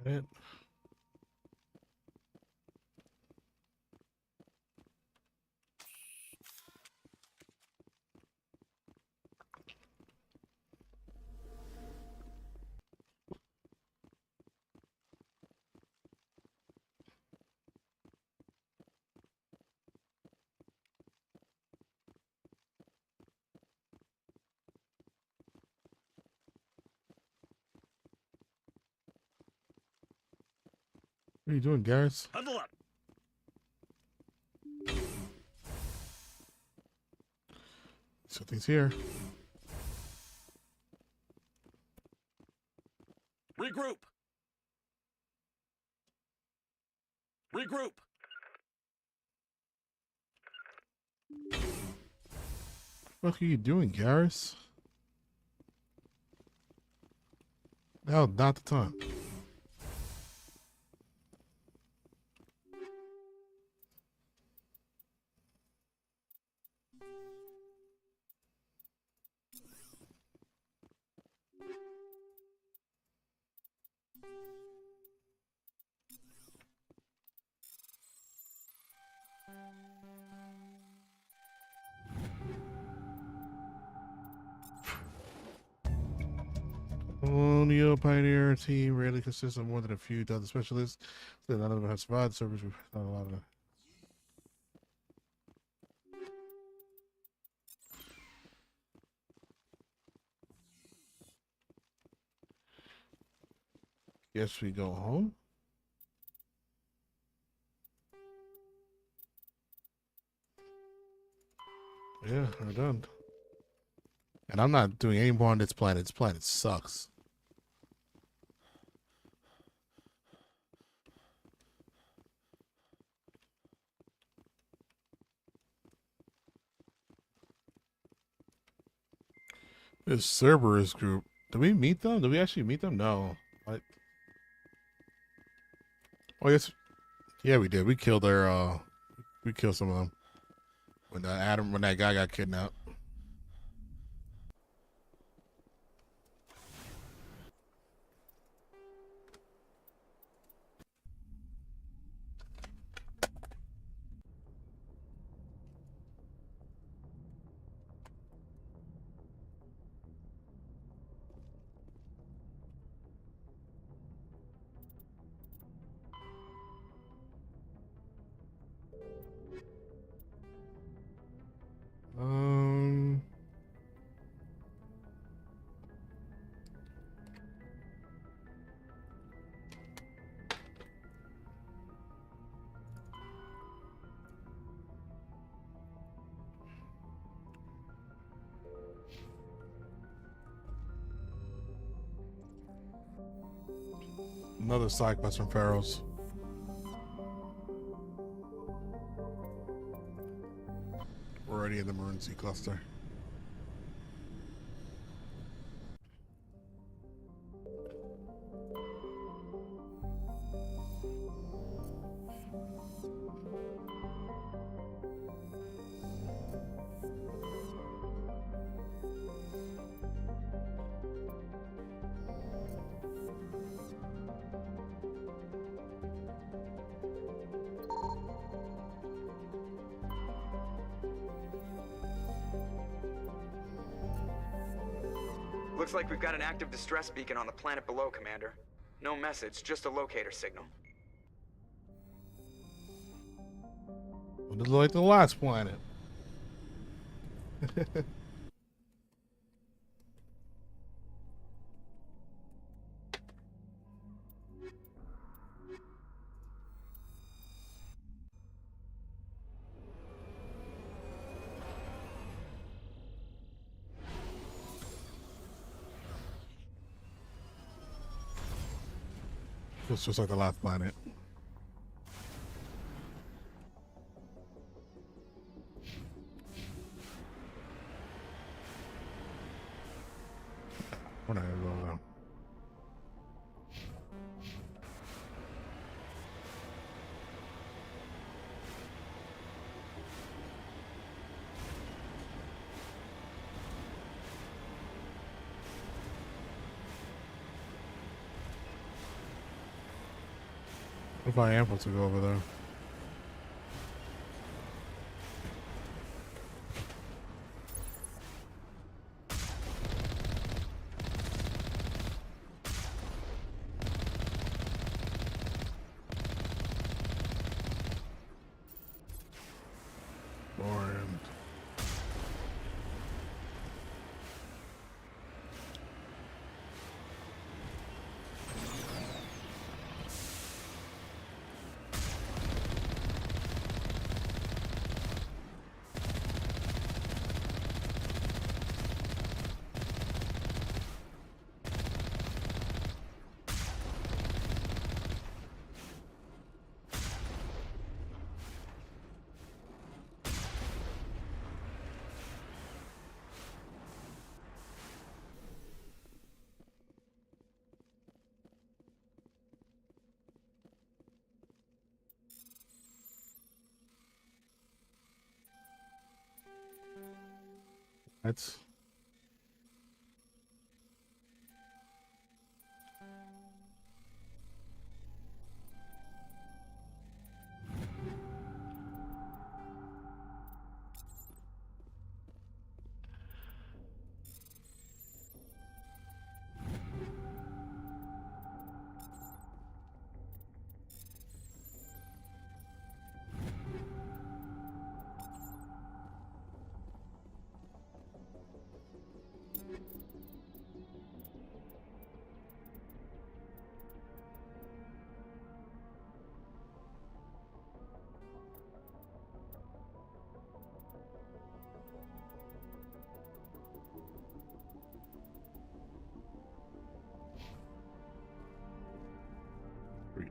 It. What are you doing, Garrus? Huddle up. Something's here. Regroup. Regroup. What are you doing, Garrus? No, not the time. Colonial Pioneer team rarely consists of more than a few dozen specialists, so none of them have survived service. Not a lot of them. Guess we go home. Yeah, we're done. And I'm not doing any more on this planet. This planet sucks. This Cerberus group. Did we meet them? Did we actually meet them? No. What? Oh yes. Yeah, we did. We killed their we killed some of them. When that guy got kidnapped. Another side quest from Pharaohs. We're already in the Maroon Sea cluster. Looks like we've got an active distress beacon on the planet below, Commander. No message, just a locator signal. Well, this is like the last planet. It's just like the last planet. We're not gonna go though. What if I am supposed to go over there? Boring. That's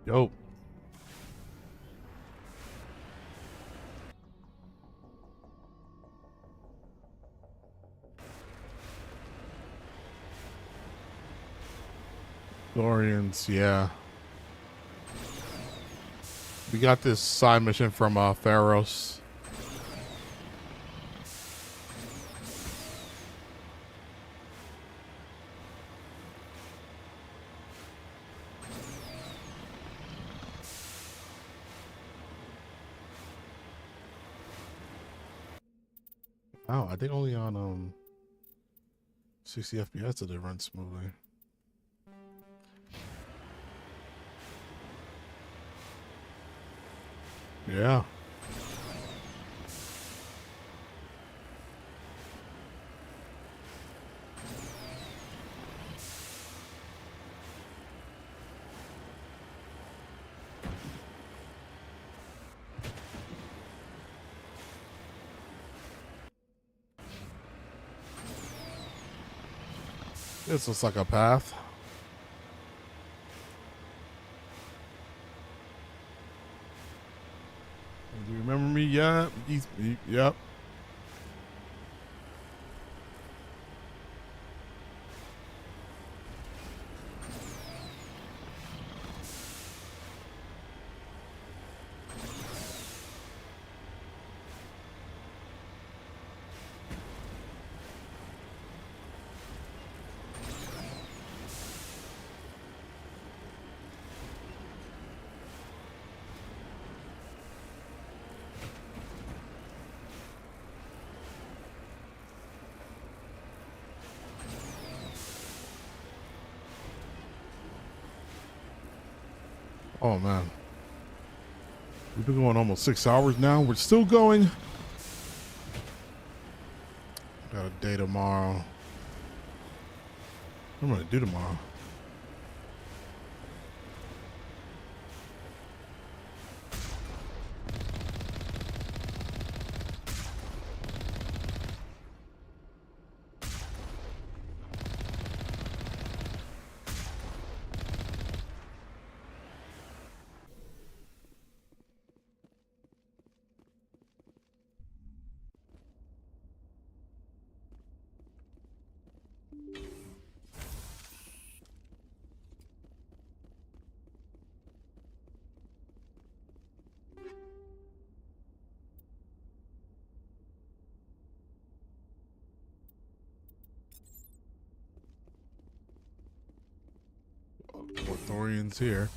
Dope. Dorians, yeah. We got this side mission from Pharaohs. Oh, I think only on 60 FPS did it run smoothly. Yeah. This looks like a path. Do you remember me? Yeah. Yep. Oh man, we've been going almost 6 hours now. We're still going. Got a day tomorrow. What am I gonna do tomorrow? More Thorians here.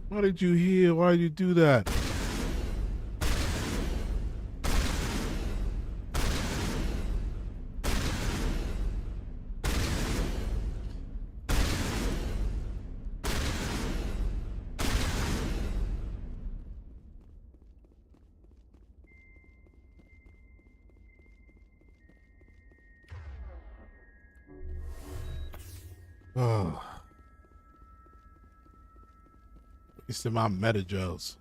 Why did you heal? Why did you do that? Oh. It's in my meta-gels.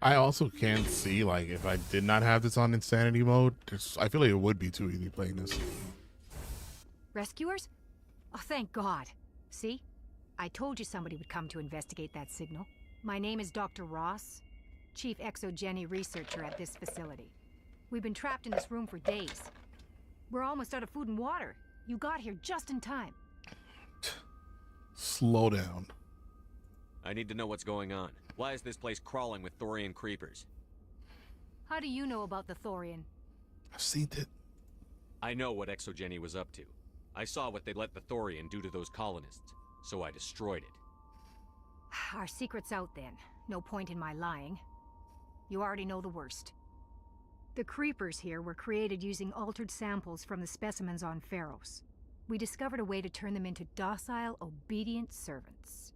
I also can't see, like, if I did not have this on insanity mode, I feel like it would be too easy playing this. Rescuers? Oh, thank God. See? I told you somebody would come to investigate that signal. My name is Dr. Ross, Chief Exogeny Researcher at this facility. We've been trapped in this room for days. We're almost out of food and water. You got here just in time. Slow down. I need to know what's going on. Why is this place crawling with Thorian creepers? How do you know about the Thorian? I've seen it. I know what Exogeny was up to. I saw what they let the Thorian do to those colonists, so I destroyed it. Our secret's out then. No point in my lying. You already know the worst. The creepers here were created using altered samples from the specimens on Pharos. We discovered a way to turn them into docile, obedient servants.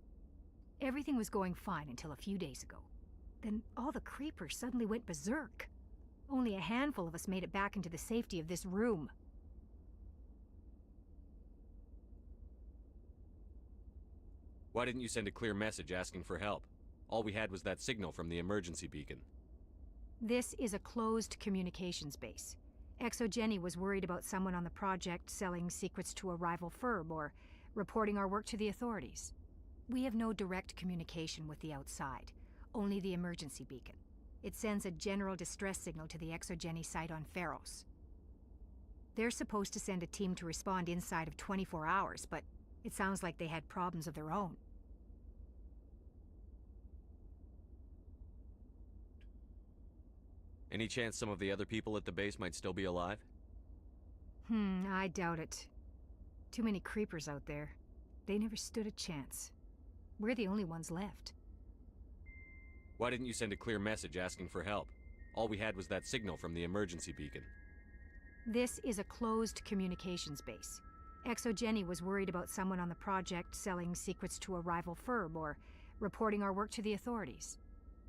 Everything was going fine until a few days ago. Then all the creepers suddenly went berserk. Only a handful of us made it back into the safety of this room. Why didn't you send a clear message asking for help? All we had was that signal from the emergency beacon. This is a closed communications base. Exogeny was worried about someone on the project selling secrets to a rival firm or reporting our work to the authorities. We have no direct communication with the outside, only the emergency beacon. It sends a general distress signal to the Exogeny site on Pharos. They're supposed to send a team to respond inside of 24 hours, but it sounds like they had problems of their own. Any chance some of the other people at the base might still be alive? I doubt it. Too many creepers out there. They never stood a chance. We're the only ones left. Why didn't you send a clear message asking for help? All we had was that signal from the emergency beacon. This is a closed communications base. Exogeny was worried about someone on the project selling secrets to a rival firm or reporting our work to the authorities.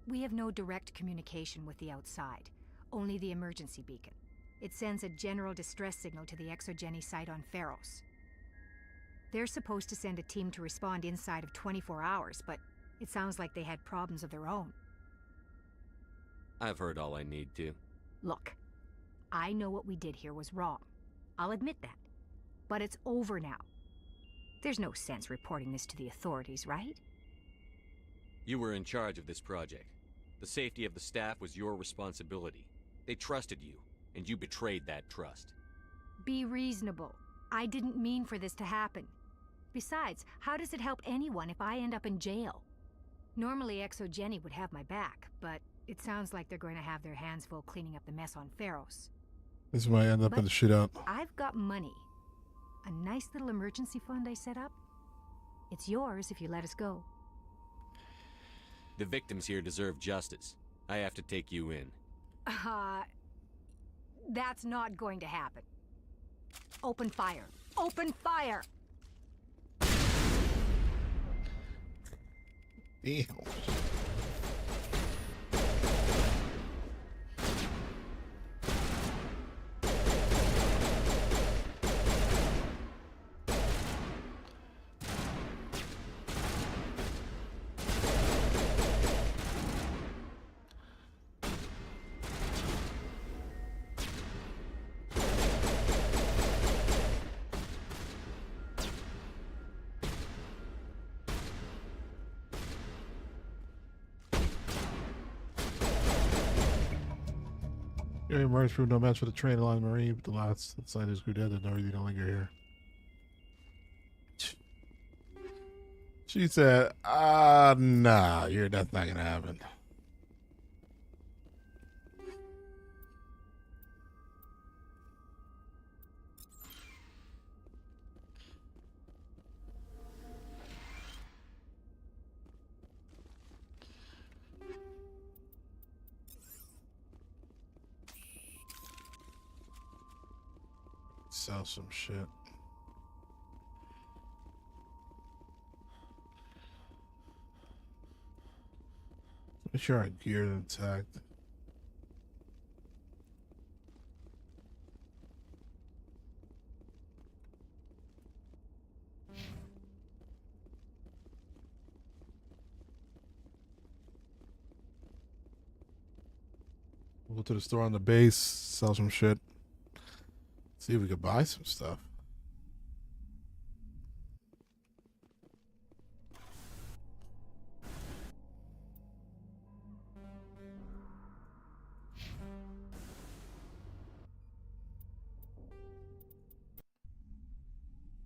We have no direct communication with the outside, only the emergency beacon. It sends a general distress signal to the Exogeny site on Pharos. They're supposed to send a team to respond inside of 24 hours, but it sounds like they had problems of their own. I've heard all I need to. Look, I know what we did here was wrong. I'll admit that. But it's over now. There's no sense reporting this to the authorities, right? You were in charge of this project. The safety of the staff was your responsibility. They trusted you, and you betrayed that trust. Be reasonable. I didn't mean for this to happen. Besides, how does it help anyone if I end up in jail? Normally Exogeny would have my back, but it sounds like they're going to have their hands full cleaning up the mess on Pharos. This might end up in the shootout. I've got money. A nice little emergency fund I set up. It's yours if you let us go. The victims here deserve justice. I have to take you in. That's not going to happen. Open fire. Open fire! Damn. You emerged from no match for the train along the marine, but the last scientists grew dead and no reason to linger here. She said, nah, that's not gonna happen. Sell some shit. Make sure our gear is intact. Go to the store on the base, sell some shit. See if we could buy some stuff.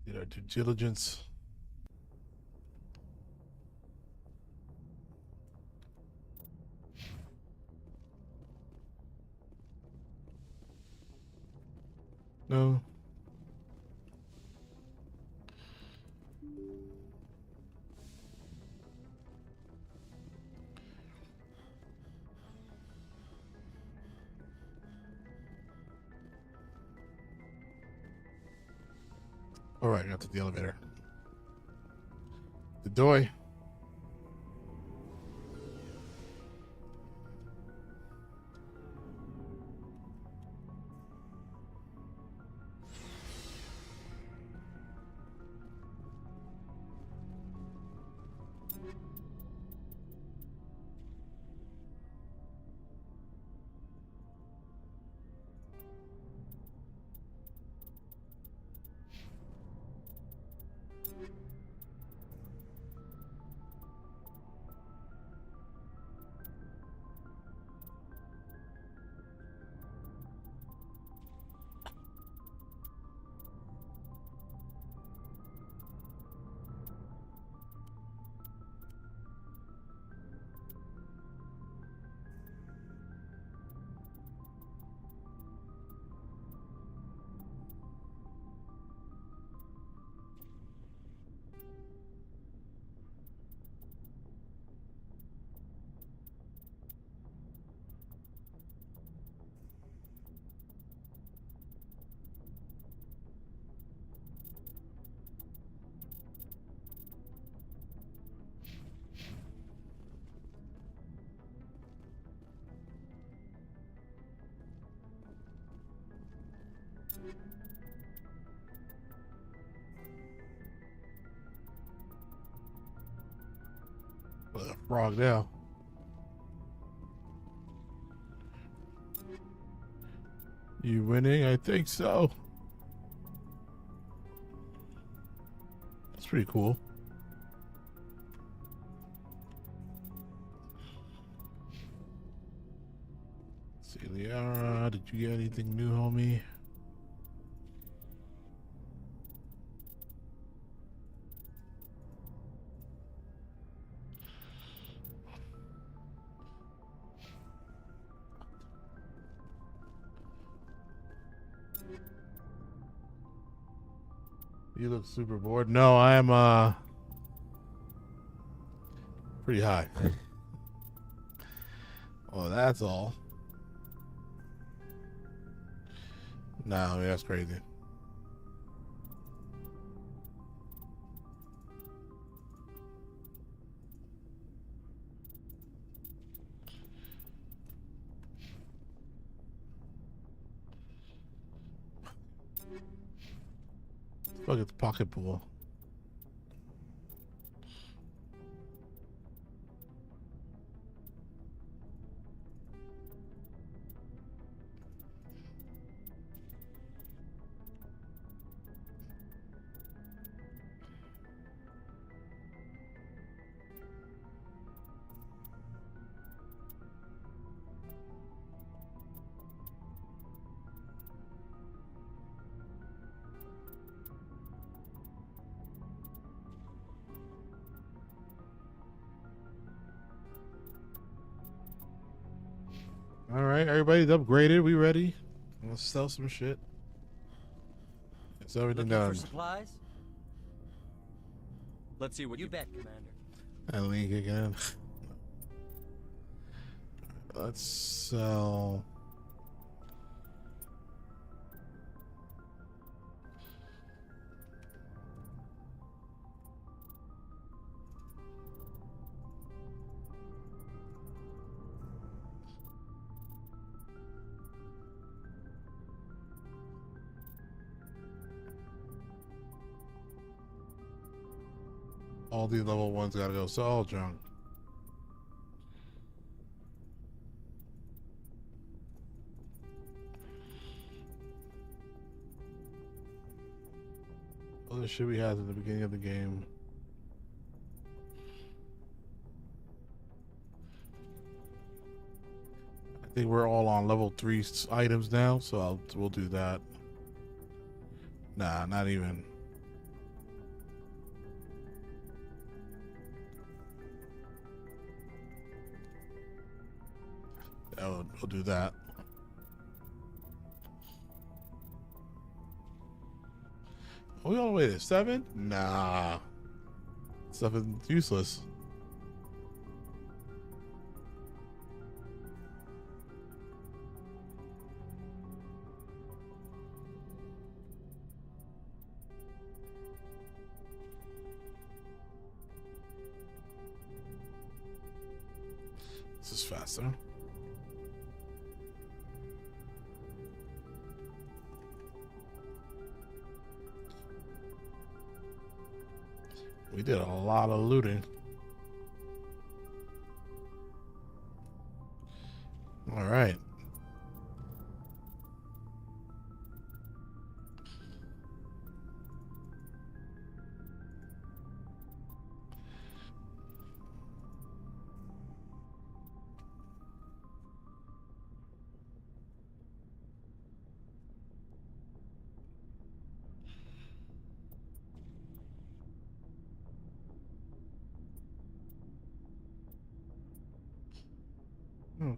Did our due diligence. No. All right, got to the elevator. The door. Frog now. You winning? I think so. That's pretty cool. Let's see, Liara, did you get anything new, homie? You look super bored. No, I am pretty high. Oh, that's all. No, that's crazy. Fuck, it's pocket pool. All right, everybody's upgraded. We ready? Let's sell some shit. It's everything Looking done. for supplies? Let's see what you bet, Commander. I link again. Let's sell. All these level ones gotta go. So all junk. Other shit we had at the beginning of the game. I think we're all on level 3 items now, so we'll do that. Nah, not even. We'll do that. Are we all the way to 7? Nah. 7's useless. This is faster. We did a lot of looting. All right.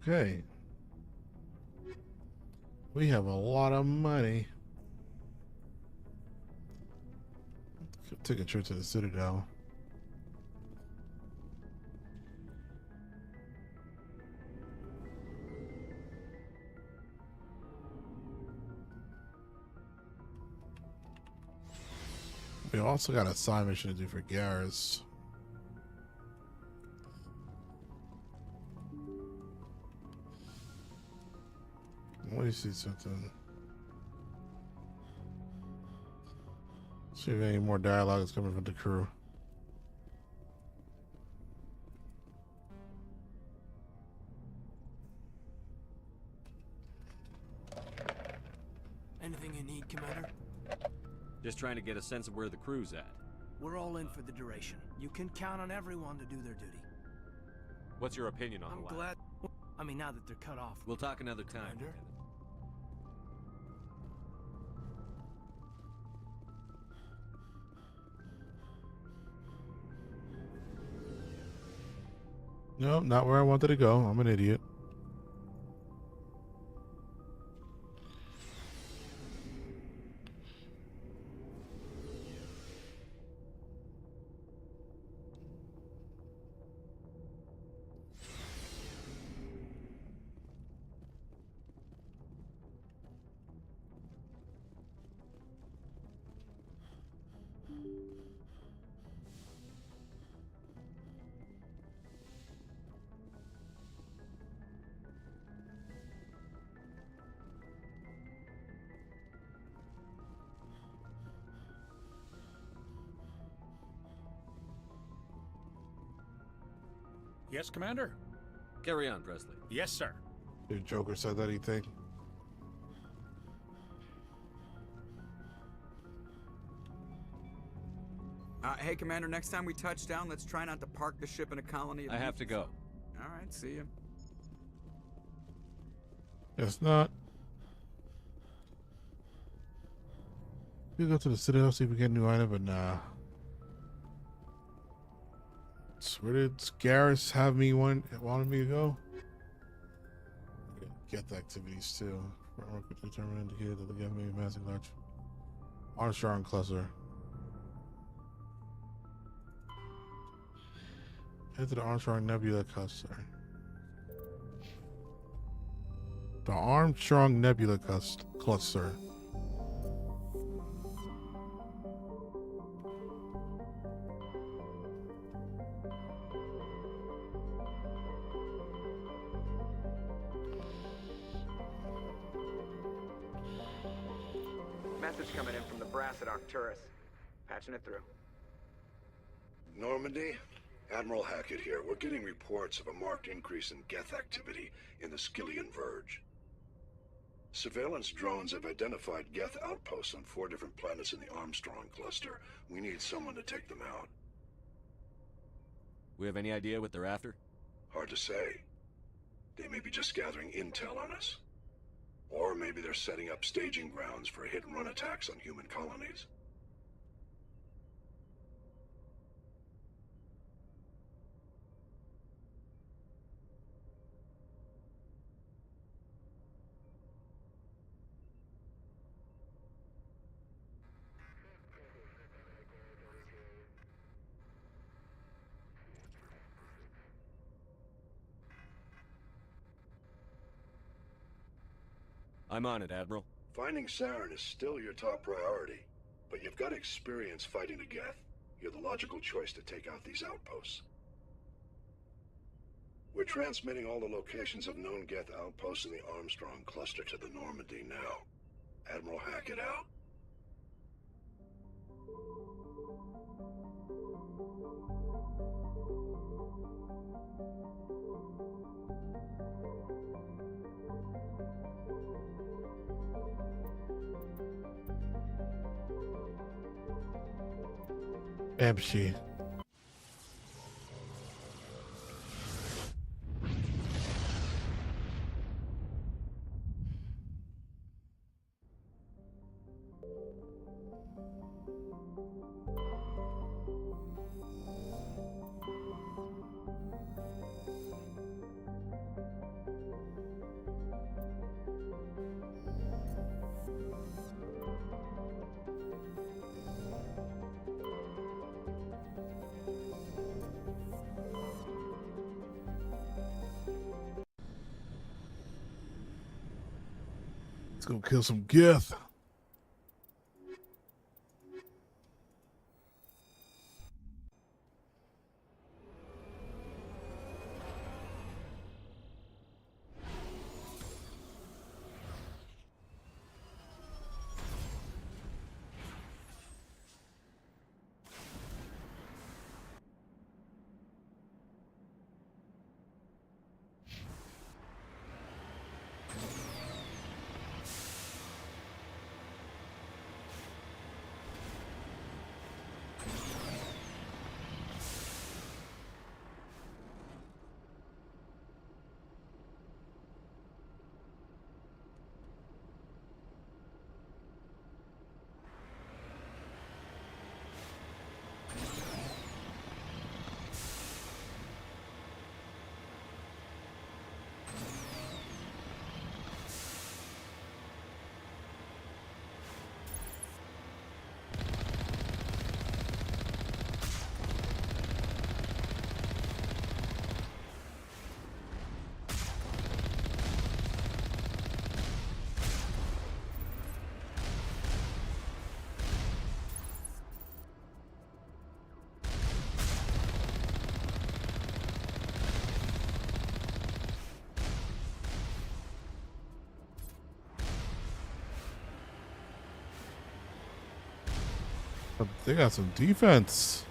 Okay. We have a lot of money. Take a trip to the Citadel. We also got a side mission to do for Garrus. Let me see something. See if any more dialogue is coming from the crew. Anything you need, Commander? Just trying to get a sense of where the crew's at. We're all in for the duration. You can count on everyone to do their duty. What's your opinion on the lab? I'm glad. I mean, now that they're cut off. We'll talk another time. Commander? No, not where I wanted to go. I'm an idiot. Yes, Commander? Carry on, Presley. Yes, sir. Did Joker said anything? Hey, Commander, next time we touch down, let's try not to park the ship in a colony of I have to go. All right, see you. Guess not. We go to the Citadel, see if we get a new item, but nah. So where did Garrus have me wanted me to go? Get the activities too. Work with determined indicated that the game may be massive large. Armstrong cluster. Head to the Armstrong Nebula cluster. The Armstrong Nebula cluster. Message coming in from the brass at Arcturus. Patching it through. Normandy? Admiral Hackett here. We're getting reports of a marked increase in Geth activity in the Skillian Verge. Surveillance drones have identified Geth outposts on 4 different planets in the Armstrong cluster. We need someone to take them out. We have any idea what they're after? Hard to say. They may be just gathering intel on us. Or maybe they're setting up staging grounds for hit-and-run attacks on human colonies. I'm on it, Admiral. Finding Saren is still your top priority, but you've got experience fighting the Geth. You're the logical choice to take out these outposts. We're transmitting all the locations of known Geth outposts in the Armstrong cluster to the Normandy now. Admiral Hackett out. Empty. Let's go kill some Geth. They got some defense.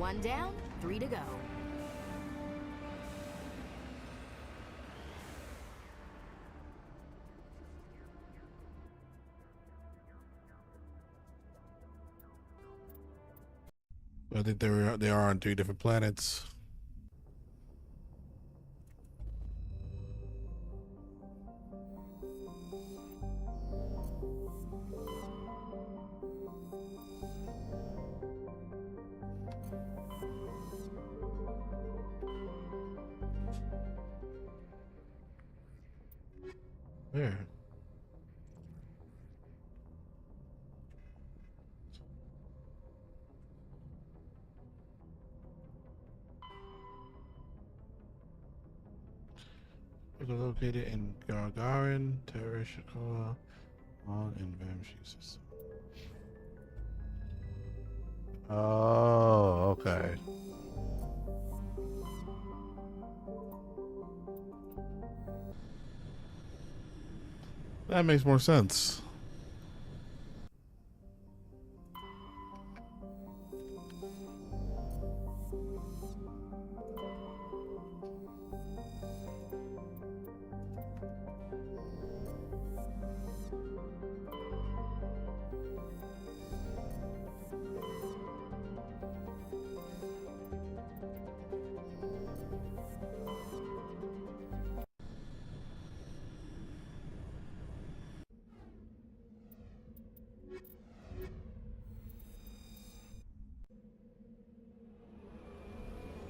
1 down, 3 to go. I think they are on 3 different planets. There. They're located in Gagarin, Tereshikoa, on in Vamshi system. Oh, okay. That makes more sense.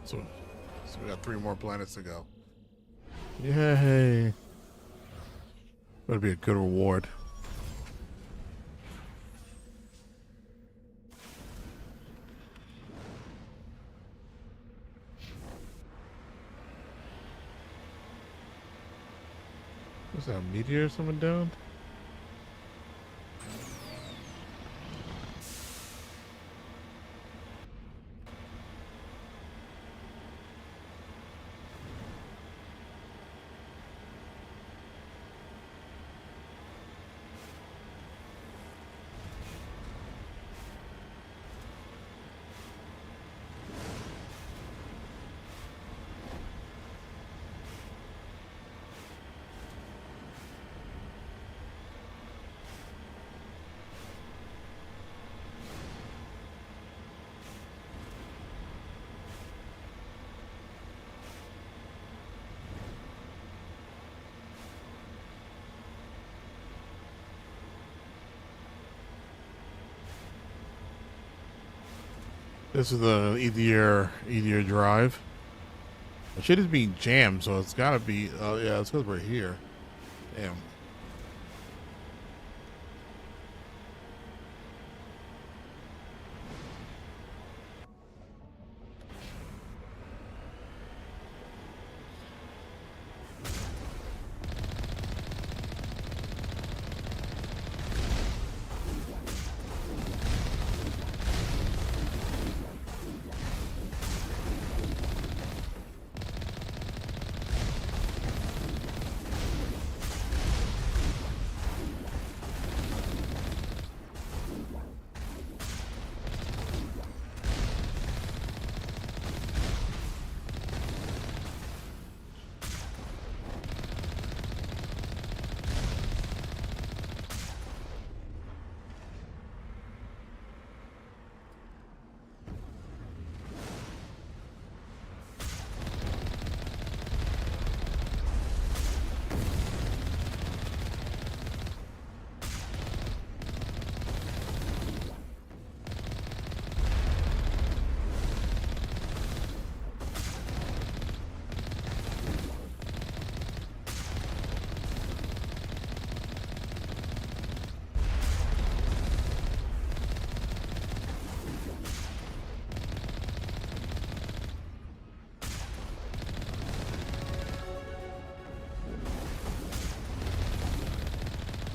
So we got 3 more planets to go. Yay! That'd be a good reward. Was that a meteor someone downed? This is the EDR drive. The shit is being jammed, so it's gotta be. Oh yeah, it's because we're here. Damn.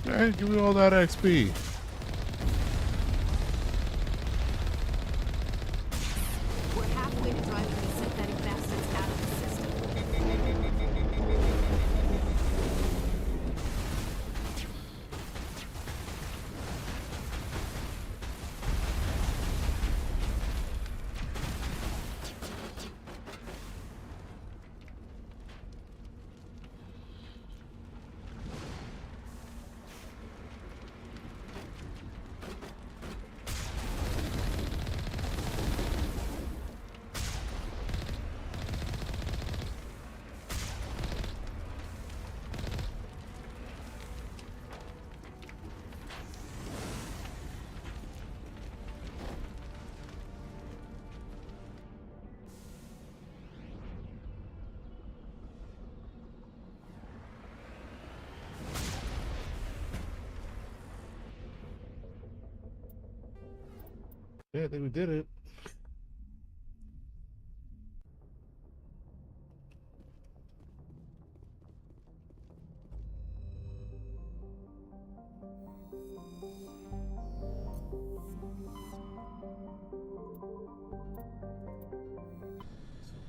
Alright, give me all that XP. We're halfway to driving these synthetic bastards out of the system. Yeah, I think we did it.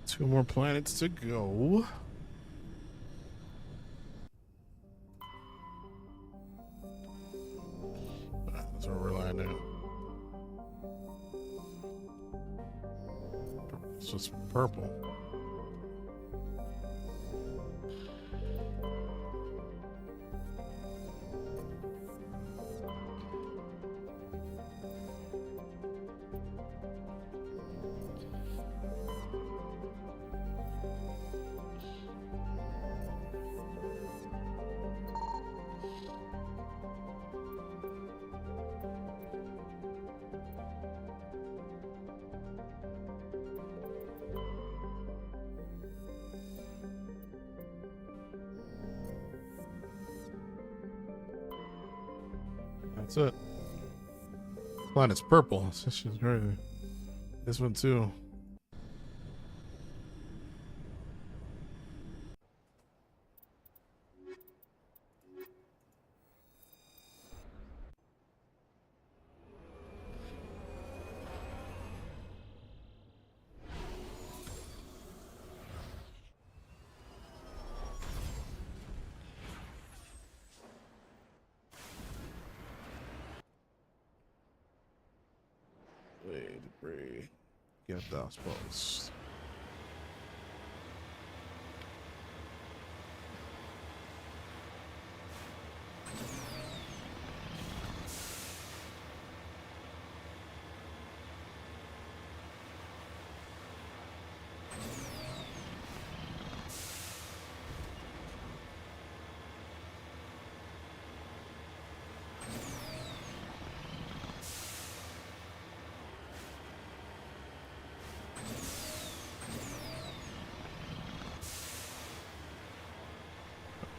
Two more planets to go. That's where we're landing. It's just purple. That's it. Planet's purple. This is crazy. This one too. Debris. Get those posts.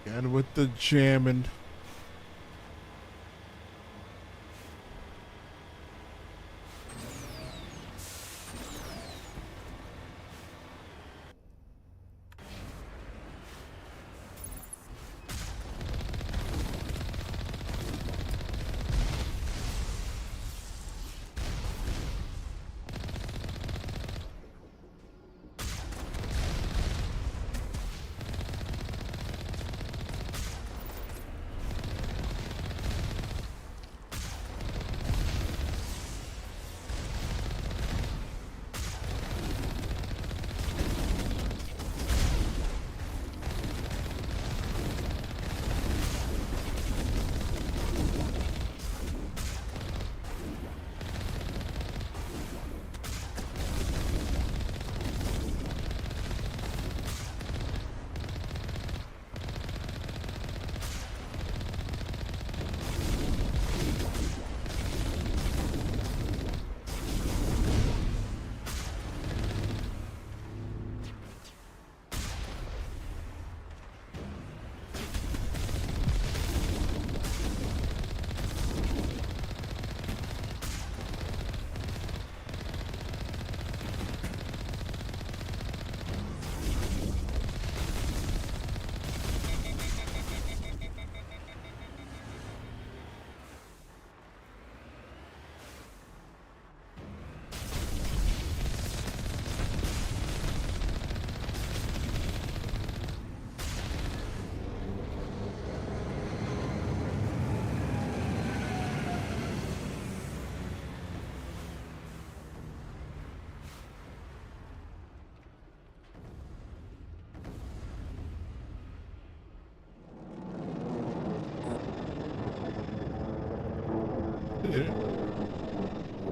And with the jamming.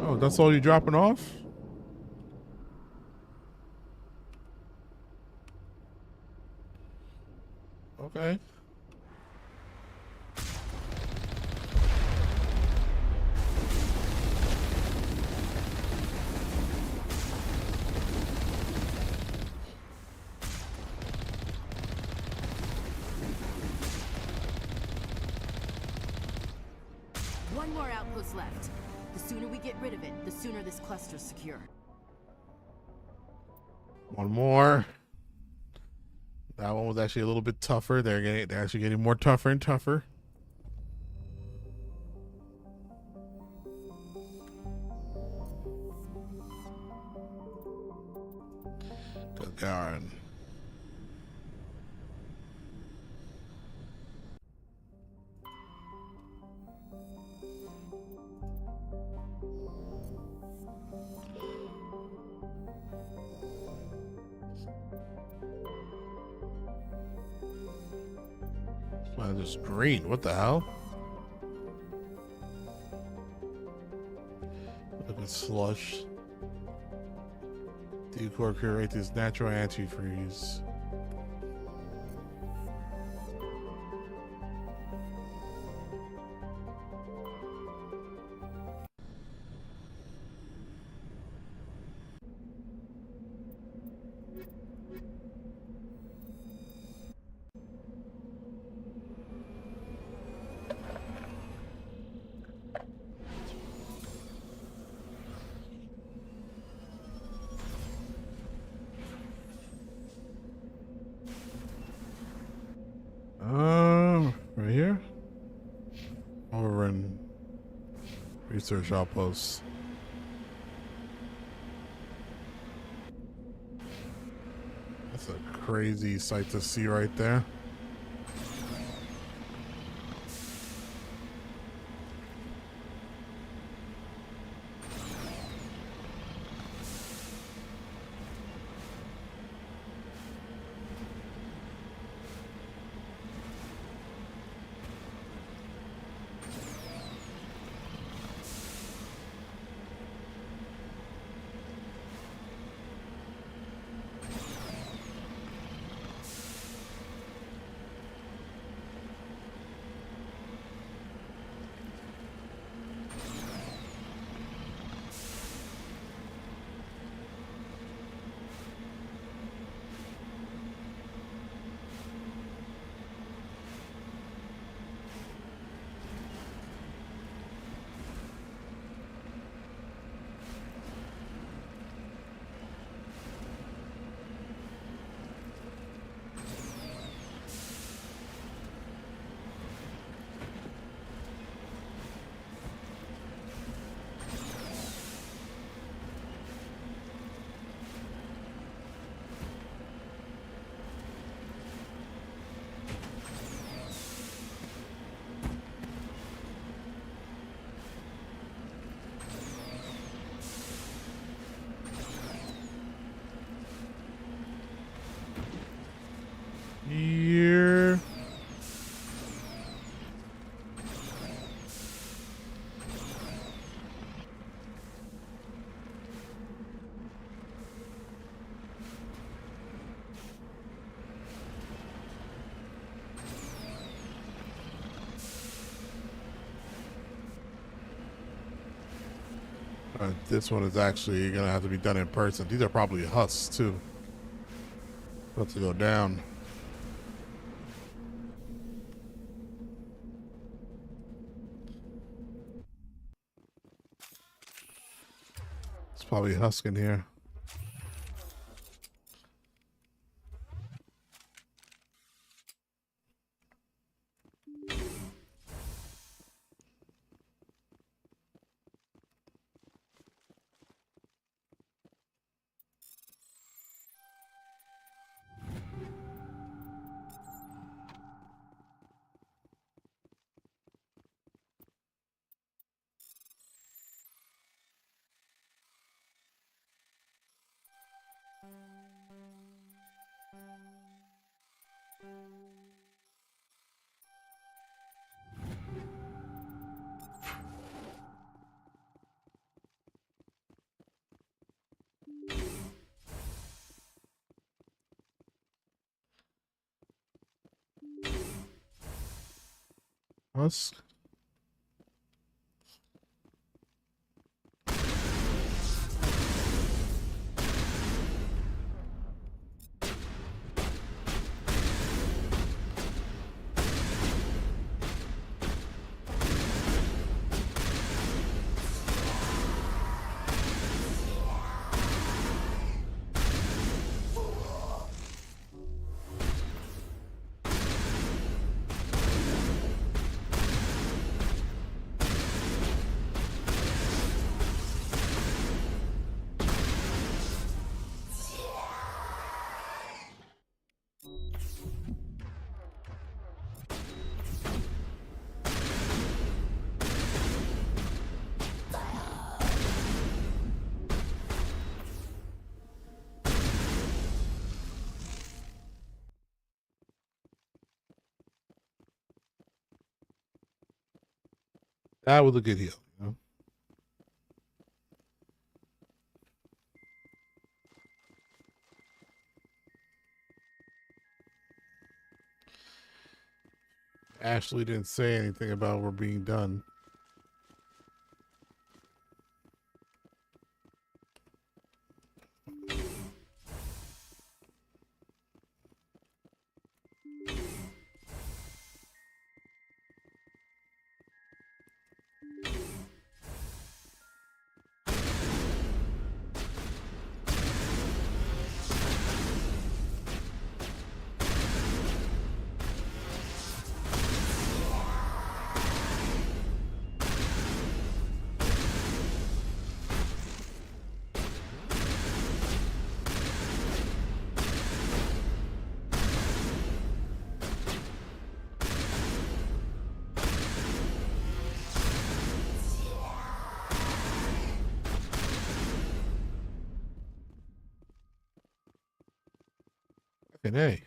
Oh, that's all you're dropping off? Okay. One more outpost left. The sooner we get rid of it, the sooner this cluster's secure. One more. That one was actually a little bit tougher. They're actually getting more tougher and tougher. Gagarin. Wow, this green. What the hell? Look at slush. Decor create this natural antifreeze. Right here? Over in research outposts. That's a crazy sight to see right there. Here. This one is actually gonna have to be done in person. These are probably husks too. About to go down. It's probably husk in here. Husk. That was a good heal, you know. Ashley didn't say anything about we're being done. Fucking A.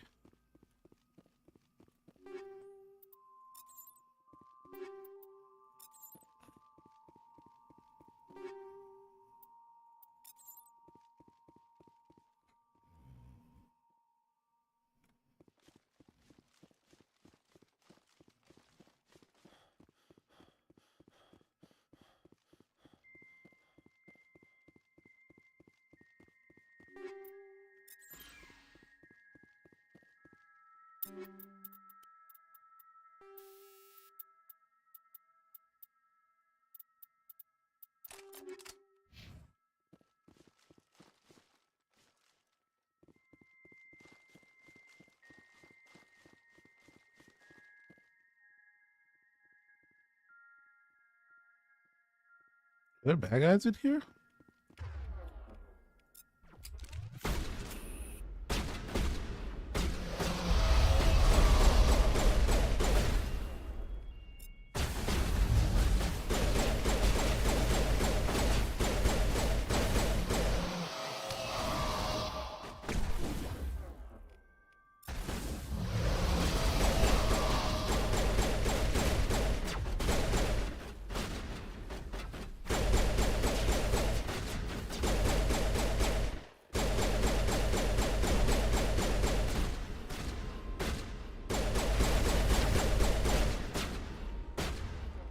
Are there bad guys in here?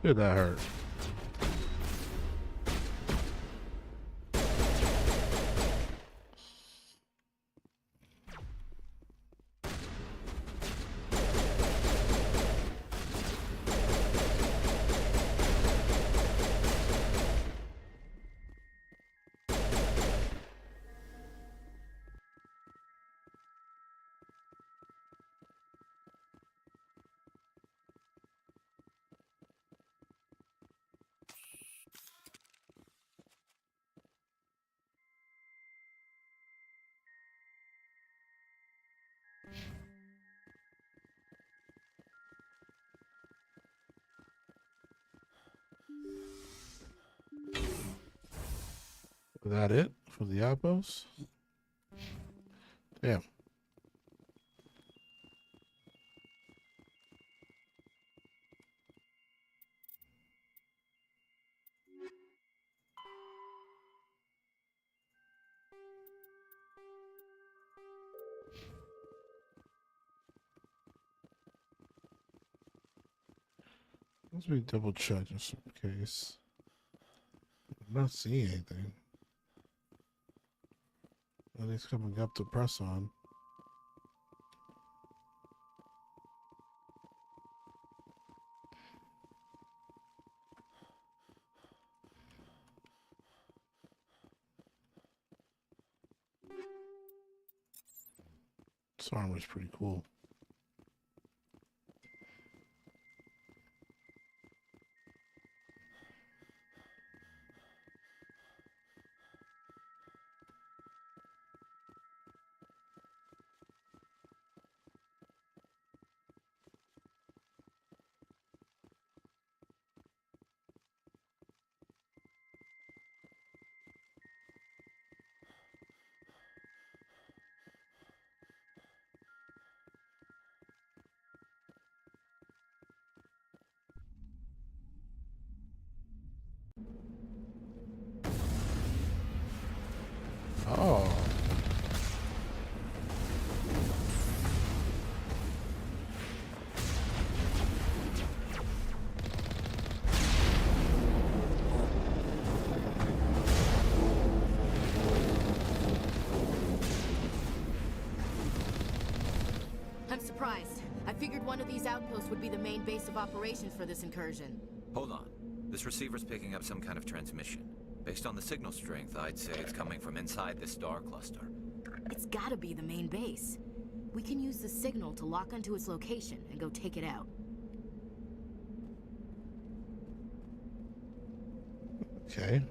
Did that hurt? Is that it for the outpost? Damn. Let's be double check just in case. I'm not seeing anything. Nothing's coming up to press on. This armor's pretty cool. one of these outposts would be the main base of operations for this incursion. Hold on. This receiver's picking up some kind of transmission. Based on the signal strength, I'd say it's coming from inside this star cluster. It's gotta be the main base. We can use the signal to lock onto its location and go take it out. Okay.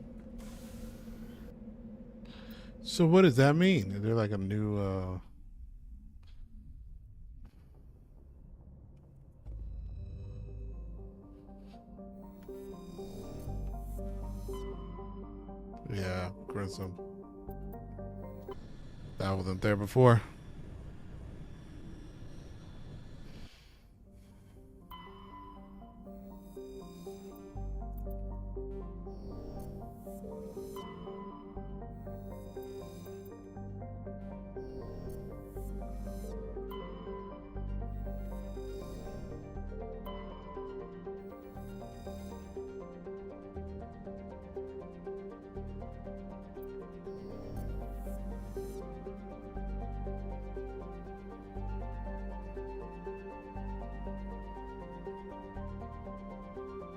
So what does that mean? Is there like a new yeah, Grissom. That wasn't there before.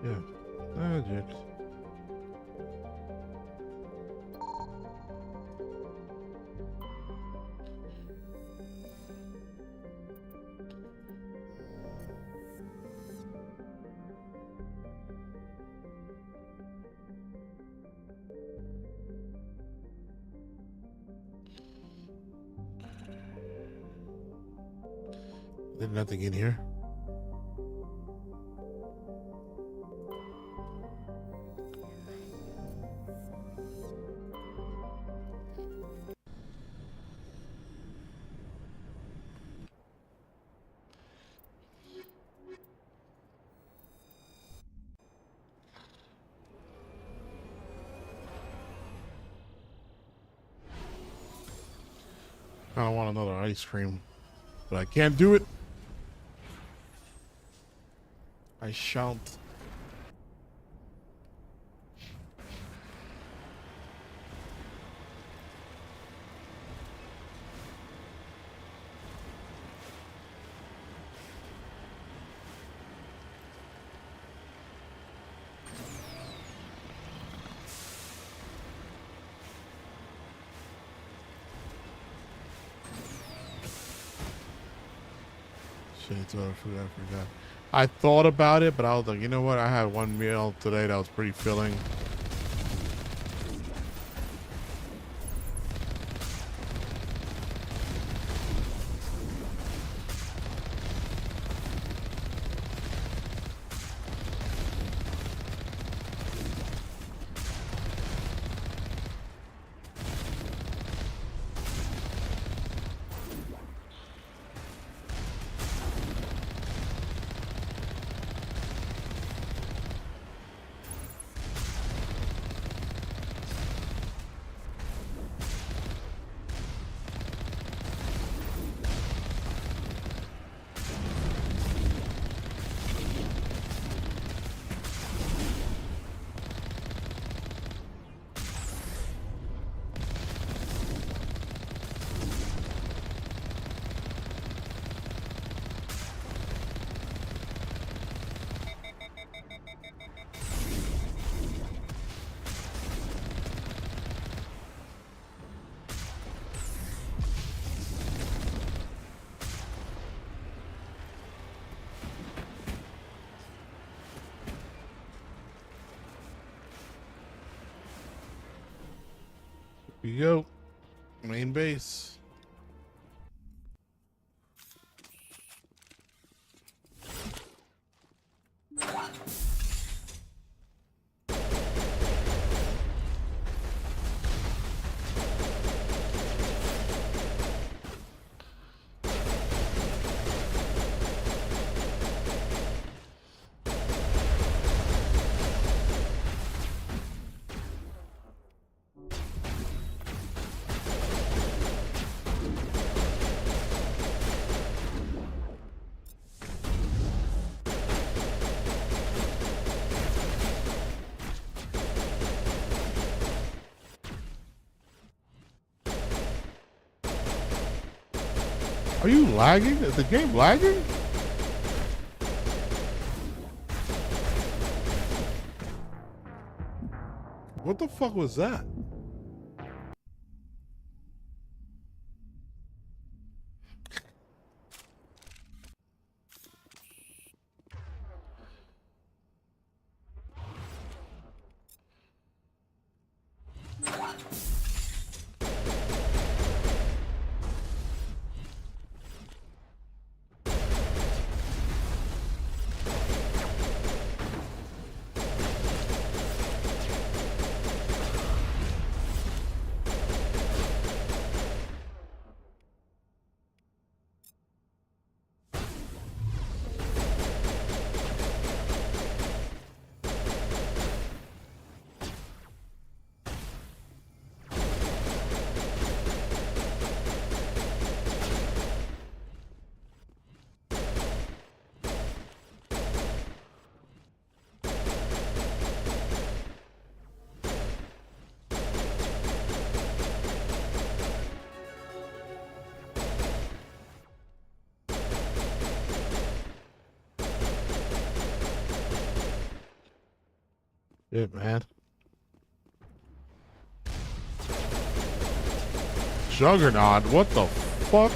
Yeah, magic. There's nothing in here. I don't want another ice cream, but I can't do it. I shan't. Shades of food, I forgot. I thought about it, but I was like, you know what? I had one meal today that was pretty filling. Here we go. Main base. Are you lagging? Is the game lagging? What the fuck was that? Shit, man. Juggernaut, what the fuck?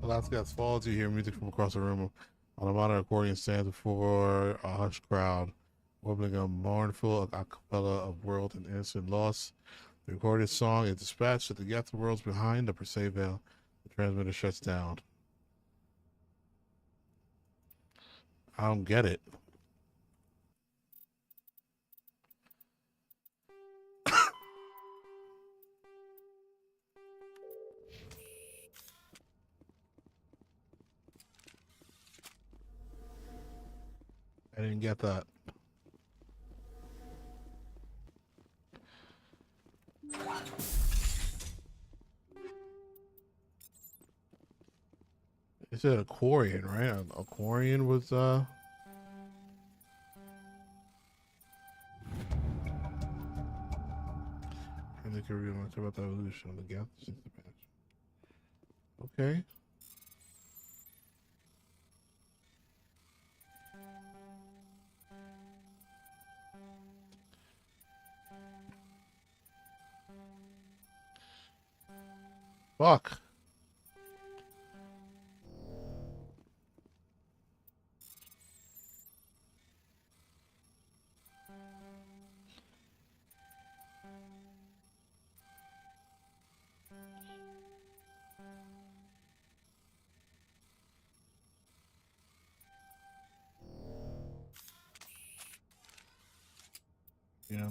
Alaska falls. You hear music from across the room. On a modern accordion stands before a hushed crowd, warbling a mournful a cappella of world and innocent loss. The recorded song is dispatched to the Geth worlds behind the Persei Veil. The transmitter shuts down. I don't get it. I didn't get that. It said Aquarian, right? Aquarian was I think I really much about the evolution of the Geth since the patch. Okay. Fuck. Yeah.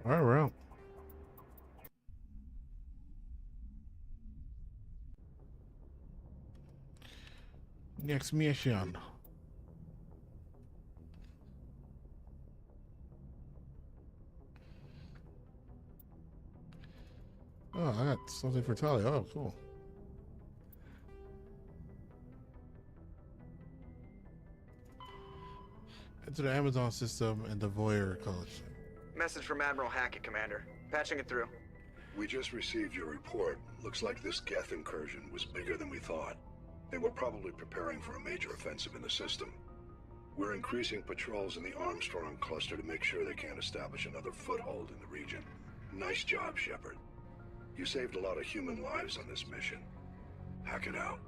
All right. Next mission. Oh, I got something for Talia. Oh, cool. Enter the Amazon system and the BioWare collection. Message from Admiral Hackett, Commander. Patching it through. We just received your report. Looks like this Geth incursion was bigger than we thought. They were probably preparing for a major offensive in the system. We're increasing patrols in the Armstrong cluster to make sure they can't establish another foothold in the region. Nice job, Shepard. You saved a lot of human lives on this mission. Hack it out.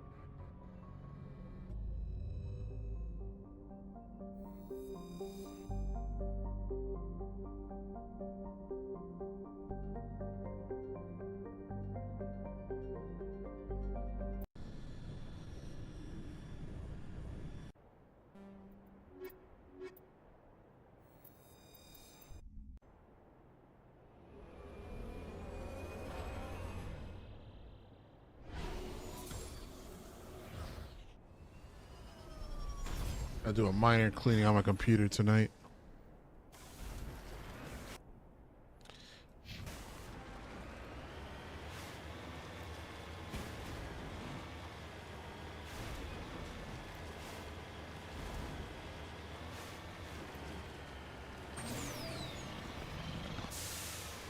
I do a minor cleaning on my computer tonight.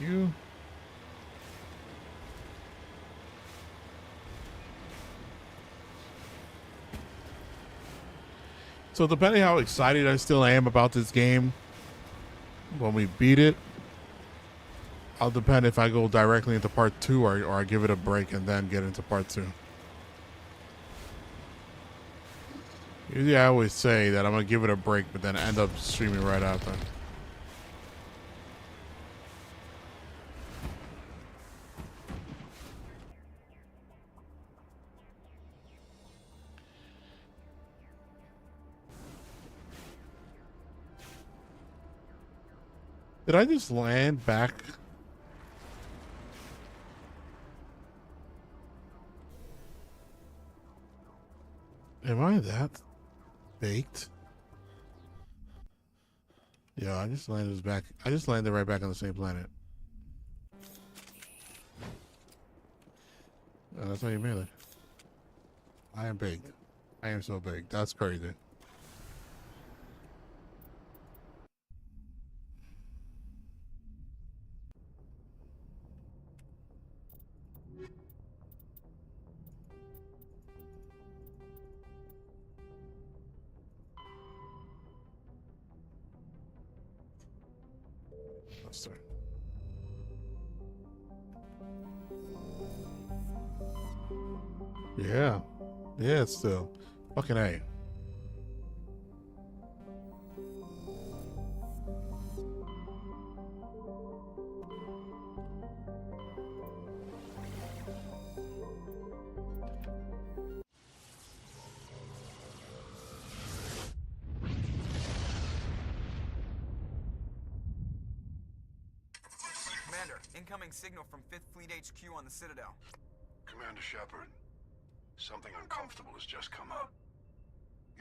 You. So depending how excited I still am about this game, when we beat it, I'll depend if I go directly into part 2 or I give it a break and then get into part 2. Usually I always say that I'm going to give it a break, but then end up streaming right after. Did I just land back? Am I that baked? Yeah, I just landed back. I just landed right back on the same planet. Oh, that's how you made it. I am baked. I am so baked. That's crazy. Sorry. Yeah. Yeah, it's still. Fucking A. Commander, incoming signal from 5th Fleet HQ on the Citadel. Commander Shepard, something uncomfortable has just come up.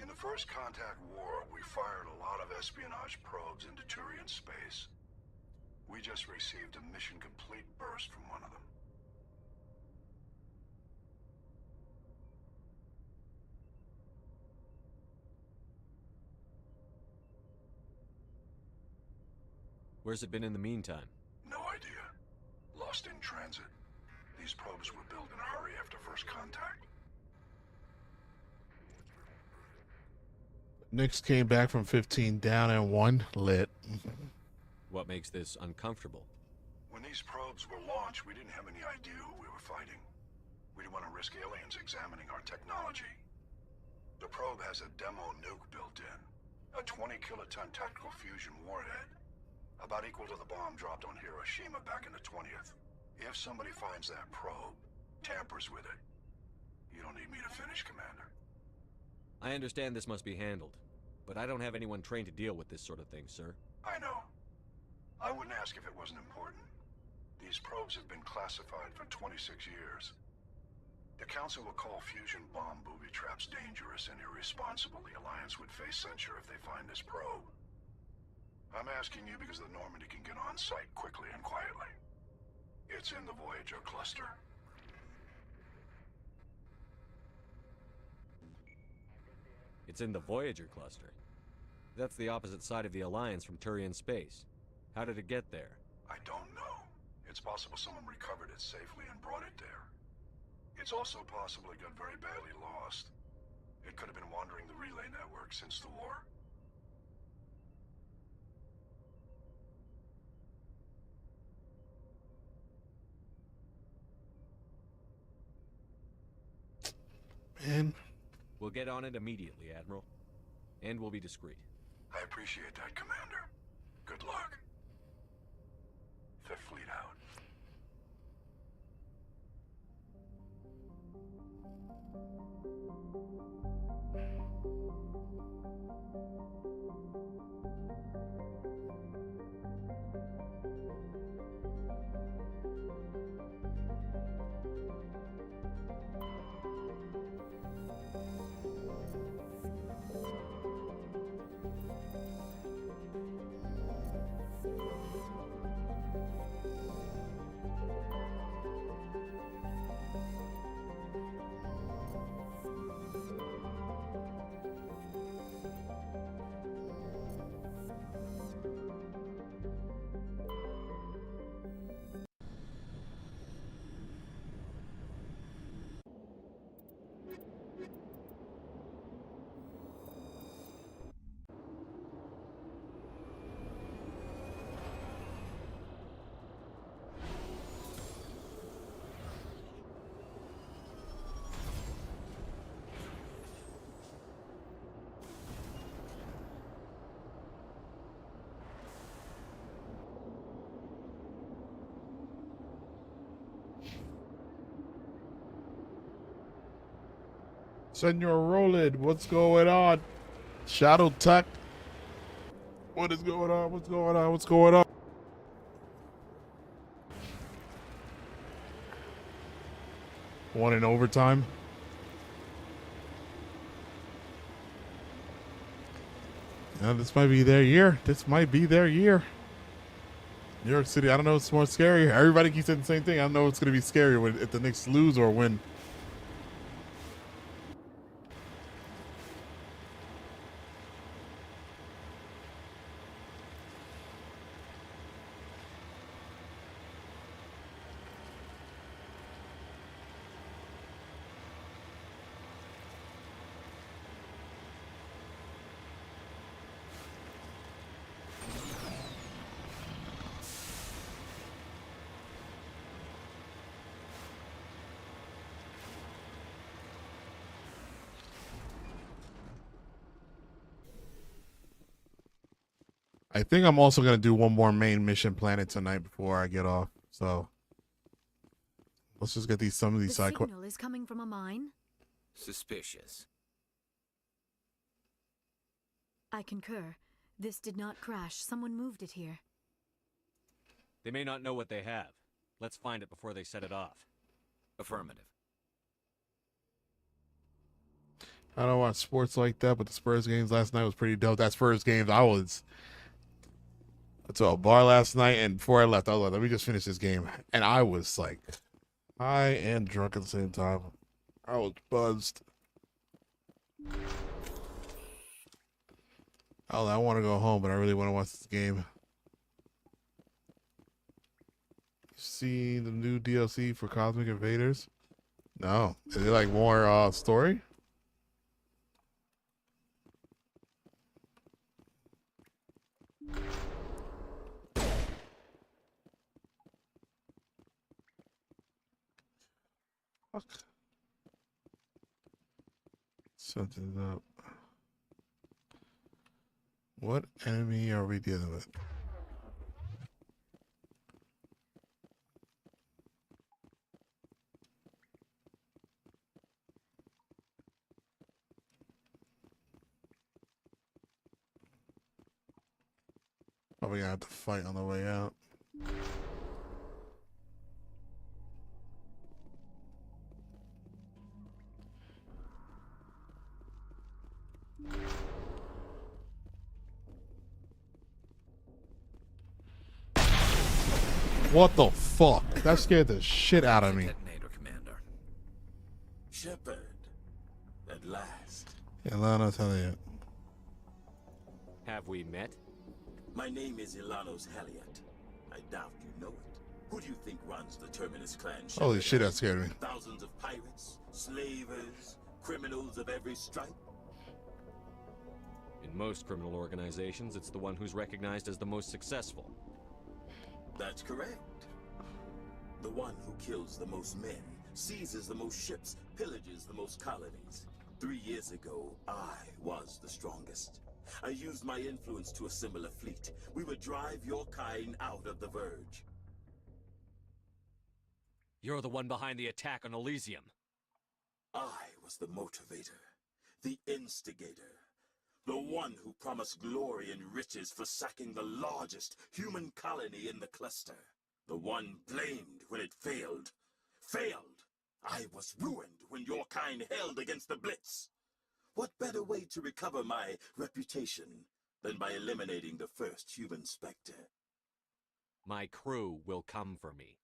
In the First Contact War, we fired a lot of espionage probes into Turian space. We just received a mission complete burst from one of them. Where's it been in the meantime? No idea. Lost in transit. These probes were built in a hurry after First Contact. Knicks came back from 15 down and 1 lit. What makes this uncomfortable? When these probes were launched, we didn't have any idea who we were fighting. We didn't want to risk aliens examining our technology. The probe has a demo nuke built in. A 20-kiloton tactical fusion warhead. About equal to the bomb dropped on Hiroshima back in the 20th. If somebody finds that probe, tampers with it, you don't need me to finish, Commander. I understand this must be handled, but I don't have anyone trained to deal with this sort of thing, sir. I know. I wouldn't ask if it wasn't important. These probes have been classified for 26 years. The Council will call fusion bomb booby traps dangerous and irresponsible. The Alliance would face censure if they find this probe. I'm asking you because the Normandy can get on site quickly and quietly. It's in the Voyager cluster. It's in the Voyager cluster. That's the opposite side of the Alliance from Turian space. How did it get there? I don't know. It's possible someone recovered it safely and brought it there. It's also possible it got very badly lost. It could have been wandering the relay network since the war. man. We'll get on it immediately, Admiral. And we'll be discreet. I appreciate that, Commander. Good luck. Fifth Fleet out. Senor Roland, what's going on? Shadow Tech. What is going on? What's going on? What's going on? One in overtime. Yeah, this might be their year. This might be their year. New York City, I don't know what's more scary. Everybody keeps saying the same thing. I don't know what's going to be scarier if the Knicks lose or win. I think I'm also going to do one more main mission planet tonight before I get off. So let's just get some of these side quests. The signal is coming from a mine? Suspicious. I concur. This did not crash. Someone moved it here. They may not know what they have. Let's find it before they set it off. Affirmative. I don't watch sports like that, but the Spurs games last night was pretty dope. That Spurs games, I was to a bar last night, and before I left, I was like, let me just finish this game. And I was like high and drunk at the same time. I was buzzed. Oh, I want to go home, but I really want to watch this game. See the new DLC for Cosmic Invaders? No. Is it like more story? Fuck. Something's up. What enemy are we dealing with? Probably gonna have to fight on the way out. What the fuck? That scared the shit out of me. Detonator, Commander. Shepard, at last. Ilana, tell you. Have we met? My name is Ilanos Halliot. I doubt you know it. Who do you think runs the Terminus clan? Shepard? Holy shit, that scared me. Thousands of pirates, slavers, criminals of every stripe. In most criminal organizations, it's the one who's recognized as the most successful. That's correct. The one who kills the most men seizes the most ships, pillages the most colonies. 3 years ago, I was the strongest. I used my influence to assemble a fleet. We would drive your kind out of the Verge. You're the one behind the attack on Elysium. I was the motivator, the instigator, the one who promised glory and riches for sacking the largest human colony in the cluster. The one blamed when it failed. Failed! I was ruined when your kind held against the Blitz. What better way to recover my reputation than by eliminating the first human Spectre? My crew will come for me.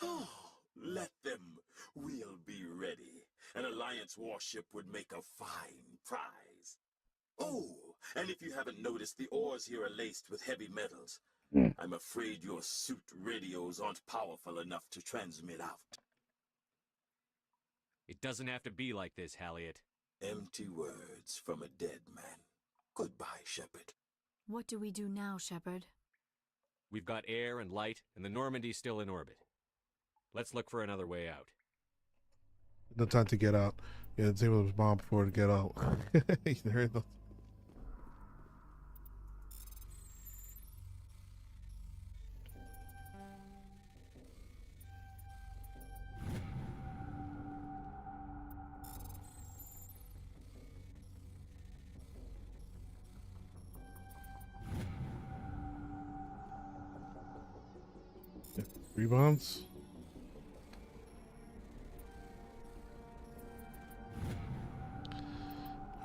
Oh, let them. We'll be ready. An Alliance warship would make a fine prize. Oh, and if you haven't noticed, the ores here are laced with heavy metals. I'm afraid your suit radios aren't powerful enough to transmit out. It doesn't have to be like this, Halliot. Empty words from a dead man. Goodbye, Shepard. What do we do now, Shepard? We've got air and light, and the Normandy's still in orbit. Let's look for another way out. No time to get out. Yeah, disable his bomb before to get out. There it goes. Rebounds.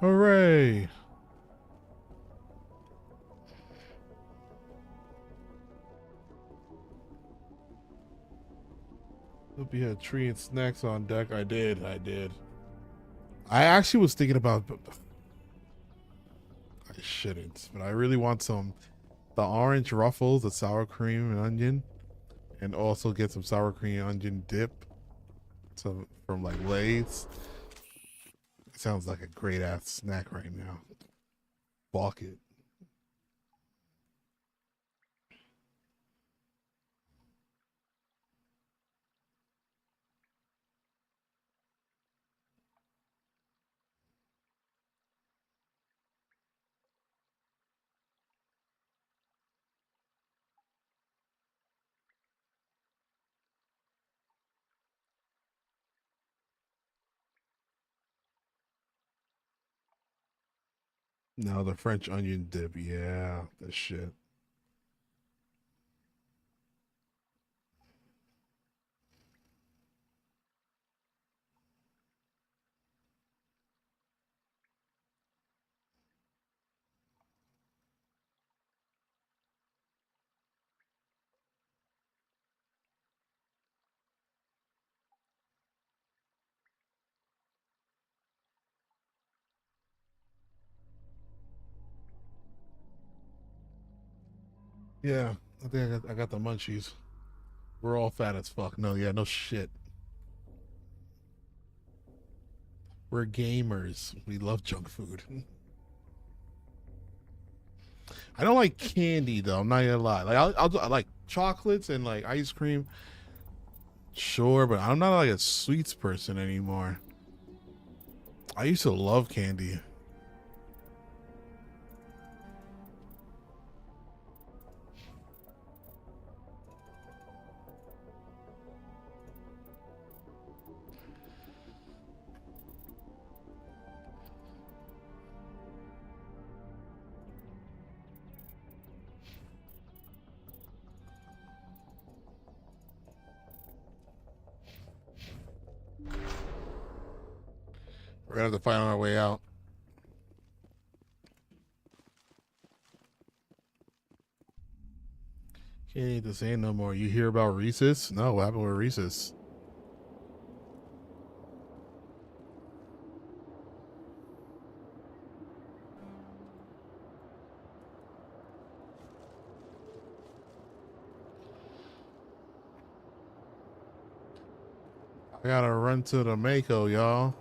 Hooray! Hope you had tree and snacks on deck. I did. I actually was thinking about. I shouldn't, but I really want the orange ruffles, the sour cream and onion, and also get some sour cream and onion dip. From like Lay's. It sounds like a great ass snack right now. Balk it. No, the French onion dip. Yeah, that shit. Yeah, I think I got the munchies. We're all fat as fuck. No, yeah, no shit. We're gamers. We love junk food. I don't like candy though. I'm not gonna lie. Like I like chocolates and like ice cream. Sure, but I'm not like a sweets person anymore. I used to love candy. We're gonna have to find our way out. Can't eat this ain't no more. You hear about Reese's? No, what happened with Reese's? I gotta run to the Mako, y'all.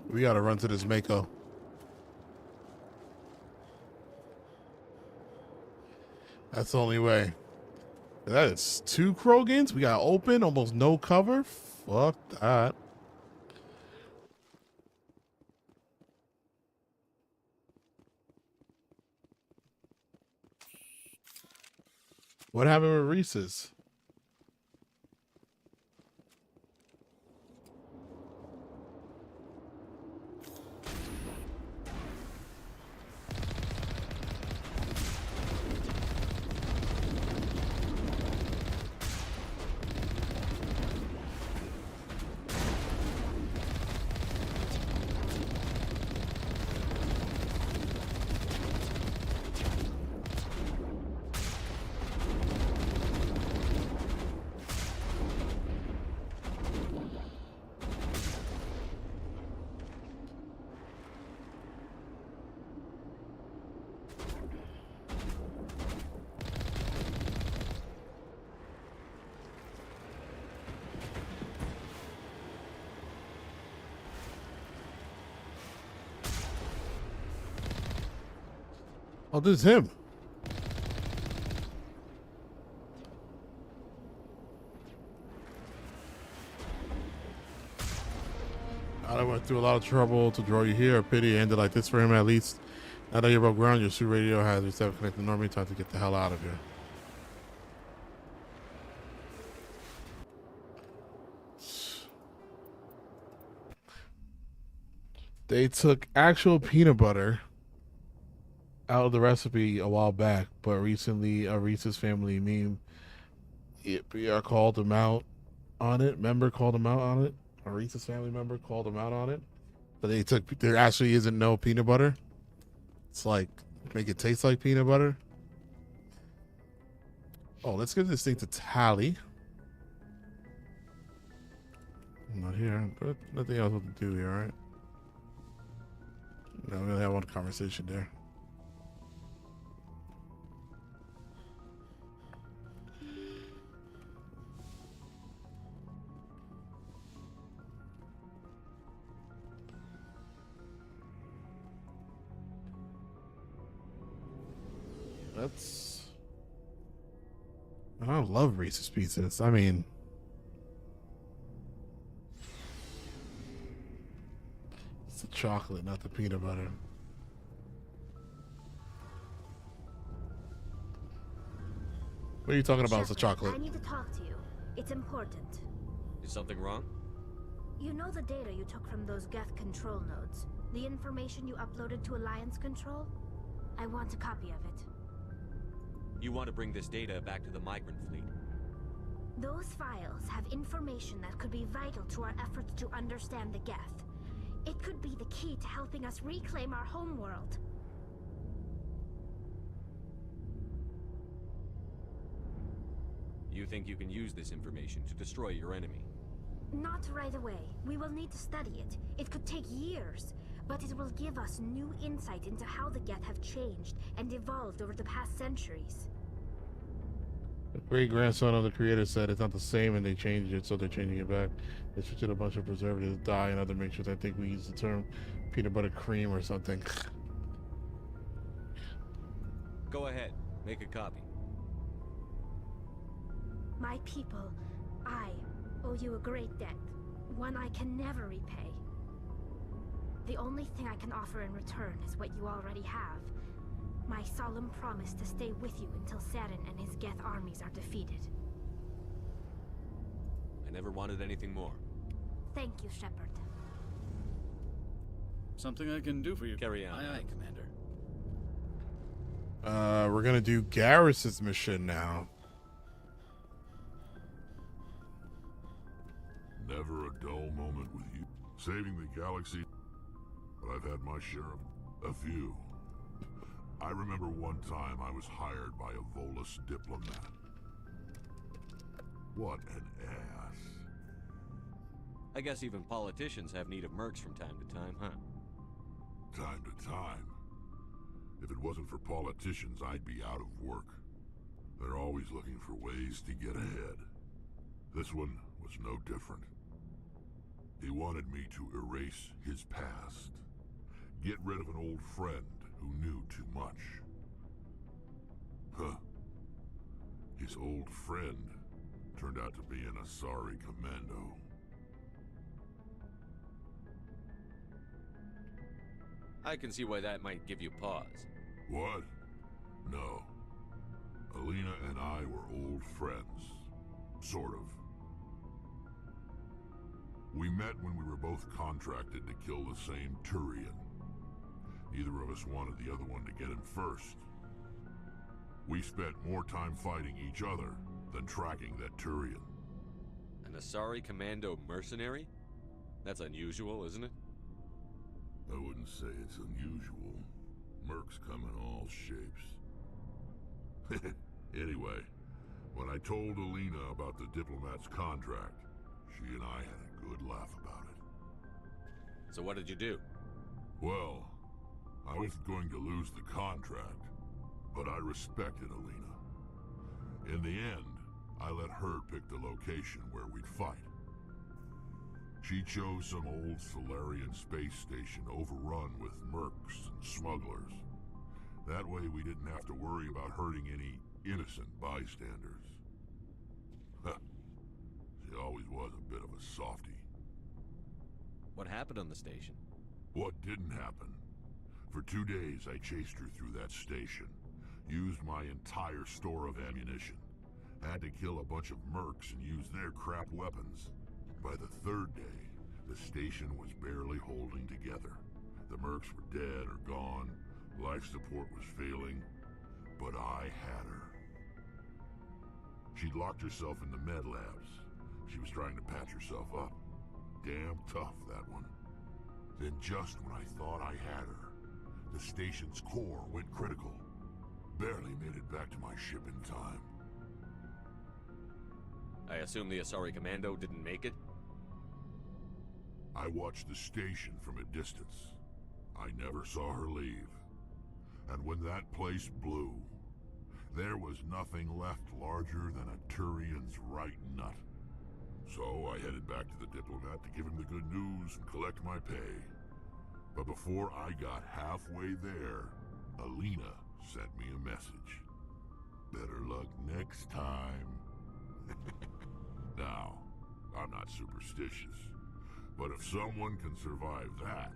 We gotta run to this Mako. That's the only way. That is 2 Krogans. We got open, almost no cover. Fuck that. What happened with Reese's? Oh, this is him. I went through a lot of trouble to draw you here. A pity it ended like this for him at least. Now that you're above ground, your suit radio has reset connected normally. Time to get the hell out of here. They took actual peanut butter out of the recipe a while back, but recently a Reese's family meme, BR called them out on it. Member called them out on it. A Reese's family member called them out on it. But there actually isn't no peanut butter. It's like, make it taste like peanut butter. Oh, let's give this thing to Tally. I'm not here, but nothing else to do here, right? No, we only have one conversation there. I love Reese's Pieces. I mean, it's the chocolate, not the peanut butter. What are you talking about? It's the chocolate. I need to talk to you. It's important. Is something wrong? You know the data you took from those Geth control nodes? The information you uploaded to Alliance Control? I want a copy of it. You want to bring this data back to the migrant fleet? Those files have information that could be vital to our efforts to understand the Geth. It could be the key to helping us reclaim our homeworld. You think you can use this information to destroy your enemy? Not right away. We will need to study it. It could take years, but it will give us new insight into how the Geth have changed and evolved over the past centuries. The great-grandson of the creator said it's not the same and they changed it, so they're changing it back. They switched a bunch of preservatives, dye, and other mixtures. I think we use the term peanut butter cream or something. Go ahead, make a copy. My people, I owe you a great debt, one I can never repay. The only thing I can offer in return is what you already have. My solemn promise to stay with you until Saturn and his Geth armies are defeated. I never wanted anything more. Thank you, Shepard. Something I can do for you. Carry on. Aye, aye, Commander. We're gonna do Garrus's mission now. Never a dull moment with you. Saving the galaxy, but I've had my share of a few. I remember one time I was hired by a Volus diplomat. What an ass. I guess even politicians have need of mercs from time to time, huh? Time to time. If it wasn't for politicians, I'd be out of work. They're always looking for ways to get ahead. This one was no different. He wanted me to erase his past. Get rid of an old friend who knew too much. Huh. Alina's old friend turned out to be an Asari commando. I can see why that might give you pause. What? No. Alina and I were old friends. Sort of. We met when we were both contracted to kill the same Turian. Neither of us wanted the other one to get him first. We spent more time fighting each other than tracking that Turian. An Asari commando mercenary? That's unusual, isn't it? I wouldn't say it's unusual. Mercs come in all shapes. Anyway, when I told Alina about the diplomat's contract, she and I had a good laugh about it. So what did you do? Well, I wasn't going to lose the contract, but I respected Alina. In the end, I let her pick the location where we'd fight. She chose some old Solarian space station overrun with mercs and smugglers. That way we didn't have to worry about hurting any innocent bystanders. She always was a bit of a softie. What happened on the station? What didn't happen? For 2 days I chased her through that station. Used my entire store of ammunition. Had to kill a bunch of mercs and use their crap weapons. By the 3rd day, the station was barely holding together. The mercs were dead or gone. Life support was failing. But I had her. She'd locked herself in the med labs. She was trying to patch herself up. Damn tough, that one. Then just when I thought I had her, the station's core went critical. Barely made it back to my ship in time. I assume the Asari commando didn't make it? I watched the station from a distance. I never saw her leave. And when that place blew, there was nothing left larger than a Turian's right nut. So I headed back to the diplomat to give him the good news and collect my pay. But before I got halfway there, Alina sent me a message. Better luck next time. Now, I'm not superstitious, but if someone can survive that,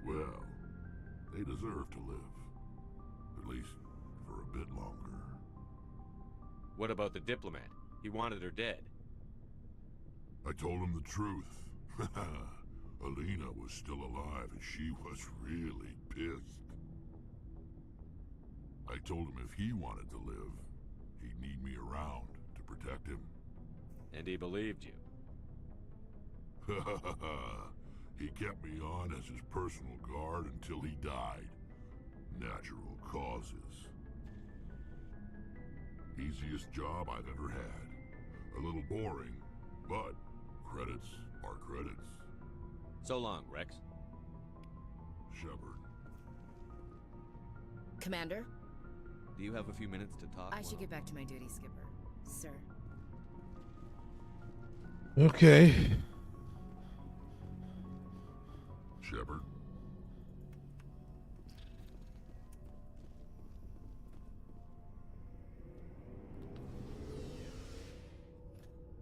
well, they deserve to live. At least for a bit longer. What about the diplomat? He wanted her dead. I told him the truth. Alina was still alive and she was really pissed. I told him if he wanted to live, he'd need me around to protect him. And he believed you. He kept me on as his personal guard until he died. Natural causes. Easiest job I've ever had. A little boring, but credits are credits. So long, Rex. Shepard. Commander? Do you have a few minutes to talk? I should get back to my duty, Skipper. Sir. Okay. Shepard.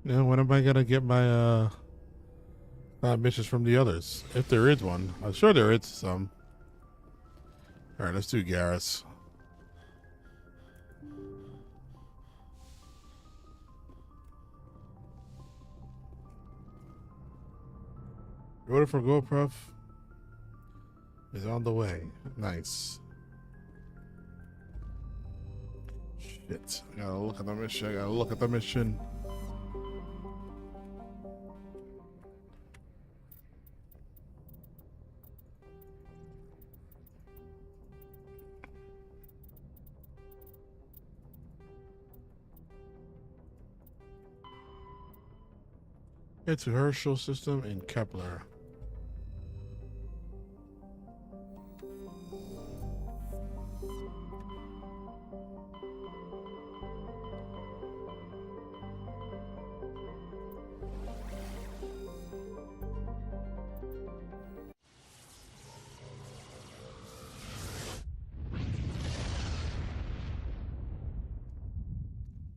Now, when am I gonna get my missions from the others? If there is one. I'm sure there is some. Alright, let's do Garrus. The order for GoProf is on the way. Nice. Shit. I gotta look at the mission. It's a Herschel system in Kepler.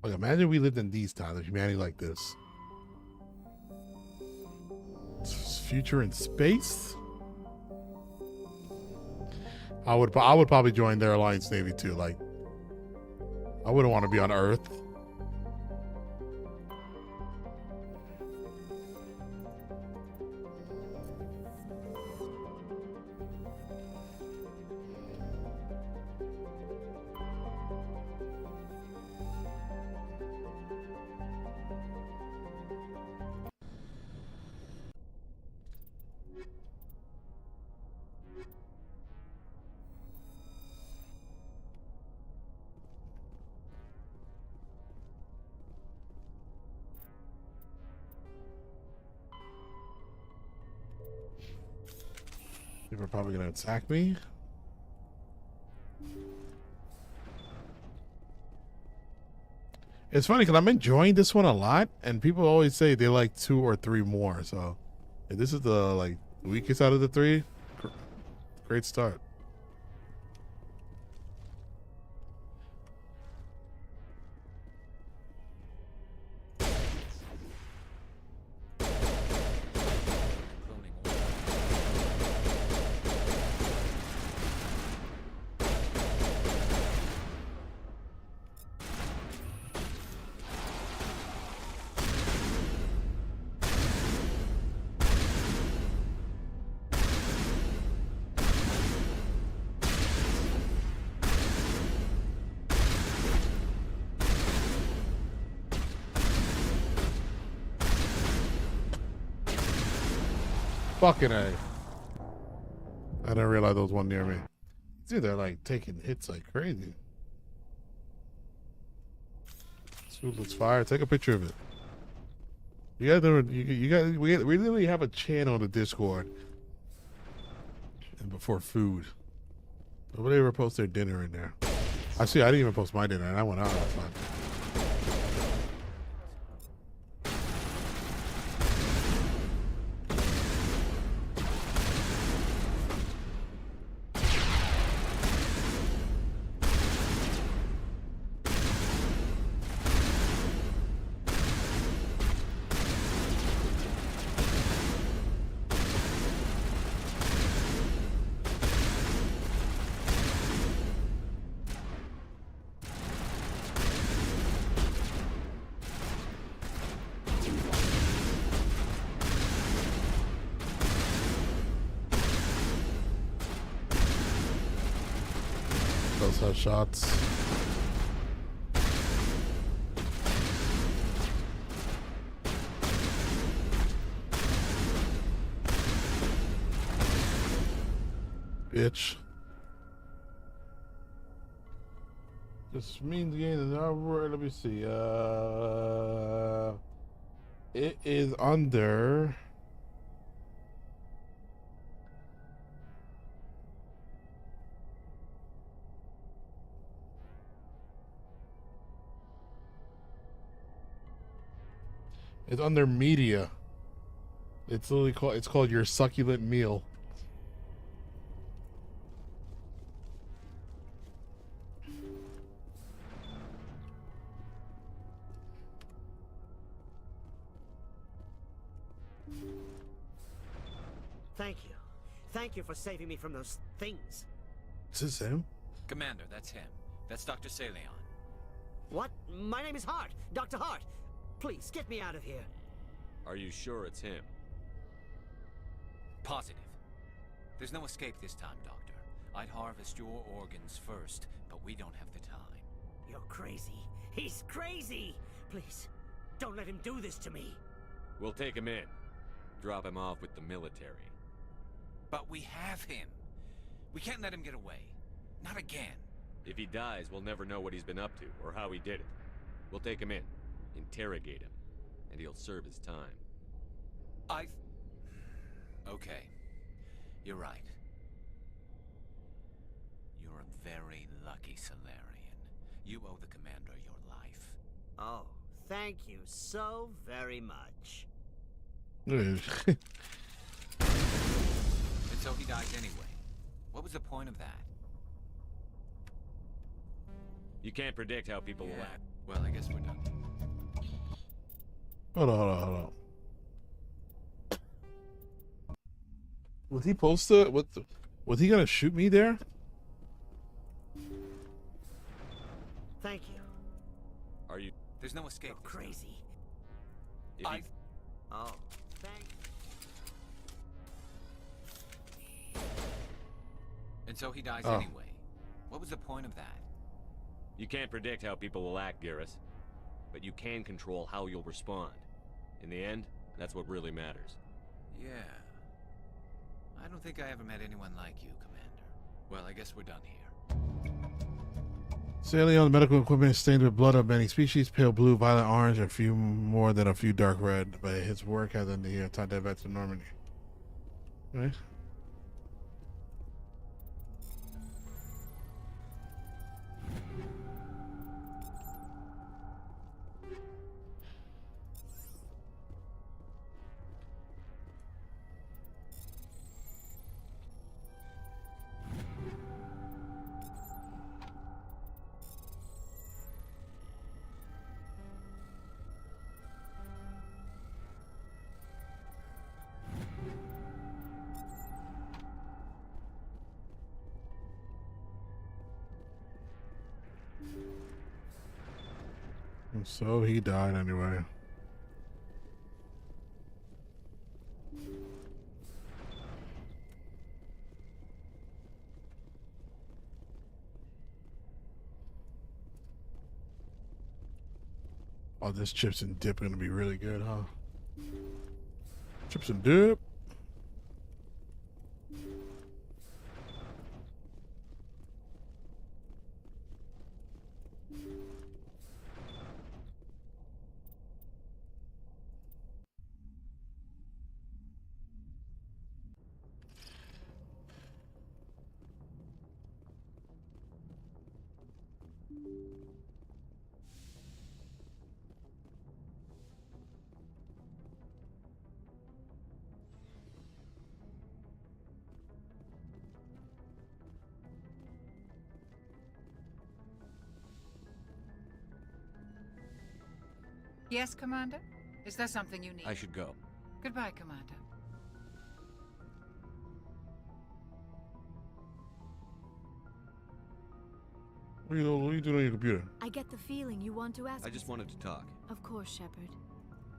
Like, imagine we lived in these times, humanity like this. Future in space. I would probably join their Alliance Navy too. Like, I wouldn't want to be on Earth. People are probably gonna attack me. It's funny because I'm enjoying this one a lot, and people always say they like 2 or 3 more. So, if this is the like weakest out of the 3, great start. Fucking A. I didn't realize there was one near me. See, they're like taking hits like crazy. This food looks fire. Take a picture of it. You guys, we literally have a channel on the Discord. And before food, nobody ever posts their dinner in there. I didn't even post my dinner, and I went out last night. Those have shots. Bitch. This means gain another word. Let me see. It is under. It's under media. It's literally called your succulent meal. Thank you. Thank you for saving me from those things. Is this him? Commander, that's him. That's Dr. Saleon. What? My name is Hart. Dr. Hart. Please, get me out of here. Are you sure it's him? Positive. There's no escape this time, Doctor. I'd harvest your organs first, but we don't have the time. You're crazy. He's crazy! Please, don't let him do this to me. We'll take him in. Drop him off with the military. But we have him. We can't let him get away. Not again. If he dies, we'll never know what he's been up to, or how he did it. We'll take him in, interrogate him, and he'll serve his time. Okay. You're right. You're a very lucky Solarian. You owe the Commander your life. Oh, thank you so very much. And so he died anyway. What was the point of that? You can't predict how people will act. Well, I guess we're done. Hold on. Was he supposed to? Was he gonna shoot me there? Thank you. Are you? There's no escape. You're crazy. Oh, thanks. And so he dies Oh. anyway. What was the point of that? You can't predict how people will act, Garrus. But you can control how you'll respond. In the end, that's what really matters. Yeah. I don't think I ever met anyone like you, Commander. Well, I guess we're done here. Sailing on the medical equipment is stained with blood of many species, pale blue, violet orange, and a few more than a few dark red. But his work has in the time to back to Normandy. Right? And so he died anyway. Oh, this chips and dip gonna be really good, huh? Chips and dip. Yes, Commander? Is there something you need? I should go. Goodbye, Commander. What are you doing on your computer? I get the feeling you want to ask I me just wanted to talk. Of course, Shepard.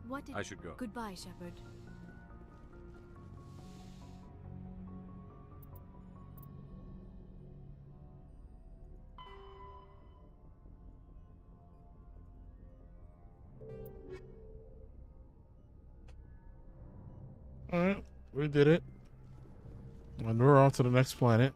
What did... I should go. Goodbye, Shepard. Alright, we did it. And we're off to the next planet.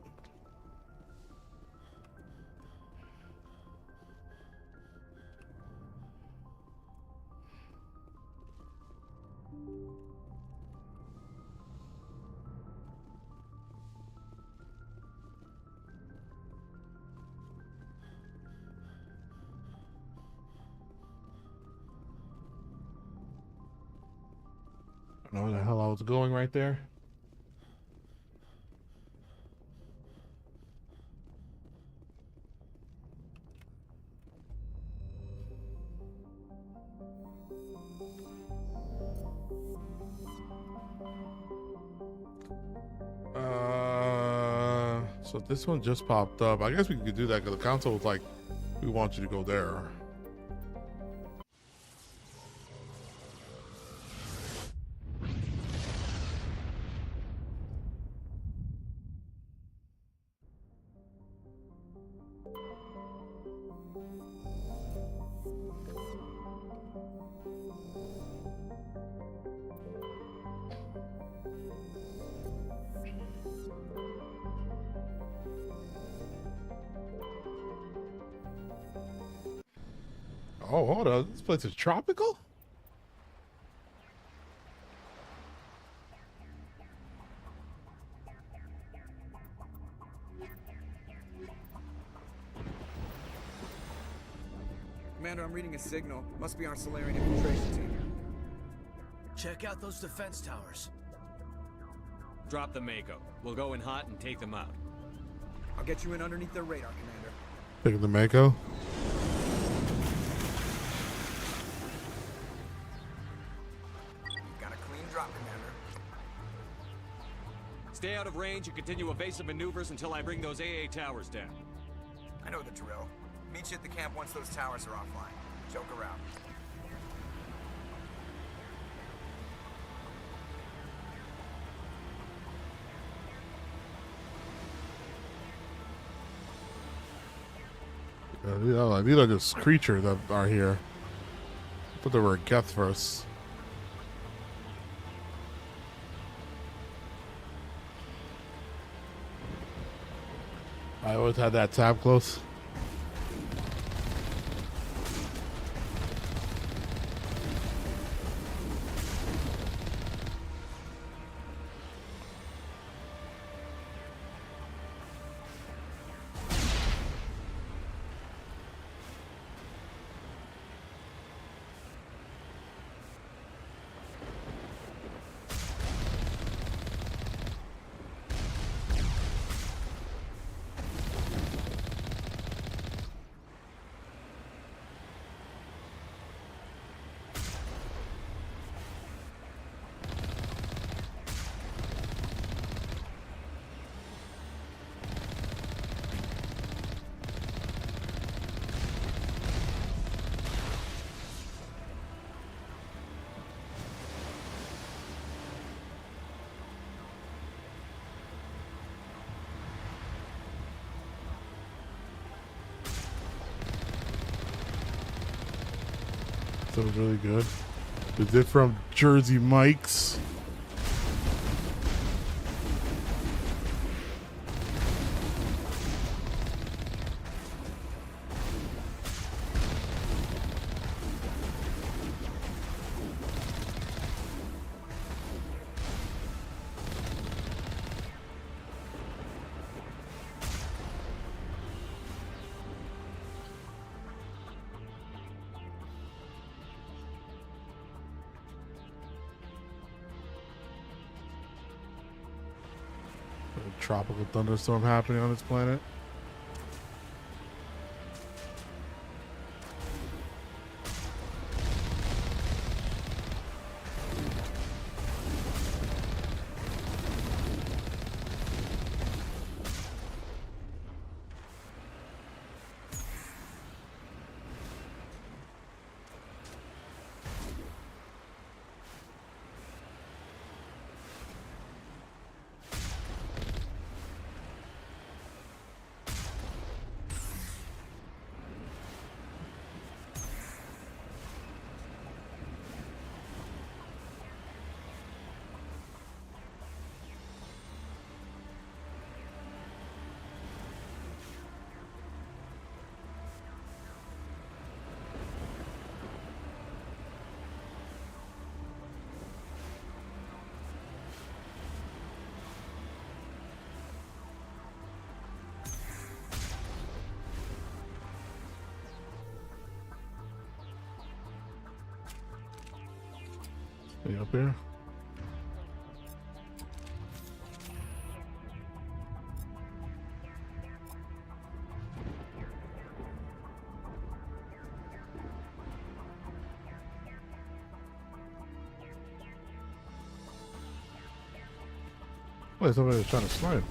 I don't know where the hell I was going right there. So this one just popped up. I guess we could do that because the console was like, we want you to go there. Oh, hold on. This place is tropical? Commander, I'm reading a signal. Must be our Solarian infiltration team. Check out those defense towers. Drop the Mako. We'll go in hot and take them out. I'll get you in underneath their radar, Commander. Taking the Mako. Stay out of range and continue evasive maneuvers until I bring those AA towers down. I know the drill. Meet you at the camp once those towers are offline. Joke around. These are just creatures that are here. I thought they were Geth first. I always had that tab close. That was really good. Is it from Jersey Mike's? Tropical thunderstorm happening on this planet. Are you up here? Wait, somebody's trying to slide.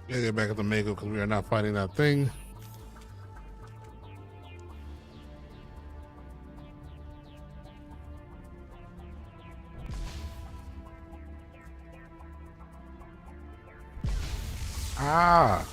Yeah, get back at the Mako because we are not fighting that thing. Ah.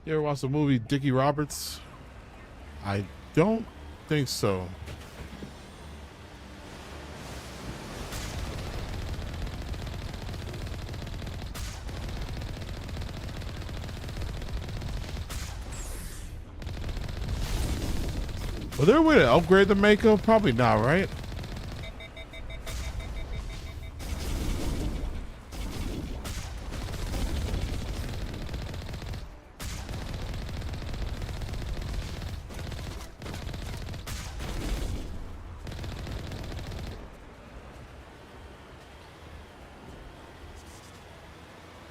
You ever watch the movie Dickie Roberts? I don't think so. Was there a way to upgrade the Mako? Probably not, right?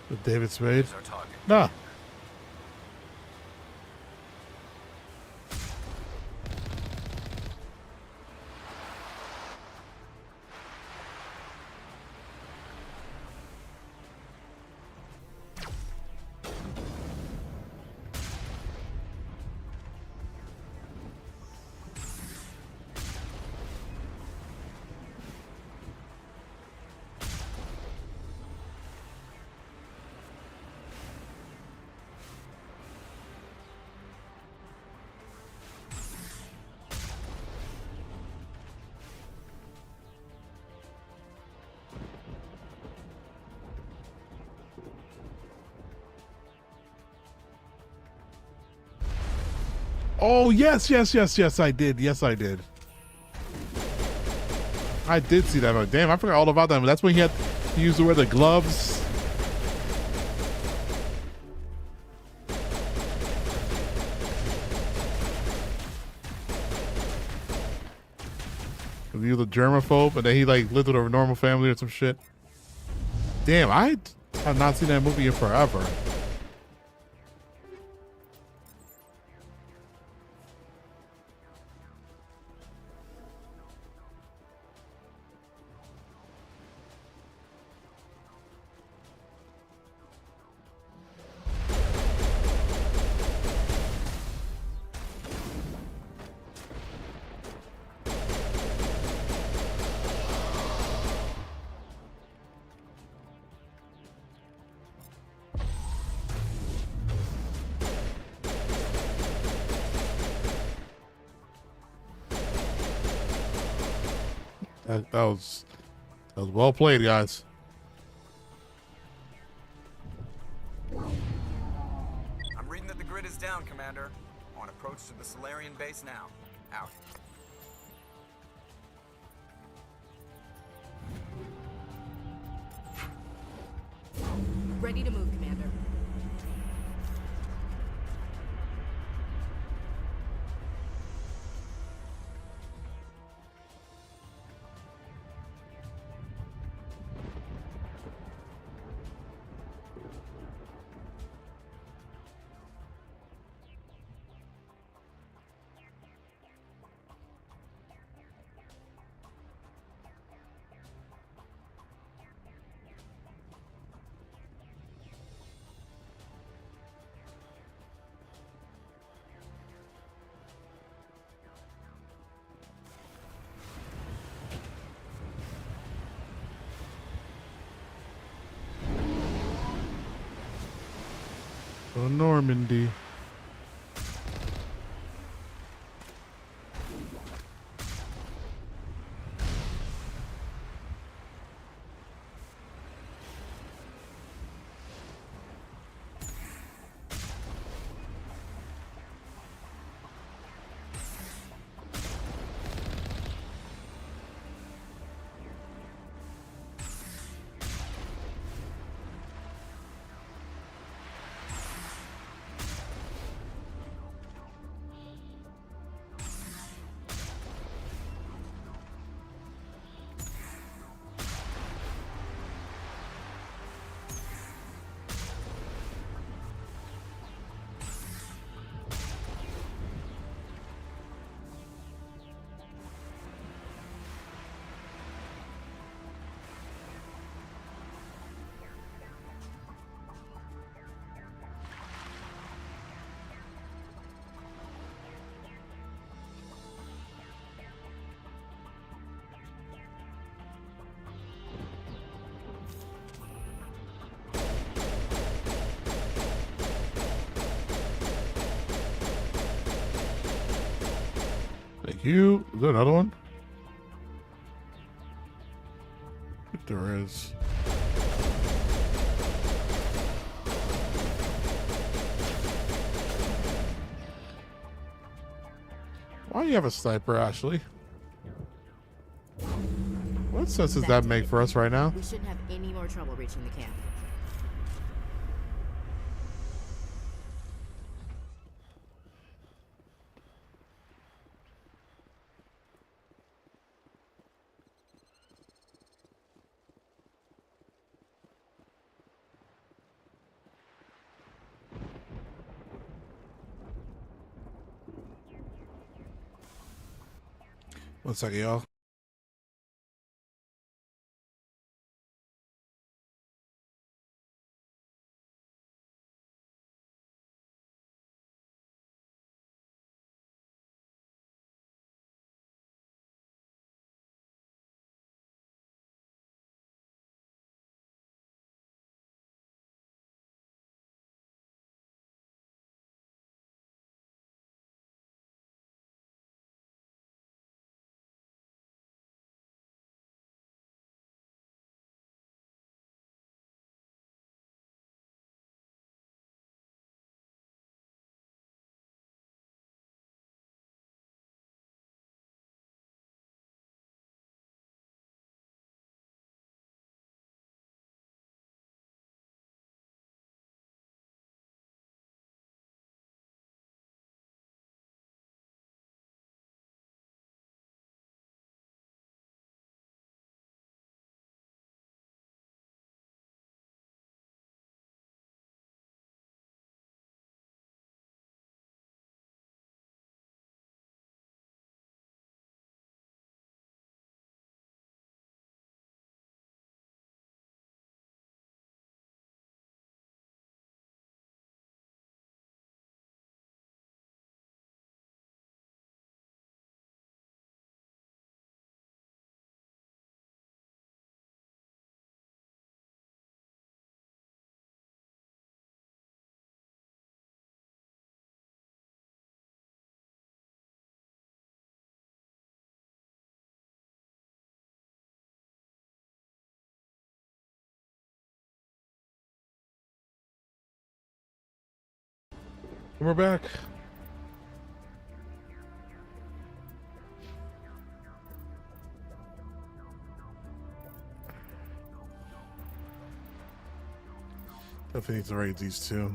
With David Spade? Nah. Oh, yes, I did. Yes, I did. I did see that. Damn, I forgot all about that. That's when he had to use to wear the gloves. He was a germaphobe, and then he like lived with a normal family or some shit. Damn, I I've not seen that movie in forever. That was well played, guys. I'm reading that the grid is down, Commander. On approach to the Solarian base now. Out. Ready to move, Commander. Oh, Normandy. Thank you. Is there another one? There is. Why do you have a sniper, Ashley? What sense does that make for us right now? We shouldn't have any more trouble reaching the camp. One second, y'all. And we're back. Definitely need to raid these two.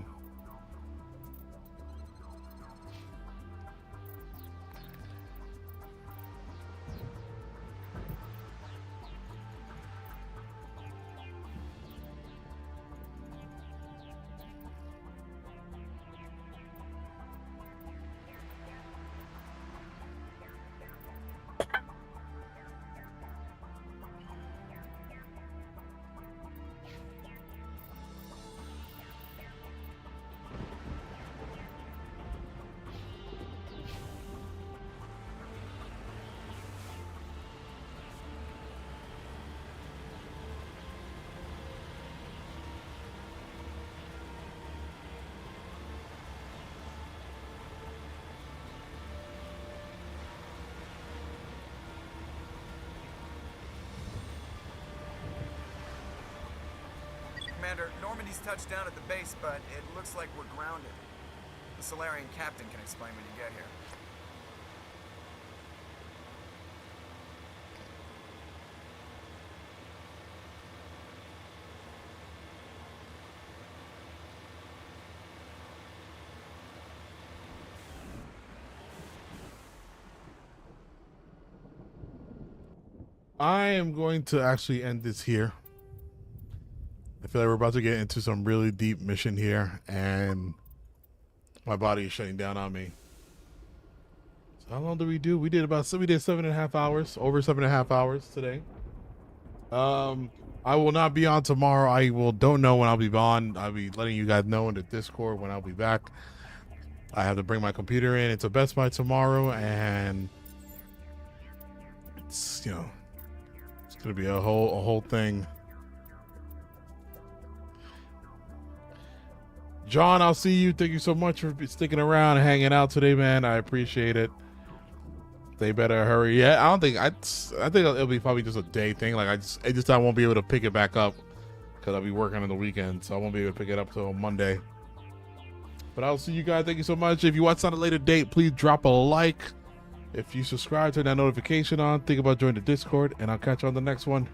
Commander, Normandy's touched down at the base, but it looks like we're grounded. The Solarian captain can explain when you get here. I am going to actually end this here. I feel like we're about to get into some really deep mission here, and my body is shutting down on me. So how long did we do? We did 7.5 hours, over 7.5 hours today. I will not be on tomorrow. Don't know when I'll be on. I'll be letting you guys know in the Discord when I'll be back. I have to bring my computer in. It's a Best Buy tomorrow, and it's it's gonna be a whole thing. John, I'll see you. Thank you so much for sticking around and hanging out today, man. I appreciate it. They better hurry. Yeah, I think it'll be probably just a day thing. Like I won't be able to pick it back up because I'll be working on the weekend, so I won't be able to pick it up till Monday. But I'll see you guys. Thank you so much. If you watch on a later date, please drop a like. If you subscribe, turn that notification on. Think about joining the Discord, and I'll catch you on the next one.